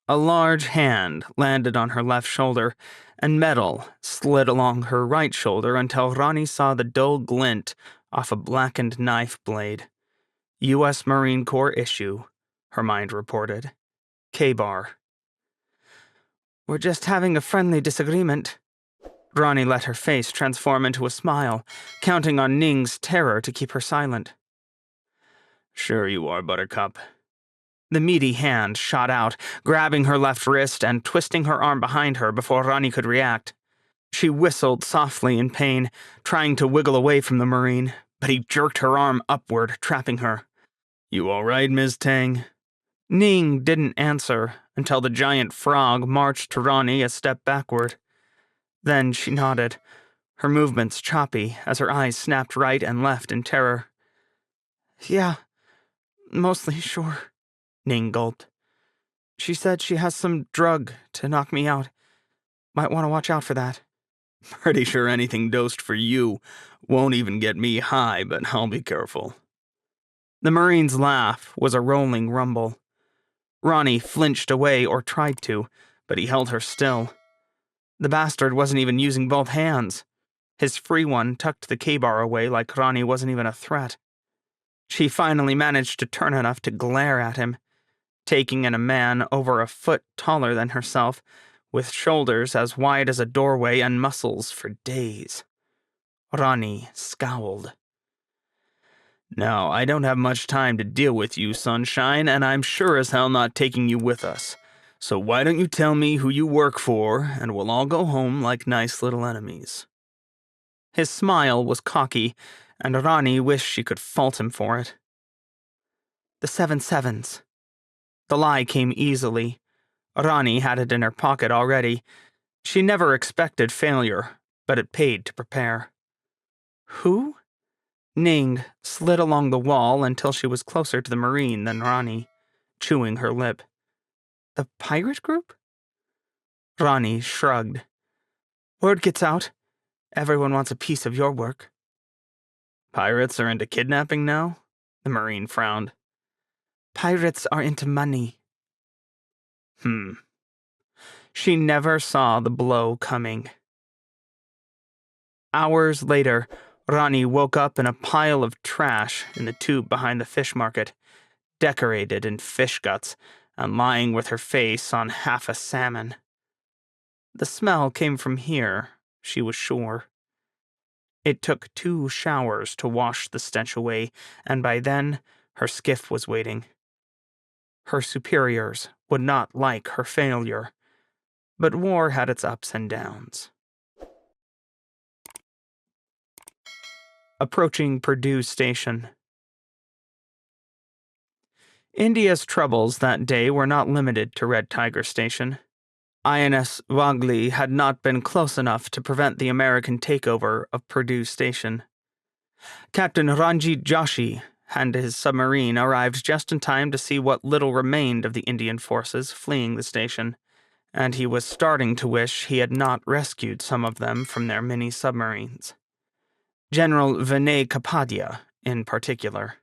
A large hand landed on her left shoulder, and metal slid along her right shoulder until Rani saw the dull glint off a blackened knife blade. U.S. Marine Corps issue, her mind reported. K-bar. "We're just having a friendly disagreement." Rani let her face transform into a smile, counting on Ning's terror to keep her silent. "Sure you are, Buttercup." The meaty hand shot out, grabbing her left wrist and twisting her arm behind her before Ronnie could react. She whistled softly in pain, trying to wiggle away from the Marine, but he jerked her arm upward, trapping her. "You all right, Ms. Tang?" Ning didn't answer until the giant frog marched Ronnie a step backward. Then she nodded, her movements choppy as her eyes snapped right and left in terror. "Yeah, mostly sure," Ning gulped. "She said she has some drug to knock me out. Might want to watch out for that." "Pretty sure anything dosed for you won't even get me high, but I'll be careful." The Marine's laugh was a rolling rumble. Ronnie flinched away or tried to, but he held her still. The bastard wasn't even using both hands. His free one tucked the K-bar away like Ronnie wasn't even a threat. She finally managed to turn enough to glare at him, taking in a man over a foot taller than herself, with shoulders as wide as a doorway and muscles for days. Ronnie scowled. "Now, I don't have much time to deal with you, Sunshine, and I'm sure as hell not taking you with us. So why don't you tell me who you work for, and we'll all go home like nice little enemies." His smile was cocky, and Ronnie wished she could fault him for it. "The 7/7s. The lie came easily. Ronnie had it in her pocket already. She never expected failure, but it paid to prepare. "Who?" Ning slid along the wall until she was closer to the Marine than Ronnie, chewing her lip. "The pirate group?" Ronnie shrugged. "Word gets out. Everyone wants a piece of your work." "Pirates are into kidnapping now?" The Marine frowned. "Pirates are into money." She never saw the blow coming. Hours later, Ronnie woke up in a pile of trash in the tube behind the fish market, decorated in fish guts and lying with her face on half a salmon. The smell came from here, she was sure. It took 2 showers to wash the stench away, and by then, her skiff was waiting. Her superiors would not like her failure, but war had its ups and downs. Approaching Purdue Station. India's troubles that day were not limited to Red Tiger Station. INS Wagley had not been close enough to prevent the American takeover of Purdue Station. Captain Ranjit Joshi and his submarine arrived just in time to see what little remained of the Indian forces fleeing the station, and he was starting to wish he had not rescued some of them from their mini-submarines. General Vinay Kapadia, in particular.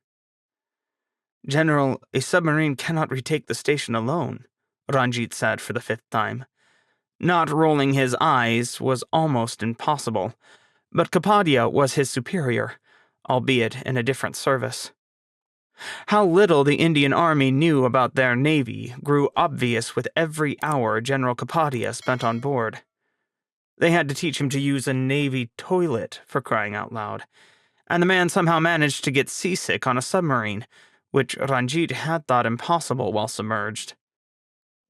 "General, a submarine cannot retake the station alone," Ranjit said for the 5th time. Not rolling his eyes was almost impossible, but Kapadia was his superior, albeit in a different service. How little the Indian Army knew about their navy grew obvious with every hour General Kapadia spent on board. They had to teach him to use a navy toilet, for crying out loud, and the man somehow managed to get seasick on a submarine, which Ranjit had thought impossible while submerged.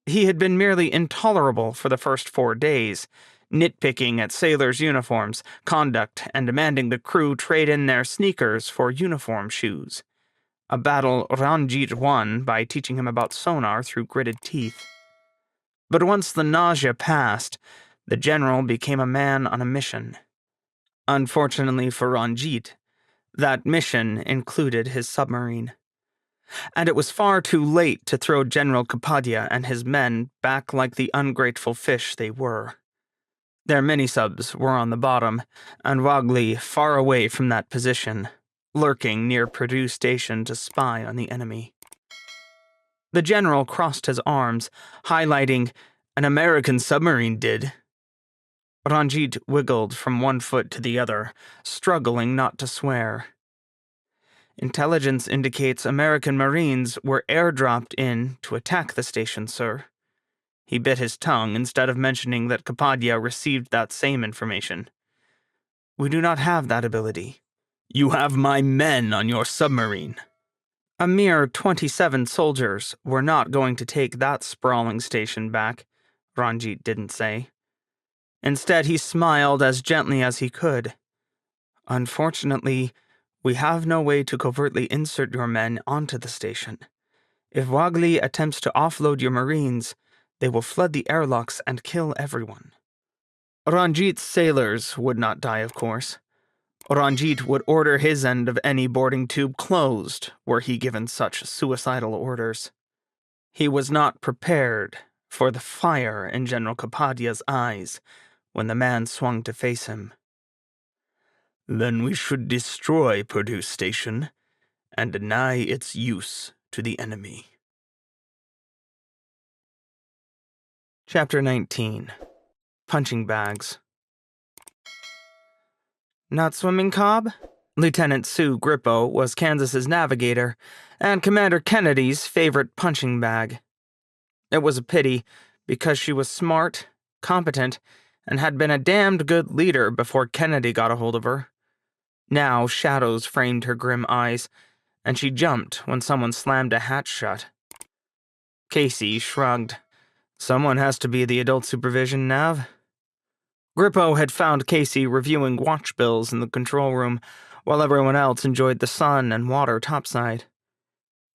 He had been merely intolerable for the first 4 days, nitpicking at sailors' uniforms, conduct, and demanding the crew trade in their sneakers for uniform shoes. A battle Ranjit won by teaching him about sonar through gritted teeth. But once the nausea passed, the general became a man on a mission. Unfortunately for Ranjit, that mission included his submarine. And it was far too late to throw General Kapadia and his men back like the ungrateful fish they were. Their mini-subs were on the bottom, and Wagley far away from that position, lurking near Purdue Station to spy on the enemy. The general crossed his arms, highlighting, "An American submarine did." Ranjit wiggled from one foot to the other, struggling not to swear. "Intelligence indicates American Marines were airdropped in to attack the station, sir." He bit his tongue instead of mentioning that Kapadia received that same information. "We do not have that ability." "You have my men on your submarine." A mere 27 soldiers were not going to take that sprawling station back, Ranjit didn't say. Instead, he smiled as gently as he could. Unfortunately, we have no way to covertly insert your men onto the station. If Wagli attempts to offload your Marines, they will flood the airlocks and kill everyone. Ranjit's sailors would not die, of course. Ranjit would order his end of any boarding tube closed were he given such suicidal orders. He was not prepared for the fire in General Kapadia's eyes when the man swung to face him. Then we should destroy Purdue Station and deny its use to the enemy. Chapter 19. Punching Bags. Not swimming, Cobb? Lieutenant Sue Grippo was Kansas's navigator and Commander Kennedy's favorite punching bag. It was a pity, because she was smart, competent, and had been a damned good leader before Kennedy got a hold of her. Now shadows framed her grim eyes, and she jumped when someone slammed a hatch shut. Casey shrugged. Someone has to be the adult supervision, Nav. Grippo had found Casey reviewing watch bills in the control room, while everyone else enjoyed the sun and water topside.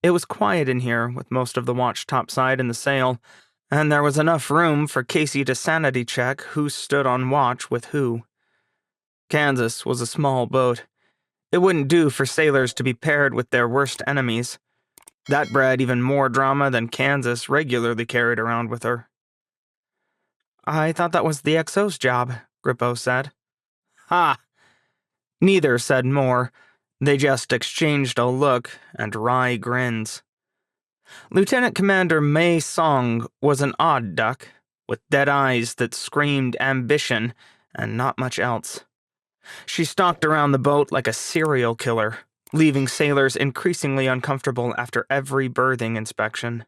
It was quiet in here, with most of the watch topside in the sail, and there was enough room for Casey to sanity check who stood on watch with who. Kansas was a small boat. It wouldn't do for sailors to be paired with their worst enemies. That bred even more drama than Kansas regularly carried around with her. I thought that was the XO's job, Grippo said. Ha! Neither said more. They just exchanged a look and wry grins. Lieutenant Commander Mei Song was an odd duck, with dead eyes that screamed ambition and not much else. She stalked around the boat like a serial killer, leaving sailors increasingly uncomfortable after every berthing inspection.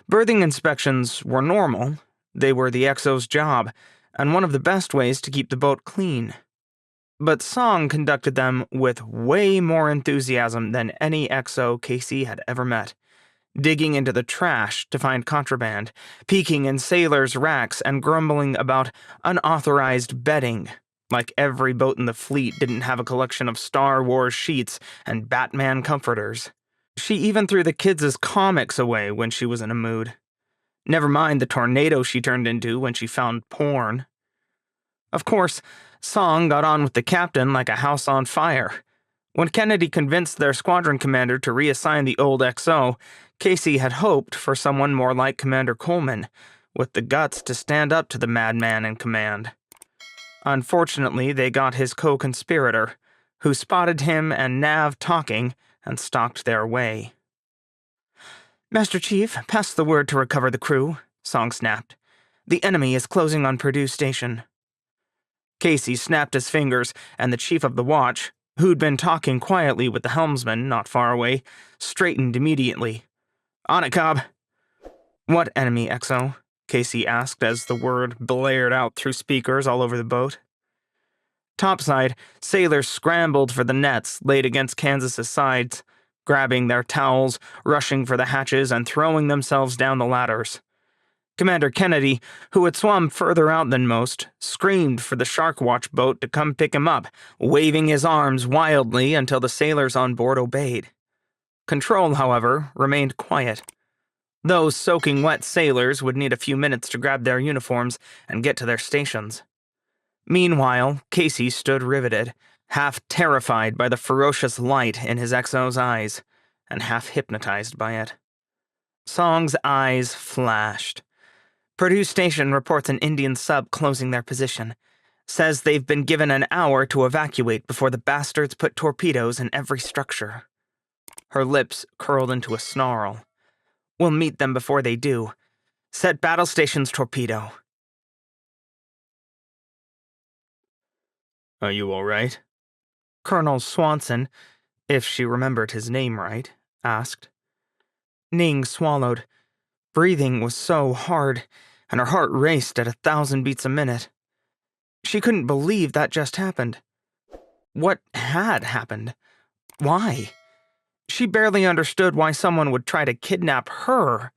Berthing inspections were normal. They were the XO's job, and one of the best ways to keep the boat clean. But Song conducted them with way more enthusiasm than any XO Casey had ever met, digging into the trash to find contraband, peeking in sailors' racks and grumbling about unauthorized bedding, like every boat in the fleet didn't have a collection of Star Wars sheets and Batman comforters. She even threw the kids' comics away when she was in a mood. Never mind the tornado she turned into when she found porn. Of course, Song got on with the captain like a house on fire. When Kennedy convinced their squadron commander to reassign the old XO, Casey had hoped for someone more like Commander Coleman, with the guts to stand up to the madman in command. Unfortunately, they got his co-conspirator, who spotted him and Nav talking and stalked their way. Master Chief, pass the word to recover the crew, Song snapped. The enemy is closing on Purdue Station. Casey snapped his fingers, and the chief of the watch, who'd been talking quietly with the helmsman not far away, straightened immediately. On it, Cobb. What enemy, XO? Casey asked as the word blared out through speakers all over the boat. Topside, sailors scrambled for the nets laid against Kansas's sides, grabbing their towels, rushing for the hatches, and throwing themselves down the ladders. Commander Kennedy, who had swum further out than most, screamed for the Shark Watch boat to come pick him up, waving his arms wildly until the sailors on board obeyed. Control, however, remained quiet. Those soaking wet sailors would need a few minutes to grab their uniforms and get to their stations. Meanwhile, Casey stood riveted, half terrified by the ferocious light in his XO's eyes, and half hypnotized by it. Song's eyes flashed. Purdue Station reports an Indian sub closing their position. Says they've been given an hour to evacuate before the bastards put torpedoes in every structure. Her lips curled into a snarl. We'll meet them before they do. Set battle station's torpedo. Are you all right? Colonel Swanson, if she remembered his name right, asked. Ning swallowed. Breathing was so hard, and her heart raced at 1,000 beats a minute. She couldn't believe that just happened. What had happened? Why? She barely understood why someone would try to kidnap her.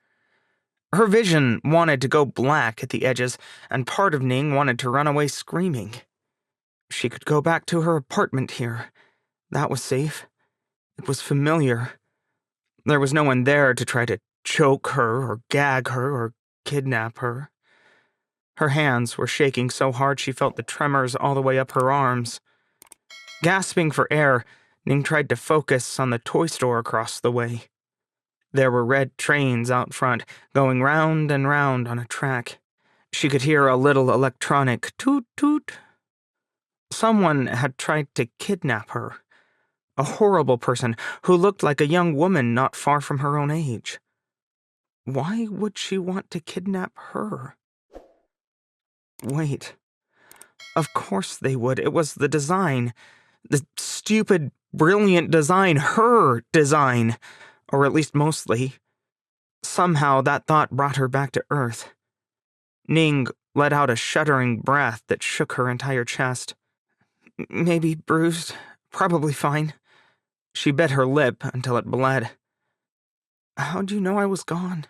Her vision wanted to go black at the edges, and part of Ning wanted to run away screaming. She could go back to her apartment here. That was safe. It was familiar. There was no one there to try to choke her or gag her or kidnap her. Her hands were shaking so hard she felt the tremors all the way up her arms. Gasping for air, Ning tried to focus on the toy store across the way. There were red trains out front, going round and round on a track. She could hear a little electronic toot-toot. Someone had tried to kidnap her. A horrible person who looked like a young woman not far from her own age. Why would she want to kidnap her? Wait. Of course they would. It was the design. The stupid, brilliant design. Her design. Or at least mostly. Somehow that thought brought her back to Earth. Ning let out a shuddering breath that shook her entire chest. Maybe bruised. Probably fine. She bit her lip until it bled. How'd you know I was gone?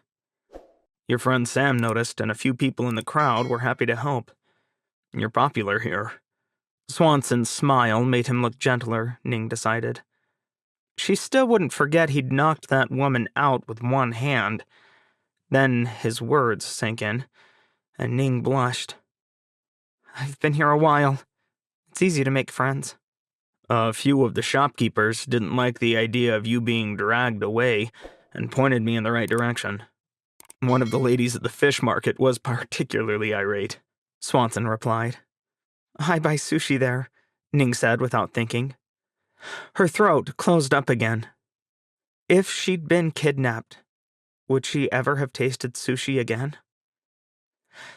Your friend Sam noticed, and a few people in the crowd were happy to help. You're popular here. Swanson's smile made him look gentler, Ning decided. She still wouldn't forget he'd knocked that woman out with one hand. Then his words sank in, and Ning blushed. I've been here a while. It's easy to make friends. A few of the shopkeepers didn't like the idea of you being dragged away and pointed me in the right direction. One of the ladies at the fish market was particularly irate, Swanson replied. I buy sushi there, Ning said without thinking. Her throat closed up again. If she'd been kidnapped, would she ever have tasted sushi again?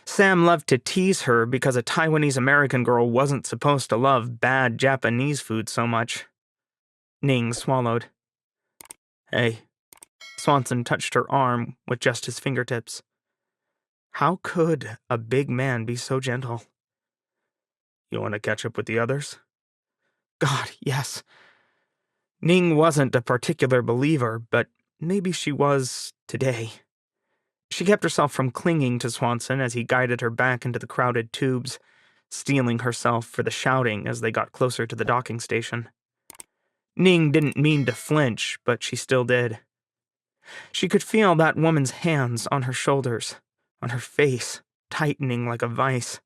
Sam loved to tease her because a Taiwanese-American girl wasn't supposed to love bad Japanese food so much. Ning swallowed. Hey. Swanson touched her arm with just his fingertips. How could a big man be so gentle? You want to catch up with the others? God, yes. Ning wasn't a particular believer, but maybe she was today. She kept herself from clinging to Swanson as he guided her back into the crowded tubes, steeling herself for the shouting as they got closer to the docking station. Ning didn't mean to flinch, but she still did. She could feel that woman's hands on her shoulders, on her face, tightening like a vice.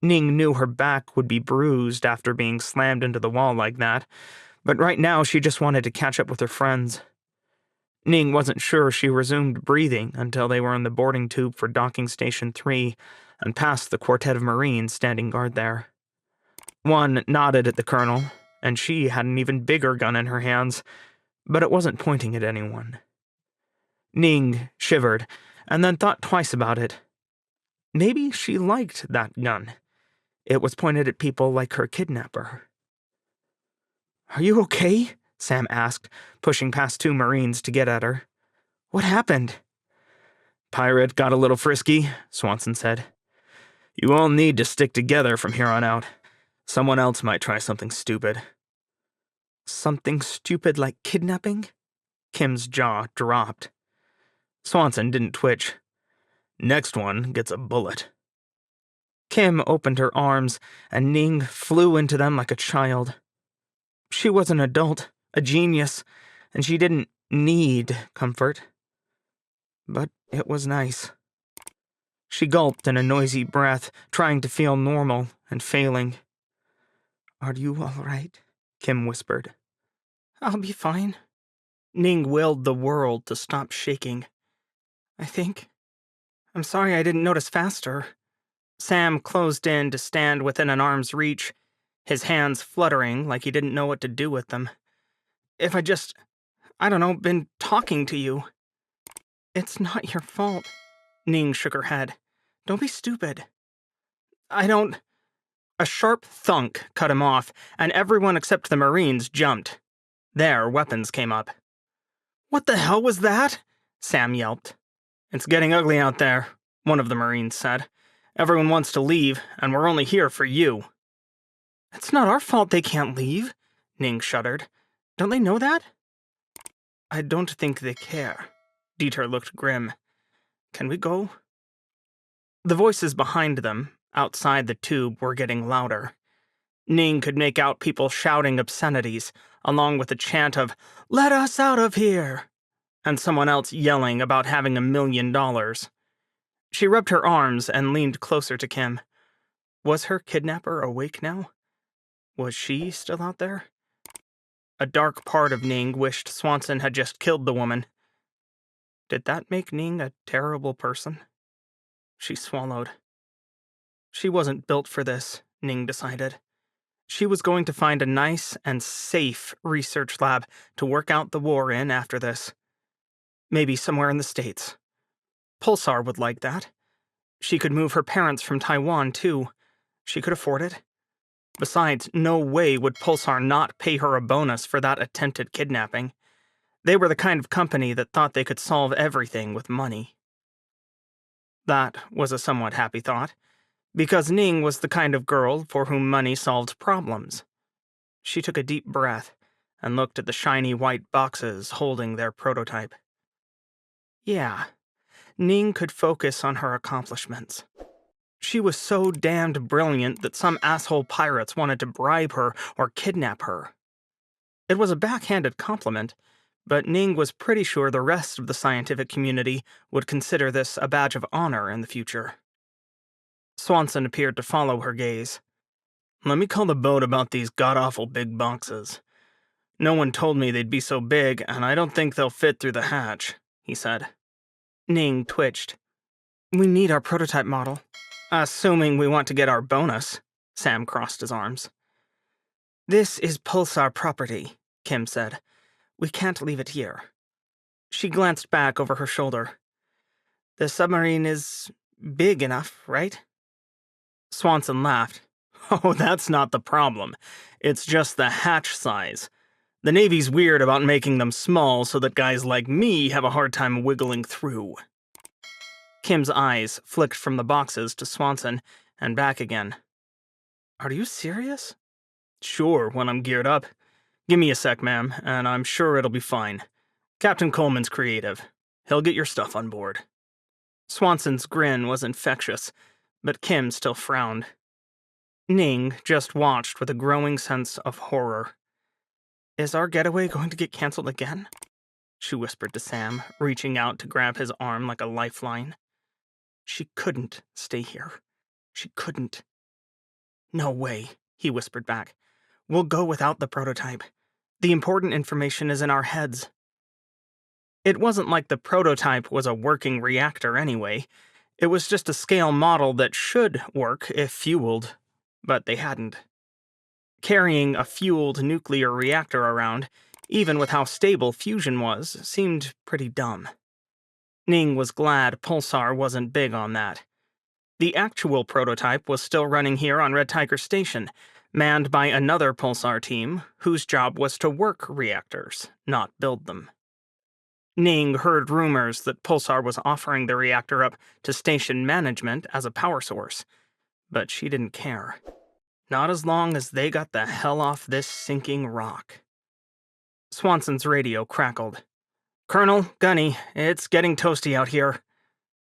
Ning knew her back would be bruised after being slammed into the wall like that, but right now she just wanted to catch up with her friends. Ning wasn't sure she resumed breathing until they were in the boarding tube for Docking Station 3 and past the quartet of Marines standing guard there. One nodded at the colonel, and she had an even bigger gun in her hands, but it wasn't pointing at anyone. Ning shivered, and then thought twice about it. Maybe she liked that gun. It was pointed at people like her kidnapper. Are you okay? Sam asked, pushing past two Marines to get at her. What happened? Pirate got a little frisky, Swanson said. You all need to stick together from here on out. Someone else might try something stupid. Something stupid like kidnapping? Kim's jaw dropped. Swanson didn't twitch. Next one gets a bullet. Kim opened her arms, and Ning flew into them like a child. She was an adult, a genius, and she didn't need comfort. But it was nice. She gulped in a noisy breath, trying to feel normal and failing. Are you all right? Kim whispered. I'll be fine. Ning willed the world to stop shaking. I think. I'm sorry I didn't notice faster. Sam closed in to stand within an arm's reach, his hands fluttering like he didn't know what to do with them. If I just, been talking to you. It's not your fault. Ning shook her head. Don't be stupid. A sharp thunk cut him off, and everyone except the Marines jumped. Their weapons came up. What the hell was that? Sam yelped. It's getting ugly out there, one of the Marines said. Everyone wants to leave, and we're only here for you. It's not our fault they can't leave, Ning shuddered. Don't they know that? I don't think they care. Dieter looked grim. Can we go? The voices behind them, outside the tube, were getting louder. Ning could make out people shouting obscenities, along with a chant of, "Let us out of here!" and someone else yelling about having $1 million. She rubbed her arms and leaned closer to Kim. Was her kidnapper awake now? Was she still out there? A dark part of Ning wished Swanson had just killed the woman. Did that make Ning a terrible person? She swallowed. She wasn't built for this, Ning decided. She was going to find a nice and safe research lab to work out the war in after this. Maybe somewhere in the States. Pulsar would like that. She could move her parents from Taiwan, too. She could afford it. Besides, no way would Pulsar not pay her a bonus for that attempted kidnapping. They were the kind of company that thought they could solve everything with money. That was a somewhat happy thought, because Ning was the kind of girl for whom money solved problems. She took a deep breath and looked at the shiny white boxes holding their prototype. Yeah, Ning could focus on her accomplishments. She was so damned brilliant that some asshole pirates wanted to bribe her or kidnap her. It was a backhanded compliment, but Ning was pretty sure the rest of the scientific community would consider this a badge of honor in the future. Swanson appeared to follow her gaze. Let me call the boat about these god-awful big boxes. No one told me they'd be so big, and I don't think they'll fit through the hatch, he said. Ning twitched. We need our prototype model. Assuming we want to get our bonus, Sam crossed his arms. This is Pulsar property, Kim said. We can't leave it here. She glanced back over her shoulder. The submarine is big enough, right? Swanson laughed. Oh, that's not the problem. It's just the hatch size. The Navy's weird about making them small so that guys like me have a hard time wiggling through. Kim's eyes flicked from the boxes to Swanson and back again. Are you serious? Sure, when I'm geared up. Give me a sec, ma'am, and I'm sure it'll be fine. Captain Coleman's creative. He'll get your stuff on board. Swanson's grin was infectious, but Kim still frowned. Ning just watched with a growing sense of horror. Is our getaway going to get canceled again? She whispered to Sam, reaching out to grab his arm like a lifeline. She couldn't stay here. She couldn't. No way, he whispered back. We'll go without the prototype. The important information is in our heads. It wasn't like the prototype was a working reactor anyway. It was just a scale model that should work if fueled, but they hadn't. Carrying a fueled nuclear reactor around, even with how stable fusion was, seemed pretty dumb. Ning was glad Pulsar wasn't big on that. The actual prototype was still running here on Red Tiger Station, manned by another Pulsar team whose job was to work reactors, not build them. Ning heard rumors that Pulsar was offering the reactor up to station management as a power source, but she didn't care. Not as long as they got the hell off this sinking rock. Swanson's radio crackled. Colonel, Gunny, it's getting toasty out here.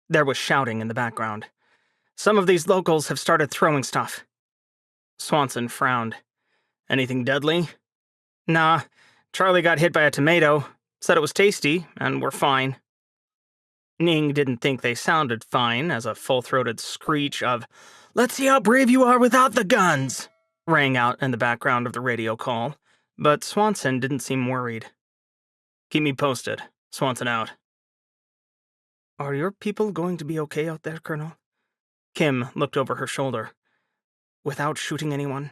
There was shouting in the background. Some of these locals have started throwing stuff. Swanson frowned. Anything deadly? Nah, Charlie got hit by a tomato, said it was tasty, and we're fine. Ning didn't think they sounded fine as a full-throated screech of, "Let's see how brave you are without the guns," rang out in the background of the radio call, but Swanson didn't seem worried. Keep me posted. Swanson out. Are your people going to be okay out there, Colonel? Kim looked over her shoulder. Without shooting anyone?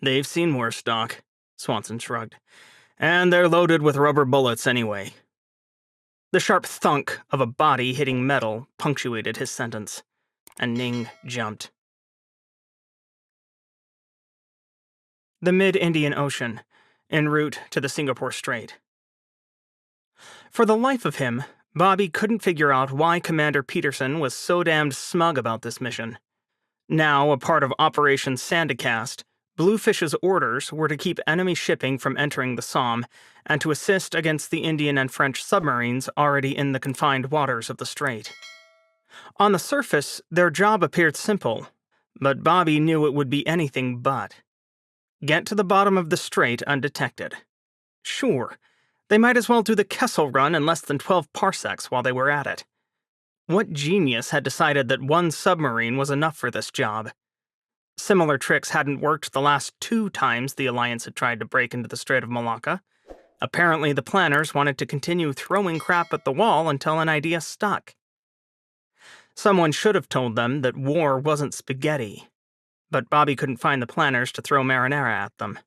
They've seen worse, Doc, Swanson shrugged. And they're loaded with rubber bullets anyway. The sharp thunk of a body hitting metal punctuated his sentence, and Ning jumped. The mid-Indian Ocean, en route to the Singapore Strait. For the life of him, Bobby couldn't figure out why Commander Peterson was so damned smug about this mission. Now a part of Operation Sandicast, Bluefish's orders were to keep enemy shipping from entering the Somme and to assist against the Indian and French submarines already in the confined waters of the strait. On the surface, their job appeared simple, but Bobby knew it would be anything but. Get to the bottom of the strait undetected. Sure, they might as well do the Kessel Run in less than 12 parsecs while they were at it. What genius had decided that one submarine was enough for this job? Similar tricks hadn't worked the last 2 times the Alliance had tried to break into the Strait of Malacca. Apparently, the planners wanted to continue throwing crap at the wall until an idea stuck. Someone should have told them that war wasn't spaghetti, but Bobby couldn't find the planners to throw marinara at them.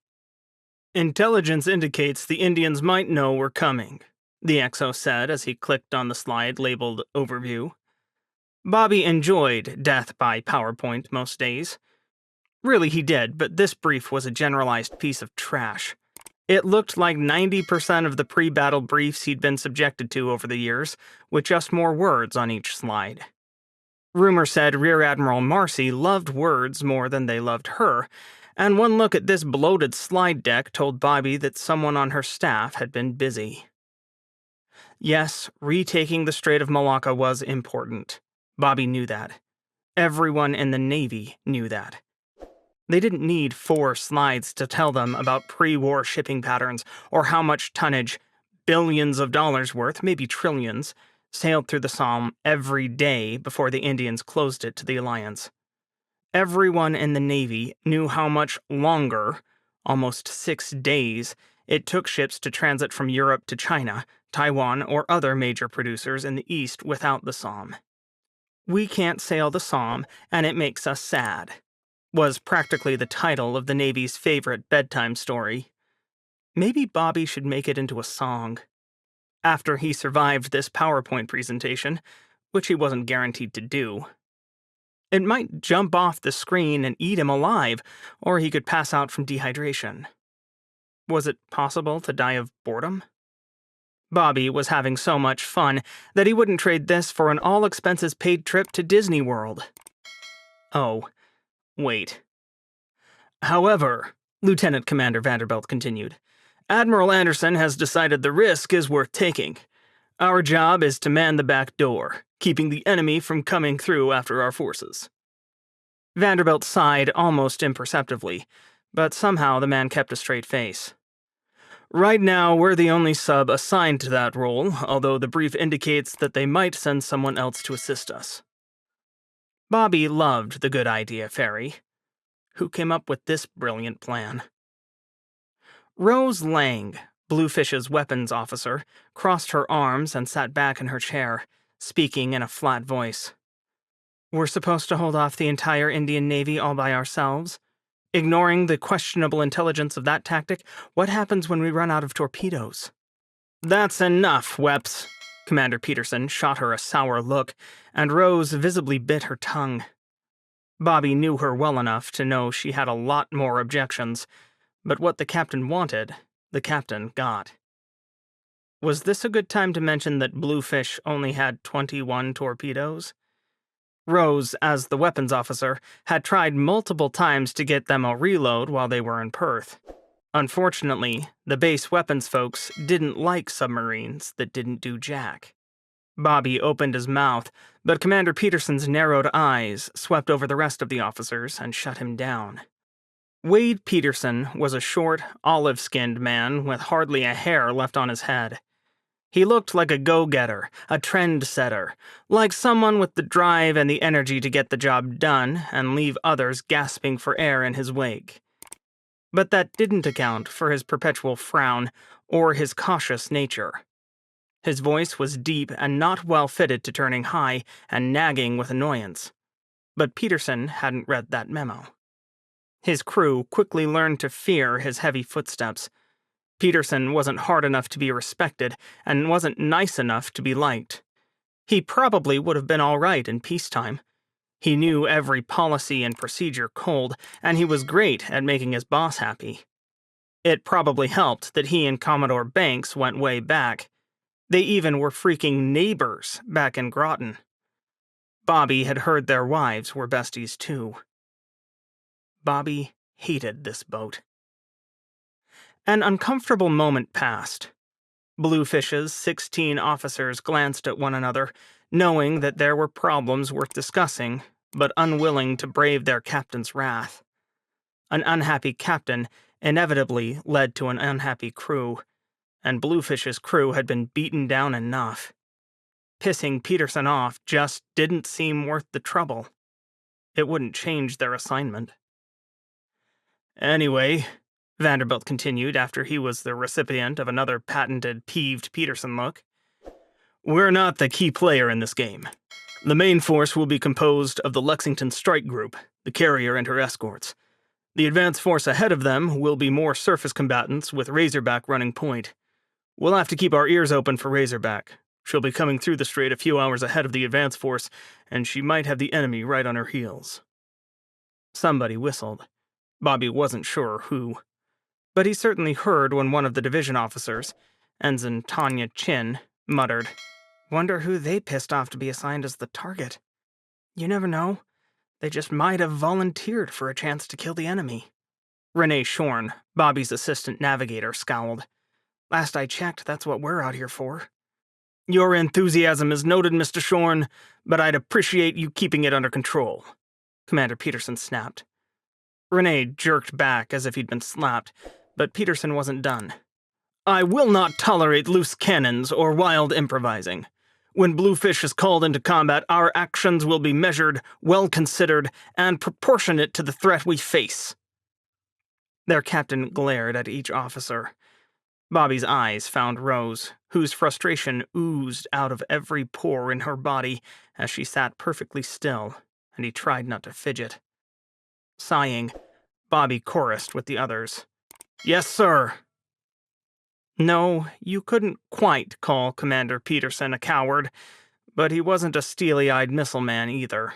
"Intelligence indicates the Indians might know we're coming," the XO said as he clicked on the slide labeled Overview. Bobby enjoyed death by PowerPoint most days. Really, he did, but this brief was a generalized piece of trash. It looked like 90% of the pre-battle briefs he'd been subjected to over the years, with just more words on each slide. Rumor said Rear Admiral Marcy loved words more than they loved her, and one look at this bloated slide deck told Bobby that someone on her staff had been busy. Yes, retaking the Strait of Malacca was important. Bobby knew that. Everyone in the Navy knew that. They didn't need 4 slides to tell them about pre-war shipping patterns or how much tonnage, billions of dollars worth, maybe trillions, sailed through the Somme every day before the Indians closed it to the Alliance. Everyone in the Navy knew how much longer, almost 6 days, it took ships to transit from Europe to China, Taiwan, or other major producers in the East without the Somme. "We can't sail the Somme, and it makes us sad," was practically the title of the Navy's favorite bedtime story. Maybe Bobby should make it into a song. After he survived this PowerPoint presentation, which he wasn't guaranteed to do. It might jump off the screen and eat him alive, or he could pass out from dehydration. Was it possible to die of boredom? Bobby was having so much fun that he wouldn't trade this for an all-expenses-paid trip to Disney World. Oh, wait. "However," Lieutenant Commander Vanderbilt continued, "Admiral Anderson has decided the risk is worth taking. Our job is to man the back door, keeping the enemy from coming through after our forces." Vanderbilt sighed almost imperceptibly, but somehow the man kept a straight face. "Right now, we're the only sub assigned to that role, although the brief indicates that they might send someone else to assist us." Bobby loved the good idea fairy. Who came up with this brilliant plan? Rose Lang, Bluefish's weapons officer, crossed her arms and sat back in her chair, speaking in a flat voice. "We're supposed to hold off the entire Indian Navy all by ourselves? Ignoring the questionable intelligence of that tactic, what happens when we run out of torpedoes?" "That's enough, Weps." Commander Peterson shot her a sour look, and Rose visibly bit her tongue. Bobby knew her well enough to know she had a lot more objections, but what the captain wanted, the captain got. Was this a good time to mention that Bluefish only had 21 torpedoes? Rose, as the weapons officer, had tried multiple times to get them a reload while they were in Perth. Unfortunately, the base weapons folks didn't like submarines that didn't do jack. Bobby opened his mouth, but Commander Peterson's narrowed eyes swept over the rest of the officers and shut him down. Wade Peterson was a short, olive-skinned man with hardly a hair left on his head. He looked like a go-getter, a trend-setter, like someone with the drive and the energy to get the job done and leave others gasping for air in his wake. But that didn't account for his perpetual frown or his cautious nature. His voice was deep and not well fitted to turning high and nagging with annoyance. But Peterson hadn't read that memo. His crew quickly learned to fear his heavy footsteps. Peterson wasn't hard enough to be respected and wasn't nice enough to be liked. He probably would have been all right in peacetime. He knew every policy and procedure cold, and he was great at making his boss happy. It probably helped that he and Commodore Banks went way back. They even were freaking neighbors back in Groton. Bobby had heard their wives were besties too. Bobby hated this boat. An uncomfortable moment passed. Bluefish's 16 officers glanced at one another, knowing that there were problems worth discussing, but unwilling to brave their captain's wrath. An unhappy captain inevitably led to an unhappy crew, and Bluefish's crew had been beaten down enough. Pissing Peterson off just didn't seem worth the trouble. It wouldn't change their assignment. Anyway, Vanderbilt continued after he was the recipient of another patented peeved Peterson look, we're not the key player in this game. The main force will be composed of the Lexington Strike Group, the carrier and her escorts. The advance force ahead of them will be more surface combatants with Razorback running point. We'll have to keep our ears open for Razorback. She'll be coming through the strait a few hours ahead of the advance force, and she might have the enemy right on her heels. Somebody whistled. Bobby wasn't sure who. But he certainly heard when one of the division officers, Ensign Tanya Chin, muttered, "Wonder who they pissed off to be assigned as the target. You never know. They just might have volunteered for a chance to kill the enemy." Renee Shorn, Bobby's assistant navigator, scowled. "Last I checked, that's what we're out here for." "Your enthusiasm is noted, Mr. Shorn, but I'd appreciate you keeping it under control," Commander Peterson snapped. Renee jerked back as if he'd been slapped, but Peterson wasn't done. "I will not tolerate loose cannons or wild improvising. When Bluefish is called into combat, our actions will be measured, well-considered, and proportionate to the threat we face." Their captain glared at each officer. Bobby's eyes found Rose, whose frustration oozed out of every pore in her body as she sat perfectly still, and he tried not to fidget. Sighing, Bobby chorused with the others. "Yes, sir." No, you couldn't quite call Commander Peterson a coward, but he wasn't a steely-eyed missile man either.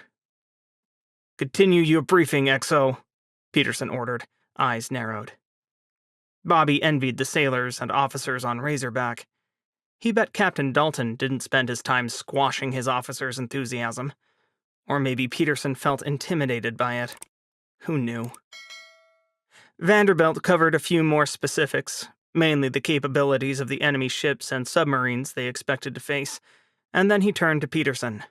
"Continue your briefing, XO," Peterson ordered, eyes narrowed. Bobby envied the sailors and officers on Razorback. He bet Captain Dalton didn't spend his time squashing his officers' enthusiasm. Or maybe Peterson felt intimidated by it. Who knew? Vanderbilt covered a few more specifics, mainly the capabilities of the enemy ships and submarines they expected to face, and then he turned to Peterson.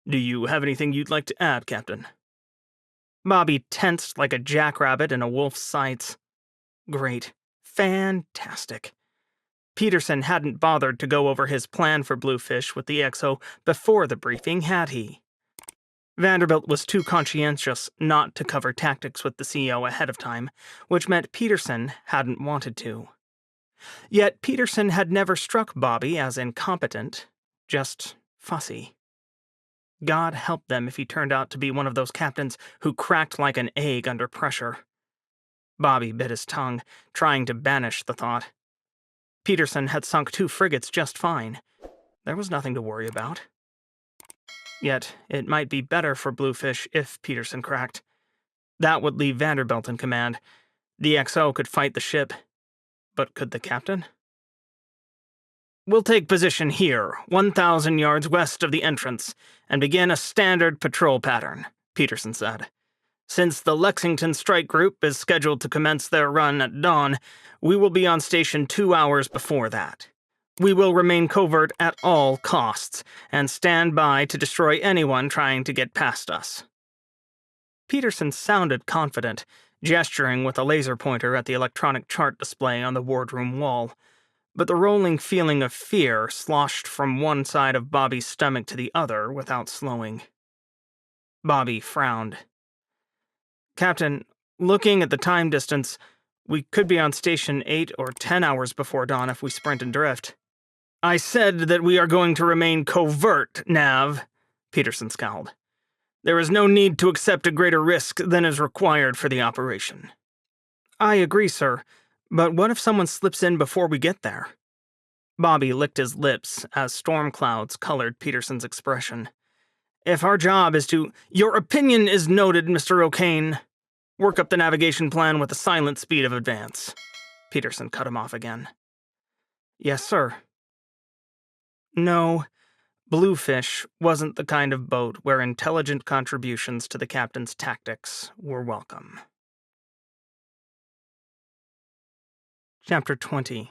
"Do you have anything you'd like to add, Captain?" Bobby tensed like a jackrabbit in a wolf's sights. Great. Fantastic. Peterson hadn't bothered to go over his plan for Bluefish with the XO before the briefing, had he? Vanderbilt was too conscientious not to cover tactics with the CEO ahead of time, which meant Peterson hadn't wanted to. Yet Peterson had never struck Bobby as incompetent, just fussy. God help them if he turned out to be one of those captains who cracked like an egg under pressure. Bobby bit his tongue, trying to banish the thought. Peterson had sunk 2 frigates just fine. There was nothing to worry about. Yet, it might be better for Bluefish if Peterson cracked. That would leave Vanderbilt in command. The XO could fight the ship. But could the captain? "We'll take position here, 1,000 yards west of the entrance, and begin a standard patrol pattern," Peterson said. "Since the Lexington Strike Group is scheduled to commence their run at dawn, we will be on station 2 hours before that. We will remain covert at all costs, and stand by to destroy anyone trying to get past us." Peterson sounded confident, gesturing with a laser pointer at the electronic chart display on the wardroom wall, but the rolling feeling of fear sloshed from one side of Bobby's stomach to the other without slowing. Bobby frowned. "Captain, looking at the time distance, we could be on station 8 or 10 hours before dawn if we sprint and drift." "I said that we are going to remain covert, Nav," Peterson scowled. "There is no need to accept a greater risk than is required for the operation." "I agree, sir, but what if someone slips in before we get there?" Bobby licked his lips as storm clouds colored Peterson's expression. "If our job is to—" "Your opinion is noted, Mr. O'Kane. Work up the navigation plan with a silent speed of advance." Peterson cut him off again. "Yes, sir." No, Bluefish wasn't the kind of boat where intelligent contributions to the captain's tactics were welcome. Chapter 20.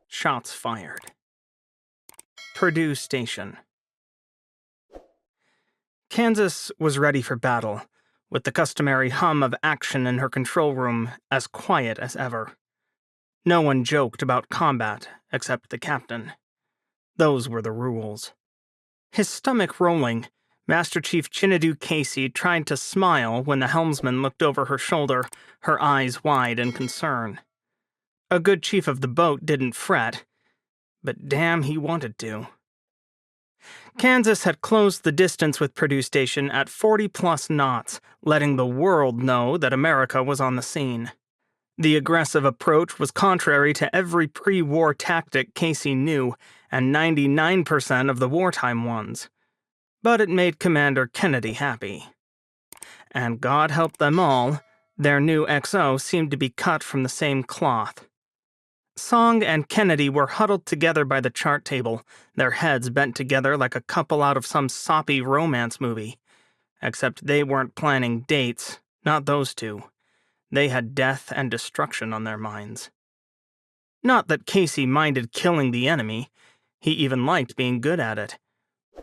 Shots Fired. Purdue Station. Kansas was ready for battle, with the customary hum of action in her control room as quiet as ever. No one joked about combat except the captain. Those were the rules. His stomach rolling, Master Chief Chinedu Casey tried to smile when the helmsman looked over her shoulder, her eyes wide in concern. A good chief of the boat didn't fret, but damn, he wanted to. Kansas had closed the distance with Purdue Station at 40-plus knots, letting the world know that America was on the scene. The aggressive approach was contrary to every pre-war tactic Casey knew, and 99% of the wartime ones. But it made Commander Kennedy happy. And God help them all, their new XO seemed to be cut from the same cloth. Song and Kennedy were huddled together by the chart table, their heads bent together like a couple out of some soppy romance movie. Except they weren't planning dates, not those two. They had death and destruction on their minds. Not that Casey minded killing the enemy. He even liked being good at it.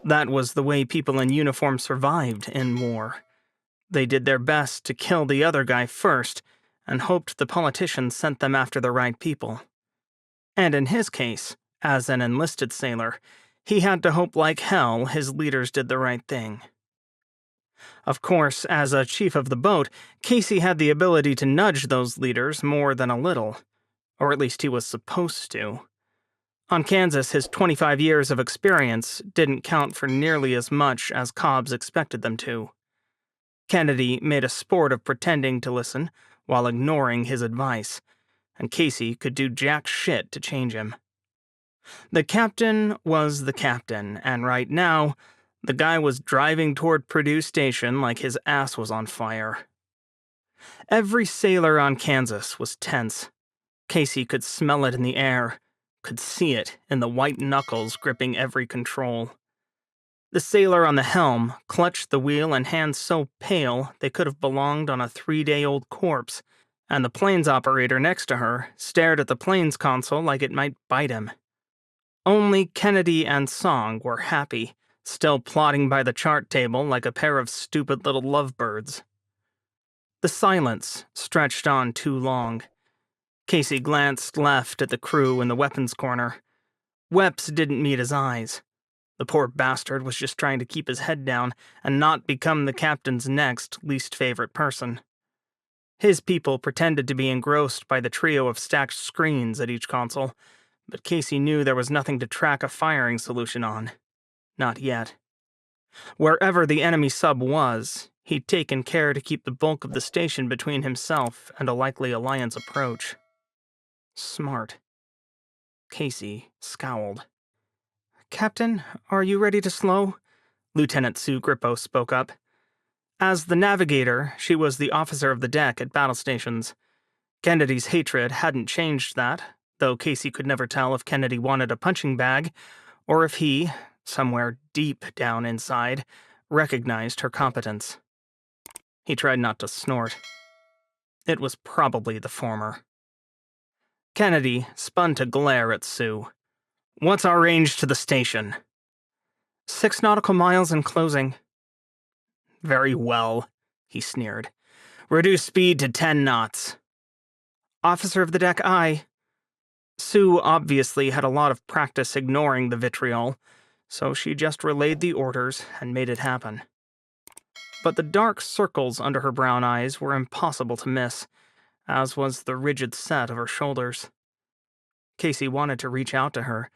That was the way people in uniform survived in war. They did their best to kill the other guy first, and hoped the politicians sent them after the right people. And in his case, as an enlisted sailor, he had to hope like hell his leaders did the right thing. Of course, as a chief of the boat, Casey had the ability to nudge those leaders more than a little. Or at least he was supposed to. On Kansas, his 25 years of experience didn't count for nearly as much as Cobbs expected them to. Kennedy made a sport of pretending to listen while ignoring his advice, and Casey could do jack shit to change him. The captain was the captain, and right now, the guy was driving toward Purdue Station like his ass was on fire. Every sailor on Kansas was tense. Casey could smell it in the air, could see it in the white knuckles gripping every control. The sailor on the helm clutched the wheel and hands so pale they could have belonged on a 3-day-old corpse, and the plane's operator next to her stared at the plane's console like it might bite him. Only Kennedy and Song were happy, still plodding by the chart table like a pair of stupid little lovebirds. The silence stretched on too long. Casey glanced left at the crew in the weapons corner. Weps didn't meet his eyes. The poor bastard was just trying to keep his head down and not become the captain's next least favorite person. His people pretended to be engrossed by the trio of stacked screens at each console, but Casey knew there was nothing to track a firing solution on. Not yet. Wherever the enemy sub was, he'd taken care to keep the bulk of the station between himself and a likely Alliance approach. Smart. Casey scowled. "Captain, are you ready to slow?" Lieutenant Sue Grippo spoke up. As the navigator, she was the officer of the deck at battle stations. Kennedy's hatred hadn't changed that, though Casey could never tell if Kennedy wanted a punching bag, or if he, somewhere deep down inside, recognized her competence. He tried not to snort. It was probably the former. Kennedy spun to glare at Sue. "What's our range to the station?" 6 nautical miles in closing." "Very well," he sneered. "Reduce speed to 10 knots. "Officer of the deck, aye." Sue obviously had a lot of practice ignoring the vitriol, so she just relayed the orders and made it happen. But the dark circles under her brown eyes were impossible to miss, as was the rigid set of her shoulders. Casey wanted to reach out to her,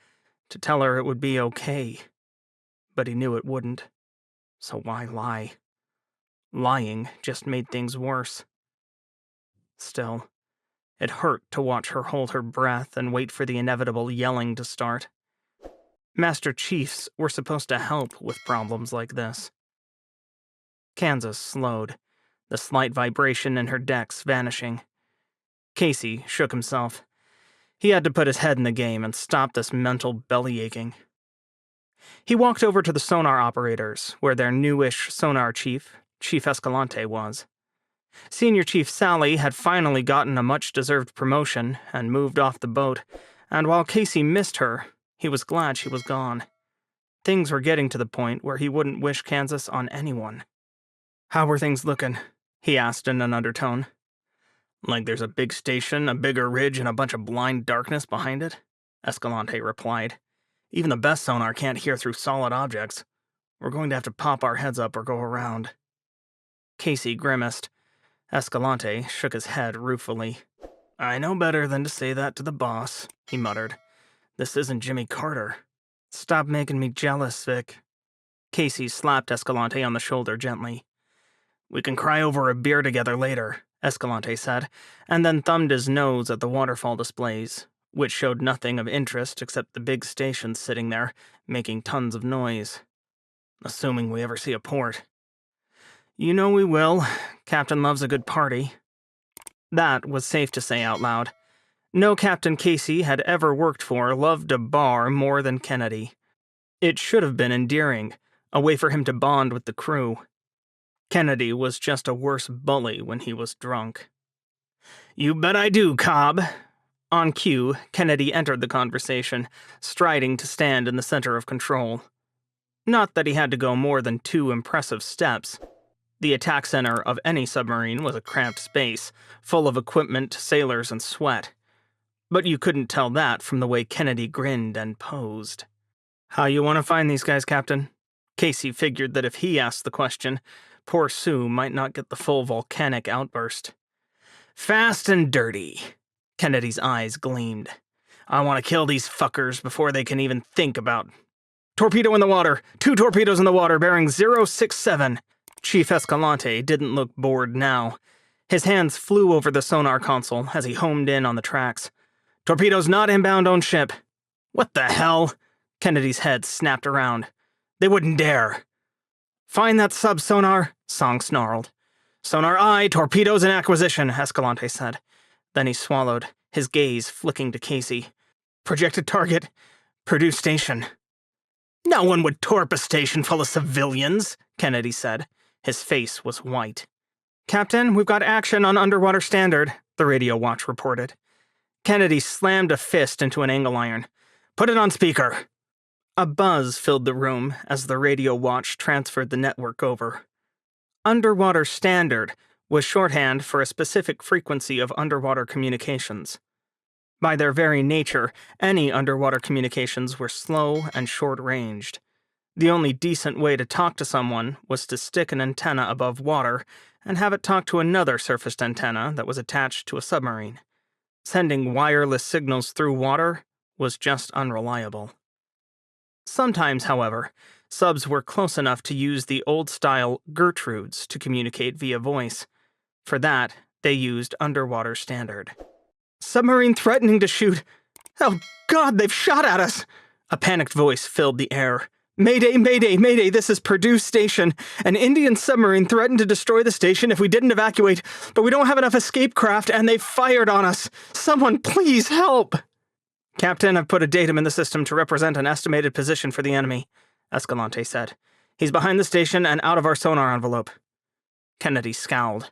to tell her it would be okay. But he knew it wouldn't. So why lie? Lying just made things worse. Still, it hurt to watch her hold her breath and wait for the inevitable yelling to start. Master Chiefs were supposed to help with problems like this. Kansas slowed, the slight vibration in her decks vanishing. Casey shook himself. He had to put his head in the game and stop this mental belly-aching. He walked over to the sonar operators, where their newish sonar chief, Chief Escalante, was. Senior Chief Sally had finally gotten a much-deserved promotion and moved off the boat, and while Casey missed her, he was glad she was gone. Things were getting to the point where he wouldn't wish Kansas on anyone. "How were things looking?" he asked in an undertone. "Like there's a big station, a bigger ridge, and a bunch of blind darkness behind it," Escalante replied. "Even the best sonar can't hear through solid objects. We're going to have to pop our heads up or go around." Casey grimaced. Escalante shook his head ruefully. "I know better than to say that to the boss," he muttered. "This isn't Jimmy Carter." "Stop making me jealous, Vic." Casey slapped Escalante on the shoulder gently. "We can cry over a beer together later," Escalante said, and then thumbed his nose at the waterfall displays, which showed nothing of interest except the big station sitting there, making tons of noise. "Assuming we ever see a port." "You know we will. Captain loves a good party." That was safe to say out loud. No Captain Casey had ever worked for loved a bar more than Kennedy. It should have been endearing, a way for him to bond with the crew. Kennedy was just a worse bully when he was drunk. "You bet I do, Cobb." On cue, Kennedy entered the conversation, striding to stand in the center of control. Not that he had to go more than 2 impressive steps. The attack center of any submarine was a cramped space, full of equipment, sailors, and sweat. But you couldn't tell that from the way Kennedy grinned and posed. "How you want to find these guys, Captain?" Casey figured that if he asked the question, poor Sue might not get the full volcanic outburst. "Fast and dirty." Kennedy's eyes gleamed. "I want to kill these fuckers before they can even think about—" "Torpedo in the water! 2 torpedoes in the water bearing 067! Chief Escalante didn't look bored now. His hands flew over the sonar console as he homed in on the tracks. "Torpedoes not inbound on ship." "What the hell?" Kennedy's head snapped around. "They wouldn't dare." "Find that sub-sonar," Song snarled. "Sonar aye, torpedoes in acquisition," Escalante said. Then he swallowed, his gaze flicking to Casey. "Projected target, Purdue Station." "No one would torp a station full of civilians," Kennedy said. His face was white. "Captain, we've got action on underwater standard," the radio watch reported. Kennedy slammed a fist into an angle iron. "Put it on speaker." A buzz filled the room as the radio watch transferred the network over. Underwater standard was shorthand for a specific frequency of underwater communications. By their very nature, any underwater communications were slow and short-ranged. The only decent way to talk to someone was to stick an antenna above water and have it talk to another surfaced antenna that was attached to a submarine. Sending wireless signals through water was just unreliable. Sometimes, however, subs were close enough to use the old-style Gertrudes to communicate via voice. For that, they used underwater standard. "Submarine threatening to shoot! Oh God, they've shot at us!" A panicked voice filled the air. "Mayday, mayday, mayday, this is Purdue Station. An Indian submarine threatened to destroy the station if we didn't evacuate, but we don't have enough escape craft and they've fired on us. Someone please help!" "Captain, I've put a datum in the system to represent an estimated position for the enemy," Escalante said. "He's behind the station and out of our sonar envelope." Kennedy scowled.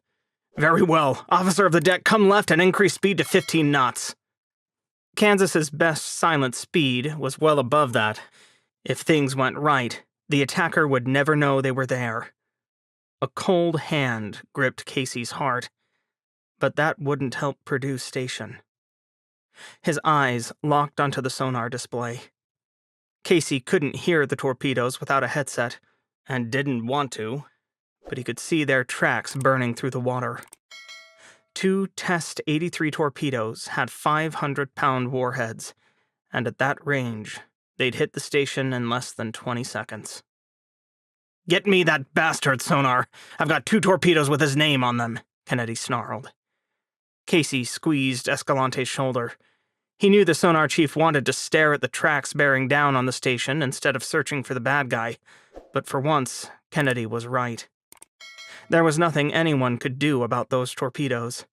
"Very well. Officer of the deck, come left and increase speed to 15 knots. Kansas's best silent speed was well above that. If things went right, the attacker would never know they were there. A cold hand gripped Casey's heart, but that wouldn't help Purdue Station. His eyes locked onto the sonar display. Casey couldn't hear the torpedoes without a headset, and didn't want to, but he could see their tracks burning through the water. 2 Test 83 torpedoes had 500-pound warheads, and at that range, they'd hit the station in less than 20 seconds. "Get me that bastard sonar! I've got 2 torpedoes with his name on them," Kennedy snarled. Casey squeezed Escalante's shoulder. He knew the sonar chief wanted to stare at the tracks bearing down on the station instead of searching for the bad guy, but for once, Kennedy was right. There was nothing anyone could do about those torpedoes.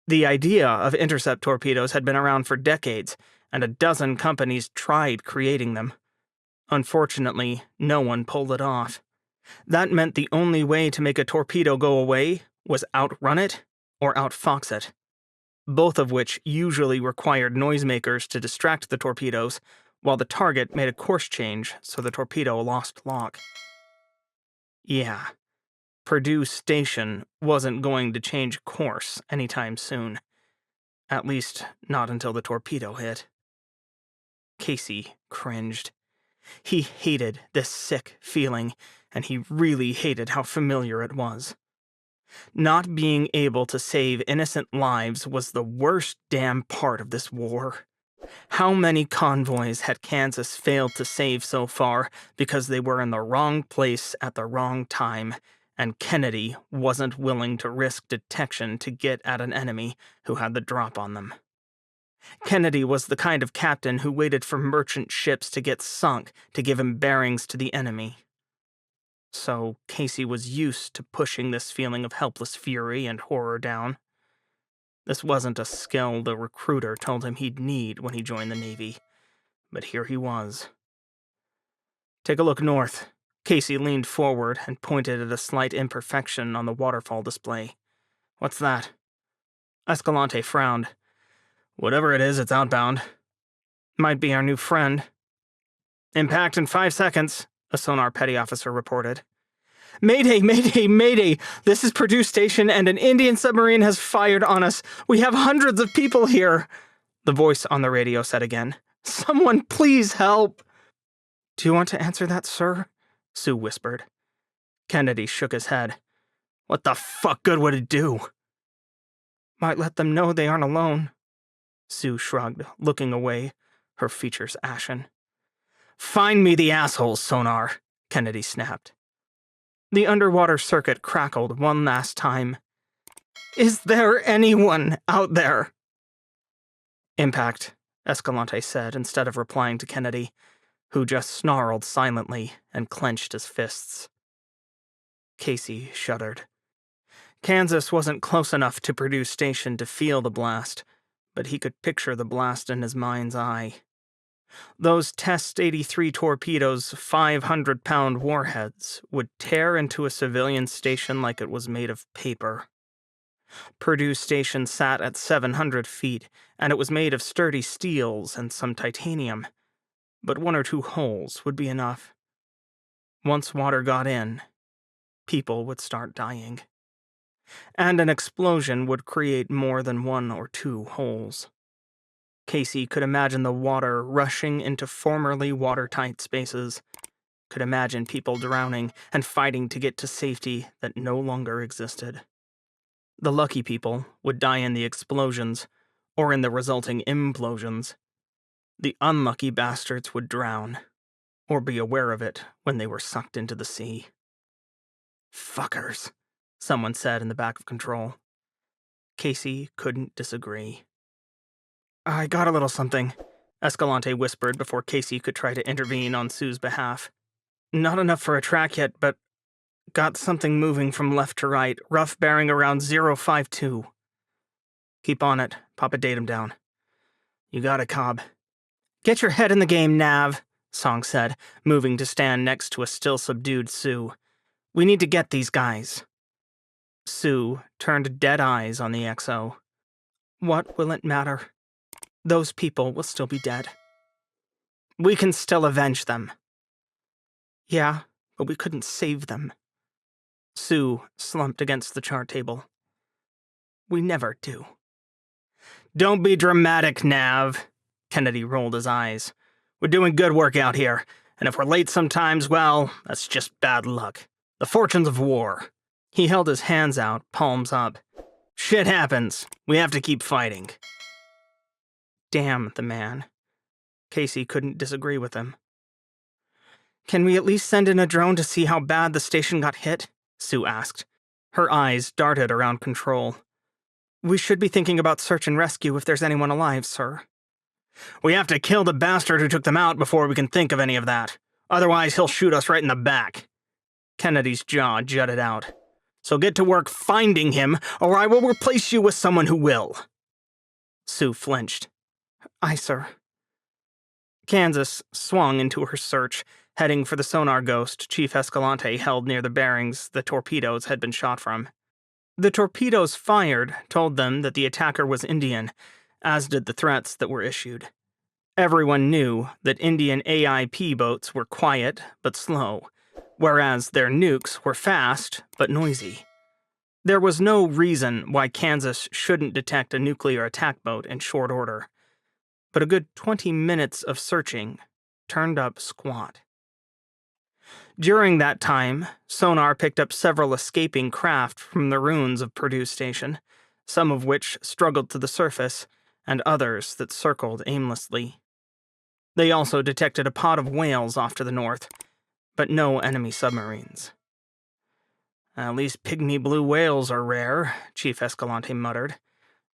The idea of intercept torpedoes had been around for decades, and a dozen companies tried creating them. Unfortunately, no one pulled it off. That meant the only way to make a torpedo go away was outrun it or outfox it, both of which usually required noisemakers to distract the torpedoes, while the target made a course change so the torpedo lost lock. Yeah, Purdue Station wasn't going to change course anytime soon. At least, not until the torpedo hit. Casey cringed. He hated this sick feeling, and he really hated how familiar it was. Not being able to save innocent lives was the worst damn part of this war. How many convoys had Kansas failed to save so far because they were in the wrong place at the wrong time, and Kennedy wasn't willing to risk detection to get at an enemy who had the drop on them? Kennedy was the kind of captain who waited for merchant ships to get sunk to give him bearings to the enemy. So Casey was used to pushing this feeling of helpless fury and horror down. This wasn't a skill the recruiter told him he'd need when he joined the Navy, but here he was. Take a look north. Casey leaned forward and pointed at a slight imperfection on the waterfall display. What's that? Escalante frowned. Whatever it is, it's outbound. Might be our new friend. Impact in 5 seconds, a sonar petty officer reported. Mayday, mayday, mayday! This is Purdue Station and an Indian submarine has fired on us. We have hundreds of people here, the voice on the radio said again. Someone please help! Do you want to answer that, sir? Sue whispered. Kennedy shook his head. What the fuck good would it do? Might let them know they aren't alone. Sue shrugged, looking away, her features ashen. Find me the assholes, sonar, Kennedy snapped. The underwater circuit crackled one last time. Is there anyone out there? Impact, Escalante said instead of replying to Kennedy, who just snarled silently and clenched his fists. Casey shuddered. Kansas wasn't close enough to Purdue Station to feel the blast, but he could picture the blast in his mind's eye. Those Test 83 torpedoes' 500-pound warheads would tear into a civilian station like it was made of paper. Purdue Station sat at 700 feet, and it was made of sturdy steels and some titanium, but 1 or 2 holes would be enough. Once water got in, people would start dying. And an explosion would create more than 1 or 2 holes. Casey could imagine the water rushing into formerly watertight spaces, could imagine people drowning and fighting to get to safety that no longer existed. The lucky people would die in the explosions, or in the resulting implosions. The unlucky bastards would drown, or be aware of it when they were sucked into the sea. Fuckers, someone said in the back of control. Casey couldn't disagree. I got a little something, Escalante whispered before Casey could try to intervene on Sue's behalf. Not enough for a track yet, but got something moving from left to right, rough bearing around 052. Keep on it, pop a datum down. You got it, Cobb. Get your head in the game, Nav, Song said, moving to stand next to a still subdued Sue. We need to get these guys. Sue turned dead eyes on the XO. What will it matter? Those people will still be dead. We can still avenge them. Yeah, but we couldn't save them. Sue slumped against the chart table. We never do. Don't be dramatic, Nav. Kennedy rolled his eyes. We're doing good work out here, and if we're late sometimes, well, that's just bad luck. The fortunes of war. He held his hands out, palms up. Shit happens. We have to keep fighting. Damn the man. Casey couldn't disagree with him. Can we at least send in a drone to see how bad the station got hit? Sue asked. Her eyes darted around control. We should be thinking about search and rescue if there's anyone alive, sir. We have to kill the bastard who took them out before we can think of any of that. Otherwise, he'll shoot us right in the back. Kennedy's jaw jutted out. So get to work finding him, or I will replace you with someone who will. Sue flinched. Aye, sir. Kansas swung into her search, heading for the sonar ghost Chief Escalante held near the bearings the torpedoes had been shot from. The torpedoes fired told them that the attacker was Indian, as did the threats that were issued. Everyone knew that Indian AIP boats were quiet but slow, whereas their nukes were fast but noisy. There was no reason why Kansas shouldn't detect a nuclear attack boat in short order, but a good 20 minutes of searching turned up squat. During that time, sonar picked up several escaping craft from the ruins of Purdue Station, some of which struggled to the surface, and others that circled aimlessly. They also detected a pod of whales off to the north, but no enemy submarines. "At least pygmy blue whales are rare," Chief Escalante muttered.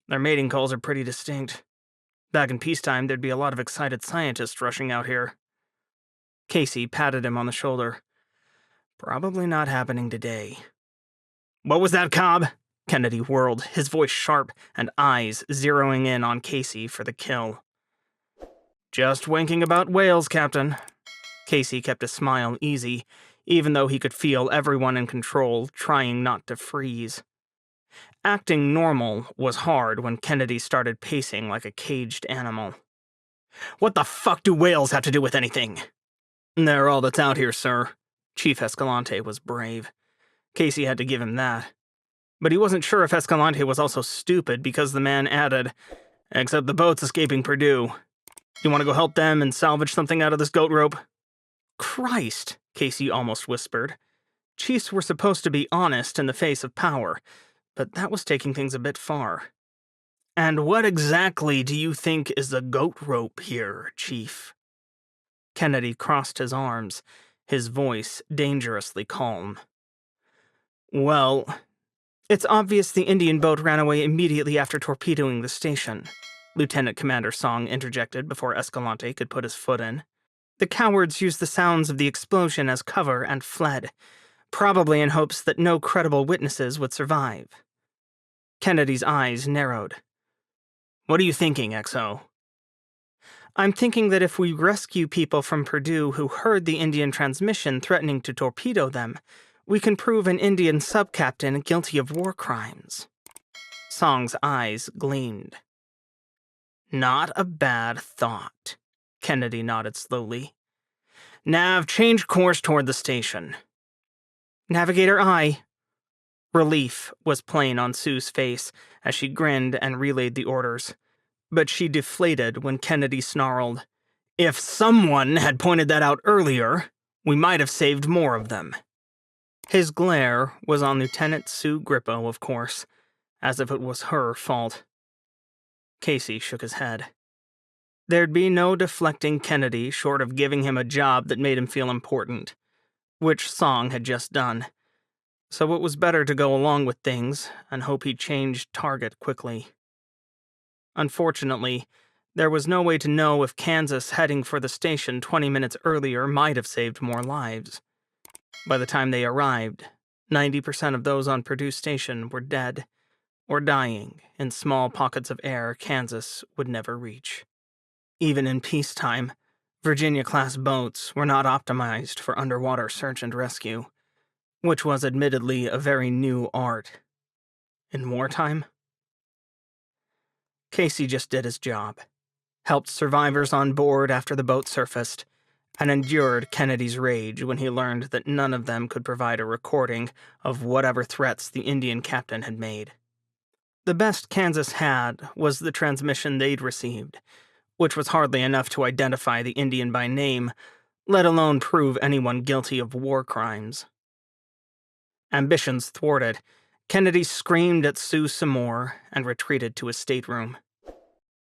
"Their mating calls are pretty distinct. Back in peacetime, there'd be a lot of excited scientists rushing out here." Casey patted him on the shoulder. "Probably not happening today." "What was that, Cobb?" Kennedy whirled, his voice sharp and eyes zeroing in on Casey for the kill. "Just winking about whales, Captain." Casey kept his smile easy, even though he could feel everyone in control trying not to freeze. Acting normal was hard when Kennedy started pacing like a caged animal. "What the fuck do whales have to do with anything?" "They're all that's out here, sir." Chief Escalante was brave. Casey had to give him that. But he wasn't sure if Escalante was also stupid because the man added, "Except the boat's escaping Purdue. You want to go help them and salvage something out of this goat rope?" "Christ," Casey almost whispered. Chiefs were supposed to be honest in the face of power, but that was taking things a bit far. "And what exactly do you think is the goat rope here, Chief?" Kennedy crossed his arms, his voice dangerously calm. "Well, it's obvious the Indian boat ran away immediately after torpedoing the station," Lieutenant Commander Song interjected before Escalante could put his foot in. "The cowards used the sounds of the explosion as cover and fled, probably in hopes that no credible witnesses would survive." Kennedy's eyes narrowed. "What are you thinking, XO?" "I'm thinking that if we rescue people from Purdue who heard the Indian transmission threatening to torpedo them, we can prove an Indian sub-captain guilty of war crimes." Song's eyes gleamed. "Not a bad thought," Kennedy nodded slowly. "Nav, change course toward the station." "Navigator, aye." Relief was plain on Sue's face as she grinned and relayed the orders. But she deflated when Kennedy snarled, "If someone had pointed that out earlier, we might have saved more of them." His glare was on Lieutenant Sue Grippo, of course, as if it was her fault. Casey shook his head. There'd be no deflecting Kennedy short of giving him a job that made him feel important, which Song had just done. So it was better to go along with things and hope he changed target quickly. Unfortunately, there was no way to know if Kansas heading for the station 20 minutes earlier might have saved more lives. By the time they arrived, 90% of those on Purdue Station were dead or dying in small pockets of air Kansas would never reach. Even in peacetime, Virginia-class boats were not optimized for underwater search and rescue, which was admittedly a very new art. In wartime, Casey just did his job, helped survivors on board after the boat surfaced, and endured Kennedy's rage when he learned that none of them could provide a recording of whatever threats the Indian captain had made. The best Kansas had was the transmission they'd received, which was hardly enough to identify the Indian by name, let alone prove anyone guilty of war crimes. Ambitions thwarted, Kennedy screamed at Sue some more and retreated to his stateroom.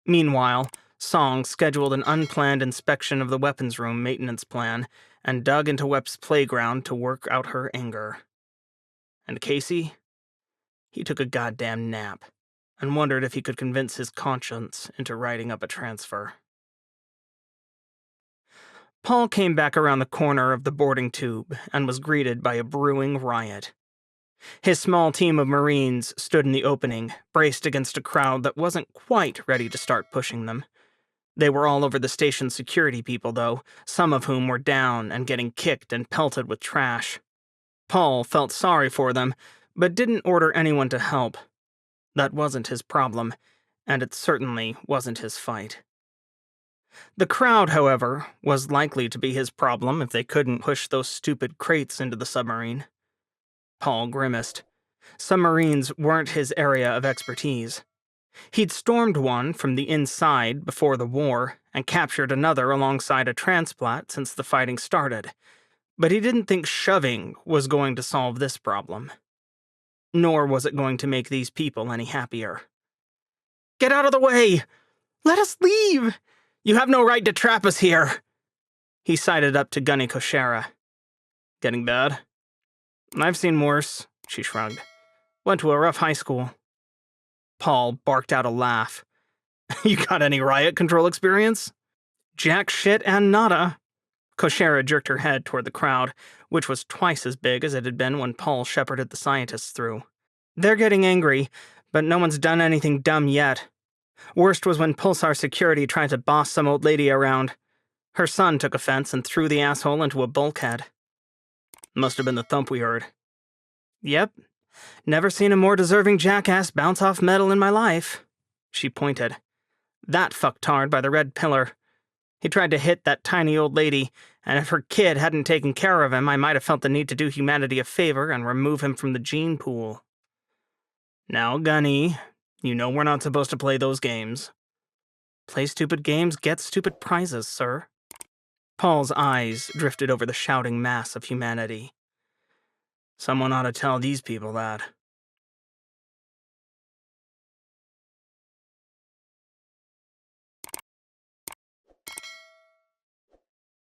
Meanwhile, Song scheduled an unplanned inspection of the weapons room maintenance plan and dug into Web's playground to work out her anger. And Casey? He took a goddamn nap and wondered if he could convince his conscience into writing up a transfer. Paul came back around the corner of the boarding tube and was greeted by a brewing riot. His small team of Marines stood in the opening, braced against a crowd that wasn't quite ready to start pushing them. They were all over the station's security people, though, some of whom were down and getting kicked and pelted with trash. Paul felt sorry for them, but didn't order anyone to help. That wasn't his problem, and it certainly wasn't his fight. The crowd, however, was likely to be his problem if they couldn't push those stupid crates into the submarine. Paul grimaced. Submarines weren't his area of expertise. He'd stormed one from the inside before the war and captured another alongside a transplant since the fighting started, but he didn't think shoving was going to solve this problem. Nor was it going to make these people any happier. "Get out of the way! Let us leave! You have no right to trap us here!" He sided up to Gunny Koshera. "Getting bad?" "I've seen worse," she shrugged. "Went to a rough high school." Paul barked out a laugh. "You got any riot control experience?" "Jack shit and nada." Koshera jerked her head toward the crowd, which was twice as big as it had been when Paul shepherded the scientists through. "They're getting angry, but no one's done anything dumb yet. Worst was when Pulsar Security tried to boss some old lady around. Her son took offense and threw the asshole into a bulkhead." "Must have been the thump we heard." "Yep. Never seen a more deserving jackass bounce off metal in my life." She pointed. "That fucktard by the red pillar. He tried to hit that tiny old lady, and if her kid hadn't taken care of him, I might have felt the need to do humanity a favor and remove him from the gene pool." "Now, Gunny, you know we're not supposed to play those games." "Play stupid games, get stupid prizes, sir." Paul's eyes drifted over the shouting mass of humanity. "Someone ought to tell these people that."